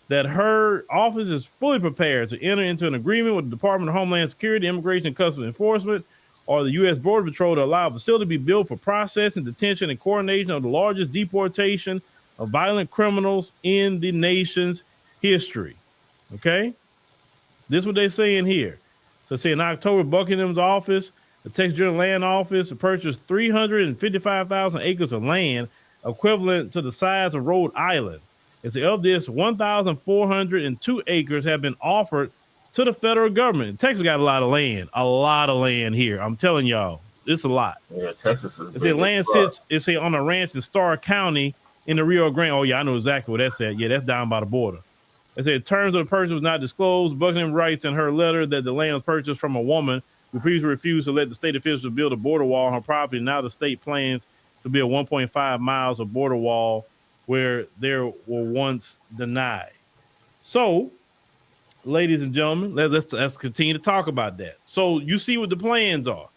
that her office is fully prepared to enter into an agreement with the Department of Homeland Security, Immigration and Customs Enforcement, or the U.S. Border Patrol to allow a facility to be built for processing, detention, and coordination of the largest deportation of violent criminals in the nation's history. Okay? This is what they're saying here. So say in October, Buckingham's office, the Texas General Land Office, purchased 355,000 acres of land, equivalent to the size of Rhode Island. It's of this, 1,402 acres have been offered to the federal government. Texas got a lot of land here. I'm telling y'all, it's a lot. Yeah, Texas is. It's a land sits. It's on a ranch in Starr County in the Rio Grande. Oh yeah, I know exactly what that's at. Yeah, that's down by the border. It said terms of the purchase was not disclosed. Buckingham writes in her letter that the land was purchased from a woman who previously refused to let the state officials build a border wall on her property. Now the state plans to build 1.5 miles of border wall where there were once denied. So, ladies and gentlemen, let's continue to talk about that. So you see what the plans are.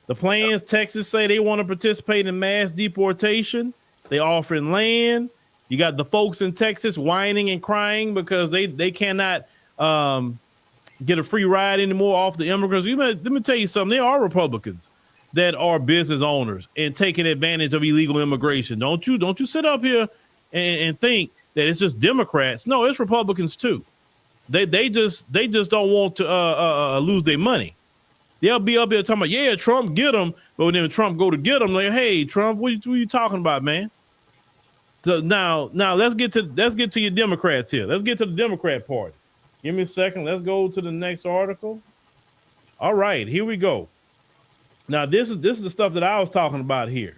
The plans, Texas say they want to participate in mass deportation. They offering land. You got the folks in Texas whining and crying because they cannot get a free ride anymore off the immigrants. Let me tell you something. There are Republicans that are business owners and taking advantage of illegal immigration. Don't you sit up here and think that it's just Democrats. No, it's Republicans too. They just don't want to lose their money. They'll be up there talking about, yeah, Trump get them, but when then Trump go to get them, like, hey, Trump, what are you talking about, man? So now let's get to your Democrats here. Let's get to the Democrat Party. Give me a second. Let's go to the next article. All right, here we go. Now this is the stuff that I was talking about here.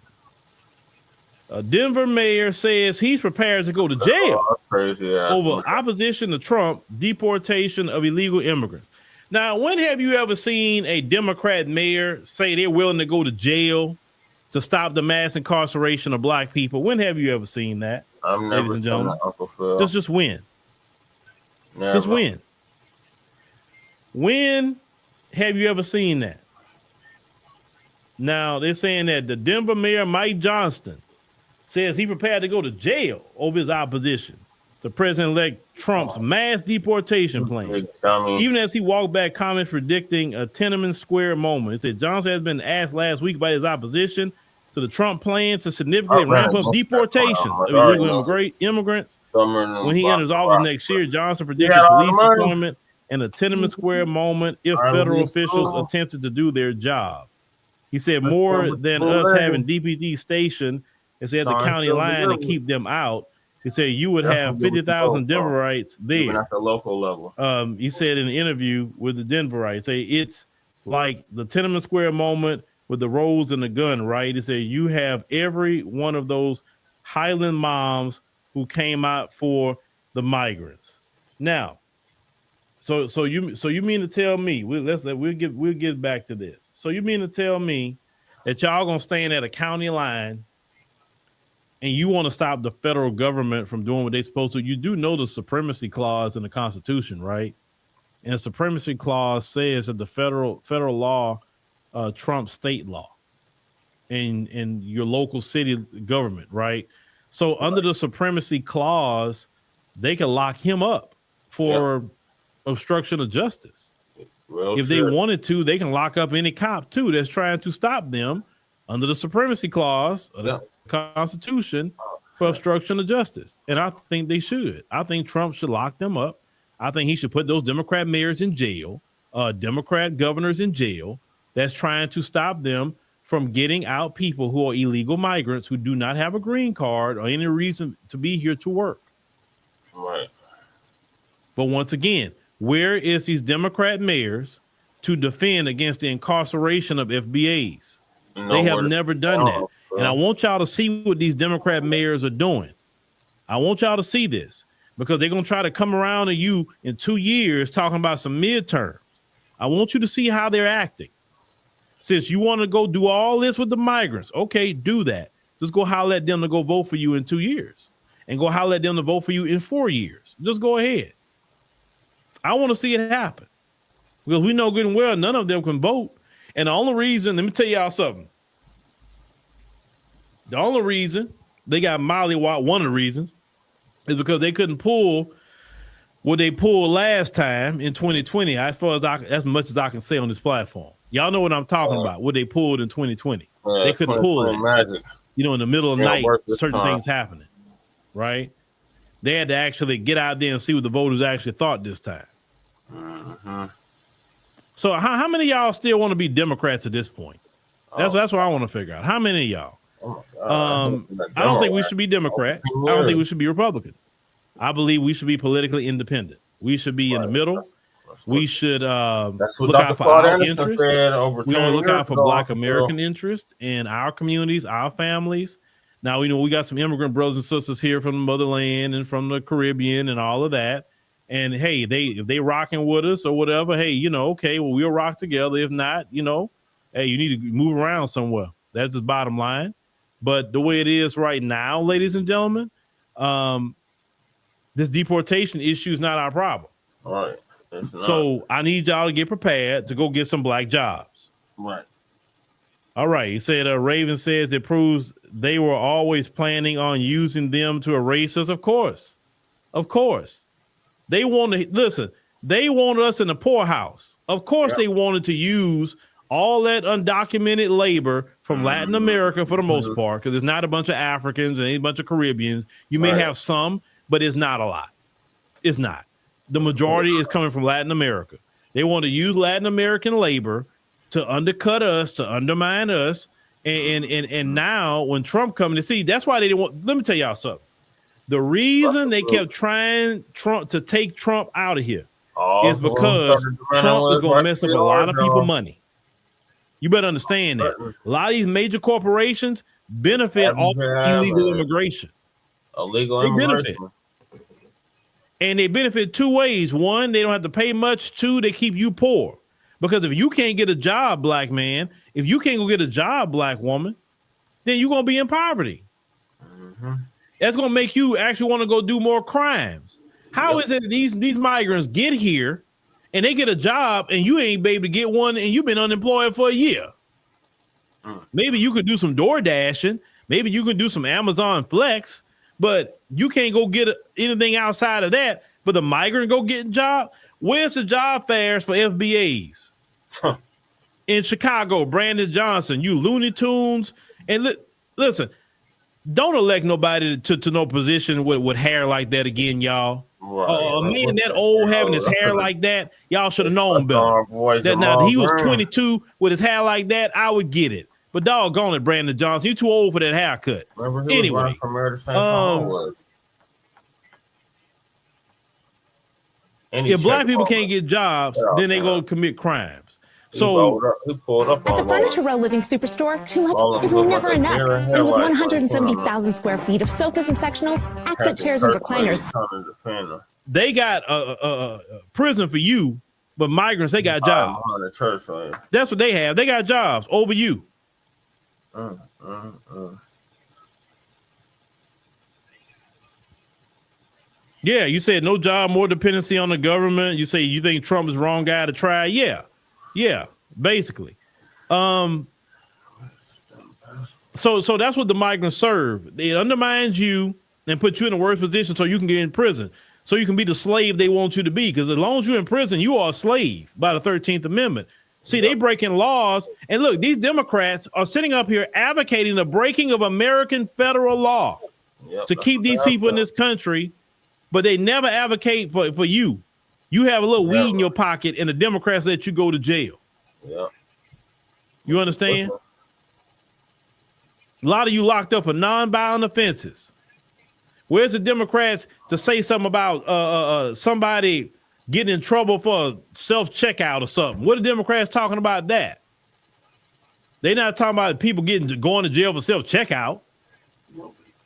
A Denver mayor says he's prepared to go to jail over opposition to Trump deportation of illegal immigrants. Now, when have you ever seen a Democrat mayor say they're willing to go to jail to stop the mass incarceration of black people? When have you ever seen that? I've never seen that, Uncle Phil. Just when? Never. Just when? When have you ever seen that? Now, they're saying that the Denver mayor, Mike Johnston, says he prepared to go to jail over his opposition to President-elect Trump's mass deportation plan, even as he walked back comments predicting a Tiananmen Square moment. It said Johnson has been asked last week by his opposition to the Trump plan to significantly ramp up deportation of illegal immigrants. When he enters office next year, Johnson predicted police deployment and a Tiananmen Square moment if federal officials attempted to do their job. He said more than us having DPD stationed at the county line and keep them out. He said you would have 50,000 Denverites there. At the local level. He said in an interview with the Denverites, say it's like the Tiananmen Square moment with the rose and the gun, right? He said you have every one of those Highland moms who came out for the migrants. Now, so you mean to tell me we'll get back to this. So you mean to tell me that y'all gonna stand at a county line and you want to stop the federal government from doing what they're supposed to? You do know the supremacy clause in the Constitution, right? And the supremacy clause says that the federal law trumps state law in your local city government, right? So under the supremacy clause, they can lock him up for obstruction of justice. If they wanted to, they can lock up any cop too that's trying to stop them under the supremacy clause of the Constitution for obstruction of justice. And I think they should. I think Trump should lock them up I think he should put those Democrat mayors in jail, Democrat governors in jail that's trying to stop them from getting out people who are illegal migrants who do not have a green card or any reason to be here to work. Right. But once again, where is these Democrat mayors to defend against the incarceration of FBAs? They have never done that. And I want y'all to see what these Democrat mayors are doing. I want y'all to see this because they're going to try to come around to you in 2 years talking about some midterms. I want you to see how they're acting. Since you want to go do all this with the migrants, okay, do that. Just go holler at them to go vote for you in 2 years and go holler at them to vote for you in 4 years. Just go ahead. I want to see it happen because we know good and well none of them can vote. And the only reason, let me tell y'all something. The only reason they got mollywopped, one of the reasons, is because they couldn't pull what they pulled last time in 2020. As far as much as I can say on this platform, y'all know what I'm talking about. What they pulled in 2020, they couldn't pull it. Magic. You know, in the middle of the night, certain things happening, right? They had to actually get out there and see what the voters actually thought this time. Mm-hmm. So how many of y'all still want to be Democrats at this point? That's what I want to figure out. How many of y'all? I don't think we should be Democrat. I don't think we should be Republican. I believe we should be politically independent. We should be in the middle. We should look out for our interests. We want to look out for Black American interests in our communities, our families. Now, we got some immigrant brothers and sisters here from the motherland and from the Caribbean and all of that. And hey, if they rocking with us or whatever, hey, okay, well, we'll rock together. If not, hey, you need to move around somewhere. That's the bottom line. But the way it is right now, ladies and gentlemen, this deportation issue is not our problem. All right. So I need y'all to get prepared to go get some Black jobs. Right. All right. He said, Raven says it proves they were always planning on using them to erase us. Of course. Of course. They want to listen. They want us in the poorhouse. Of course, they wanted to use all that undocumented labor from Latin America for the most part, because it's not a bunch of Africans and a bunch of Caribbeans. You may have some, but it's not a lot. It's not. The majority is coming from Latin America. They want to use Latin American labor to undercut us, to undermine us. And now when Trump coming to see, that's why they didn't want. Let me tell y'all something. The reason they kept trying to take Trump out of here is because Trump is going to mess up a lot of people's money. You better understand that. A lot of these major corporations benefit off illegal immigration. Illegal immigration. And they benefit two ways. One, they don't have to pay much. Two, they keep you poor. Because if you can't get a job, Black man, if you can't go get a job, Black woman, then you're going to be in poverty. Mm-hmm. That's going to make you actually want to go do more crimes. How is it that these migrants get here and they get a job and you ain't be able to get one and you've been unemployed for a year? Maybe you could do some door dashing. Maybe you can do some Amazon Flex, but you can't go get anything outside of that. But the migrant go get a job. Where's the job fairs for FBAs? In Chicago, Brandon Johnson, you Looney Tunes. And listen, don't elect nobody to no position with hair like that again, y'all. A man that old having his hair like that, y'all should have known better. Now, if he was 22 with his hair like that, I would get it. But doggone it, Brandon Johnson, you too old for that haircut. Anyway, if Black people can't get jobs, then they go commit crimes. So At the Furniture Row Living Superstore, too much is never enough. And with 170,000 square feet of sofas and sectionals, accent chairs and recliners. They got a prison for you, but migrants, they got jobs. That's what they have. They got jobs over you. Yeah, you said no job, more dependency on the government. You say you think Trump is the wrong guy to try. Yeah, basically. So that's what the migrants serve. It undermines you and put you in a worse position so you can get in prison, so you can be the slave they want you to be. Because as long as you're in prison, you are a slave by the 13th Amendment. See, they breaking laws. And look, these Democrats are sitting up here advocating the breaking of American federal law to keep these people in this country, but they never advocate for you. You have a little weed in your pocket, and the Democrats let you go to jail. Yeah. You understand? A lot of you locked up for non-violent offenses. Where's the Democrats to say something about somebody getting in trouble for self-checkout or something? What are the Democrats talking about that? They're not talking about people going to jail for self-checkout.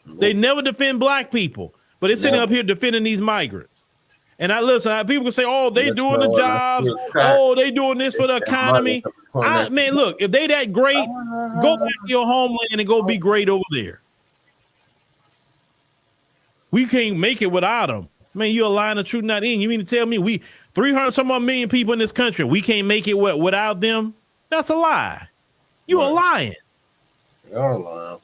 They never defend black people, but they're sitting up here defending these migrants. And I listen, people can say, oh, they doing the jobs. Oh, they doing this for the economy. Man, look, if they that great, go back to your homeland and go be great over there. We can't make it without them. Man, you're a lying the truth not in. You mean to tell me we 300 some odd million people in this country, we can't make it without them? That's a lie. You are lying. You're lying.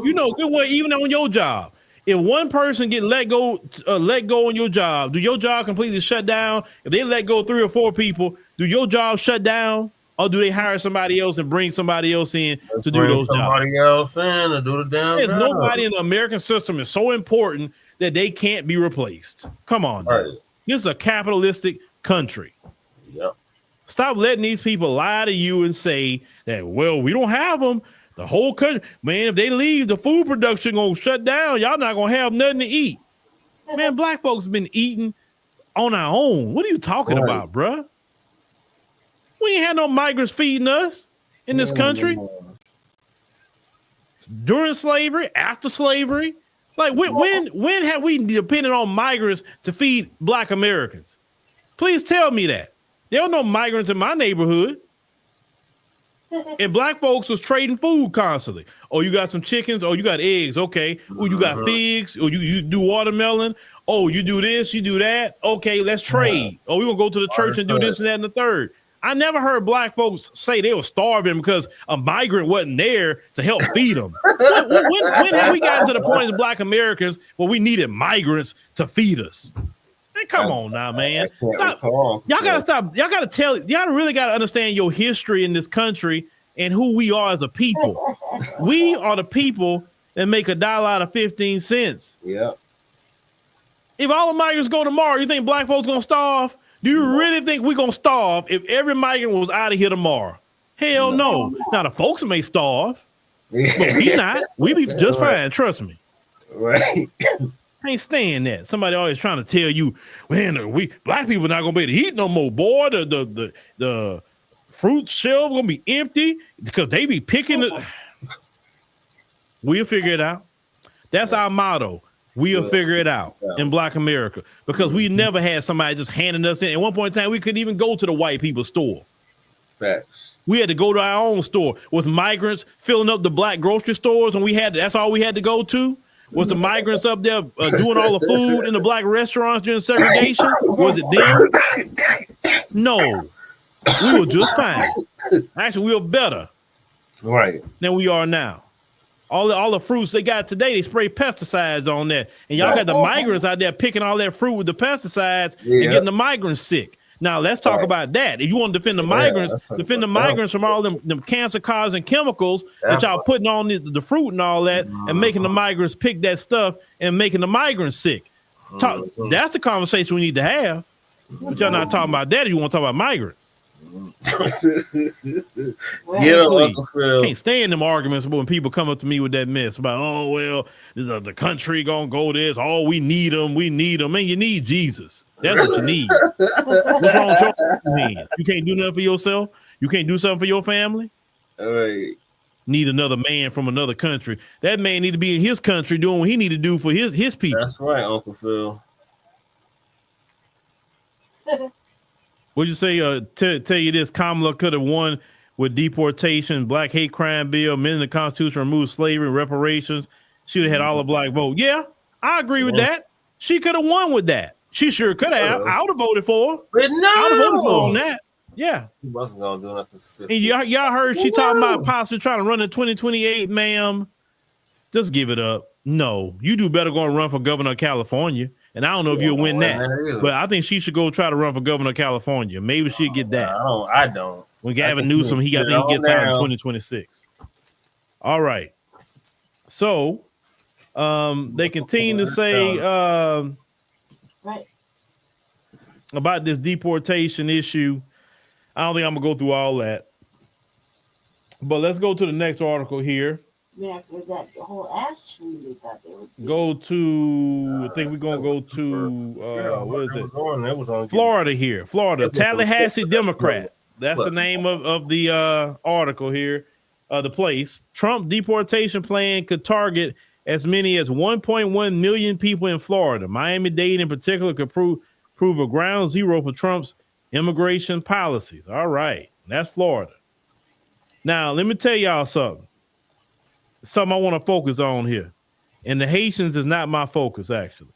You know good way, even on your job. If one person get let go on your job, do your job completely shut down? If they let go 3 or 4 people, do your job shut down? Or do they hire somebody else and bring somebody else in to do those jobs? Somebody else in to do the damn There's job. nobody in the American system is so important that they can't be replaced. Come on. Right. This is a capitalistic country. Yep. Stop letting these people lie to you and say that, well, we don't have them. The whole country, man, if they leave, the food production gonna shut down. Y'all not gonna have nothing to eat. Man, black folks been eating on our own. What are you talking about, bruh? We ain't had no migrants feeding us in this country. During slavery, after slavery. Like when have we depended on migrants to feed black Americans? Please tell me that. There are no migrants in my neighborhood. And black folks was trading food constantly. Oh, you got some chickens. Oh, you got eggs. Okay. Oh, you got figs. Oh, you do watermelon. Oh, you do this. You do that. Okay, let's trade. Oh, we're going to go to the church and do this and that and the third. I never heard black folks say they were starving because a migrant wasn't there to help feed them. When have we gotten to the point as black Americans where we needed migrants to feed us? Man, come on now, man. Stop. Y'all gotta stop. Y'all really gotta understand your history in this country and who we are as a people. We are the people that make $1 out of 15 cents. Yeah. If all the migrants go tomorrow, you think black folks gonna starve? Do you really think we're gonna starve if every migrant was out of here tomorrow? Hell no. Now the folks may starve, but we not. We be just fine. Trust me. Right. I ain't staying that. Somebody always trying to tell you, man, we black people not gonna be able to eat no more, boy. The fruit shelf gonna be empty because they be picking it. We'll figure it out. That's our motto. We'll figure it out in Black America because we never had somebody just handing us in. At one point in time, we couldn't even go to the white people's store. Facts. We had to go to our own store with migrants filling up the black grocery stores, and that's all we had to go to. Was the migrants up there doing all the food in the black restaurants during segregation? Was it them? No. We were just fine. Actually, we were better than we are now. All the fruits they got today, they spray pesticides on that. And y'all got the migrants out there picking all that fruit with the pesticides and getting the migrants sick. Now, let's talk about that. If you want to defend the migrants, defend the migrants from all them cancer-causing chemicals that y'all putting on the fruit and all that and making the migrants pick that stuff and making the migrants sick. That's the conversation we need to have. But y'all not talking about that if you want to talk about migrants. Can't stand them arguments when people come up to me with that mess about, oh, well, the country gonna go this. Oh, we need them. Man, you need Jesus. That's what you need. What's wrong with your hands? You can't do nothing for yourself? You can't do something for your family? All right. Need another man from another country. That man need to be in his country doing what he need to do for his people. That's right, Uncle Phil. What'd you say? Tell you this, Kamala could have won with deportation, black hate crime bill, amending the Constitution, remove slavery, reparations. She would have had all the black vote. Yeah, I agree with that. She could have won with that. She sure could have. I would have voted for her. But no, I would have voted for her on that. Yeah. He wasn't gonna do nothing. And y'all heard she talking about possibly trying to run in 2028, ma'am. Just give it up. No, you do better go and run for governor of California. And I don't know if you'll win that, but I think she should go try to run for governor of California. Maybe she'll get that. I don't. When Gavin Newsom, he gets out in 2026. All right. So they continue to say, about this deportation issue. I don't think I'm gonna go through all that, but let's go to the next article here. Yeah, after that whole ass chew they thought they were. Go to, I think we're gonna go to what is it? Florida here. Florida, Tallahassee Democrat. That's the name of the article here. The place. Trump deportation plan could target as many as 1.1 million people in Florida. Miami-Dade in particular could prove a ground zero for Trump's immigration policies. All right, that's Florida. Now, let me tell y'all something. Something I want to focus on here. And the Haitians is not my focus, actually.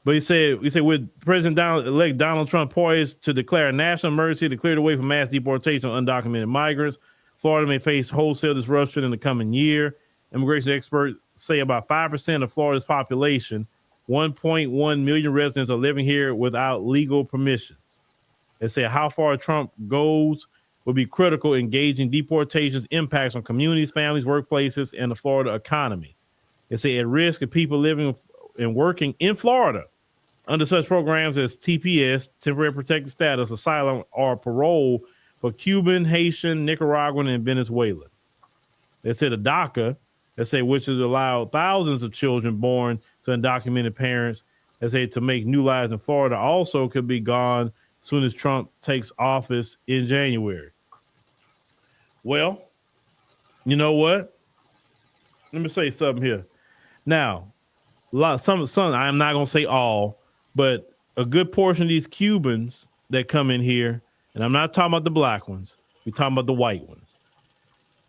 But he said, with President-elect Donald Trump poised to declare a national emergency to clear the way for mass deportation of undocumented migrants, Florida may face wholesale disruption in the coming year. Immigration experts say about 5% of Florida's population, 1.1 million residents, are living here without legal permissions. They say how far Trump goes will be critical in gauging deportation's impacts on communities, families, workplaces, and the Florida economy. They say at risk of people living and working in Florida under such programs as TPS, temporary protected status, asylum, or parole for Cuban, Haitian, Nicaraguan, and Venezuelan. They said the DACA, they say, which has allowed thousands of children born to undocumented parents, they say, to make new lives in Florida, also could be gone as soon as Trump takes office in January. Well, you know what? Let me say something here. Now, some I'm not gonna say all, but a good portion of these Cubans that come in here, and I'm not talking about the black ones, we're talking about the white ones.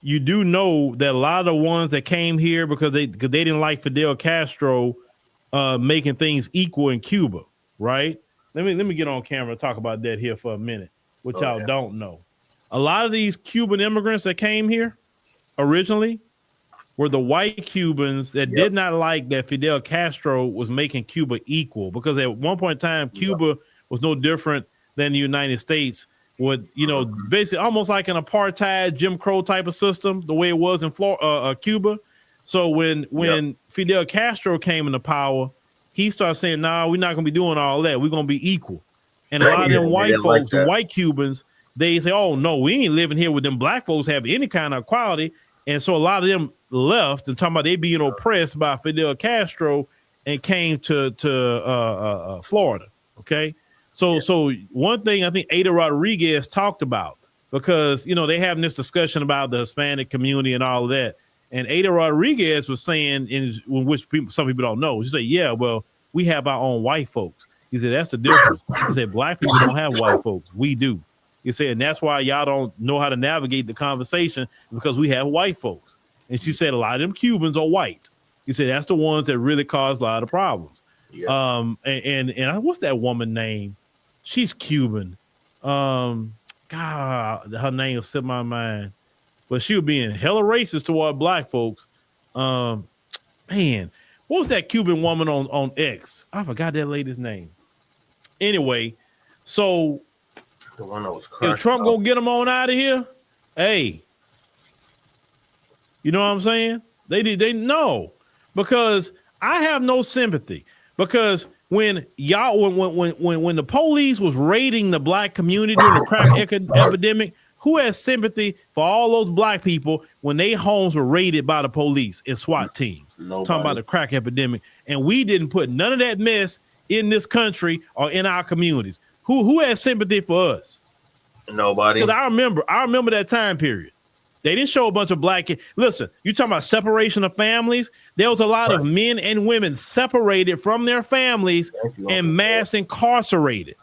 You do know that a lot of the ones that came here because they didn't like Fidel Castro making things equal in Cuba, right? Let me get on camera and talk about that here for a minute, which y'all don't know. A lot of these Cuban immigrants that came here originally were the white Cubans that did not like that Fidel Castro was making Cuba equal, because at one point in time, Cuba was no different than the United States, with, you know, basically almost like an apartheid Jim Crow type of system, the way it was in Cuba. So when Fidel Castro came into power, he started saying, nah, we're not going to be doing all that. We're going to be equal. And a lot of them white folks, the white Cubans, they say, oh, no, we ain't living here with them black folks have any kind of equality. And so a lot of them left and talking about they being oppressed by Fidel Castro and came to Florida. Okay. So one thing I think Ada Rodriguez talked about, because, you know, they having this discussion about the Hispanic community and all of that. And Ada Rodriguez was saying, some people don't know, she said, yeah, well, we have our own white folks. He said, that's the difference. He said, black people don't have white folks. We do. He said, and that's why y'all don't know how to navigate the conversation, because we have white folks. And she said, a lot of them Cubans are white. He said, that's the ones that really cause a lot of problems. Yeah. And what's that woman name? She's Cuban. God, her name will slip my mind. But she was being hella racist toward black folks. Man, what was that Cuban woman on X? I forgot that lady's name. Anyway, so the one that was if Trump gonna get them on out of here, hey, you know what I'm saying? They know, because I have no sympathy, because when the police was raiding the black community during the crack epidemic, who has sympathy for all those black people when their homes were raided by the police and SWAT teams? Nobody. Talking about the crack epidemic, and we didn't put none of that mess in this country or in our communities. Who has sympathy for us? Nobody. Because I remember that time period. They didn't show a bunch of black kids. Listen, you talking about separation of families? There was a lot of men and women separated from their families and mass incarcerated.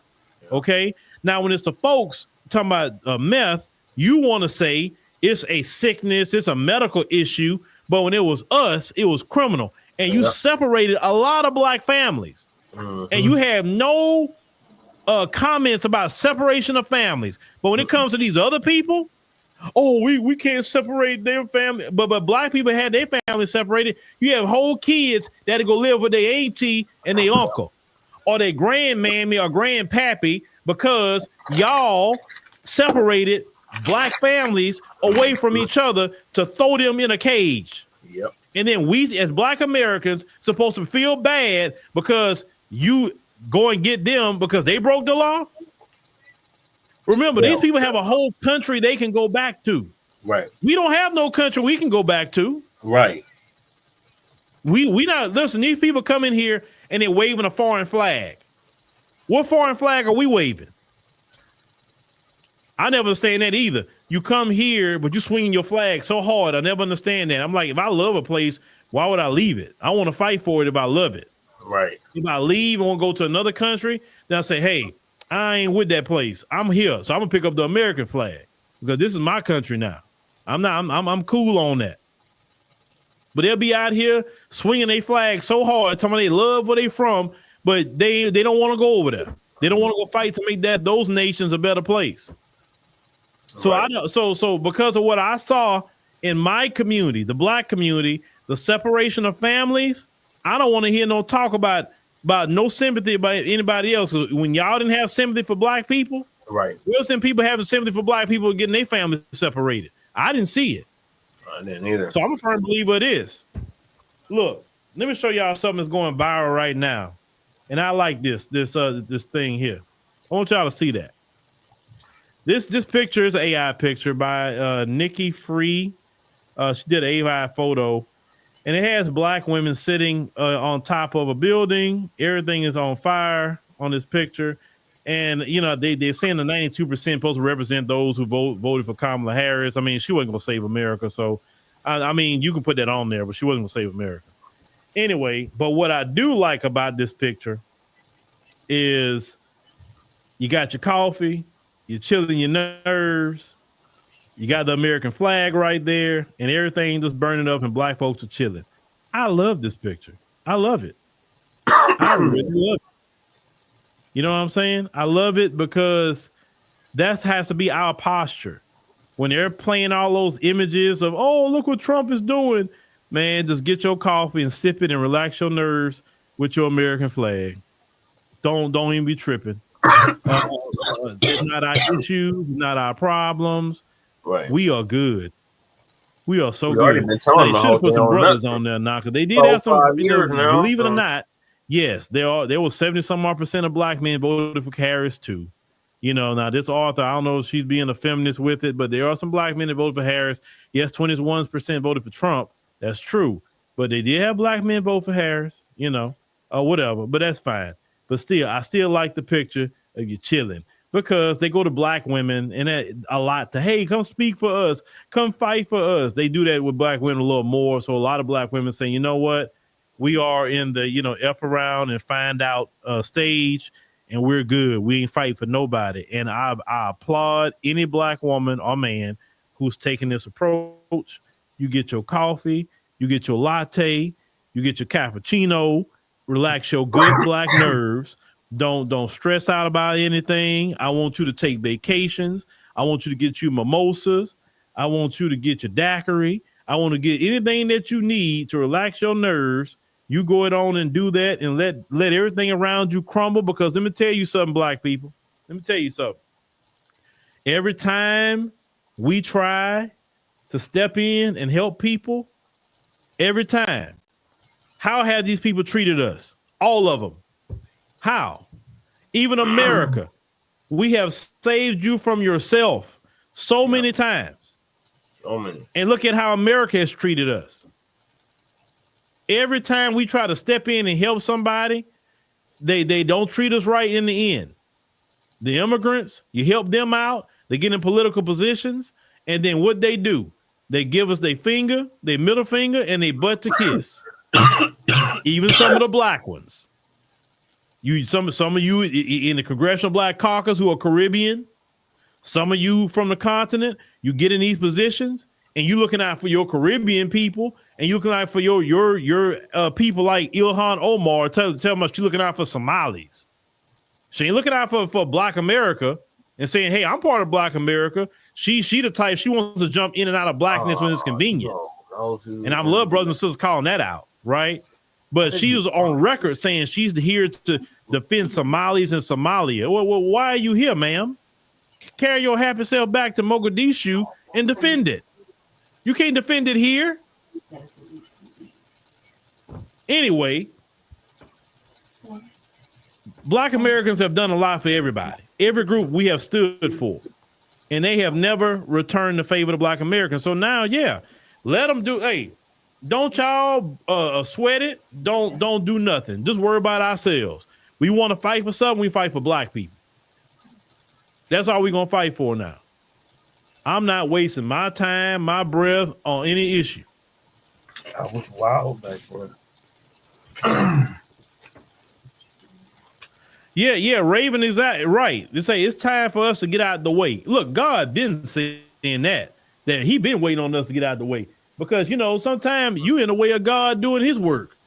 Okay. Now, when it's the folks talking about meth, you want to say it's a sickness, it's a medical issue. But when it was us, it was criminal. And you separated a lot of black families. Mm-hmm. And you have no comments about separation of families. But when it comes to these other people, oh, we can't separate their family. But black people had their family separated. You have whole kids that go live with their auntie and their uncle or their grandmammy or grandpappy, because y'all separated black families away from each other to throw them in a cage. Yep. And then we, as black Americans, supposed to feel bad because you go and get them because they broke the law. Remember, these people have a whole country they can go back to. Right. We don't have no country we can go back to. Right. We not listen. These people come in here and they're waving a foreign flag. What foreign flag are we waving? I never understand that either. You come here, but you swinging your flag so hard. I never understand that. I'm like, if I love a place, why would I leave it? I want to fight for it if I love it. Right. If I leave and want to go to another country, then I say, hey, I ain't with that place. I'm here, so I'm gonna pick up the American flag because this is my country now. I'm cool on that. But they'll be out here swinging their flag so hard, telling me they love where they from, but they don't want to go over there. They don't want to go fight to make those nations a better place. So right. I know. So because of what I saw in my community, the Black community, the separation of families, I don't want to hear no talk about no sympathy about anybody else. When y'all didn't have sympathy for Black people, right? Where's some people having sympathy for Black people getting their families separated? I didn't see it. I didn't either. So I'm a firm believer it is. Look, let me show y'all something that's going viral right now, and I like this thing here. I want y'all to see that. This picture is an AI picture by Nikki Free. She did an AI photo, and it has Black women sitting on top of a building. Everything is on fire on this picture. And, you know, they're saying the 92% supposed to represent those who voted for Kamala Harris. I mean, she wasn't going to save America. So, I mean, you can put that on there, but she wasn't going to save America. Anyway, but what I do like about this picture is you got your coffee, you're chilling your nerves, you got the American flag right there, and everything just burning up and Black folks are chilling. I love this picture. I love it. I really love it. You know what I'm saying? I love it because that has to be our posture. When they're playing all those images of, oh, look what Trump is doing, man, just get your coffee and sip it and relax your nerves with your American flag. Don't even be tripping. It's not our issues, not our problems. Right. We are good. We are so we good. Been telling they should have put some brothers on there now because they did have some. Believe it or not, yes, there was 70-some% of Black men voted for Harris too. You know, now this author, I don't know if she's being a feminist with it, but there are some Black men that voted for Harris. Yes, 21% voted for Trump. That's true. But they did have Black men vote for Harris, you know, or whatever. But that's fine. But still, I still like the picture of you chilling because they go to Black women and that a lot to, hey, come speak for us. Come fight for us. They do that with Black women a little more. So a lot of Black women saying, you know what? We are in the, you know, F around and find out stage and we're good. We ain't fight for nobody. And I applaud any Black woman or man who's taking this approach. You get your coffee, you get your latte, you get your cappuccino, relax your good Black nerves. Don't stress out about anything. I want you to take vacations. I want you to get you mimosas. I want you to get your daiquiri. I want to get anything that you need to relax your nerves. You go it on and do that and let everything around you crumble because let me tell you something, Black people. Let me tell you something. Every time we try to step in and help people, every time, how have these people treated us? All of them. How? Even America, we have saved you from yourself so many times. So many. And look at how America has treated us. Every time we try to step in and help somebody, they don't treat us right in the end. The immigrants, you help them out, they get in political positions, and then what they do, they give us their finger, their middle finger, and their butt to kiss. Even some of the Black ones. Some of you in the Congressional Black Caucus who are Caribbean, some of you from the continent, you get in these positions and you looking out for your Caribbean people and you looking out for your people like Ilhan Omar. Tell me she's looking out for Somalis. She ain't looking out for Black America and saying, hey, I'm part of Black America. She the type, she wants to jump in and out of Blackness when it's convenient. And I love brothers and sisters calling that out, right? But she was on record saying she's here to defend Somalis in Somalia. Well, why are you here, ma'am? Carry your happy self back to Mogadishu and defend it. You can't defend it here. Anyway, Black Americans have done a lot for everybody. Every group we have stood for, and they have never returned the favor to Black Americans. So now, yeah, let them do. Hey, don't y'all sweat it. Don't do nothing. Just worry about ourselves. We want to fight for something. We fight for Black people. That's all we're gonna fight for now. I'm not wasting my time, my breath on any issue. I was wild back then. Yeah, Raven is right. They say it's time for us to get out the way. Look, God been saying that he been waiting on us to get out the way. Because, you know, sometimes you in the way of God doing his work.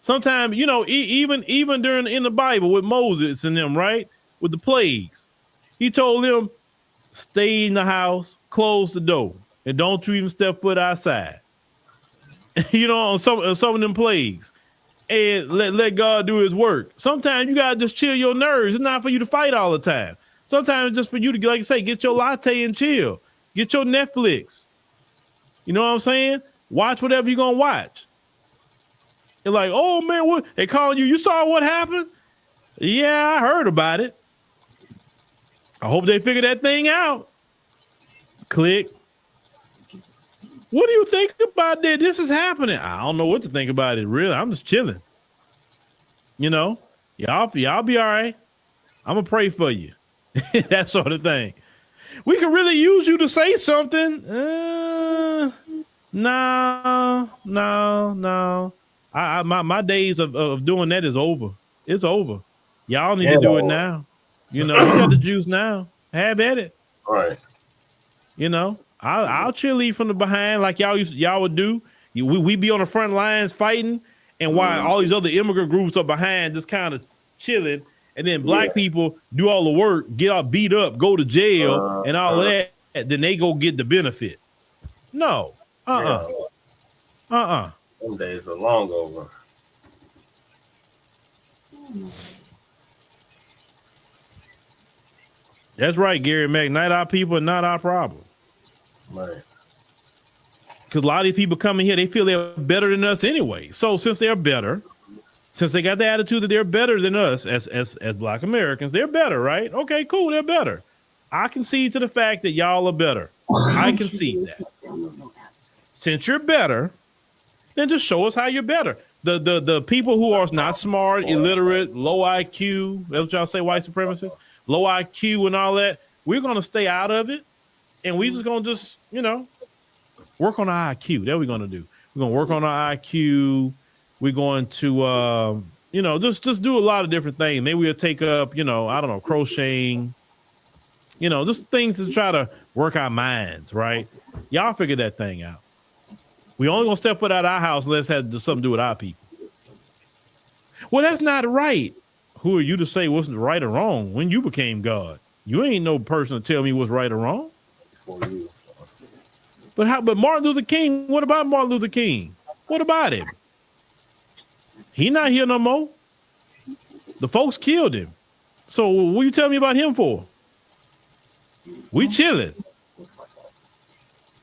Sometimes, you know, even during in the Bible with Moses and them, right? With the plagues, he told them, stay in the house, close the door, and don't you even step foot outside. You know, on some of them plagues. And let God do his work. Sometimes you gotta just chill your nerves. It's not for you to fight all the time. Sometimes it's just for you to, like I say, get your latte and chill. Get your Netflix. You know what I'm saying? Watch whatever you're gonna watch. You're like, oh man, what they calling you? You saw what happened? Yeah, I heard about it. I hope they figure that thing out. Click. What do you think about that? This is happening. I don't know what to think about it, really. I'm just chilling. You know, y'all be all right. I'm going to pray for you. That sort of thing. We can really use you to say something. No. My days of doing that is over. It's over. Y'all need to do it now. You know, you got the juice now. Have at it. All right. You know. I'll cheerlead from the behind like y'all would do. We be on the front lines fighting, and while all these other immigrant groups are behind, just kind of chilling, and then Black people do all the work, get all beat up, go to jail, and all of that. Then they go get the benefit. No, Them days are long over. That's right, Gary Mack. Not our people, and not our problem. Right. Because a lot of these people coming here, they feel they're better than us anyway. So since they're better, since they got the attitude that they're better than us as Black Americans, they're better, right? Okay, cool, they're better. I concede to the fact that y'all are better. I concede that. Since you're better, then just show us how you're better. The people who are not smart, illiterate, low IQ, that's what y'all say, white supremacists, low IQ and all that, we're going to stay out of it. And we just going to just, you know, work on our IQ. That we're going to do. We're going to work on our IQ. We're going to, you know, just do a lot of different things. Maybe we'll take up, you know, I don't know, crocheting, you know, just things to try to work our minds, right? Y'all figure that thing out. We only going to step foot out of our house unless it has something to do with our people. Well, that's not right. Who are you to say what's right or wrong when you became God? You ain't no person to tell me what's right or wrong. But Martin Luther King, what about Martin Luther King? What about him? He not here no more. The folks killed him. So what you tell me about him for? We chilling.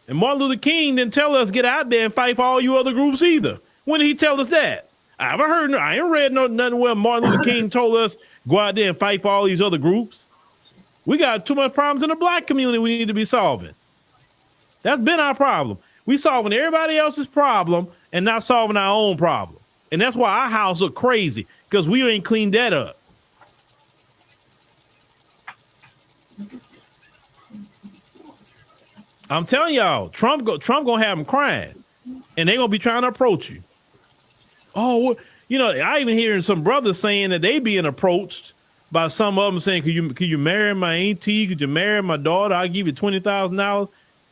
And Martin Luther King didn't tell us get out there and fight for all you other groups either. When did he tell us that? I ain't read nothing where Martin Luther King told us go out there and fight for all these other groups. We got too much problems in the Black community we need to be solving. That's been our problem. We solving everybody else's problem and not solving our own problem. And that's why our house look crazy, because we ain't cleaned that up. I'm telling y'all, Trump gonna have them crying, and they gonna be trying to approach you. Oh, you know, I even hearing some brothers saying that they being approached by some of them saying, could you marry my auntie? Could you marry my daughter? I'll give you $20,000.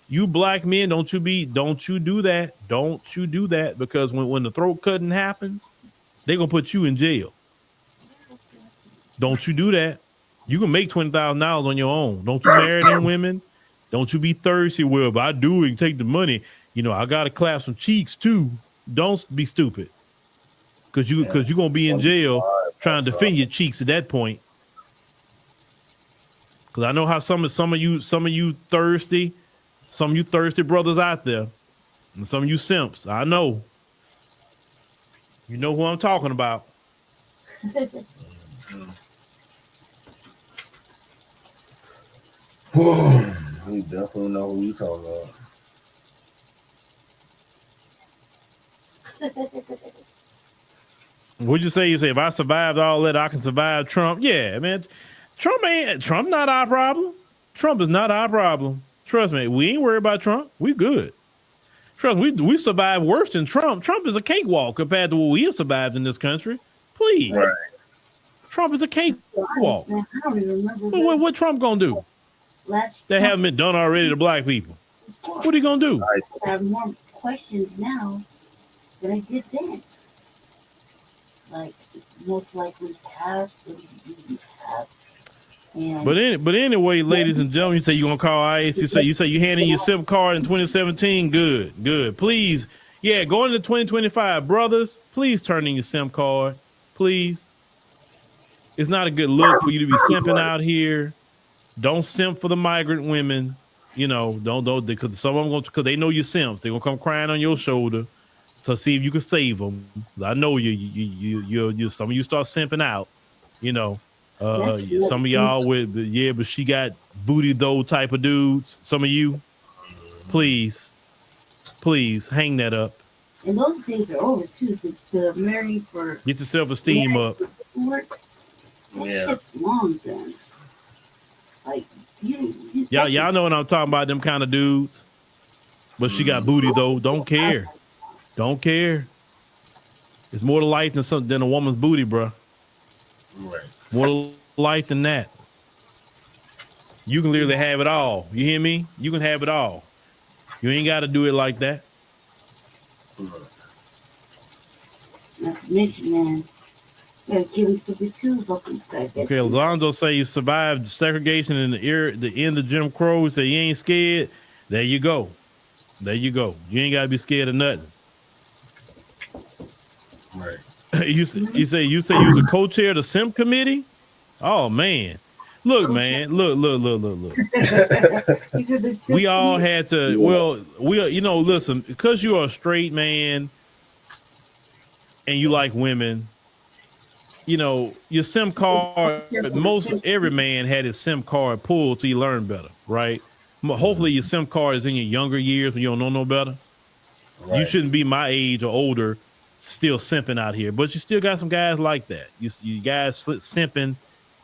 You Black men, don't you do that. Don't you do that, because when the throat cutting happens, they're gonna put you in jail. Don't you do that. You can make $20,000 on your own. Don't you marry them women. Don't you be thirsty. Well, if I do and take the money, you know, I gotta clap some cheeks too. Don't be stupid. Cause you're gonna be in jail trying to defend your cheeks at that point. Cause I know how some of you thirsty brothers out there, and some of you simps. I know. You know who I'm talking about. We definitely know who you talking about. What'd you say? You say if I survived all that, I can survive Trump. Yeah, man. Trump not our problem. Trump is not our problem. Trust me, we ain't worried about Trump. We good. Trust me, we survived worse than Trump. Trump is a cakewalk compared to what we have survived in this country. Please. Right. Trump is a cakewalk. I don't even remember what Trump gonna do? That haven't been done already to black people. What are you gonna do? I have more questions now than I did then. Like most likely passed, and but anyway, ladies and gentlemen, you say you gonna call ICE. You say you handing your SIM card in 2017. Good. Please, going into 2025, brothers. Please turn in your SIM card. Please. It's not a good look for you to be simping out here. Don't simp for the migrant women. Don't because some of them because they know you simps. They're gonna come crying on your shoulder to see if you can save them. I know you. Some of you start simping out. Some of y'all but she got booty though type of dudes. Some of you, please hang that up. And those days are over too. The married for get your self-esteem up. That shit's long then. Like y'all know what I'm talking about. Them kind of dudes. But she got booty though. Don't care. It's more to life than a woman's booty, bro. Right. More to life than that. You can literally have it all. You hear me? You can have it all. You ain't got to do it like that. Not to mention, man. Give me something too. Okay, Alonzo say you survived segregation in the end of Jim Crow. Say you ain't scared. There you go. You ain't gotta be scared of nothing. Right. you say you was a co-chair of the Simp committee. Oh man, look, man, look. We all had to. Well, listen, because you are a straight man and you like women. Your SIM card, every man had his SIM card pulled till you learn better, right? Hopefully your SIM card is in your younger years when you don't know no better. Right. You shouldn't be my age or older still simping out here, but you still got some guys like that. You guys simping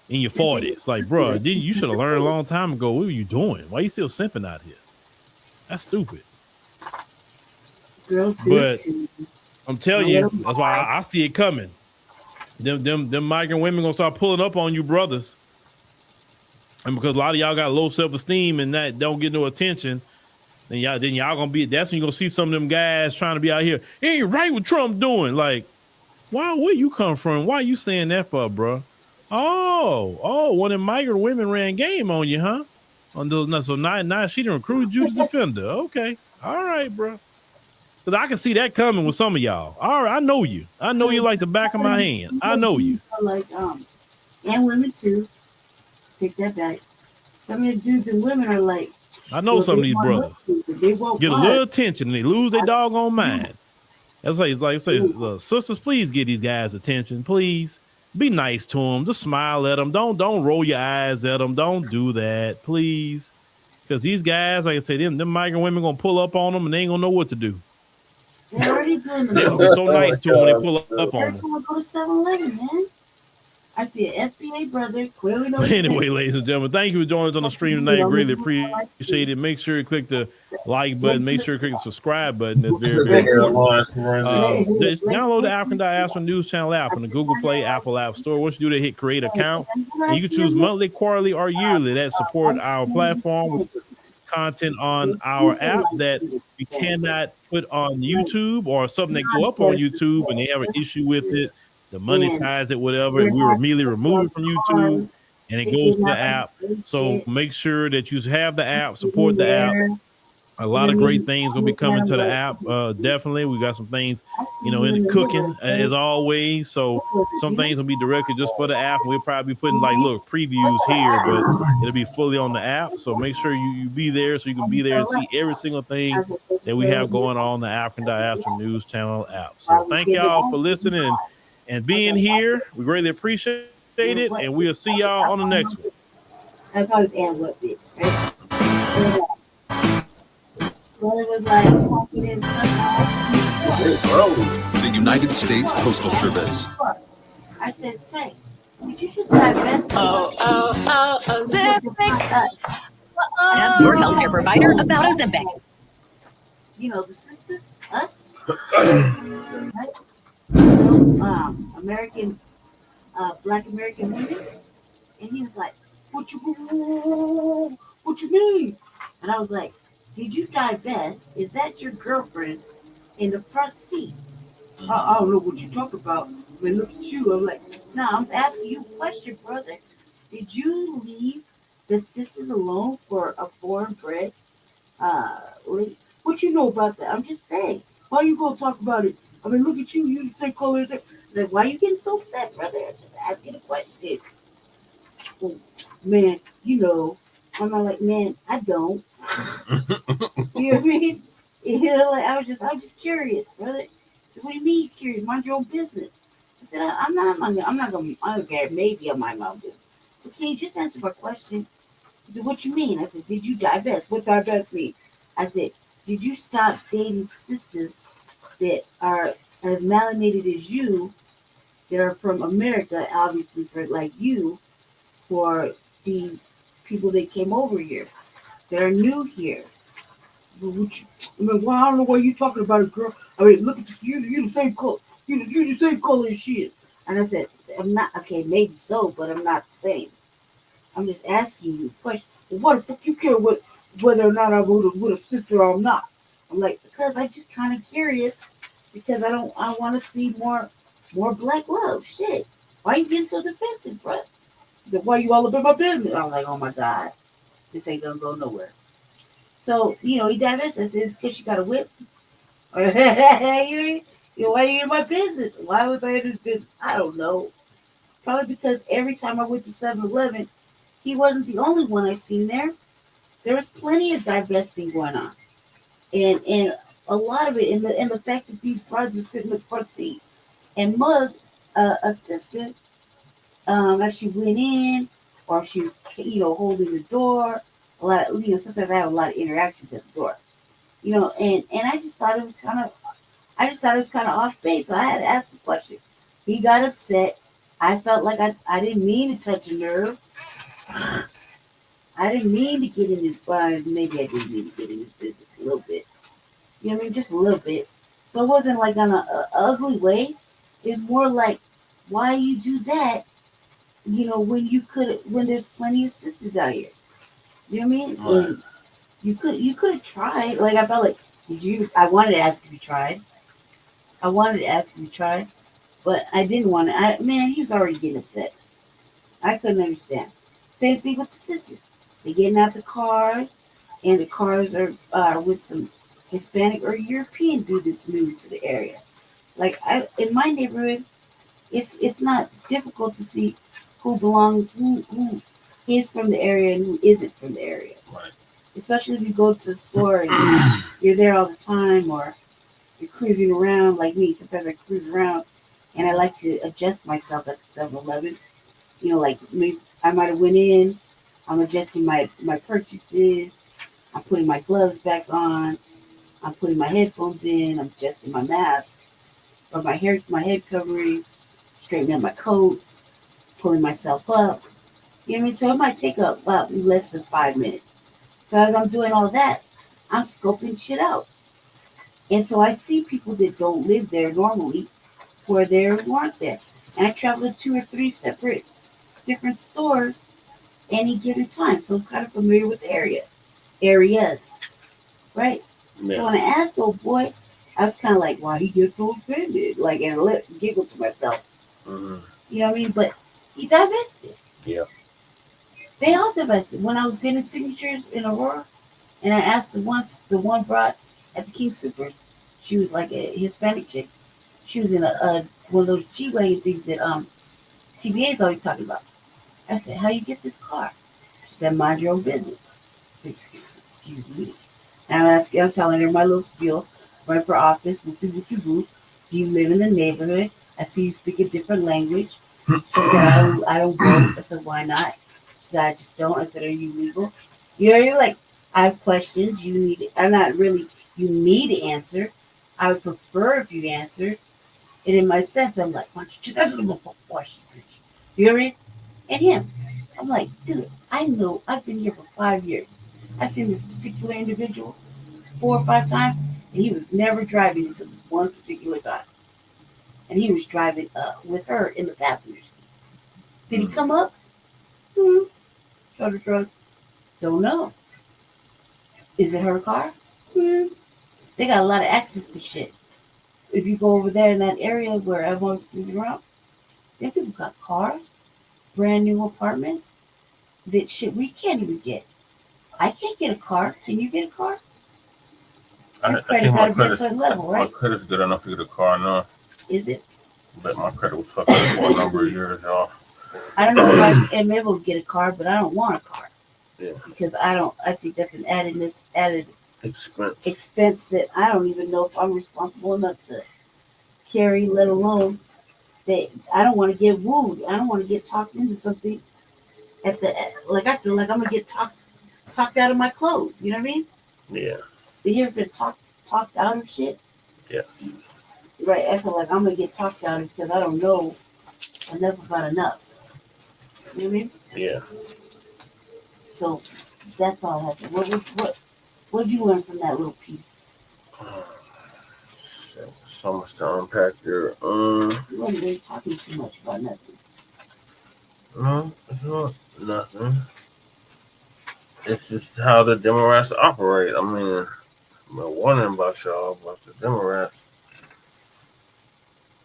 in your 40s. Like, bro, you should have learned a long time ago. What were you doing? Why you still simping out here? That's stupid. But I'm telling you, that's why I see it coming. Them migrant women gonna start pulling up on you brothers. And because a lot of y'all got low self-esteem and that don't get no attention, then y'all gonna be, that's when you're gonna see some of them guys trying to be out here. It ain't right what Trump doing. Like, where you come from? Why you saying that for, bro? Oh, one of them migrant women ran game on you, huh? So now she done recruited you as defender. Okay. All right, bro. Because I can see that coming with some of y'all. All right, I know you. I know you like the back of my hand. I know you. Like, and women too. Take that back. Some of the dudes and women are like, I know some of these brothers get a little attention and they lose their doggone mind. That's like I say, sisters, please give these guys attention. Please be nice to them. Just smile at them. Don't roll your eyes at them. Don't do that, please. Because these guys, like I say, them migrant women gonna pull up on them and they ain't gonna know what to do. They're already doing They're gonna be so nice to them when they pull up on them. Every time I go to 7-Eleven, man, I see an FBA brother clearly. Anyway, ladies and gentlemen, thank you for joining us on the stream tonight. Really appreciate it. Make sure you click the like button. Make sure you click the subscribe button. That's very, very important. Download the African Diaspora News Channel app on the Google Play, Apple App Store. Once you do that, hit create account. And you can choose monthly, quarterly, or yearly. That support our platform with content on our app that we cannot put on YouTube or something that go up on YouTube and they have an issue with it. The monetize it, whatever, and we were immediately removed from YouTube, and it goes to the app. So make sure that you have the app, support the app. A lot of great things will be coming to the app. Definitely, we got some things, in the cooking as always. So some things will be directed just for the app. We'll probably be putting previews here, but it'll be fully on the app. So make sure you be there so you can be there and see every single thing that we have going on the African Diaspora News Channel app. So thank y'all for listening and being here. We greatly appreciate appreciate it, and we'll see y'all on the next one. That's always and what bitch, right? Well, it was like talking in The United States Postal Service. I said, say, did you just divest? Ozempic. Ask your healthcare provider about Ozempic. You know, the sisters, us, right? American, Black American women. And he was like, what you mean? And I was like, did you divest? Is that your girlfriend in the front seat? I don't know what you talk about. I mean, look at you. I'm like, no, I'm asking you a question, brother. Did you leave the sisters alone for a foreign bred? What you know about that? I'm just saying. Why you gonna talk about it? I mean, look at you. You the same color as her. Like, why you getting so upset, brother? I'm just asking a question. Well, man, you know, I'm not like, man, I don't. You know what I mean? You know, like I was just curious, brother. So what do you mean you curious? Mind your own business. I said, I'm not gonna, I don't care. Maybe I'll mind my own business. But can you just answer my question? He said, what you mean? I said, did you divest? What divest mean? I said, did you stop dating sisters that are as melanated as you, that are from America, obviously for like you, for these people that came over here, that are new here? I mean, well, I don't know what you're talking about, it, girl. I mean, look at you the same color. You the same color as she is. And I said, I'm not, okay, maybe so, but I'm not the same. I'm just asking you a question. Well, what the fuck you care whether or not I'm with a sister or I'm not? I'm like, because I'm just kind of curious, because I want to see more black love. Shit. Why are you getting so defensive, bro? Why you all up in my business? I'm like, oh my God, this ain't gonna go nowhere. So, you know, he divested. I said, it's because she got a whip. Why are you in my business? Why was I in his business? I don't know. Probably because every time I went to 7-Eleven, he wasn't the only one I seen there. There was plenty of divesting going on. And a lot of it, and the fact that these broads were sitting in the front seat and mugged a sister as she went in, or she was, you know, holding the door. A lot of, you know, sometimes I have a lot of interactions at the door. You know, and I just thought it was kind of off base. So I had to ask a question. He got upset. I felt like I didn't mean to touch a nerve. I didn't mean to get in his body. Maybe I didn't mean to get in his business a little bit. You know what I mean? Just a little bit. But it wasn't like on an ugly way. It's more like, why you do that, you know, when there's plenty of sisters out here. You know what I mean? Right. And you could have tried. Like, I felt like, I wanted to ask if you tried. But I didn't want to. Man, he was already getting upset. I couldn't understand. Same thing with the sisters. They're getting out the cars, and the cars are with some Hispanic or European dude that's new to the area. Like, in my neighborhood, it's not difficult to see who is from the area and who isn't from the area. Right. Especially if you go to the store and you're there all the time, or you're cruising around like me. Sometimes I cruise around and I like to adjust myself at the 7-Eleven. You know, like maybe I might have went in, I'm adjusting my purchases, I'm putting my gloves back on, I'm putting my headphones in, I'm adjusting my mask or my head covering, straightening up my coats, pulling myself up. You know what I mean? So it might take about less than 5 minutes. So as I'm doing all that, I'm scoping shit out. And so I see people that don't live there normally who are there who aren't there. And I travel to 2 or 3 separate different stores any given time. So I'm kind of familiar with the areas. Right? Yeah. So when I asked old boy, I was kind of like, why he gets so offended? Like, and I giggled to myself. Mm-hmm. You know what I mean? But he divested. Yeah. They all divested. When I was getting signatures in Aurora, and I asked the one brought at the King Supers, she was like a Hispanic chick. She was in one of those G-Wagon things that TBA's always talking about. I said, how you get this car? She said, mind your own business. I said, excuse me. And I'm telling her my little spiel, run for office, whoop-de-whoop-de-whoop. Do you live in the neighborhood? I see you speak a different language. She said, I don't vote. I said, why not? She said, I just don't. I said, are you legal? You're like, I have questions. I'm not really, you need to answer. I would prefer if you answered. And in my sense, I'm like, why don't you just answer the fucking question, bitch? You know what I mean? And him. I'm like, dude, I know I've been here for 5 years. I've seen this particular individual 4 or 5 times, and he was never driving until this one particular time. And he was driving with her in the passenger seat. Did he come up? Shrug. Don't know. Is it her car? They got a lot of access to shit. If you go over there in that area where everyone's cruising around, them people got cars, brand new apartments, that shit we can't even get. I can't get a car. Can you get a car? I think my credit's good enough to get a car now. Is it? But my credit was fucked up for a number of years, y'all. I don't know if I am able to get a car, but I don't want a car. Yeah. Because I think that's an added expense that I don't even know if I'm responsible enough to carry, let alone that I don't want to get wooed. I don't want to get talked into something I feel like I'm gonna get talked out of my clothes. You know what I mean? Yeah. Have you ever been talked out of shit? Yes. Right. I feel like I'm gonna get talked out of because I don't know enough about enough. You know what I mean? Yeah. So that's all I have to. What did you learn from that little piece? So much to unpack there. You weren't really talking too much about nothing. No, it's not nothing. It's just how the Democrats operate. I mean, I'm wondering about y'all, about the Democrats.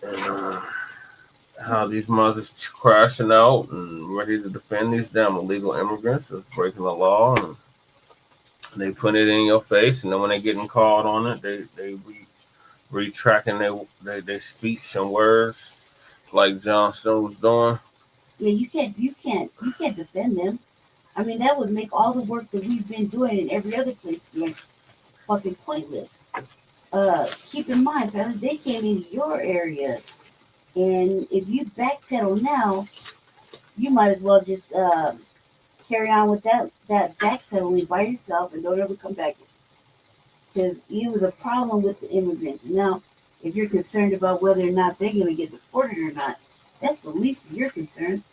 And how these mothers crashing out and ready to defend these damn illegal immigrants that's breaking the law, and they put it in your face, and then when they getting called on it, they retracting their speech and words like Johnson was doing. Yeah, you can't defend them. I mean, that would make all the work that we've been doing in every other place doing fucking pointless. Keep in mind, fellas, they came into your area, and if you backpedal now, you might as well just carry on with that backpedaling by yourself and don't ever come back. Because it was a problem with the immigrants. Now, if you're concerned about whether or not they're going to get deported or not, that's the least of your concern.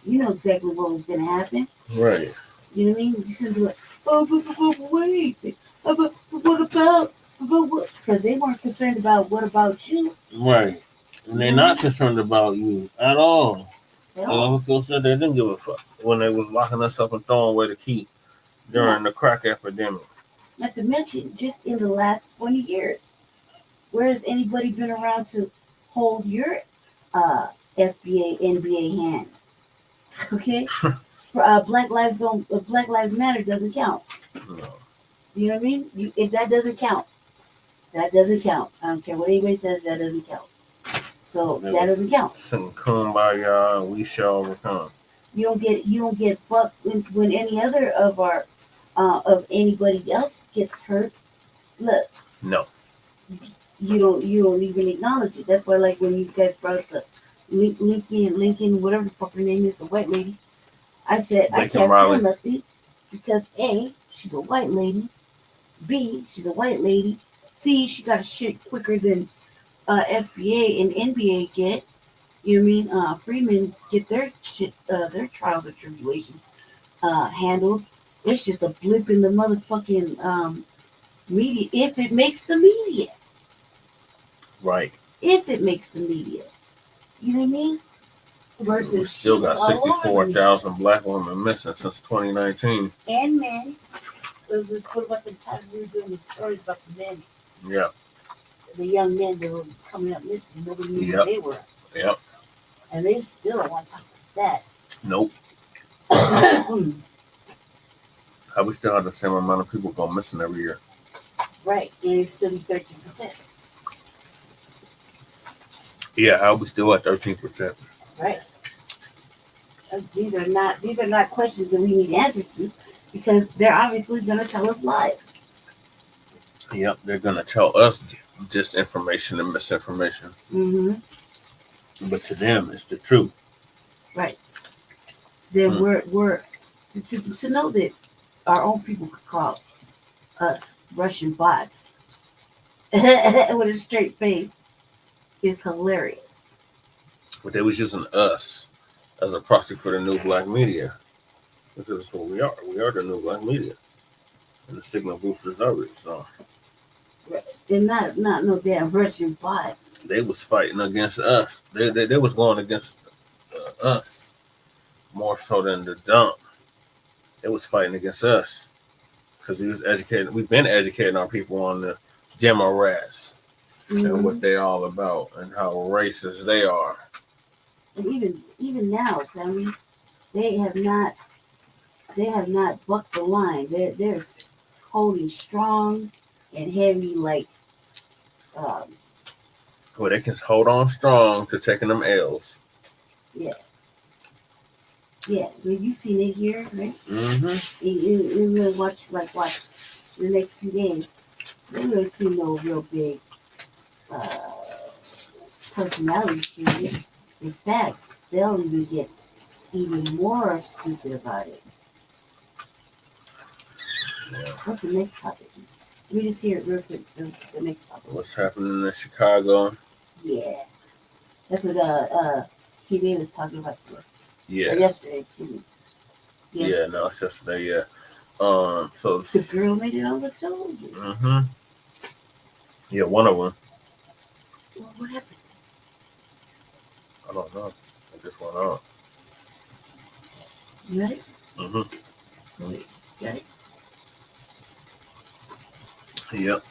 You know exactly what was going to happen. Right. You know what I mean? You shouldn't be like, oh, but wait. But what about what? Because they weren't concerned about what about you. Right. And they're not concerned about you at all. Phil said they didn't give a fuck when they was locking us up and throwing away the key during the crack epidemic. Not to mention, just in the last 20 years, where has anybody been around to hold your FBA, NBA hand? Okay? Black Lives Matter doesn't count. No. You know what I mean? If that doesn't count, that doesn't count. I don't care what anybody says, that doesn't count. So that doesn't count. Some kumbaya, we shall overcome. You don't get fucked when any other of our of anybody else gets hurt. Look. No. You don't even acknowledge it. That's why, like, when you guys brought up the Lincoln, whatever the fuck her name is, the white lady, I said I can't feel nothing because A, she's a white lady. B, she's a white lady. C, she got a shit quicker than FBA and NBA get. You know what I mean? Freemen get their shit, their trials and tribulations handled. It's just a blip in the motherfucking media if it makes the media. Right. If it makes the media. You know what I mean? Versus we still got 64,000 black women missing since 2019. And men. What about the time we were doing the stories about the men? Yeah. The young men that were coming up missing. Nobody knew who they were. Yep. And they still don't want to talk about that. Nope. How we still have the same amount of people go missing every year. Right. And it's still 13%. Yeah, how we still at 13%. Right. These are not questions that we need answers to because they're obviously gonna tell us lies. Yep, they're gonna tell us disinformation and misinformation. Mm-hmm. But to them, it's the truth. Right. Then we're to know that our own people could call us Russian bots with a straight face is hilarious. But they was using us as a proxy for the new black media. Because that's what we are. We are the new black media. And the signal boosters of it. So They're not no damn Russian bots. they was fighting against us. They was going against us more so than the dump. They was fighting against us because we was educated. We've been educating our people on the demo rats and what they all about and how racist they are. And even now, family, they have not bucked the line. They're holding strong and heavy like. Well, they can hold on strong to taking them L's. Yeah. Yeah, well, you seen it here, right? Mm-hmm. You really watch the next few days. You really see no real big personality changes. In fact, they'll even get even more stupid about it. Yeah. What's the next topic? Let me just hear it real quick. The next topic. What's happening in Chicago? Yeah, that's what TV was talking about today. Yeah. Or yesterday, excuse me. Yeah, no, it's yesterday. Yeah. So the girl made it on the show. Mm-hmm. Yeah, one of them. Well, what happened? I don't know. It just went on. You got it? Mm-hmm. Wait, got it? Yep.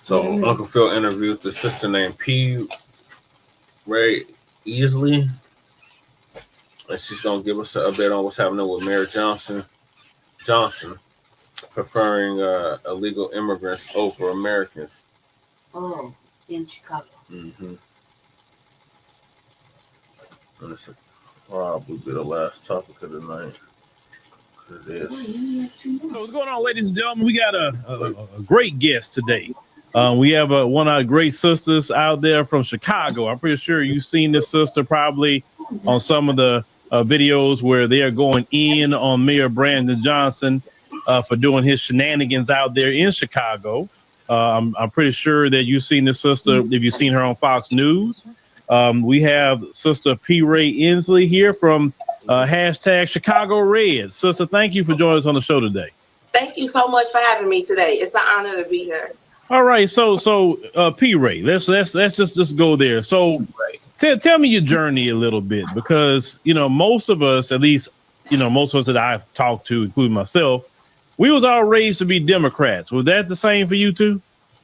So Uncle Phil interviewed the sister named P. Ray Easley. And she's going to give us an update on what's happening with Mayor Johnson preferring illegal immigrants over Americans. Oh, in Chicago. Mm-hmm. And this will probably be the last topic of the night. It is. So what's going on, ladies and gentlemen? We got a great guest today. We have one of our great sisters out there from Chicago. I'm pretty sure you've seen this sister probably on some of the videos where they are going in on Mayor Brandon Johnson for doing his shenanigans out there in Chicago. I'm pretty sure that you've seen this sister if you've seen her on Fox News. We have Sister P. Ray Easley here from hashtag Chicago Reds. Sister, thank you for joining us on the show today. Thank you so much for having me today. It's an honor to be here. All right, so P. Ray, let's just go there. So tell me your journey a little bit, because most of us, at least most of us that I've talked to, including myself, we was all raised to be Democrats. Was that the same for you too?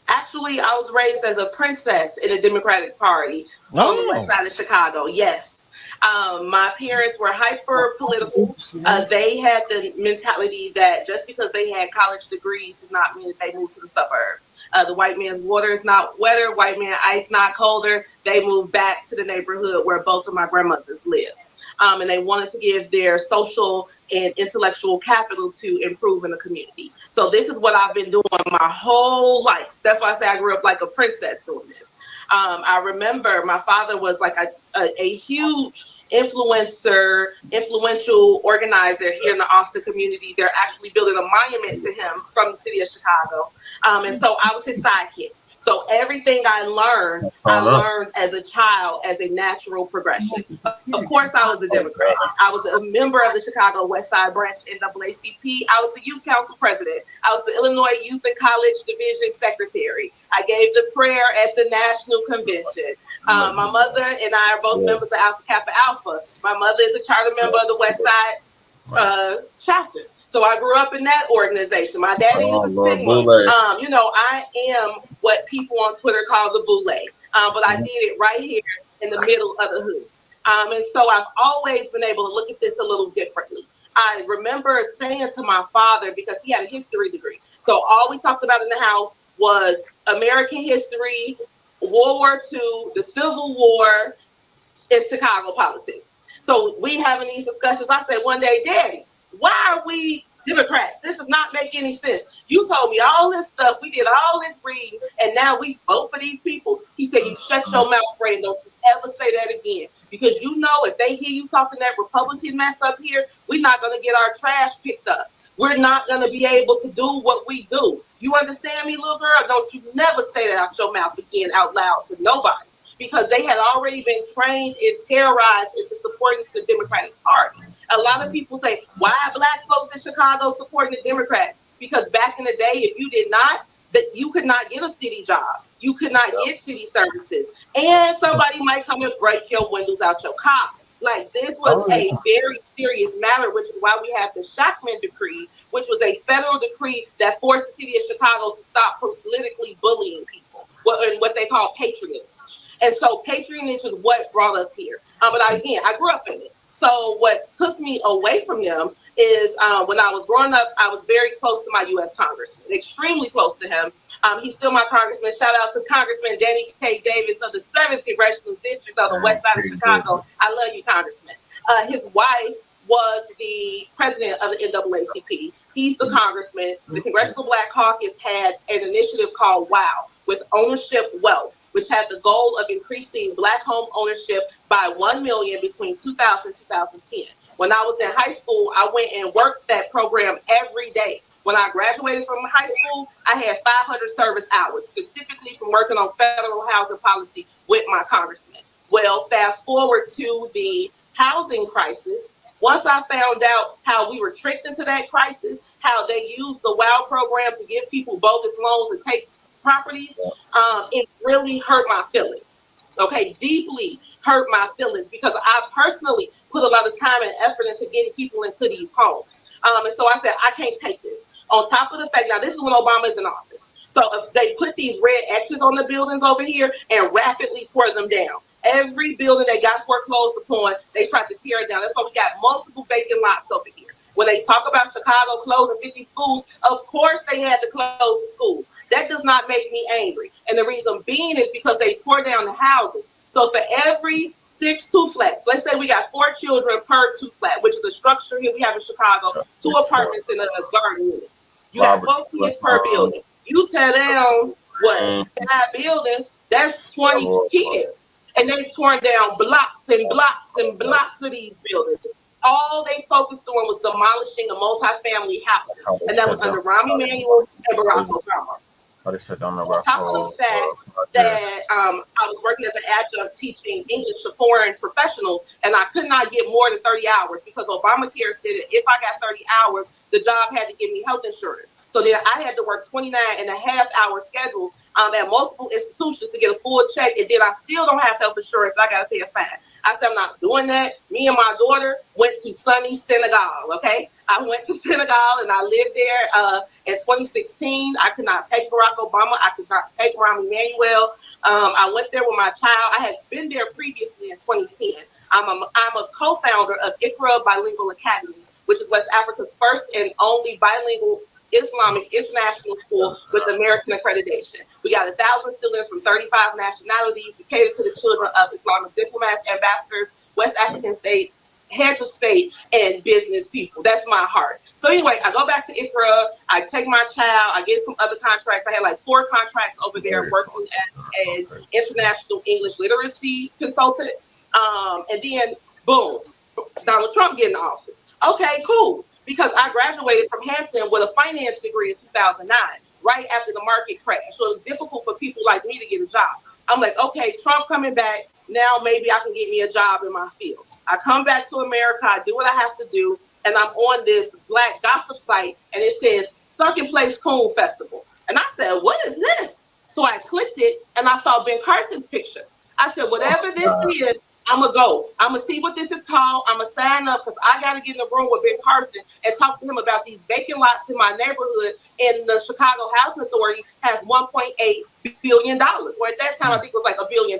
Actually, I was raised as a princess in the Democratic Party on the west side of Chicago. Yes. My parents were hyper political. They had the mentality that just because they had college degrees does not mean that they moved to the suburbs. The white man's water is not wetter, white man ice not colder. They moved back to the neighborhood where both of my grandmothers lived. And they wanted to give their social and intellectual capital to improve in the community. So this is what I've been doing my whole life. That's why I say I grew up like a princess doing this. I remember my father was like a huge influential organizer here in the Austin community. They're actually building a monument to him from the city of Chicago. And so I was his sidekick. So everything I learned as a child as a natural progression. Of course, I was a Democrat. I was a member of the Chicago West Side Branch NAACP. I was the youth council president. I was the Illinois Youth and College Division secretary. I gave the prayer at the national convention. My mother and I are both members of Alpha Kappa Alpha. My mother is a charter member of the West Side chapter. So I grew up in that organization. My daddy is a Sigma. I am what people on Twitter call the boule. But I did it right here in the middle of the hood. And so I've always been able to look at this a little differently. I remember saying to my father, because he had a history degree, so all we talked about in the house was American history, World War II, the Civil War, and Chicago politics. So we having these discussions. I said one day, Daddy, why are we Democrats, this does not make any sense. You told me all this stuff. We did all this reading, and now we vote for these people. He said, you shut your mouth, Ray, and don't you ever say that again. Because you know if they hear you talking that Republican mess up here, we're not going to get our trash picked up. We're not going to be able to do what we do. You understand me, little girl? Don't you never say that out your mouth again out loud to nobody. Because they had already been trained and terrorized into supporting the Democratic Party. A lot of people say, why are Black folks in Chicago supporting the Democrats? Because back in the day, if you did not, that you could not get a city job. You could not get city services. And somebody might come and break your windows out your car. Like, this was a very serious matter, which is why we have the Shackman Decree, which was a federal decree that forced the city of Chicago to stop politically bullying people, what they call patronage. And so patronage is what brought us here. But I grew up in it. So what took me away from them is when I was growing up, I was very close to my U.S. congressman, extremely close to him. He's still my congressman. Shout out to Congressman Danny K. Davis of the 7th Congressional District of the West Side of Chicago. I love you, Congressman. His wife was the president of the NAACP. He's the congressman. The Congressional Black Caucus had an initiative called WOW, with Ownership Wealth, which had the goal of increasing Black home ownership by 1 million between 2000 and 2010. When I was in high school, I went and worked that program every day. When I graduated from high school, I had 500 service hours, specifically from working on federal housing policy with my congressman. Well, fast forward to the housing crisis. Once I found out how we were tricked into that crisis, how they used the WOW program to give people bogus loans and take properties, it really hurt my feelings. Okay, deeply hurt my feelings, because I personally put a lot of time and effort into getting people into these homes. And so I said, I can't take this. On top of the fact, now this is when Obama is in office. So if they put these red X's on the buildings over here and rapidly tore them down. Every building that got foreclosed upon, they tried to tear it down. That's why we got multiple vacant lots over here. When they talk about Chicago closing 50 schools, of course they had to close the schools. That does not make me angry. And the reason being is because they tore down the houses. So for every 6 two-flats, let's say we got 4 children per two-flat, which is a structure here we have in Chicago, 2 apartments in a garden unit. You have 4 kids per building. You tear down, 5 buildings, that's 20 kids. And they've torn down blocks and blocks and blocks of these buildings. All they focused on was demolishing a multifamily house. And that was under Rahm Emanuel and Barack Obama. On top of the fact that I was working as an adjunct teaching English to foreign professionals, and I could not get more than 30 hours because Obamacare said that if I got 30 hours, the job had to give me health insurance. So then I had to work 29.5-hour schedules at multiple institutions to get a full check, and then I still don't have health insurance. I got to pay a fine. I said, I'm not doing that. Me and my daughter went to sunny Senegal, okay? I went to Senegal, and I lived there in 2016. I could not take Barack Obama. I could not take Rahm Emanuel. I went there with my child. I had been there previously in 2010. I'm a co-founder of ICRA Bilingual Academy, which is West Africa's first and only bilingual Islamic international school with American accreditation. We got 1,000 students from 35 nationalities. We cater to the children of Islamic diplomats, ambassadors, West African states, heads of state, and business people. That's my heart. So anyway, I go back to ICRA. I take my child. I get some other contracts. I had like 4 contracts over there working as an international English literacy consultant. And then, boom, Donald Trump get in office. Okay, cool. Because I graduated from Hampton with a finance degree in 2009, right after the market crash. So it was difficult for people like me to get a job. I'm like, okay, Trump coming back. Now maybe I can get me a job in my field. I come back to America. I do what I have to do. And I'm on this Black gossip site. And it says Sunken Place Coon Festival. And I said, what is this? So I clicked it and I saw Ben Carson's picture. I said, whatever this is, I'm going to go. I'm going to see what this is called. I'm going to sign up because I got to get in the room with Ben Carson and talk to him about these vacant lots in my neighborhood. And the Chicago Housing Authority has $1.8 billion. Or at that time, I think it was like $1 billion.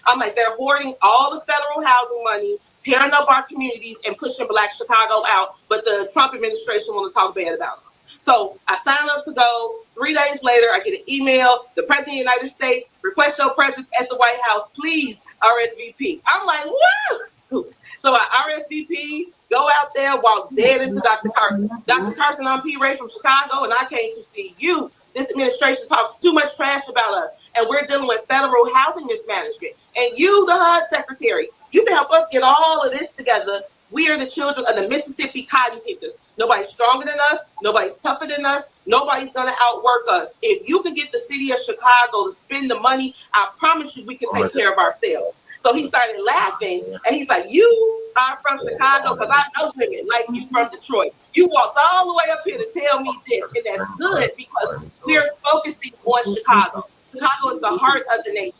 I'm like, they're hoarding all the federal housing money, tearing up our communities and pushing Black Chicago out. But the Trump administration want to talk bad about us. So I signed up to go. 3 days later, I get an email. The President of the United States requests your presence at the White House. Please RSVP. I'm like, woo! So I RSVP. Go out there, walk dead into Dr. Carson. Dr. Carson, I'm P. Ray from Chicago, and I came to see you. This administration talks too much trash about us, and we're dealing with federal housing mismanagement. And you, the HUD secretary, you can help us get all of this together. We are the children of the Mississippi cotton pickers. Nobody's stronger than us. Nobody's tougher than us. Nobody's going to outwork us. If you can get the city of Chicago to spend the money, I promise you we can take care of ourselves. So he started laughing, and he's like, you are from Chicago, because I know women like you from Detroit. You walked all the way up here to tell me this, and that's good because we're focusing on Chicago. Chicago is the heart of the nation.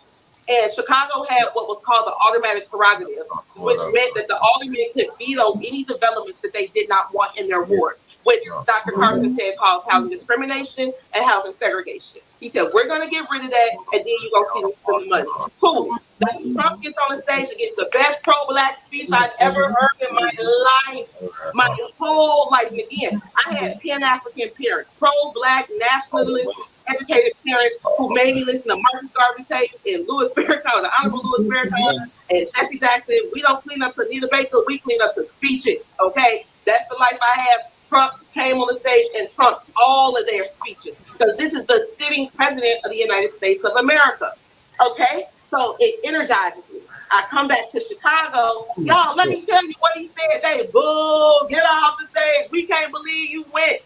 And Chicago had what was called the automatic prerogative, which meant that the aldermen could veto any developments that they did not want in their ward, which Dr. Carson said caused housing discrimination and housing segregation. He said, we're going to get rid of that, and then you're going to see them spend the money. Cool. Trump gets on the stage and gets the best pro-Black speech I've ever heard in my life, my whole life. And again, I had Pan-African parents, pro-Black, nationalist, educated parents who made me listen to Marcus Garvey tapes and Louis Farrakhan, the Honorable Louis Farrakhan, and Jesse Jackson. We don't clean up to Anita Baker, we clean up to speeches, okay? That's the life I have. Trump came on the stage and trumped all of their speeches because this is the sitting president of the United States of America, okay? So it energizes me. I come back to Chicago. Y'all, let me tell you what he said. They boo, get off the stage. We can't believe you went.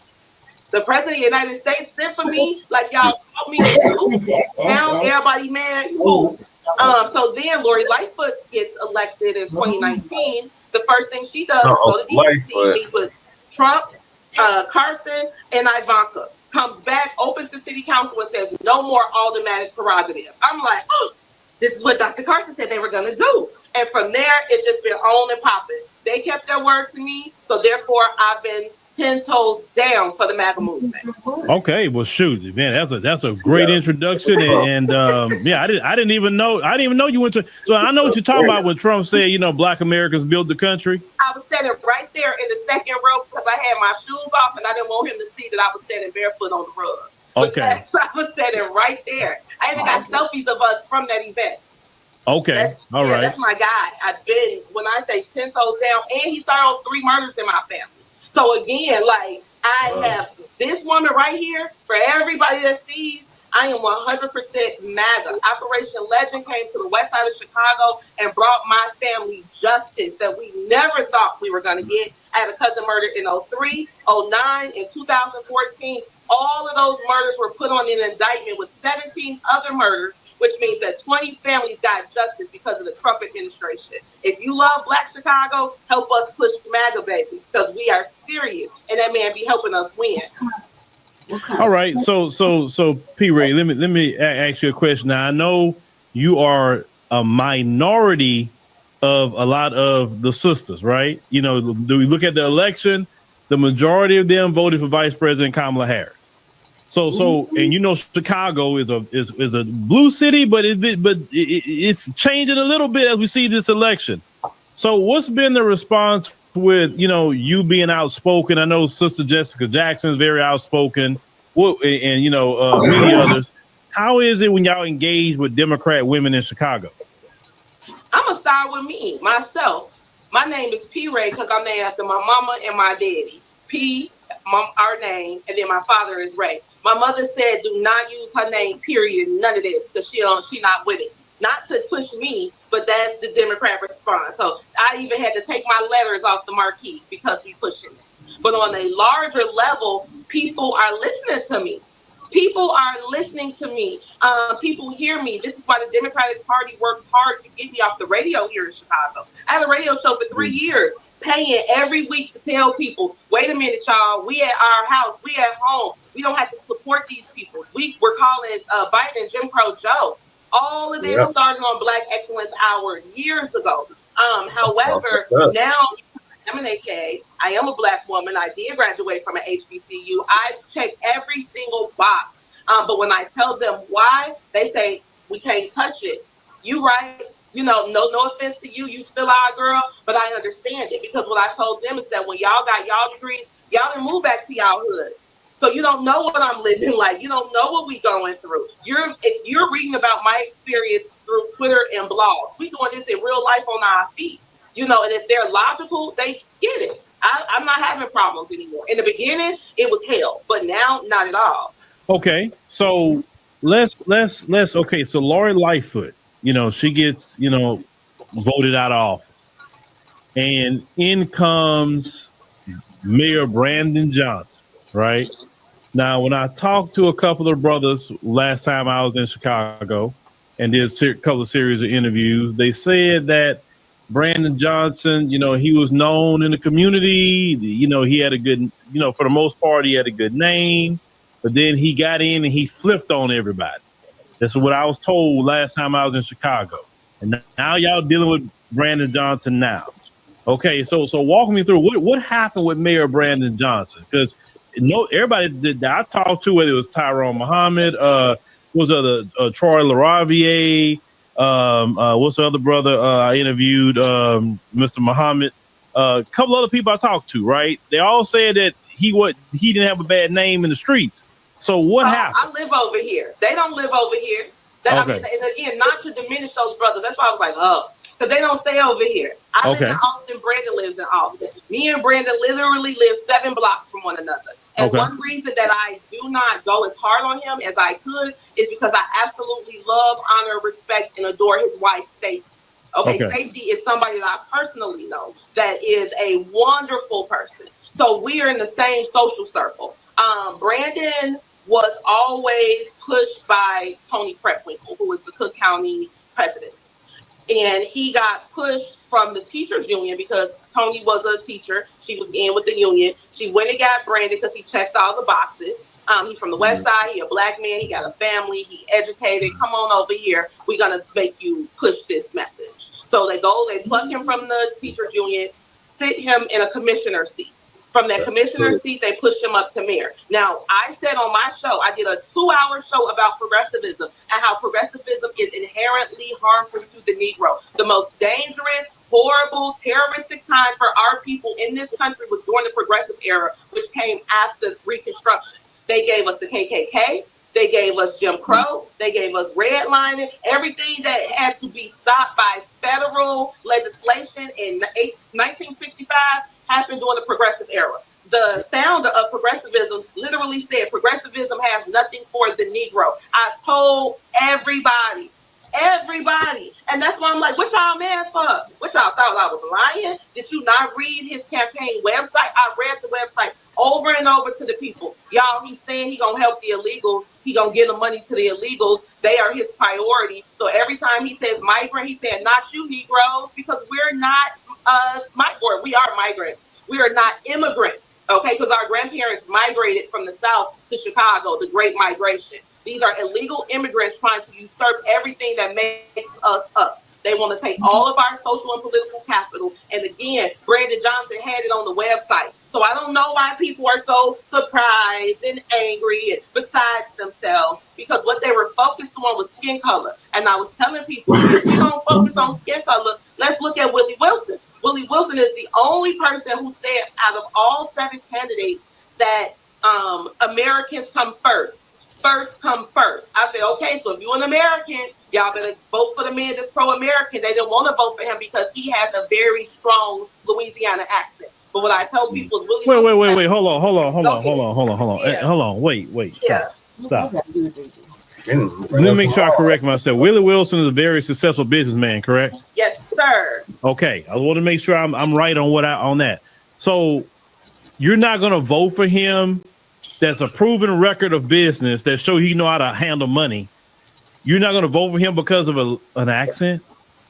The president of the United States sent for me, like y'all told me to do. Now everybody mad. Cool. So then Lori Lightfoot gets elected in 2019. The first thing she does is go to DC, meets with Trump, Carson, and Ivanka. Comes back, opens the city council and says, no more automatic prerogative. I'm like, oh, this is what Dr. Carson said they were going to do. And from there, it's just been on and popping. They kept their word to me, so therefore I've been 10 toes down for the MAGA movement. Okay, well, shoot, man, that's a great introduction, and yeah, I didn't even know you went to. So I know what you're talking about when Trump said, you know, Black Americans built the country. I was standing right there in the second row because I had my shoes off, and I didn't want him to see that I was standing barefoot on the rug. Okay, so I was standing right there. I even got selfies of us from that event. Okay, all right. That's my guy. I've been, when I say 10 toes down, and he saw 3 murders in my family. So again, like, I have this woman right here for everybody that sees. I am 100% MAGA. Operation Legend came to the west side of Chicago and brought my family justice that we never thought we were going to get. I had a cousin murdered in 03, 09, and 2014. All of those murders were put on an indictment with 17 other murders, which means that 20 families got justice because of the Trump administration. If you love Black Chicago, help us push MAGA, baby, because we are serious, and that man be helping us win. All right, so P. Ray, let me ask you a question. Now, I know you are a minority of a lot of the sisters, right? You know, do we look at the election? The majority of them voted for Vice President Kamala Harris. So, and you know, Chicago is a blue city, but it's changing a little bit as we see this election. So, what's been the response with, you know, you being outspoken? I know Sister Jessica Jackson is very outspoken, and you know, many others. How is it when y'all engage with Democrat women in Chicago? I'm gonna start with me, myself. My name is P. Ray because I'm named after my mama and my daddy. P, our name, and then my father is Ray. My mother said, do not use her name, period, none of this, because she not with it. Not to push me, but that's the Democrat response. So I even had to take my letters off the marquee because we pushing this. But on a larger level, people are listening to me. People are listening to me. People hear me. This is why the Democratic Party works hard to get me off the radio here in Chicago. I had a radio show for 3 years, paying every week to tell people, wait a minute, y'all, we at our house, we at home. We don't have to support these people. We're calling Biden Jim Crow Joe. All of this started on Black Excellence Hour years ago. However, now I'm an AK. I am a Black woman. I did graduate from an HBCU. I check every single box. But when I tell them why, they say, we can't touch it. You right. You know, no offense to you. You still our girl, but I understand it because what I told them is that when y'all got y'all degrees, y'all didn't move back to y'all hoods. So you don't know what I'm living like. You don't know what we going through. You're reading about my experience through Twitter and blogs. We doing this in real life on our feet. You know, and if they're logical, they get it. I'm not having problems anymore. In the beginning, it was hell, but now, not at all. Okay, so let's okay. So Lori Lightfoot, she gets voted out of office, and in comes Mayor Brandon Johnson. Right now, when I talked to a couple of brothers last time I was in Chicago, and did a couple of series of interviews, they said that Brandon Johnson, he was known in the community. He had a good, for the most part, he had a good name. But then he got in and he flipped on everybody. That's what I was told last time I was in Chicago. And now y'all dealing with Brandon Johnson now. Okay, so walk me through what happened with Mayor Brandon Johnson, because everybody that I talked to, whether it was Tyrone Muhammad, was other Troy LaRaviere, what's the other brother I interviewed, Mr. Muhammad, a couple other people I talked to, right? They all said that he didn't have a bad name in the streets. So what happened? I live over here. They don't live over here. Okay. I mean, and again, not to diminish those brothers. That's why I was like, because they don't stay over here. I live in Austin. Brandon lives in Austin. Me and Brandon literally live 7 blocks from one another. And one reason that I do not go as hard on him as I could is because I absolutely love, honor, respect, and adore his wife, Stacey. Okay, Stacey is somebody that I personally know that is a wonderful person. So we are in the same social circle. Brandon was always pushed by Tony Preckwinkle, who was the Cook County president. And he got pushed from the teachers union because Tony was a teacher. She was in with the union. She went and got Brandon because he checked all the boxes. He's from the West Side. He a black man. He got a family. He educated. Come on over here. We're going to make you push this message. So they plug him from the teachers union, sit him in a commissioner seat. From that commissioner seat, they pushed him up to mayor. Now, I said on my show, I did a 2-hour show about progressivism and how progressivism is inherently harmful to the Negro. The most dangerous, horrible, terroristic time for our people in this country was during the progressive era, which came after Reconstruction. They gave us the KKK. They gave us Jim Crow. They gave us redlining. Everything that had to be stopped by federal legislation in 1965 happened during the progressive era. The founder of progressivism literally said progressivism has nothing for the Negro. I told everybody. And that's why I'm like, what y'all mad for? What y'all thought I was lying? Did you not read his campaign website? I read the website over and over to the people. Y'all, he's saying he gonna help the illegals. He gonna give the money to the illegals. They are his priority. So every time he says migrant, he said, not you Negroes, because we're not we are migrants. We are not immigrants, okay? Because our grandparents migrated from the South to Chicago, the Great Migration. These are illegal immigrants trying to usurp everything that makes us us. They want to take all of our social and political capital. And again, Brandon Johnson had it on the website. So I don't know why people are so surprised and angry and besides themselves, because what they were focused on was skin color. And I was telling people, if we don't focus on skin color, let's look at Willie Wilson. Willie Wilson is the only person who said out of all 7 candidates that Americans come first. First come first. I said, okay, so if you're an American, y'all better vote for the man that's pro-American. They didn't want to vote for him because he has a very strong Louisiana accent. But what I tell people is Willie Wilson. Wait, hold on. Wait. Stop. Let me make sure I correct myself. Willie Wilson is a very successful businessman, correct? Yes, sir. Okay, I want to make sure I'm right on that. So you're not going to vote for him? That's a proven record of business that show he know how to handle money. You're not going to vote for him because of an accent?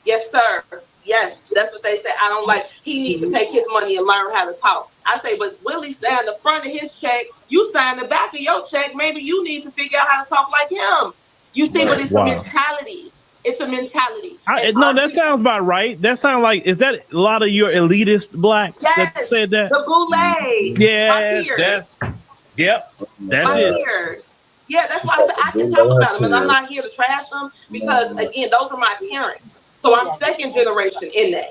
Yes, sir. Yes, that's what they say. I don't like. He needs to take his money and learn how to talk. I say, but Willie signed the front of his check. You signed the back of your check. Maybe you need to figure out how to talk like him. You see, but it's a mentality. It's a mentality. No, that sounds about right. That sounds like, is that a lot of your elitist blacks that said that? The boule. Yes, that's it. Peers. Yeah, that's why I can talk about them, and I'm not here to trash them because, again, those are my parents. So I'm second generation in that,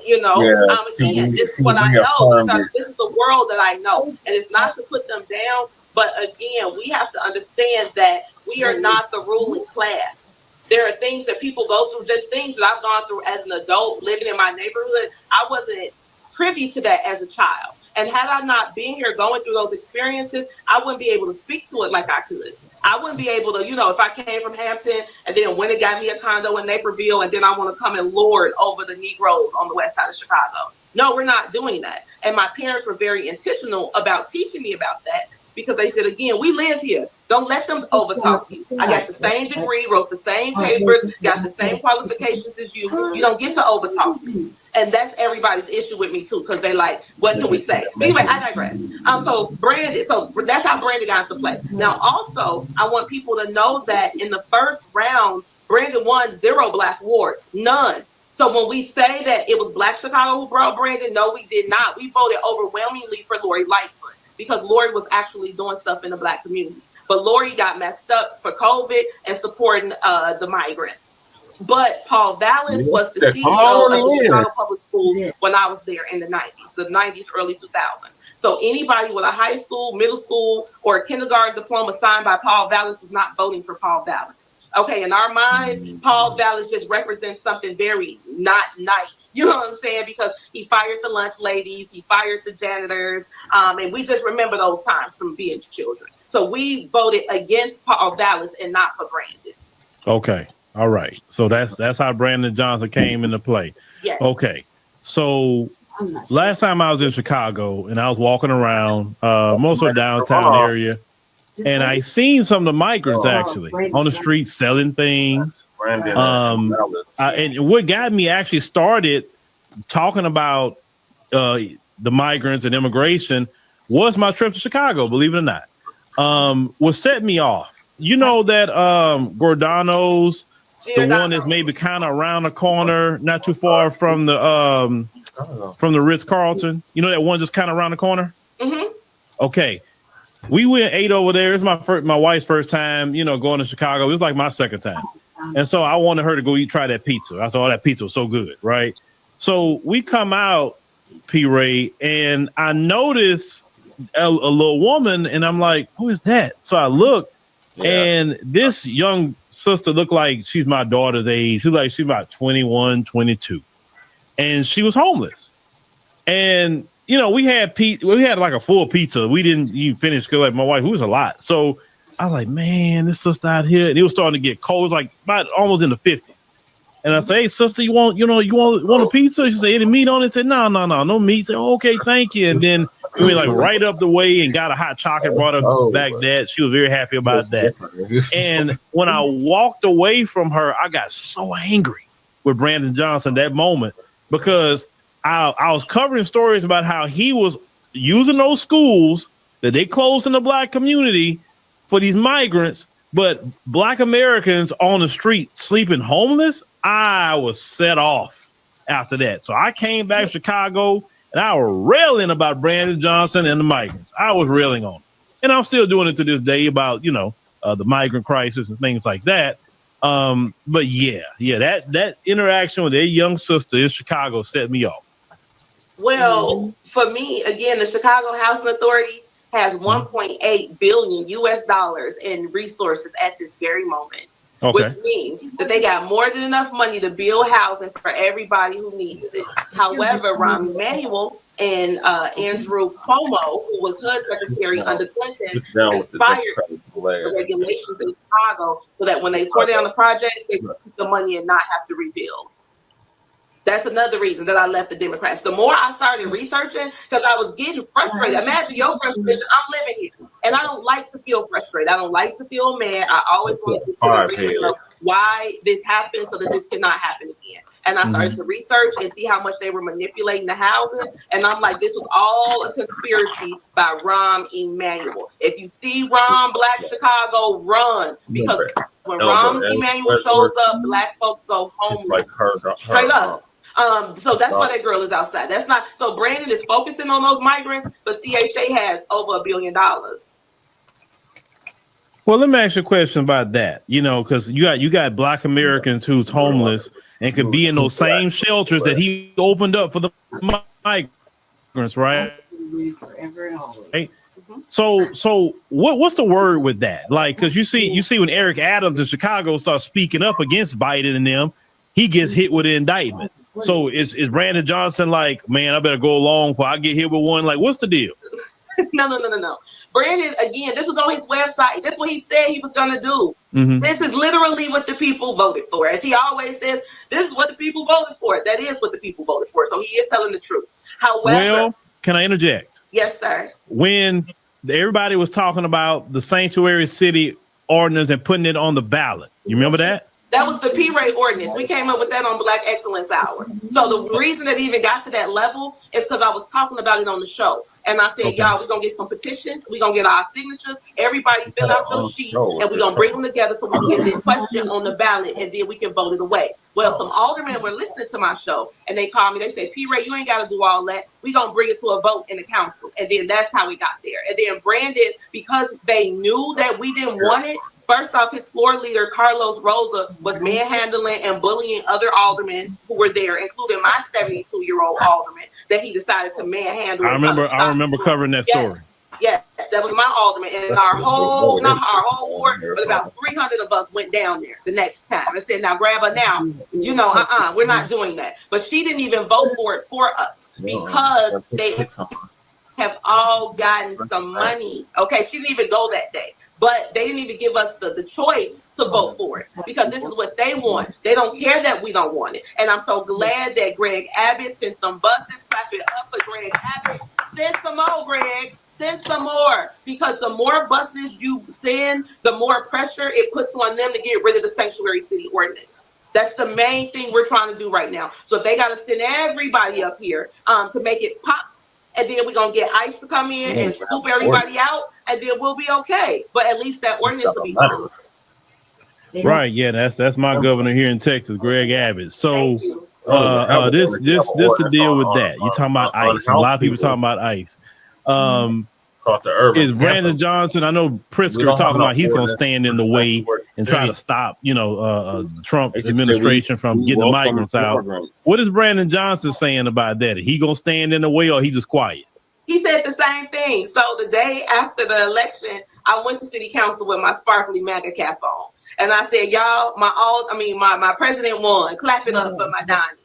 Again, this is what I know. This is the world that I know, and it's not to put them down, but again, we have to understand that we are not the ruling class. There are things that people go through. There's things that I've gone through as an adult living in my neighborhood. I wasn't privy to that as a child. And had I not been here going through those experiences, I wouldn't be able to speak to it like I could. I wouldn't be able to, you know, if I came from Hampton and then went and got me a condo in Naperville and then I want to come and lord over the Negroes on the west side of Chicago. No, we're not doing that. And my parents were very intentional about teaching me about that because they said, again, we live here. Don't let them overtalk you. I got the same degree, wrote the same papers, got the same qualifications as you. You don't get to overtalk me. And that's everybody's issue with me too, because they like, what can we say? But anyway, I digress. So Brandon, so that's how Brandon got into play. Now, also, I want people to know that in the first round, Brandon won 0 Black wards, none. So when we say that it was Black Chicago who brought Brandon, no, we did not. We voted overwhelmingly for Lori Lightfoot because Lori was actually doing stuff in the Black community. But Lori got messed up for COVID and supporting the migrants. But Paul Vallis was the CEO of the Chicago Public Schools when I was there in the 90s, early 2000s. So anybody with a high school, middle school, or a kindergarten diploma signed by Paul Vallis was not voting for Paul Vallis. Okay, in our minds, Paul Vallis just represents something very not nice. You know what I'm saying? Because he fired the lunch ladies, he fired the janitors, and we just remember those times from being children. So we voted against Paul Vallis and not for Brandon. Okay. All right. So that's how Brandon Johnson came into play. Yes. Okay. So last time I was in Chicago and I was walking around most of the downtown area, and I seen some of the migrants actually on the street selling things. And what got me actually started talking about the migrants and immigration was my trip to Chicago, believe it or not. What set me off. You know that Giordano's, the one that's maybe kind of around the corner, not too far from the Ritz-Carlton. You know that one just kind of around the corner? Mm-hmm. Okay. We went ate over there. It was my wife's first time, you know, going to Chicago. It was like my second time. And so I wanted her to go try that pizza. I thought that pizza was so good, right? So we come out, P. Ray, and I noticed a little woman, and I'm like, who is that? So I look, and this young sister looked like she's my daughter's age. She's about 21, 22. And she was homeless. And, you know, we had like a full pizza. We didn't even finish because like my wife, who was a lot. So I was like, man, this sister out here, and it was starting to get cold. It was like about almost in the 50s. And I said, hey, sister, you want a pizza? She said, any meat on it? I said, no meat. I said, oh, okay, thank you. And then we went like right up the way and got a hot chocolate, brought her back that. She was very happy about that. And when I walked away from her, I got so angry with Brandon Johnson that moment because I was covering stories about how he was using those schools that they closed in the Black community for these migrants, but Black Americans on the street sleeping homeless. I was set off after that. So I came back to Chicago and I was railing about Brandon Johnson and the migrants. I was railing on him. And I'm still doing it to this day about, you know, the migrant crisis and things like that. But that interaction with their young sister in Chicago set me off. Well, for me, again, the Chicago Housing Authority has $1.8 billion US in resources at this very moment. Okay. Which means that they got more than enough money to build housing for everybody who needs it. However, Rahm Emanuel and Andrew Cuomo, who was HUD secretary under Clinton, inspired the regulations in Chicago so that when they tore down the projects, they could keep the money and not have to rebuild. That's another reason that I left the Democrats. The more I started researching, because I was getting frustrated. Imagine your frustration. I'm living here, and I don't like to feel frustrated. I don't like to feel mad. I always want to get to the reason of why this happened so that this cannot happen again. And I started to research and see how much they were manipulating the housing. And I'm like, this was all a conspiracy by Rahm Emanuel. If you see Rahm Black Chicago, run. Because when Rahm Emanuel shows up, Black folks go homeless. Straight up. So that's why that girl is outside. That's not so Brandon is focusing on those migrants, but CHA has over $1 billion. Well, let me ask you a question about that. You know, because you got Black Americans who's homeless and could be in those same shelters that he opened up for the migrants, right? Right. So what's the word with that? Like, because you see when Eric Adams in Chicago starts speaking up against Biden and them, he gets hit with an indictment. So is Brandon Johnson like, man, I better go along before I get hit with one? Like, what's the deal? No. Brandon, again, this was on his website. That's what he said he was going to do. Mm-hmm. This is literally what the people voted for. As he always says, this is what the people voted for. That is what the people voted for. So he is telling the truth. However, well, can I interject? Yes, sir. When everybody was talking about the sanctuary city ordinance and putting it on the ballot, you remember that? That was the P-rate ordinance. We came up with that on Black Excellence Hour. So the reason it even got to that level is because I was talking about it on the show. And I said, y'all, we're going to get some petitions. We're going to get our signatures. Everybody fill out your sheet. And we're going to bring them together so we can get this question on the ballot. And then we can vote it away. Well, some aldermen were listening to my show. And they called me. They said, P-Ray, you ain't got to do all that. We're going to bring it to a vote in the council. And then that's how we got there. And then Brandon, because they knew that we didn't want it, first off, his floor leader, Carlos Rosa, was manhandling and bullying other aldermen who were there, including my 72-year-old alderman that he decided to manhandle. I remember covering that story. Yes, that was my alderman. And our whole ward, but about 300 of us went down there the next time and said, now grab her now. You know, we're not doing that. But she didn't even vote for it for us because they have all gotten some money. Okay, she didn't even go that day. But they didn't even give us the choice to vote for it because this is what they want. They don't care that we don't want it. And I'm so glad that Greg Abbott sent some buses. Clap it up for Greg Abbott. Send some more, Greg. Send some more. Because the more buses you send, the more pressure it puts on them to get rid of the sanctuary city ordinance. That's the main thing we're trying to do right now. So if they got to send everybody up here to make it pop, and then we're going to get ICE to come in and scoop everybody out, and then we'll be okay. But at least that ordinance will be gone. Right, yeah, that's my governor here in Texas, Greg Abbott. So this the deal with that. You're talking about ICE. A lot of people talking about ICE. Is Brandon Johnson? I know Pritzker talking about he's going to stand in the way and try to stop, Trump administration from getting the migrants out. What is Brandon Johnson saying about that? He going to stand in the way, or he just quiet? He said the same thing. So the day after the election, I went to city council with my sparkly MAGA cap on, and I said, "Y'all, my president won. Clap it up for my Donnie."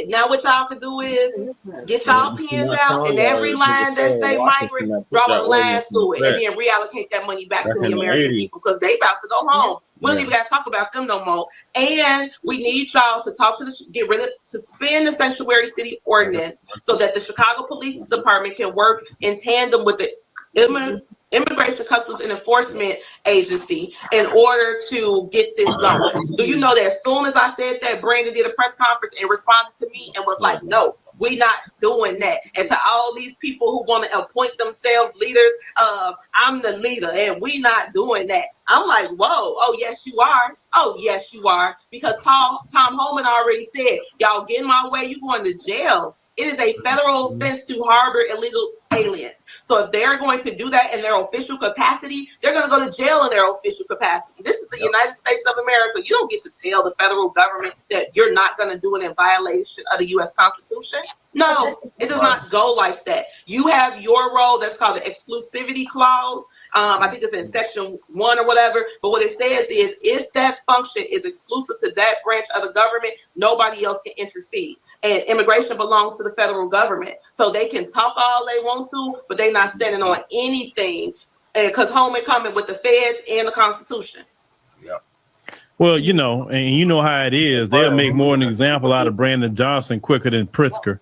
Now what y'all can do is get y'all pens out, and every line that say migrant, draw a line through it, and then reallocate that money back to the American people because they about to go home. We don't even got to talk about them no more. And we need y'all to talk to suspend the sanctuary city ordinance so that the Chicago Police Department can work in tandem with the Immigration, Customs, and Enforcement Agency in order to get this going. Do you know that as soon as I said that, Brandon did a press conference and responded to me and was like, no, we not doing that. And to all these people who want to appoint themselves leaders, I'm the leader and we not doing that. I'm like, whoa, oh, yes, you are. Oh, yes, you are. Because Tom Holman already said, y'all get in my way, you going to jail. It is a federal offense to harbor illegal aliens. So if they're going to do that in their official capacity, they're going to go to jail in their official capacity. This is the United States of America. You don't get to tell the federal government that you're not going to do it in violation of the U.S. Constitution. No, it does not go like that. You have your role. That's called the exclusivity clause. I think it's in section 1 or whatever. But what it says is if that function is exclusive to that branch of the government, nobody else can intercede. And immigration belongs to the federal government. So they can talk all they want to, but they're not standing on anything because Holman coming with the feds and the Constitution. Yeah. Well, and you know how it is. They'll make more an example out of Brandon Johnson quicker than Pritzker.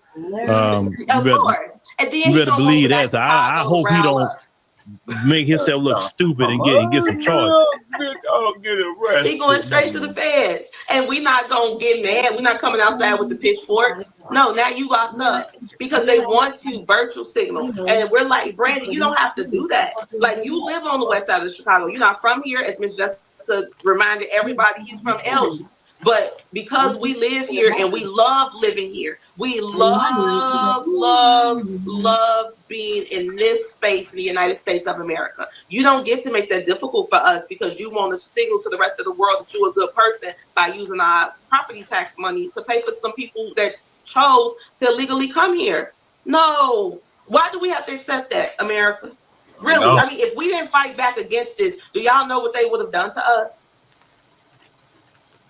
Of course. And then you better believe that. So I hope he don't make himself look stupid and get some charges. He going straight to the feds, and we not gonna get mad. We're not coming outside with the pitchforks. No, now you locked up because they want to virtual signal, and we're like, Brandon, you don't have to do that. Like you live on the west side of Chicago. You're not from here, as Miss Jessica reminded everybody. He's from LG. But because we live here and we love living here, we love being in this space in the United States of America. You don't get to make that difficult for us because you want to signal to the rest of the world that you're a good person by using our property tax money to pay for some people that chose to illegally come here. No. Why do we have to accept that, America? Really? No. I mean, if we didn't fight back against this, do y'all know what they would have done to us?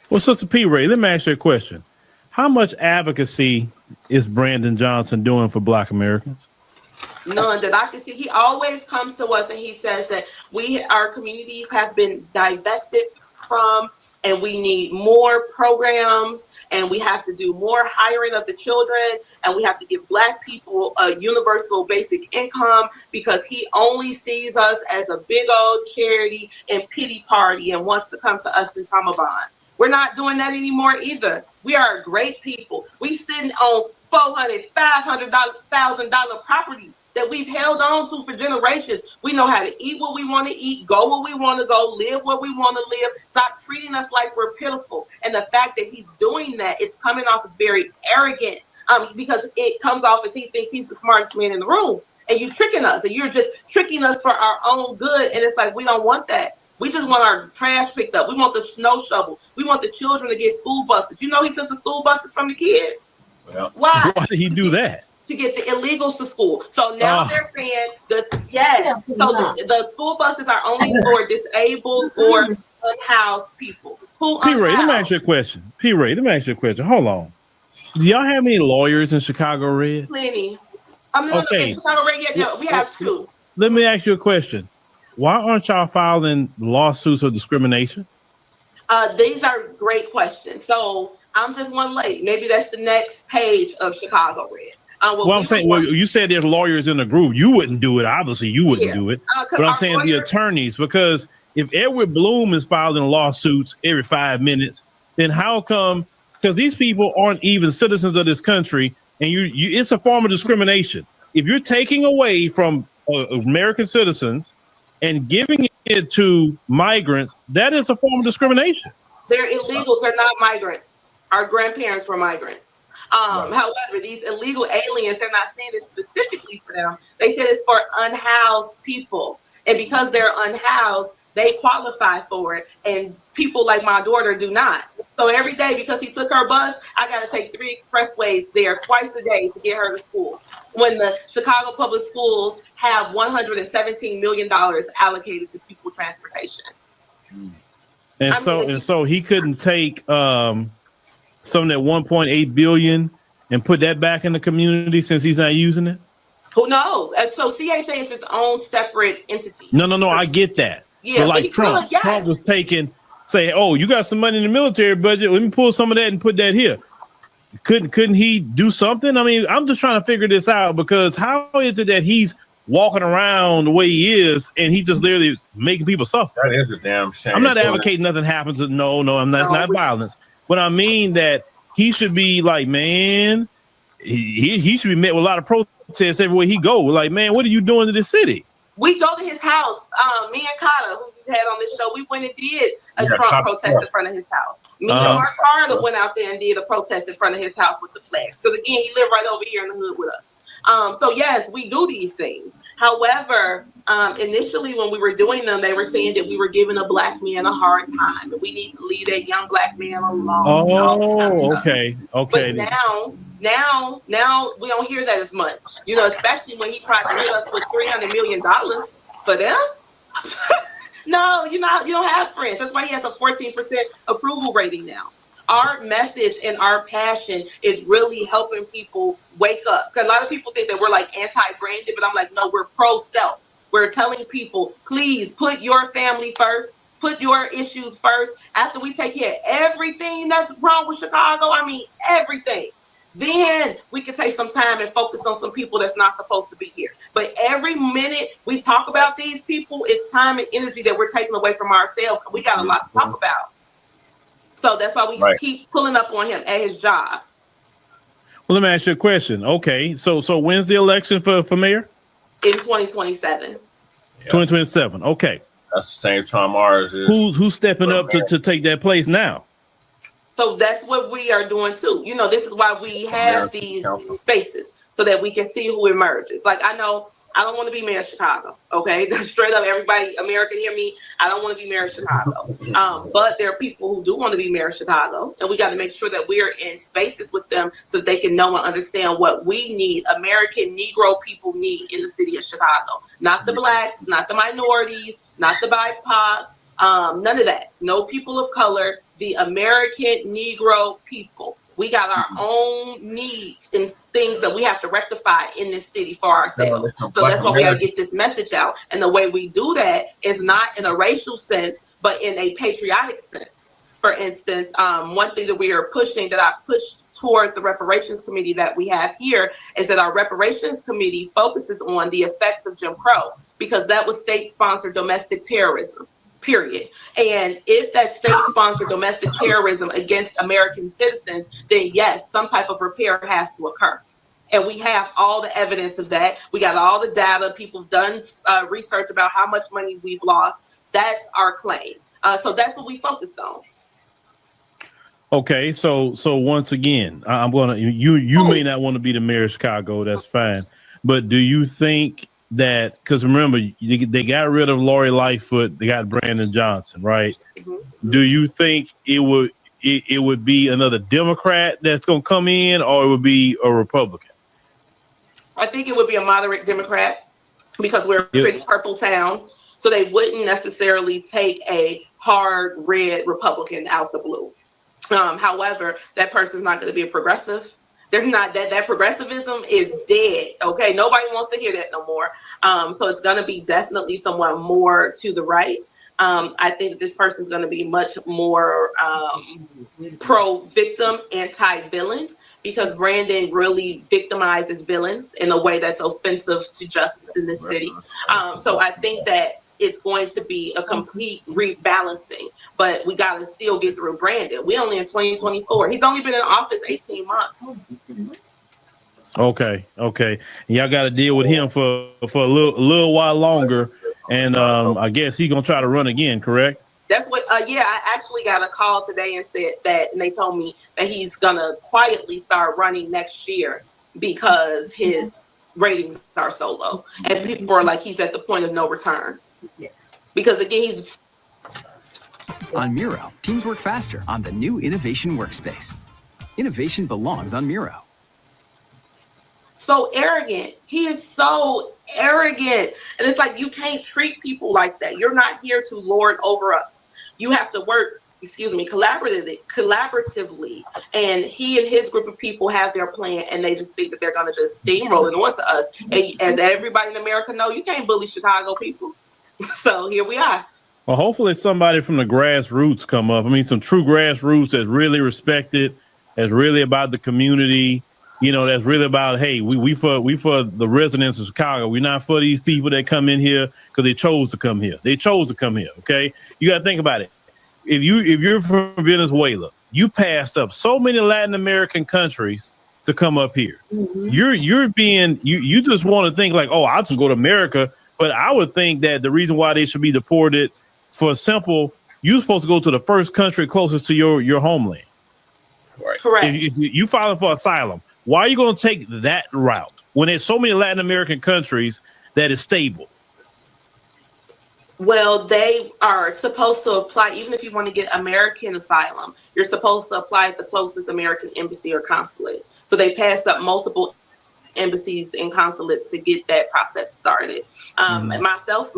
Well, Sister P. Ray, let me ask you a question. how much advocacy is Brandon Johnson doing for Black Americans? None that I can see. He always comes to us and he says that our communities have been divested from, and we need more programs, and we have to do more hiring of the children, and we have to give Black people a universal basic income, because he only sees us as a big old charity and pity party and wants to come to us in time of bond. We're not doing that anymore either. We are great people. We sitting on $400,000, $500,000 properties that we've held on to for generations. We know how to eat what we want to eat, go where we want to go, live where we want to live. Stop treating us like we're pitiful. And the fact that he's doing that, it's coming off as very arrogant, because it comes off as he thinks he's the smartest man in the room. And you're tricking us, and you're just tricking us for our own good. And it's like, we don't want that. We just want our trash picked up. We want the snow shovel. We want the children to get school buses. You know, he took the school buses from the kids. Well, why? Why did he do that? To get the illegals to school. So now they're saying the school buses are only for disabled or unhoused people. P-Ray, let me ask you a question. P-Ray, let me ask you a question. Hold on. Do y'all have any lawyers in Chicago Red? Plenty. In Chicago Red, we have two. Let me ask you a question. Why aren't y'all filing lawsuits of discrimination? These are great questions. So I'm just one lady. Maybe that's the next page of Chicago Red. I'm saying, you said there's lawyers in the group. You wouldn't do it. Obviously, you wouldn't do it. But I'm saying the attorneys, because if Edward Bloom is filing lawsuits every 5 minutes, then how come? Because these people aren't even citizens of this country, and it's a form of discrimination. If you're taking away from American citizens and giving it to migrants, that is a form of discrimination. They're illegals. They're not migrants. Our grandparents were migrants. However, these illegal aliens, they're not saying it specifically for them. They said it's for unhoused people. And because they're unhoused, they qualify for it. And people like my daughter do not. So every day, because he took her bus, I got to take 3 expressways there twice a day to get her to school. When the Chicago Public Schools have $117 million allocated to people transportation. And so he couldn't take some of that 1.8 billion and put that back in the community since he's not using it? Who knows? And so CHA is its own separate entity. No, I get that. Yeah, but like Trump was say, oh, you got some money in the military budget. Let me pull some of that and put that here. Couldn't he do something? I mean, I'm just trying to figure this out, because how is it that he's walking around the way he is and he just literally making people suffer? That is a damn shame. I'm not advocating nothing happens. No, I'm not. It's not violence. But I mean that he should be like, man, he should be met with a lot of protests everywhere he go. Like, man, what are you doing to this city? We go to his house. Me and Kata, who we had on this show, we went and did a Trump protest in front of his house. Me and Mark Carter went out there and did a protest in front of his house with the flags. Because again, he lived right over here in the hood with us. So yes, we do these things. However, initially when we were doing them, they were saying that we were giving a Black man a hard time, and we need to leave that young Black man alone. Oh, okay. But now we don't hear that as much. You know, especially when he tried to hit us with $300 million for them. No, you don't have friends. That's why he has a 14% approval rating now. Our message and our passion is really helping people wake up. Because a lot of people think that we're like anti-branded, but I'm like, no, we're pro-self. We're telling people, please put your family first, put your issues first. After we take care of everything that's wrong with Chicago, I mean everything, then we can take some time and focus on some people that's not supposed to be here. But every minute we talk about these people, it's time and energy that we're taking away from ourselves. We got a lot to talk about. So that's why we keep pulling up on him at his job. Well, let me ask you a question. Okay, so when's the election for mayor? In 2027. 2027. Okay. That's the same time ours is. Who's stepping up to take that place now? So that's what we are doing too. You know, this is why we have these spaces, so that we can see who emerges. Like, I know I don't want to be mayor of Chicago. Okay, straight up, everybody, America, hear me. I don't want to be mayor of Chicago. But there are people who do want to be mayor of Chicago, and we got to make sure that we're in spaces with them so that they can know and understand what we need. American Negro people need in the city of Chicago, not the Blacks, not the minorities, not the BIPOCs, none of that. No people of color. The American Negro people We got our own needs and things that we have to rectify in this city for ourselves. So that's why we got to get this message out. And the way we do that is not in a racial sense, but in a patriotic sense. For instance, one thing that we are pushing, that I've pushed toward the reparations committee that we have here, is that our reparations committee focuses on the effects of Jim Crow, because that was state-sponsored domestic terrorism. Period. And if that state-sponsored domestic terrorism against American citizens, then yes, some type of repair has to occur. And we have all the evidence of that. We got all the data. People have done research about how much money we've lost. That's our claim. So that's what we focused on. Okay, so once again, I'm gonna you may not want to be the mayor of Chicago. That's fine, but do you think that, because remember they got rid of Lori Lightfoot, they got Brandon Johnson, right? Mm-hmm. Do you think it would be another Democrat that's gonna come in, or it would be a Republican? I think it would be a moderate Democrat, because we're a pretty purple town, so they wouldn't necessarily take a hard red Republican out the blue. However, that person's not going to be a progressive. There's not that progressivism is dead. Okay, nobody wants to hear that no more. So it's going to be definitely someone more to the right. I think that this person's going to be much more pro-victim, anti-villain, because Brandon really victimizes villains in a way that's offensive to justice in this city. So I think that it's going to be a complete rebalancing, but we got to still get through Brandon. We only in 2024. He's only been in office 18 months. Okay. Y'all got to deal with him for a little while longer, and I guess he's gonna try to run again. Correct? That's what. I actually got a call today and said that, and they told me that he's gonna quietly start running next year because his ratings are so low, and people are like, he's at the point of no return. Yeah. Because again, he's on Miro. Teams work faster on the new Innovation Workspace. Innovation belongs on Miro. So arrogant. He is so arrogant, and it's like, you can't treat people like that. You're not here to lord over us. You have to work, collaboratively. And he and his group of people have their plan, and they just think that they're gonna just steamroll it onto us. And as everybody in America know, you can't bully Chicago people. So here we are. Well, hopefully somebody from the grassroots come up. I mean, some true grassroots that's really respected, that's really about the community. You know, that's really about, hey, we for the residents of Chicago. We're not for these people that come in here because they chose to come here. They chose to come here. Okay, you got to think about it. If you're from Venezuela, you passed up so many Latin American countries to come up here. Mm-hmm. You just want to think like, oh, I'll just go to America. But I would think that the reason why they should be deported for simple, you're supposed to go to the first country closest to your homeland. Right. Correct. If you filing for asylum, why are you going to take that route when there's so many Latin American countries that is stable? Well, they are supposed to apply, even if you want to get American asylum, you're supposed to apply at the closest American embassy or consulate. So they passed up multiple embassies and consulates to get that process started. And myself,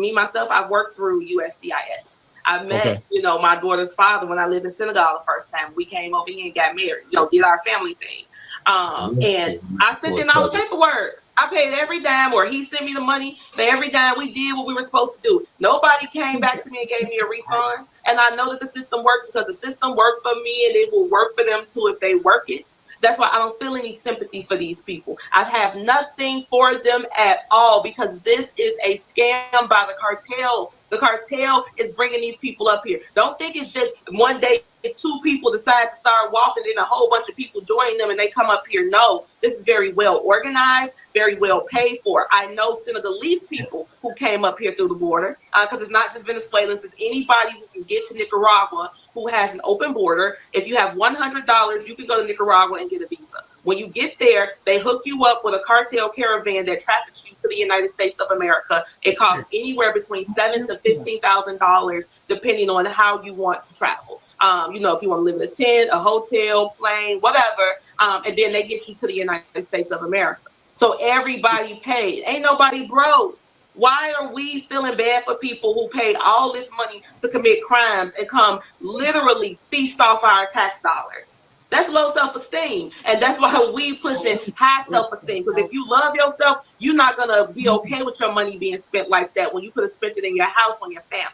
I've worked through USCIS. I met, my daughter's father when I lived in Senegal the first time. We came over here and got married, did our family thing. And I sent in all the paperwork. I paid every dime, or he sent me the money for every dime. We did what we were supposed to do. Nobody came back to me and gave me a refund. And I know that the system works because the system worked for me, and it will work for them too if they work it. That's why I don't feel any sympathy for these people. I have nothing for them at all, because this is a scam by the cartel. The cartel is bringing these people up here. Don't think it's just one day two people decide to start walking, and a whole bunch of people join them and they come up here. No, this is very well organized, very well paid for. I know Senegalese people who came up here through the border, because it's not just Venezuelans, it's anybody who can get to Nicaragua who has an open border. If you have $100, you can go to Nicaragua and get a visa. When you get there, they hook you up with a cartel caravan that traffics you to the United States of America. It costs anywhere between $7,000 to $15,000, depending on how you want to travel. If you want to live in a tent, a hotel, plane, whatever, and then they get you to the United States of America. So everybody paid. Ain't nobody broke. Why are we feeling bad for people who pay all this money to commit crimes and come literally feast off our tax dollars? That's low self-esteem. And that's why we pushing high self-esteem. Because if you love yourself, you're not gonna be okay with your money being spent like that when you could have spent it in your house on your family.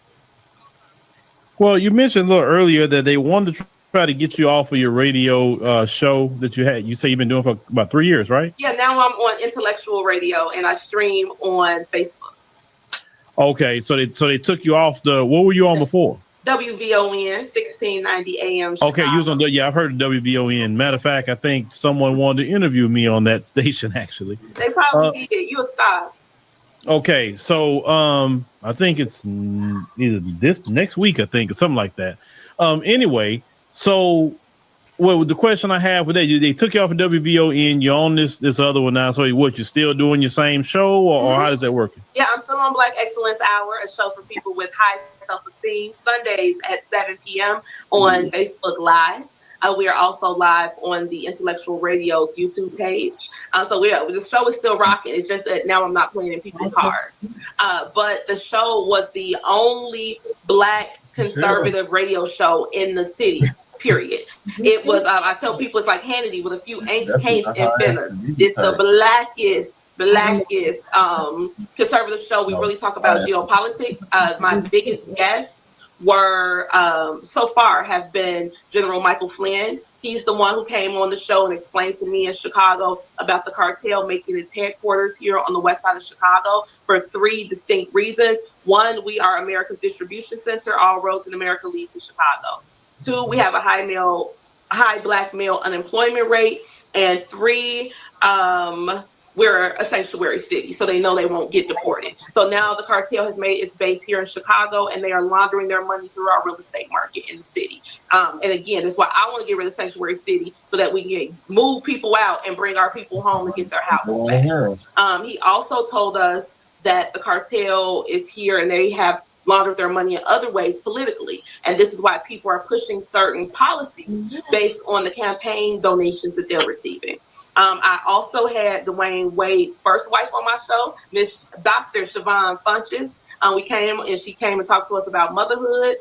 Well, you mentioned a little earlier that they wanted to try to get you off of your radio show that you had. You say you've been doing for about 3 years, right? Yeah, now I'm on intellectual radio and I stream on Facebook. Okay, so they took you off the. What were you on before? WVON 1690 AM. Okay, you was on the. Yeah, I've heard of WVON. Matter of fact, I think someone wanted to interview me on that station. Actually, they probably did. You a star. Okay, so I think it's either this next week, I think, or something like that. Anyway, so the question I have with that, they took you off of WVON, you're on this other one now. So what, you're still doing your same show, or how does that work? Yeah, I'm still on Black Excellence Hour, a show for people with high self-esteem, Sundays at 7 p.m. on Facebook Live. We are also live on the Intellectual Radio's YouTube page. So the show is still rocking. It's just that now I'm not playing in people's cars. But the show was the only Black conservative radio show in the city, period. It was, I tell people, it's like Hannity with a few ain'ts, can'ts, and finners. It's the blackest conservative show. We really talk about geopolitics. My biggest guests were so far have been General Michael Flynn. He's the one who came on the show and explained to me in Chicago about the cartel making its headquarters here on the west side of Chicago for 3 distinct reasons. 1, we are America's distribution center. All roads in America lead to Chicago. 2, we have a high Black male unemployment rate. And 3, we're a sanctuary city, so they know they won't get deported. So now the cartel has made its base here in Chicago, and they are laundering their money through our real estate market in the city. And again, that's why I want to get rid of sanctuary city, so that we can move people out and bring our people home and get their houses back. He also told us that the cartel is here and they have laundered their money in other ways politically. And this is why people are pushing certain policies based on the campaign donations that they're receiving. I also had Dwayne Wade's first wife on my show, Miss Dr. Siobhan Funches. She came and talked to us about motherhood.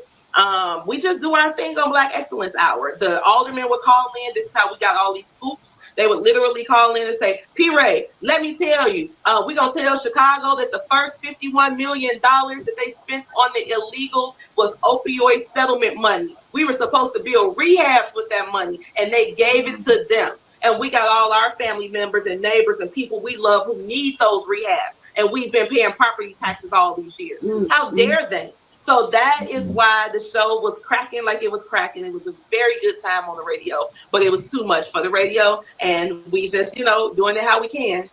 We just do our thing on Black Excellence Hour. The aldermen would call in. This is how we got all these scoops. They would literally call in and say, P. Ray, let me tell you, we're going to tell Chicago that the first $51 million that they spent on the illegals was opioid settlement money. We were supposed to build rehabs with that money, and they gave it to them. And we got all our family members and neighbors and people we love who need those rehabs. And we've been paying property taxes all these years. How dare they? So that is why the show was cracking like it was cracking. It was a very good time on the radio, but it was too much for the radio. And we just, doing it how we can.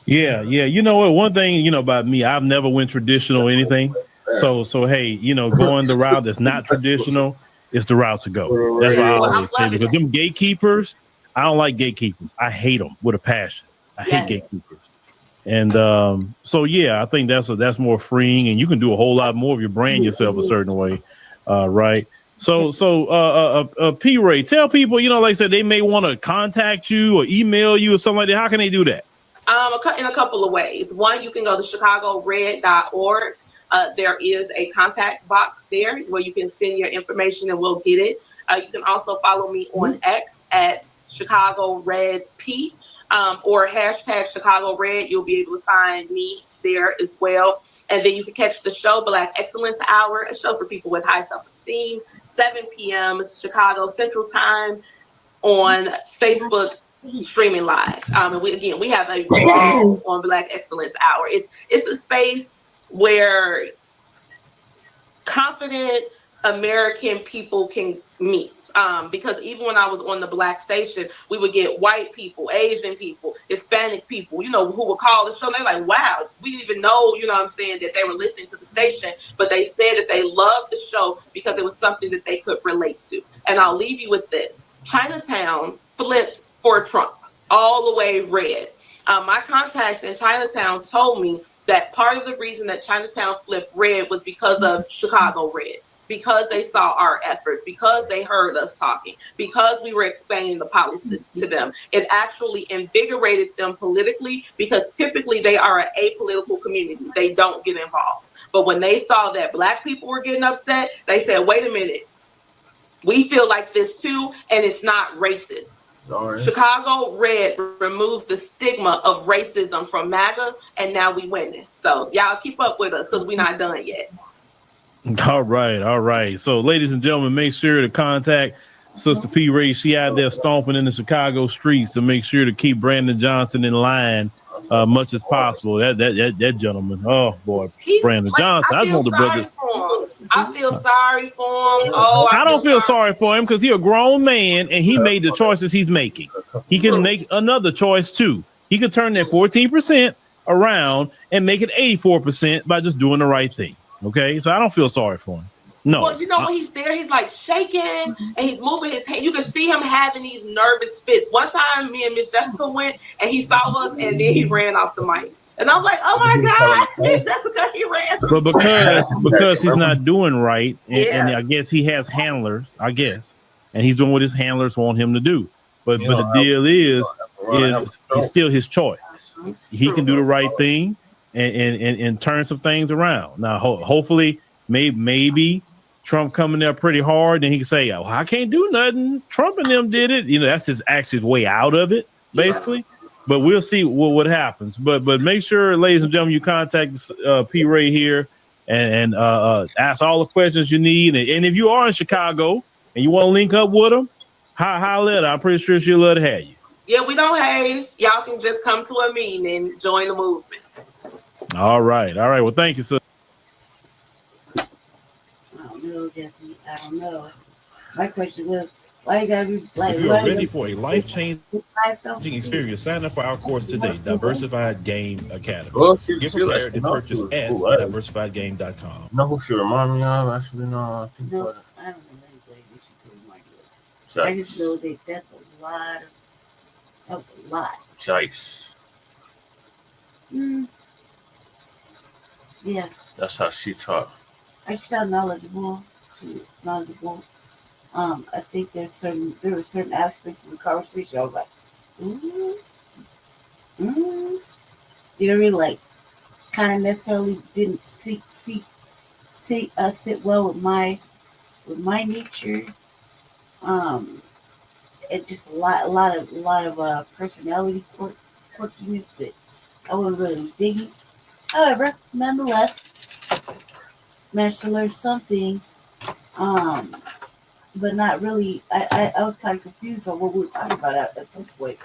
Yeah. You know what? One thing, about me, I've never went traditional or anything. So hey, going the route that's not traditional is the route to go. That's what I always say. Because them gatekeepers, I don't like gatekeepers. I hate them with a passion. I hate gatekeepers. And so, yeah, I think that's more freeing, and you can do a whole lot more if you brand yourself a certain way. Right. So P. Ray, tell people, like I said, they may want to contact you or email you or something like that. How can they do that? In a couple of ways. One, you can go to chicagored.org. There is a contact box there where you can send your information and we'll get it. You can also follow me on X at Chicago Red P, or hashtag Chicago Red. You'll be able to find me there as well. And then you can catch the show Black Excellence Hour, a show for people with high self-esteem, 7 p.m. Chicago Central Time on Facebook streaming live. And we have a ball on Black Excellence Hour. It's a space where confident American people can meet, because even when I was on the Black station, we would get white people, Asian people, Hispanic people, who would call the show. And they're like, wow, we didn't even know, that they were listening to the station, but they said that they loved the show because it was something that they could relate to. And I'll leave you with this. Chinatown flipped for Trump, all the way red. My contacts in Chinatown told me that part of the reason that Chinatown flipped red was because of Chicago Red. Because they saw our efforts, because they heard us talking, because we were explaining the policies to them. It actually invigorated them politically, because typically they are an apolitical community. They don't get involved. But when they saw that Black people were getting upset, they said, wait a minute, We feel like this too, and it's not racist. Chicago Red removed the stigma of racism from MAGA, and now we winning. So y'all keep up with us because we're not done yet. All right. So, ladies and gentlemen, make sure to contact Sister P. Ray. She out there stomping in the Chicago streets to make sure to keep Brandon Johnson in line much as possible. That gentleman, oh boy, Brandon Johnson. I want the brothers. I feel sorry for him. Oh, I don't feel sorry for him because he's a grown man and he made the choices he's making. He can make another choice too. He could turn that 14% around and make it 84% by just doing the right thing. Okay, so I don't feel sorry for him. No. Well, you know, when he's there, he's like shaking and he's moving his hand. You can see him having these nervous fits. One time, me and Miss Jessica went and he saw us and then he ran off the mic. And I was like, oh my God, Miss Jessica, he ran. But because he's not doing right, and I guess he has handlers, and he's doing what his handlers want him to do. But the deal is it's still his choice. He can do the right thing and turn some things around. Now, hopefully, maybe Trump coming there pretty hard, and he can say, "Oh, I can't do nothing. Trump and them did it." You know, that's his way out of it, basically. Yeah. But we'll see what happens. But make sure, ladies and gentlemen, you contact P. Ray here and ask all the questions you need. And if you are in Chicago and you want to link up with them, holla at her. I'm pretty sure she'll love to have you. Yeah, we don't haze. Y'all can just come to a meeting and join the movement. All right. Well, thank you, sir. I don't know, Jesse. I don't know. My question was, why you gotta be black? If you are ready for a life-changing experience, sign up for our course today, Diversified Game Academy. Get prepared to purchase at diversifiedgame.com. Know who she remind me of? Actually, no. I don't know anybody that she could remind you of. I just know that that's a lot. Jice. Yeah. That's how she talk. I sound knowledgeable. I think there were certain aspects of the conversation I was like, you know what I mean? Like, kind of necessarily didn't sit well with my nature. And just a lot of personality quirkiness that I wasn't really digging. However, nonetheless, managed to learn some things. But not really. I was kind of confused on what we were talking about at some point.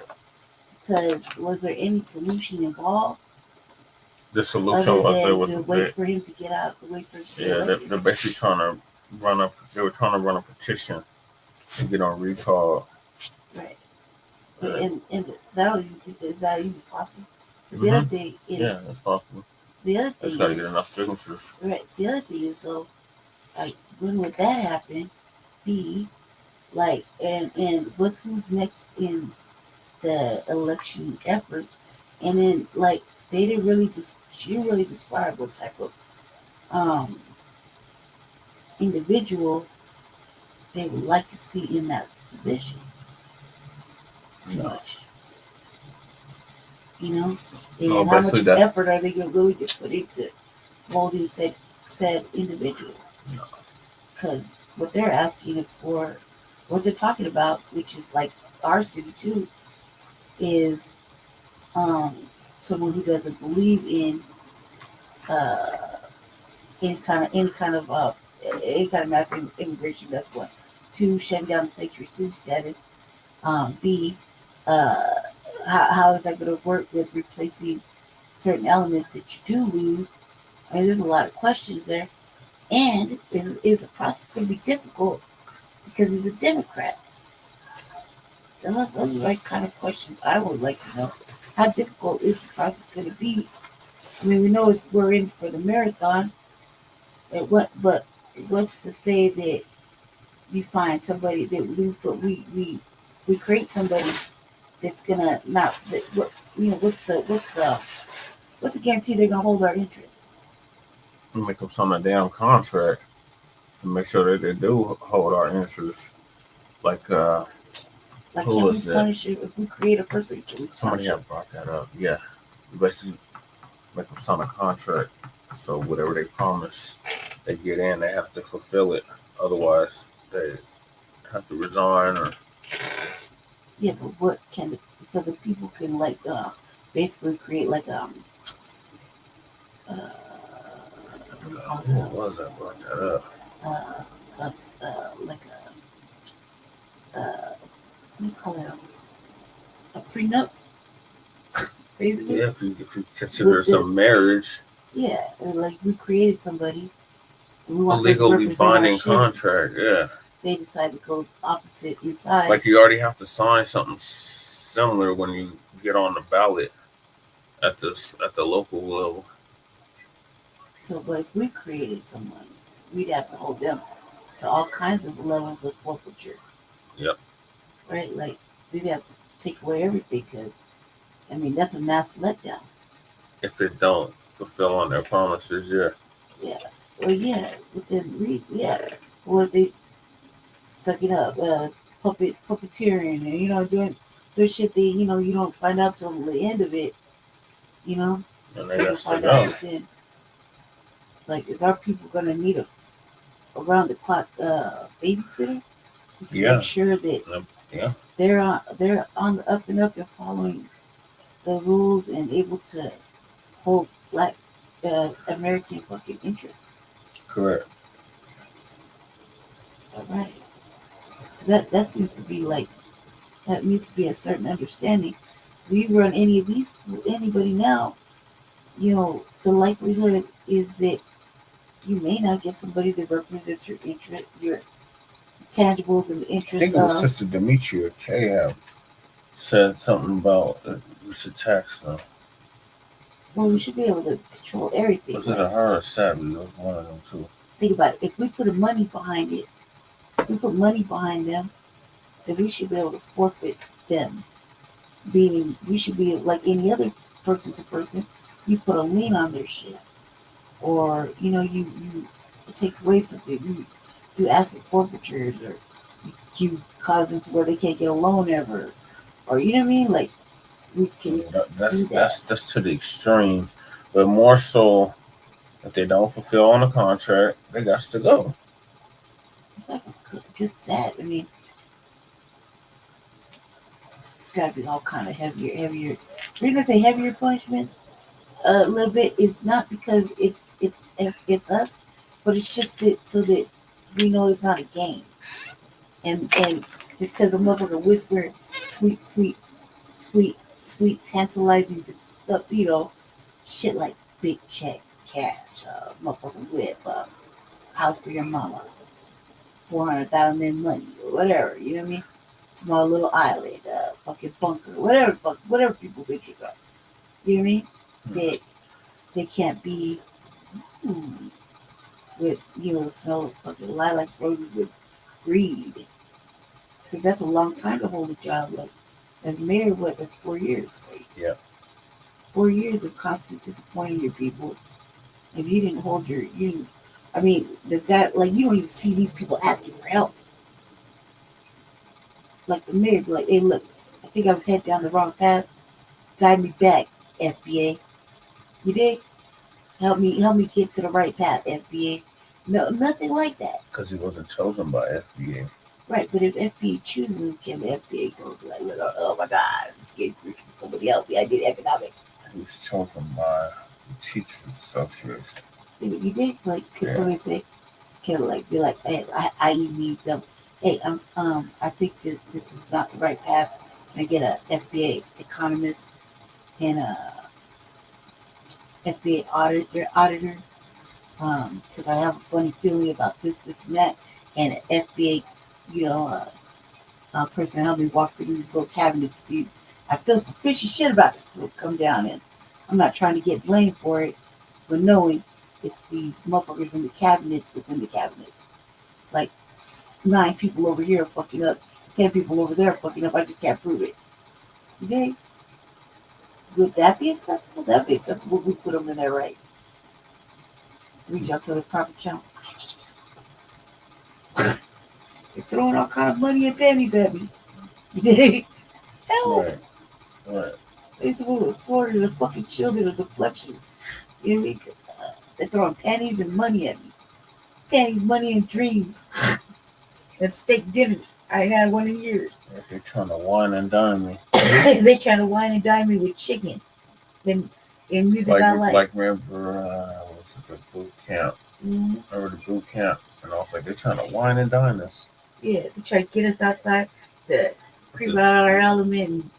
Because was there any solution involved? The solution was to wait for him to get out. They're basically trying to run a petition to get on recall. Right. And that is that even possible? The other thing is that's possible. The other thing it's got to get enough signatures. Right. The other thing is though, like when would that happen? Like and who's next in the election efforts, and then like they didn't really she really describe what type of individual they would like to see in that position. Too much, you know. And how much effort are they going to really get put into molding said individual? Because what they're asking for, what they're talking about, which is like our city too, is someone who doesn't believe in any kind of mass immigration. That's one. 2, shutting down the sanctuary city status. B, how is that going to work with replacing certain elements that you do lose? I mean, there's a lot of questions there. And is the process going to be difficult because he's a Democrat? Those are like kind of questions I would like to know. How difficult is the process going to be? I mean, we know we're in for the marathon. But what's to say that we find somebody that we create somebody that's gonna not what's the guarantee they're gonna hold our interest? Make them sign a damn contract and make sure that they do hold our interest. Like can we punish it if we create a person? Somebody had brought that up. Yeah, you basically make them sign a contract. So whatever they promise, they get in. They have to fulfill it. Otherwise, have to resign or. Yeah, but what can so the people can like basically create like What was that? Brought that up. Like what do you call it? A prenup. Basically. Yeah, if you consider some marriage. Yeah, like we created somebody. A legally binding contract. Yeah. They decide to go opposite inside. Like you already have to sign something similar when you get on the ballot at the local level. So, but if we created someone, we'd have to hold them to all kinds of levels of forfeiture. Yep. Right? Like we'd have to take away everything because, I mean, that's a mass letdown. If they don't fulfill on their promises, yeah. Yeah. Well, yeah. But then or if they suck it up, puppeteering, and doing shit that you don't find out till the end of it. And they got to know. Like, is our people gonna need a around the clock babysitter? Just to make sure that they're on the up and up and following the rules and able to hold Black American fucking interests. Correct. All right. That seems to be like that needs to be a certain understanding. If you run any of these for anybody now, the likelihood is that you may not get somebody that represents your interest, your tangibles and the interest. I think it was Sister Demetria K. said something about we should tax them. Well, we should be able to control everything. Was it her or Sadly? It was one of them too. Think about it. If we put money behind it, if we put money behind them, then we should be able to forfeit them. Meaning, we should be like any other person to person. You put a lien on their shit, or you take away something. You do asset forfeitures, or you cause them to where they can't get a loan ever, or you know what I mean? Like we can. That's to the extreme, but more so, if they don't fulfill on a contract, they got to go. It's not just that. I mean, it's got to be all kind of heavier. The reason I say heavier punishment a little bit is not because it's us, but it's just that so that we know it's not a game, and just because a motherfucker whisper sweet, tantalizing stuff, shit like big check, cash, motherfucking whip, house for your mama, 400,000 in money or whatever, you know what I mean? Small little island, fucking bunker, whatever people's interests are, you know what I mean? That they can't be with the smell of fucking lilacs, roses, and greed, because that's a long time to hold a job. Like as mayor, that's 4 years, right? Yeah. 4 years of constant disappointing your people. If you didn't hold there's got like you don't even see these people asking for help. Like the mayor, be like, hey, look, I think I've head down the wrong path. Guide me back, FBA. You dig? Help me get to the right path, FBA. No, nothing like that. Because he wasn't chosen by FBA. Right, but if FBA chooses him, can the FBA go like, oh my God, I'm scared from somebody else. Yeah, I did economics. He was chosen by the Teachers Association. You did? Like, could somebody say, be like, hey, I need them. Hey, I think that this is not the right path. Can I get a FBA economist and a FBA auditor? Because I have a funny feeling about this and that, and an FBA, person help me walk through these little cabinets to see. I feel some fishy shit about to come down, and I'm not trying to get blamed for it, but knowing it's these motherfuckers in the cabinets within the cabinets. Like 9 people over here are fucking up, 10 people over there are fucking up. I just can't prove it. Okay? Would that be acceptable? That would be acceptable if we put them in there, right? Reach out to the proper channel. They're throwing all kind of money and pennies at me. Hell. Right. They're supposed to sword and a fucking shield and a deflection. You know what I mean? They're throwing pennies and money at me. Pennies, money, and dreams. and steak dinners. I ain't had one in years. They're trying to wine and dine me. They trying to wine and dine me with chicken. In music I like. Like remember, what's it, the boot camp? Mm-hmm. Remember the boot camp? And I was like, they're trying to wine and dine us. Yeah, they try to get us outside, to creep out our element.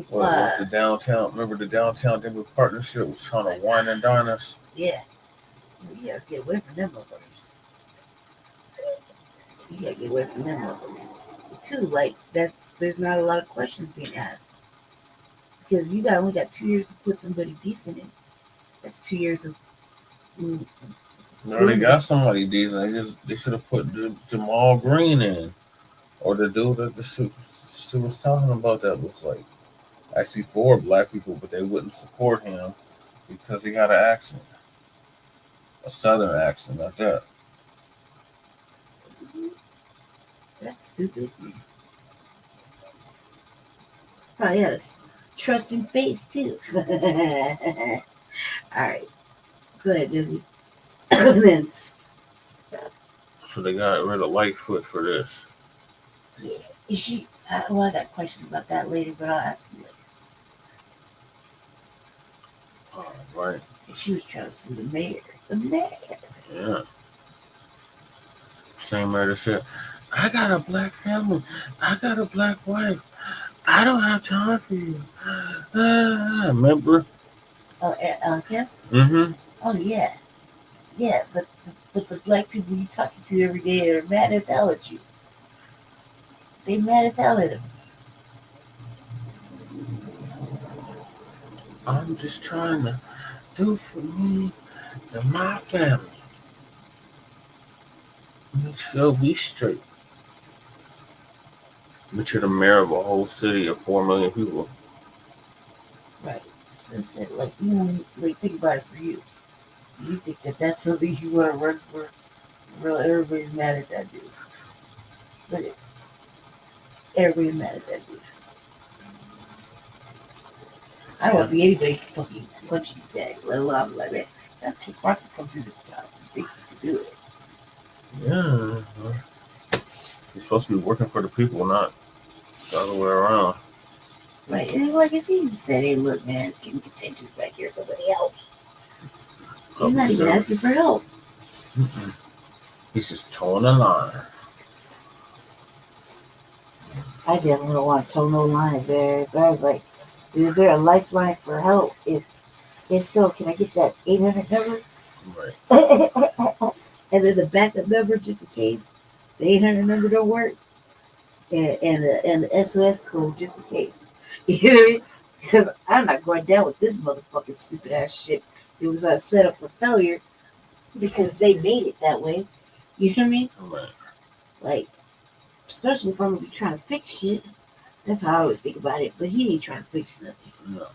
What the downtown? Remember the downtown Denver partnership was trying to wine and dine us? Yeah. You gotta get away from them motherfuckers. You gotta get away from them motherfuckers. Too, like, there's not a lot of questions being asked. Because you only got 2 years to put somebody decent in. That's 2 years of. No, they got somebody decent. They should have put Jamal Green in, or the dude that the shit was talking about that was like actually for black people, but they wouldn't support him because he had an accent, a southern accent like that. That's stupid. Probably had a trusting face too. All right, go ahead, Jesse. So they got rid of Lightfoot for this. Yeah, is she? Well, I got questions about that later, but I'll ask you later. Right. She was trying to sue the mayor. The mayor. Yeah. Same mayor that said, "I got a black family. I got a black wife. I don't have time for you." Remember? Oh, Kim? Mm-hmm. Oh, yeah. Yeah, but the black people you talking to every day are mad as hell at you. They mad as hell at him. I'm just trying to do for me and my family. So be straight. But you're the mayor of a whole city of 4 million people. Right. So it's like, you know, like, think about it for you. You think that that's something you want to run for? Real, everybody's mad at that dude. Look at everybody's mad at that dude. I don't want to be anybody's fucking punching bag, let alone like that. That take rocks to come through this guy. You think you can do it? Yeah. You're supposed to be working for the people, not the other way around. Right. And like if you said, hey, look, man, it's getting contentious back here, somebody help. He's not even asking for help. Mm-mm. He's just towing the line. I definitely don't want to toe no line there. But I was like, is there a lifeline for help? If so, can I get that 800 number? Right. And then the backup number just in case the 800 number don't work. And the SOS code just in case. You know what I mean? Because I'm not going down with this motherfucking stupid ass shit. It was set up for failure because they made it that way. You know what I mean? Right. Like, especially if I'm gonna be trying to fix shit. That's how I would think about it. But he ain't trying to fix nothing. No.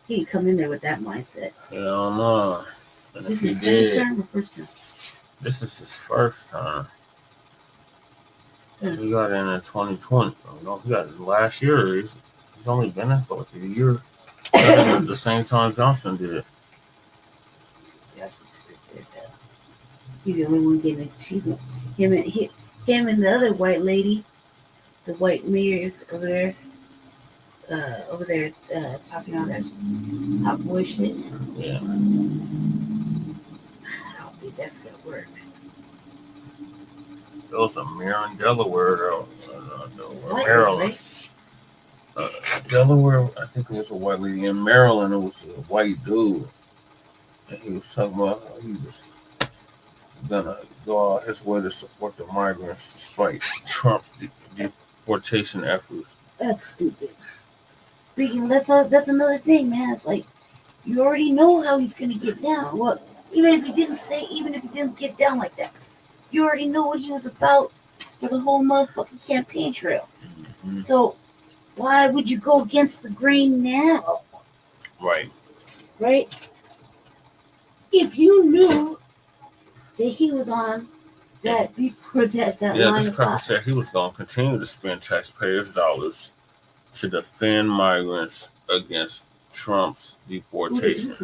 He didn't come in there with that mindset. Hell no. And This if is he his did, second term or first time? this is his first time. Yeah. He got in 2020. You know, he got it last year. He's only been in for like a year. At the same time Johnson did. That's just stupid as hell. He's the only one getting it. Him and the other white lady, the white mayors over there, talking all that hot boy shit. Yeah. I don't think that's gonna work. There was a mayor in Delaware, Maryland. Delaware, I think it was a white lady. In Maryland, it was a white dude. And he was talking about how he was gonna go out his way to support the migrants despite Trump's deportation efforts. That's stupid. Speaking, that's another thing, man. It's like you already know how he's gonna get down. Well, even if he didn't get down like that, you already know what he was about for the whole motherfucking campaign trail. Mm-hmm. So why would you go against the grain now? Right. Right? If you knew that he was on that line this of cracker thought. said he was going to continue to spend taxpayers' dollars to defend migrants against Trump's deportation.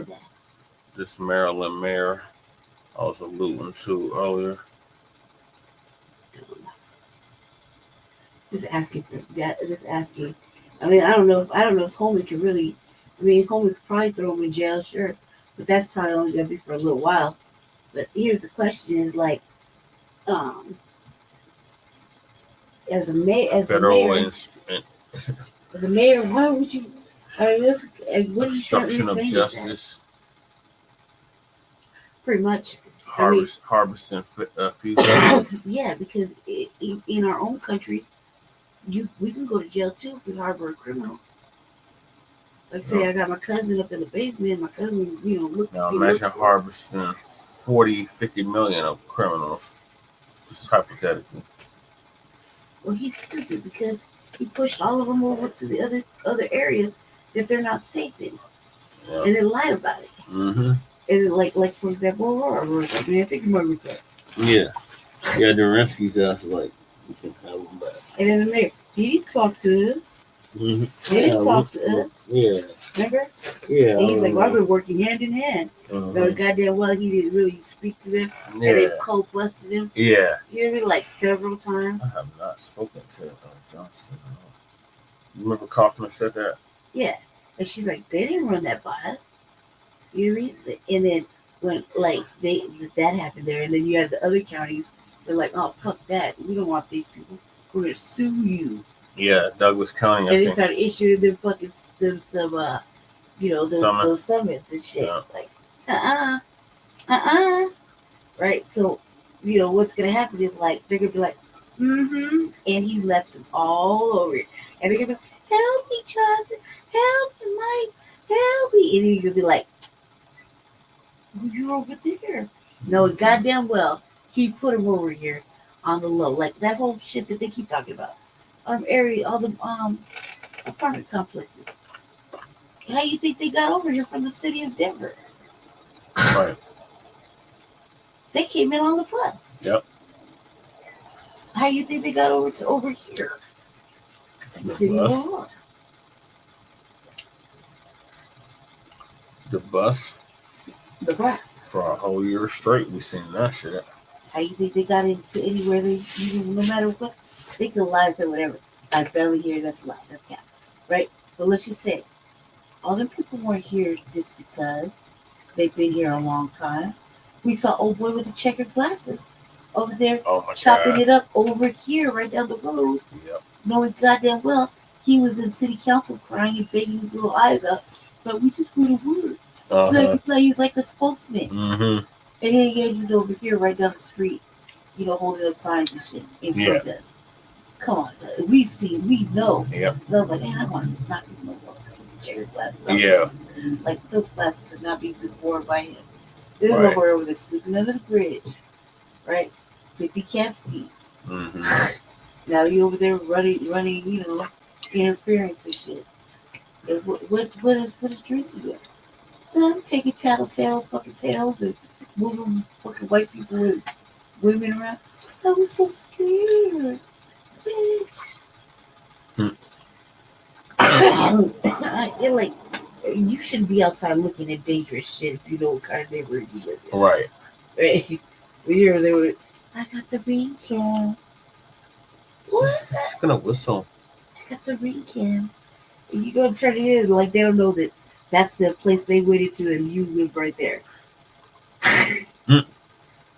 This Maryland mayor I was alluding to earlier. Just asking for that. Just asking. I mean, I don't know if Homie can really. I mean, Homie could probably throw him in jail, sure, but that's probably only gonna be for a little while. But here's the question: is like, as a mayor, as a mayor, why would you? I mean, what are you trying to say with that? Pretty much. Harvesting few. Yeah, because in our own country, we can go to jail too if we harbor a criminal. Like say, I got my cousin up in the basement. My cousin, Now imagine harvesting 40, 50 million of criminals. Just hypothetically. Well, he's stupid because he pushed all of them over to the other areas that they're not safe in, and then lied about it. Mm-hmm. And like for example, Aurora was like, man, take your money back. Yeah, the rescues us like we can have them back. And then the mayor, he didn't talk to us. Mm-hmm. He didn't talk to us. Yeah. Remember? Yeah. And he's like, well, I've been working hand in hand. No, goddamn well, he didn't really speak to them. Yeah. And they cold busted him. Yeah. You know what I mean? Like several times. I have not spoken to Johnson. You remember Kaufman said that? Yeah. And she's like, they didn't run that by us. You know what I mean? And then when like that happened there, and then you had the other counties, they're like, oh fuck that. We don't want these people. We're gonna sue you. Yeah, Douglas County. And they started issuing them fucking those summons and shit. Yeah. Like, right? So, what's gonna happen is like they're gonna be like, and he left them all over it. And they're gonna be like, help me, Johnson, help me, Mike, help me. And he's gonna be like, oh, you're over there. No, goddamn well, he put him over here on the low. Like that whole shit that they keep talking about. Area, all the apartment complexes. How you think they got over here from the city of Denver? Right. They came in on the bus. Yep. How you think they got over here? The city of Aurora. The bus. The bus. For a whole year straight, we seen that shit. How you think they got into anywhere no matter what? They could lie and say whatever. I barely hear that's a lie. That's cap. Right? But let's just say, all the people weren't here just because they've been here a long time. We saw old boy with the checkered glasses over there chopping it up over here right down the road. Yep. Knowing goddamn well he was in city council crying and begging his little eyes up. But we just want a word. He's like a spokesman. Mm-hmm. And then he's over here right down the street, holding up signs and shit in protest. Come on, we know. Yep. So I was like, man, I want to knock these motherfuckers with cherry glasses. Yeah. Like, those glasses should not be worn by him. This motherfucker over there sleeping under the bridge, right? 50 camps deep. Mm-hmm. Now you over there running, interference and shit. And what is Drizzy doing? I'm taking fucking tails and moving fucking white people and women around. I was so scared. Bitch. Like, you shouldn't be outside looking at dangerous shit if you know what kind of neighborhood you live in. Right. Here they were. I got the ring cam. What? It's gonna whistle. I got the ring cam. And you go turn it in like they don't know that that's the place they went into and you live right there.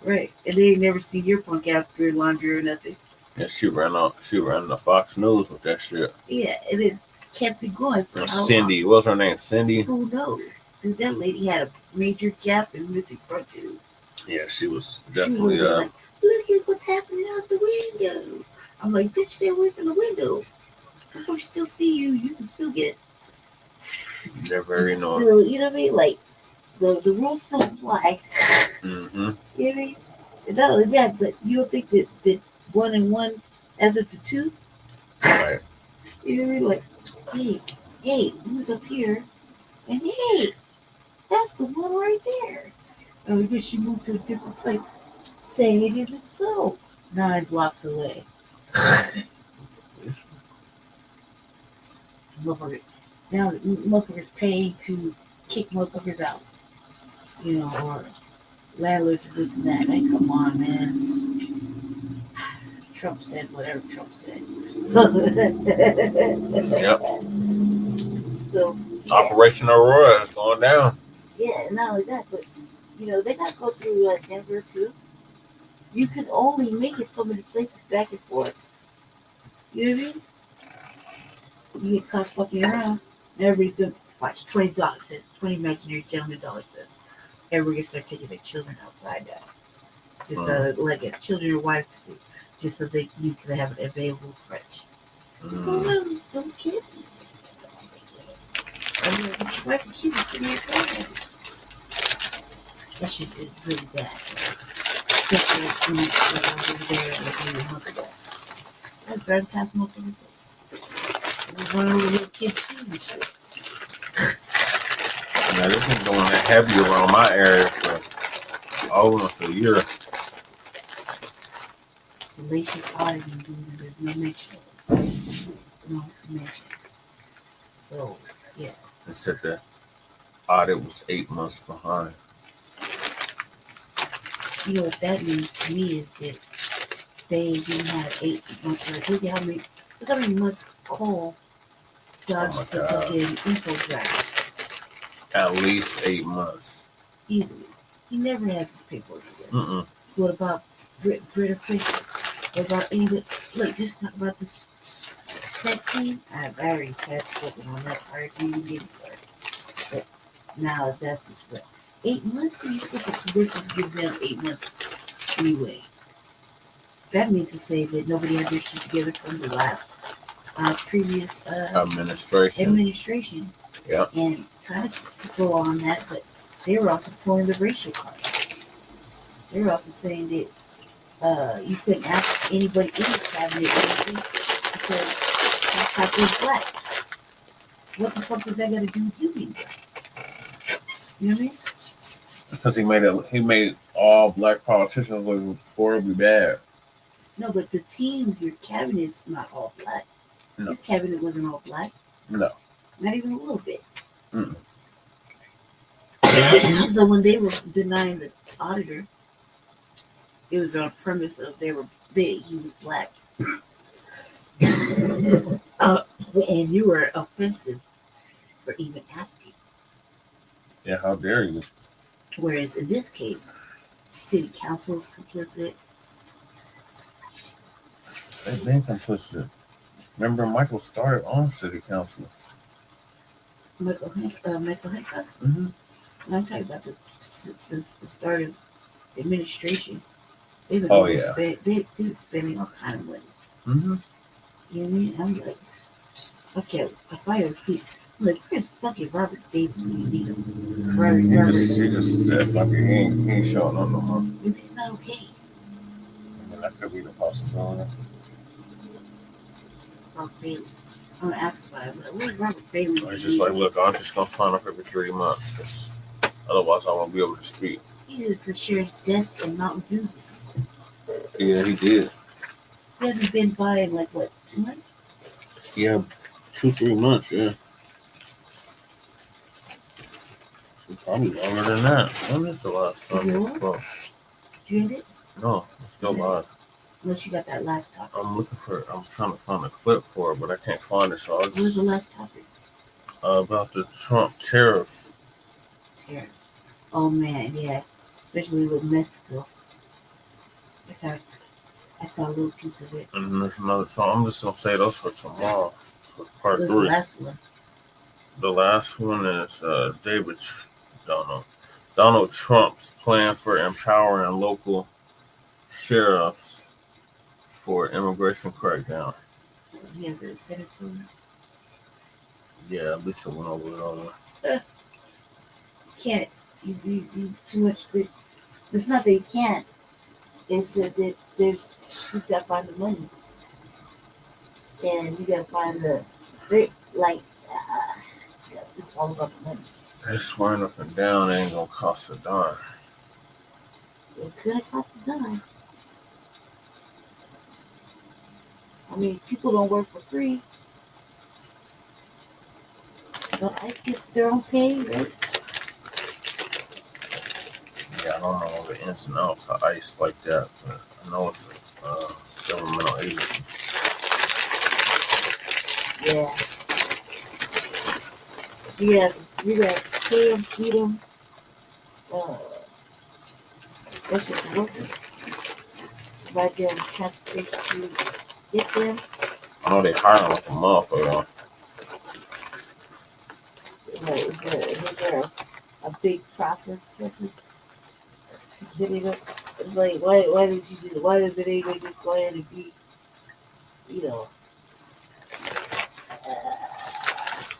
Right. And they ain't never seen your punk ass doing laundry or nothing. Yeah, she ran the Fox News with that shit. Yeah, and it kept it going for Cindy. What's her name? Cindy? Who knows? Dude, that lady had a major gap in missing front tooth. Yeah, she was definitely like, look at what's happening out the window. I'm like, bitch, stay away from the window. If we still see you, you can still get. They're very annoying. Still, you know what I mean? Like, the rules still apply. Mm-hmm. You know what I mean? And not only that, but you don't think that 1 and 1 adds up to 2? Right. You know what I mean? Like, hey, who's up here? And hey, that's the one right there. Oh, because she moved to a different place. Say it isn't so. 9 blocks away. Motherfucker. Now motherfuckers pay to kick motherfuckers out. Or landlords this and that. Like, come on, man. Trump said whatever Trump said. So, Yep. So yeah. Operation Aurora is going down. Yeah, not only that, but they got to go through Denver too. You can only make it so many places back and forth. You know what I mean? You get caught fucking around, and everybody's gonna watch $20 cents, 20 imaginary gentleman dollar cents. Everybody gonna start taking their children outside now. Just like a children or wives do, just so you can have an available crutch. Don't kid. I mean, your wife and kids are sitting here crying. That shit is really bad. Especially when you're over there and you're hungry. That's very past motherfuckers. One of the little kids too and shit. Yeah, this is going heavy around my area for almost a year. Salacious auditing, dude, there's no mention of it. No mention. So, yeah. They said the audit was 8 months behind. You know what that means to me is that they didn't have 8 months. Look how many months Cole dodged the fucking info drive. At least 8 months. Easily. He never has his paperwork together. What about Britta Fisher? What about anybody? Look, just talk about this set team. I've already had spoken on that part. You didn't start. But now that's just what. 8 months? You're supposed to give them 8 months anyway. That means to say that nobody had their shit together from the last previous administration. Yep. And kind of go on that, but they were also pulling the racial card. They were also saying that you couldn't ask anybody in the cabinet anything because that type was black. What the fuck does that got to do with you being black? You know what I mean? Because he made all black politicians look horribly bad. No, but the teams, your cabinet's not all black. No. His cabinet wasn't all black. No. Not even a little bit. Mm. So when they were denying the auditor, it was on a premise of he was black. And you were offensive for even asking. Yeah, how dare you? Whereas in this case, city council is complicit. They've been complicit. Remember, Michael started on city council. Michael Hancock? Mm-hmm. I'm talking about since the start of the administration. They've been they've been spending all kind of money. Mm-hmm. You know what I mean? I'm like, okay, if I ever see, look, where's fucking Robert Davis when you need him? He just said fucking he ain't showing up no more. Maybe it's not okay. I mean, that could be the possibility. Robert Bailey. I'm gonna ask about it. But where's Robert Bailey? It's just like, look, I'm just gonna sign up every 3 months because otherwise I won't be able to speak. He is the sheriff's desk in Mountain View. Yeah, he did. He hasn't been by in like what, 2 months? Yeah, 2-3 months. Yeah. Probably longer than that. When is the last time you spoke? Did you end it? No, it's still live. Unless you got that last topic. I'm trying to find a clip for it, but I can't find it. So I'll just. What was the last topic? About the Trump tariffs. Tariffs. Oh man, yeah. Especially with Mexico. I saw a little piece of it. And there's another song. I'm just gonna say those for tomorrow. For part 3. The last one? The last one is Donald Trump's plan for empowering local sheriffs for immigration crackdown. He has a Senate for me. Yeah, at least I went over it all. Can't. He's too much. It's not that he can't. It's that he's got to find the money. And you got to find it's all about the money. They're swearing up and down ain't gonna cost a dime. It's gonna cost a dime. I mean, people don't work for free. But I get their own pay, right? Yeah, I don't know the ins and outs of ICE like that, but I know it's governmental agency. Yeah. You got pay them, feed them. That's just workers. Provide them transportation to get them. I know they hire like a motherfucker. Is there a big process to get it up? It's like, why did you do that? Why did they just go ahead and be, you know,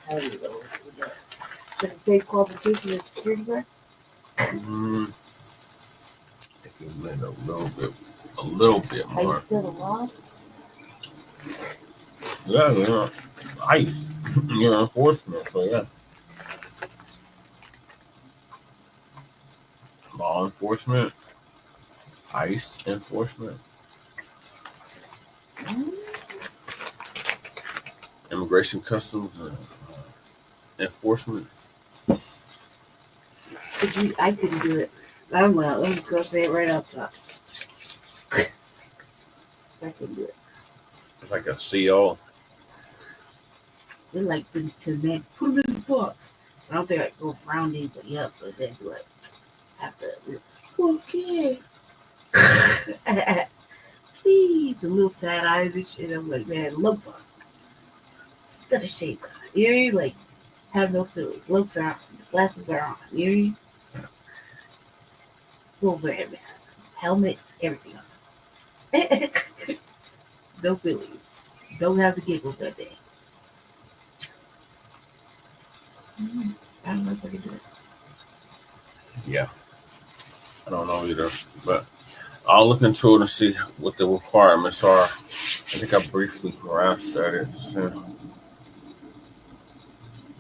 how do you know? Does it say qualification as security guard? I think it went a little bit more. Are you still a law? Yeah, ICE, enforcement. So yeah, law enforcement, ICE enforcement, immigration customs enforcement. I couldn't do it. I'm just gonna say it right up top. I couldn't do it. It's like a CO. They like to man, put them in the box. I don't think I can go round anybody up, but then like have to. Okay. Please, a little sad eyes and shit. I'm like, man, looks on. Instead of shades on. You know, like have no feelings. Looks are on. Glasses are on. You know what I mean? Full wear mask, helmet, everything on. No feelings. Don't have the giggles that day. I don't know if I can do it. Yeah, I don't know either, but I'll look into it and see what the requirements are. I think I briefly grasped at it soon.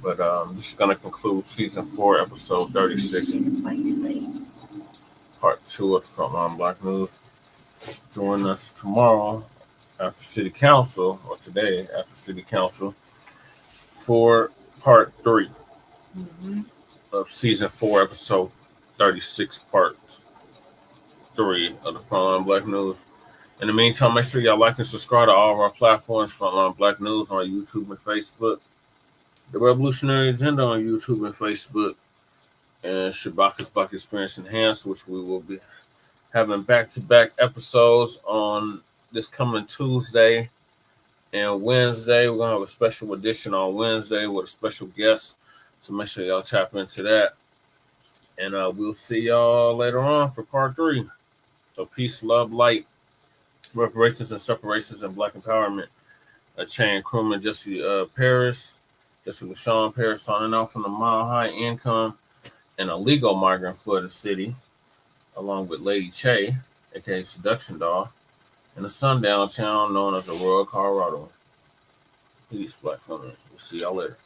But this is going to conclude season 4, episode 36, part 2 of Frontline Black News. Join us tomorrow after City Council, or today after City Council, for part 3 of season 4, episode 36, part 3 of the Frontline Black News. In the meantime, make sure y'all like and subscribe to all of our platforms, Frontline Black News on YouTube and Facebook, The Revolutionary Agenda on YouTube and Facebook, and Shabaka's Black Experience Enhanced, which we will be having back-to-back episodes on this coming Tuesday and Wednesday. We're going to have a special edition on Wednesday with a special guest, so make sure y'all tap into that. And we'll see y'all later on for part 3. So peace, love, light, reparations and separations, and Black empowerment. Chain Crewman Jesse Paris, Jesse LaShawn Paris signing off from the Mile High Income and a legal migrant for the city, along with Lady Che, aka Seduction Doll, in a sundown town known as Aurora, Colorado. Peace, Black women. We'll see y'all later.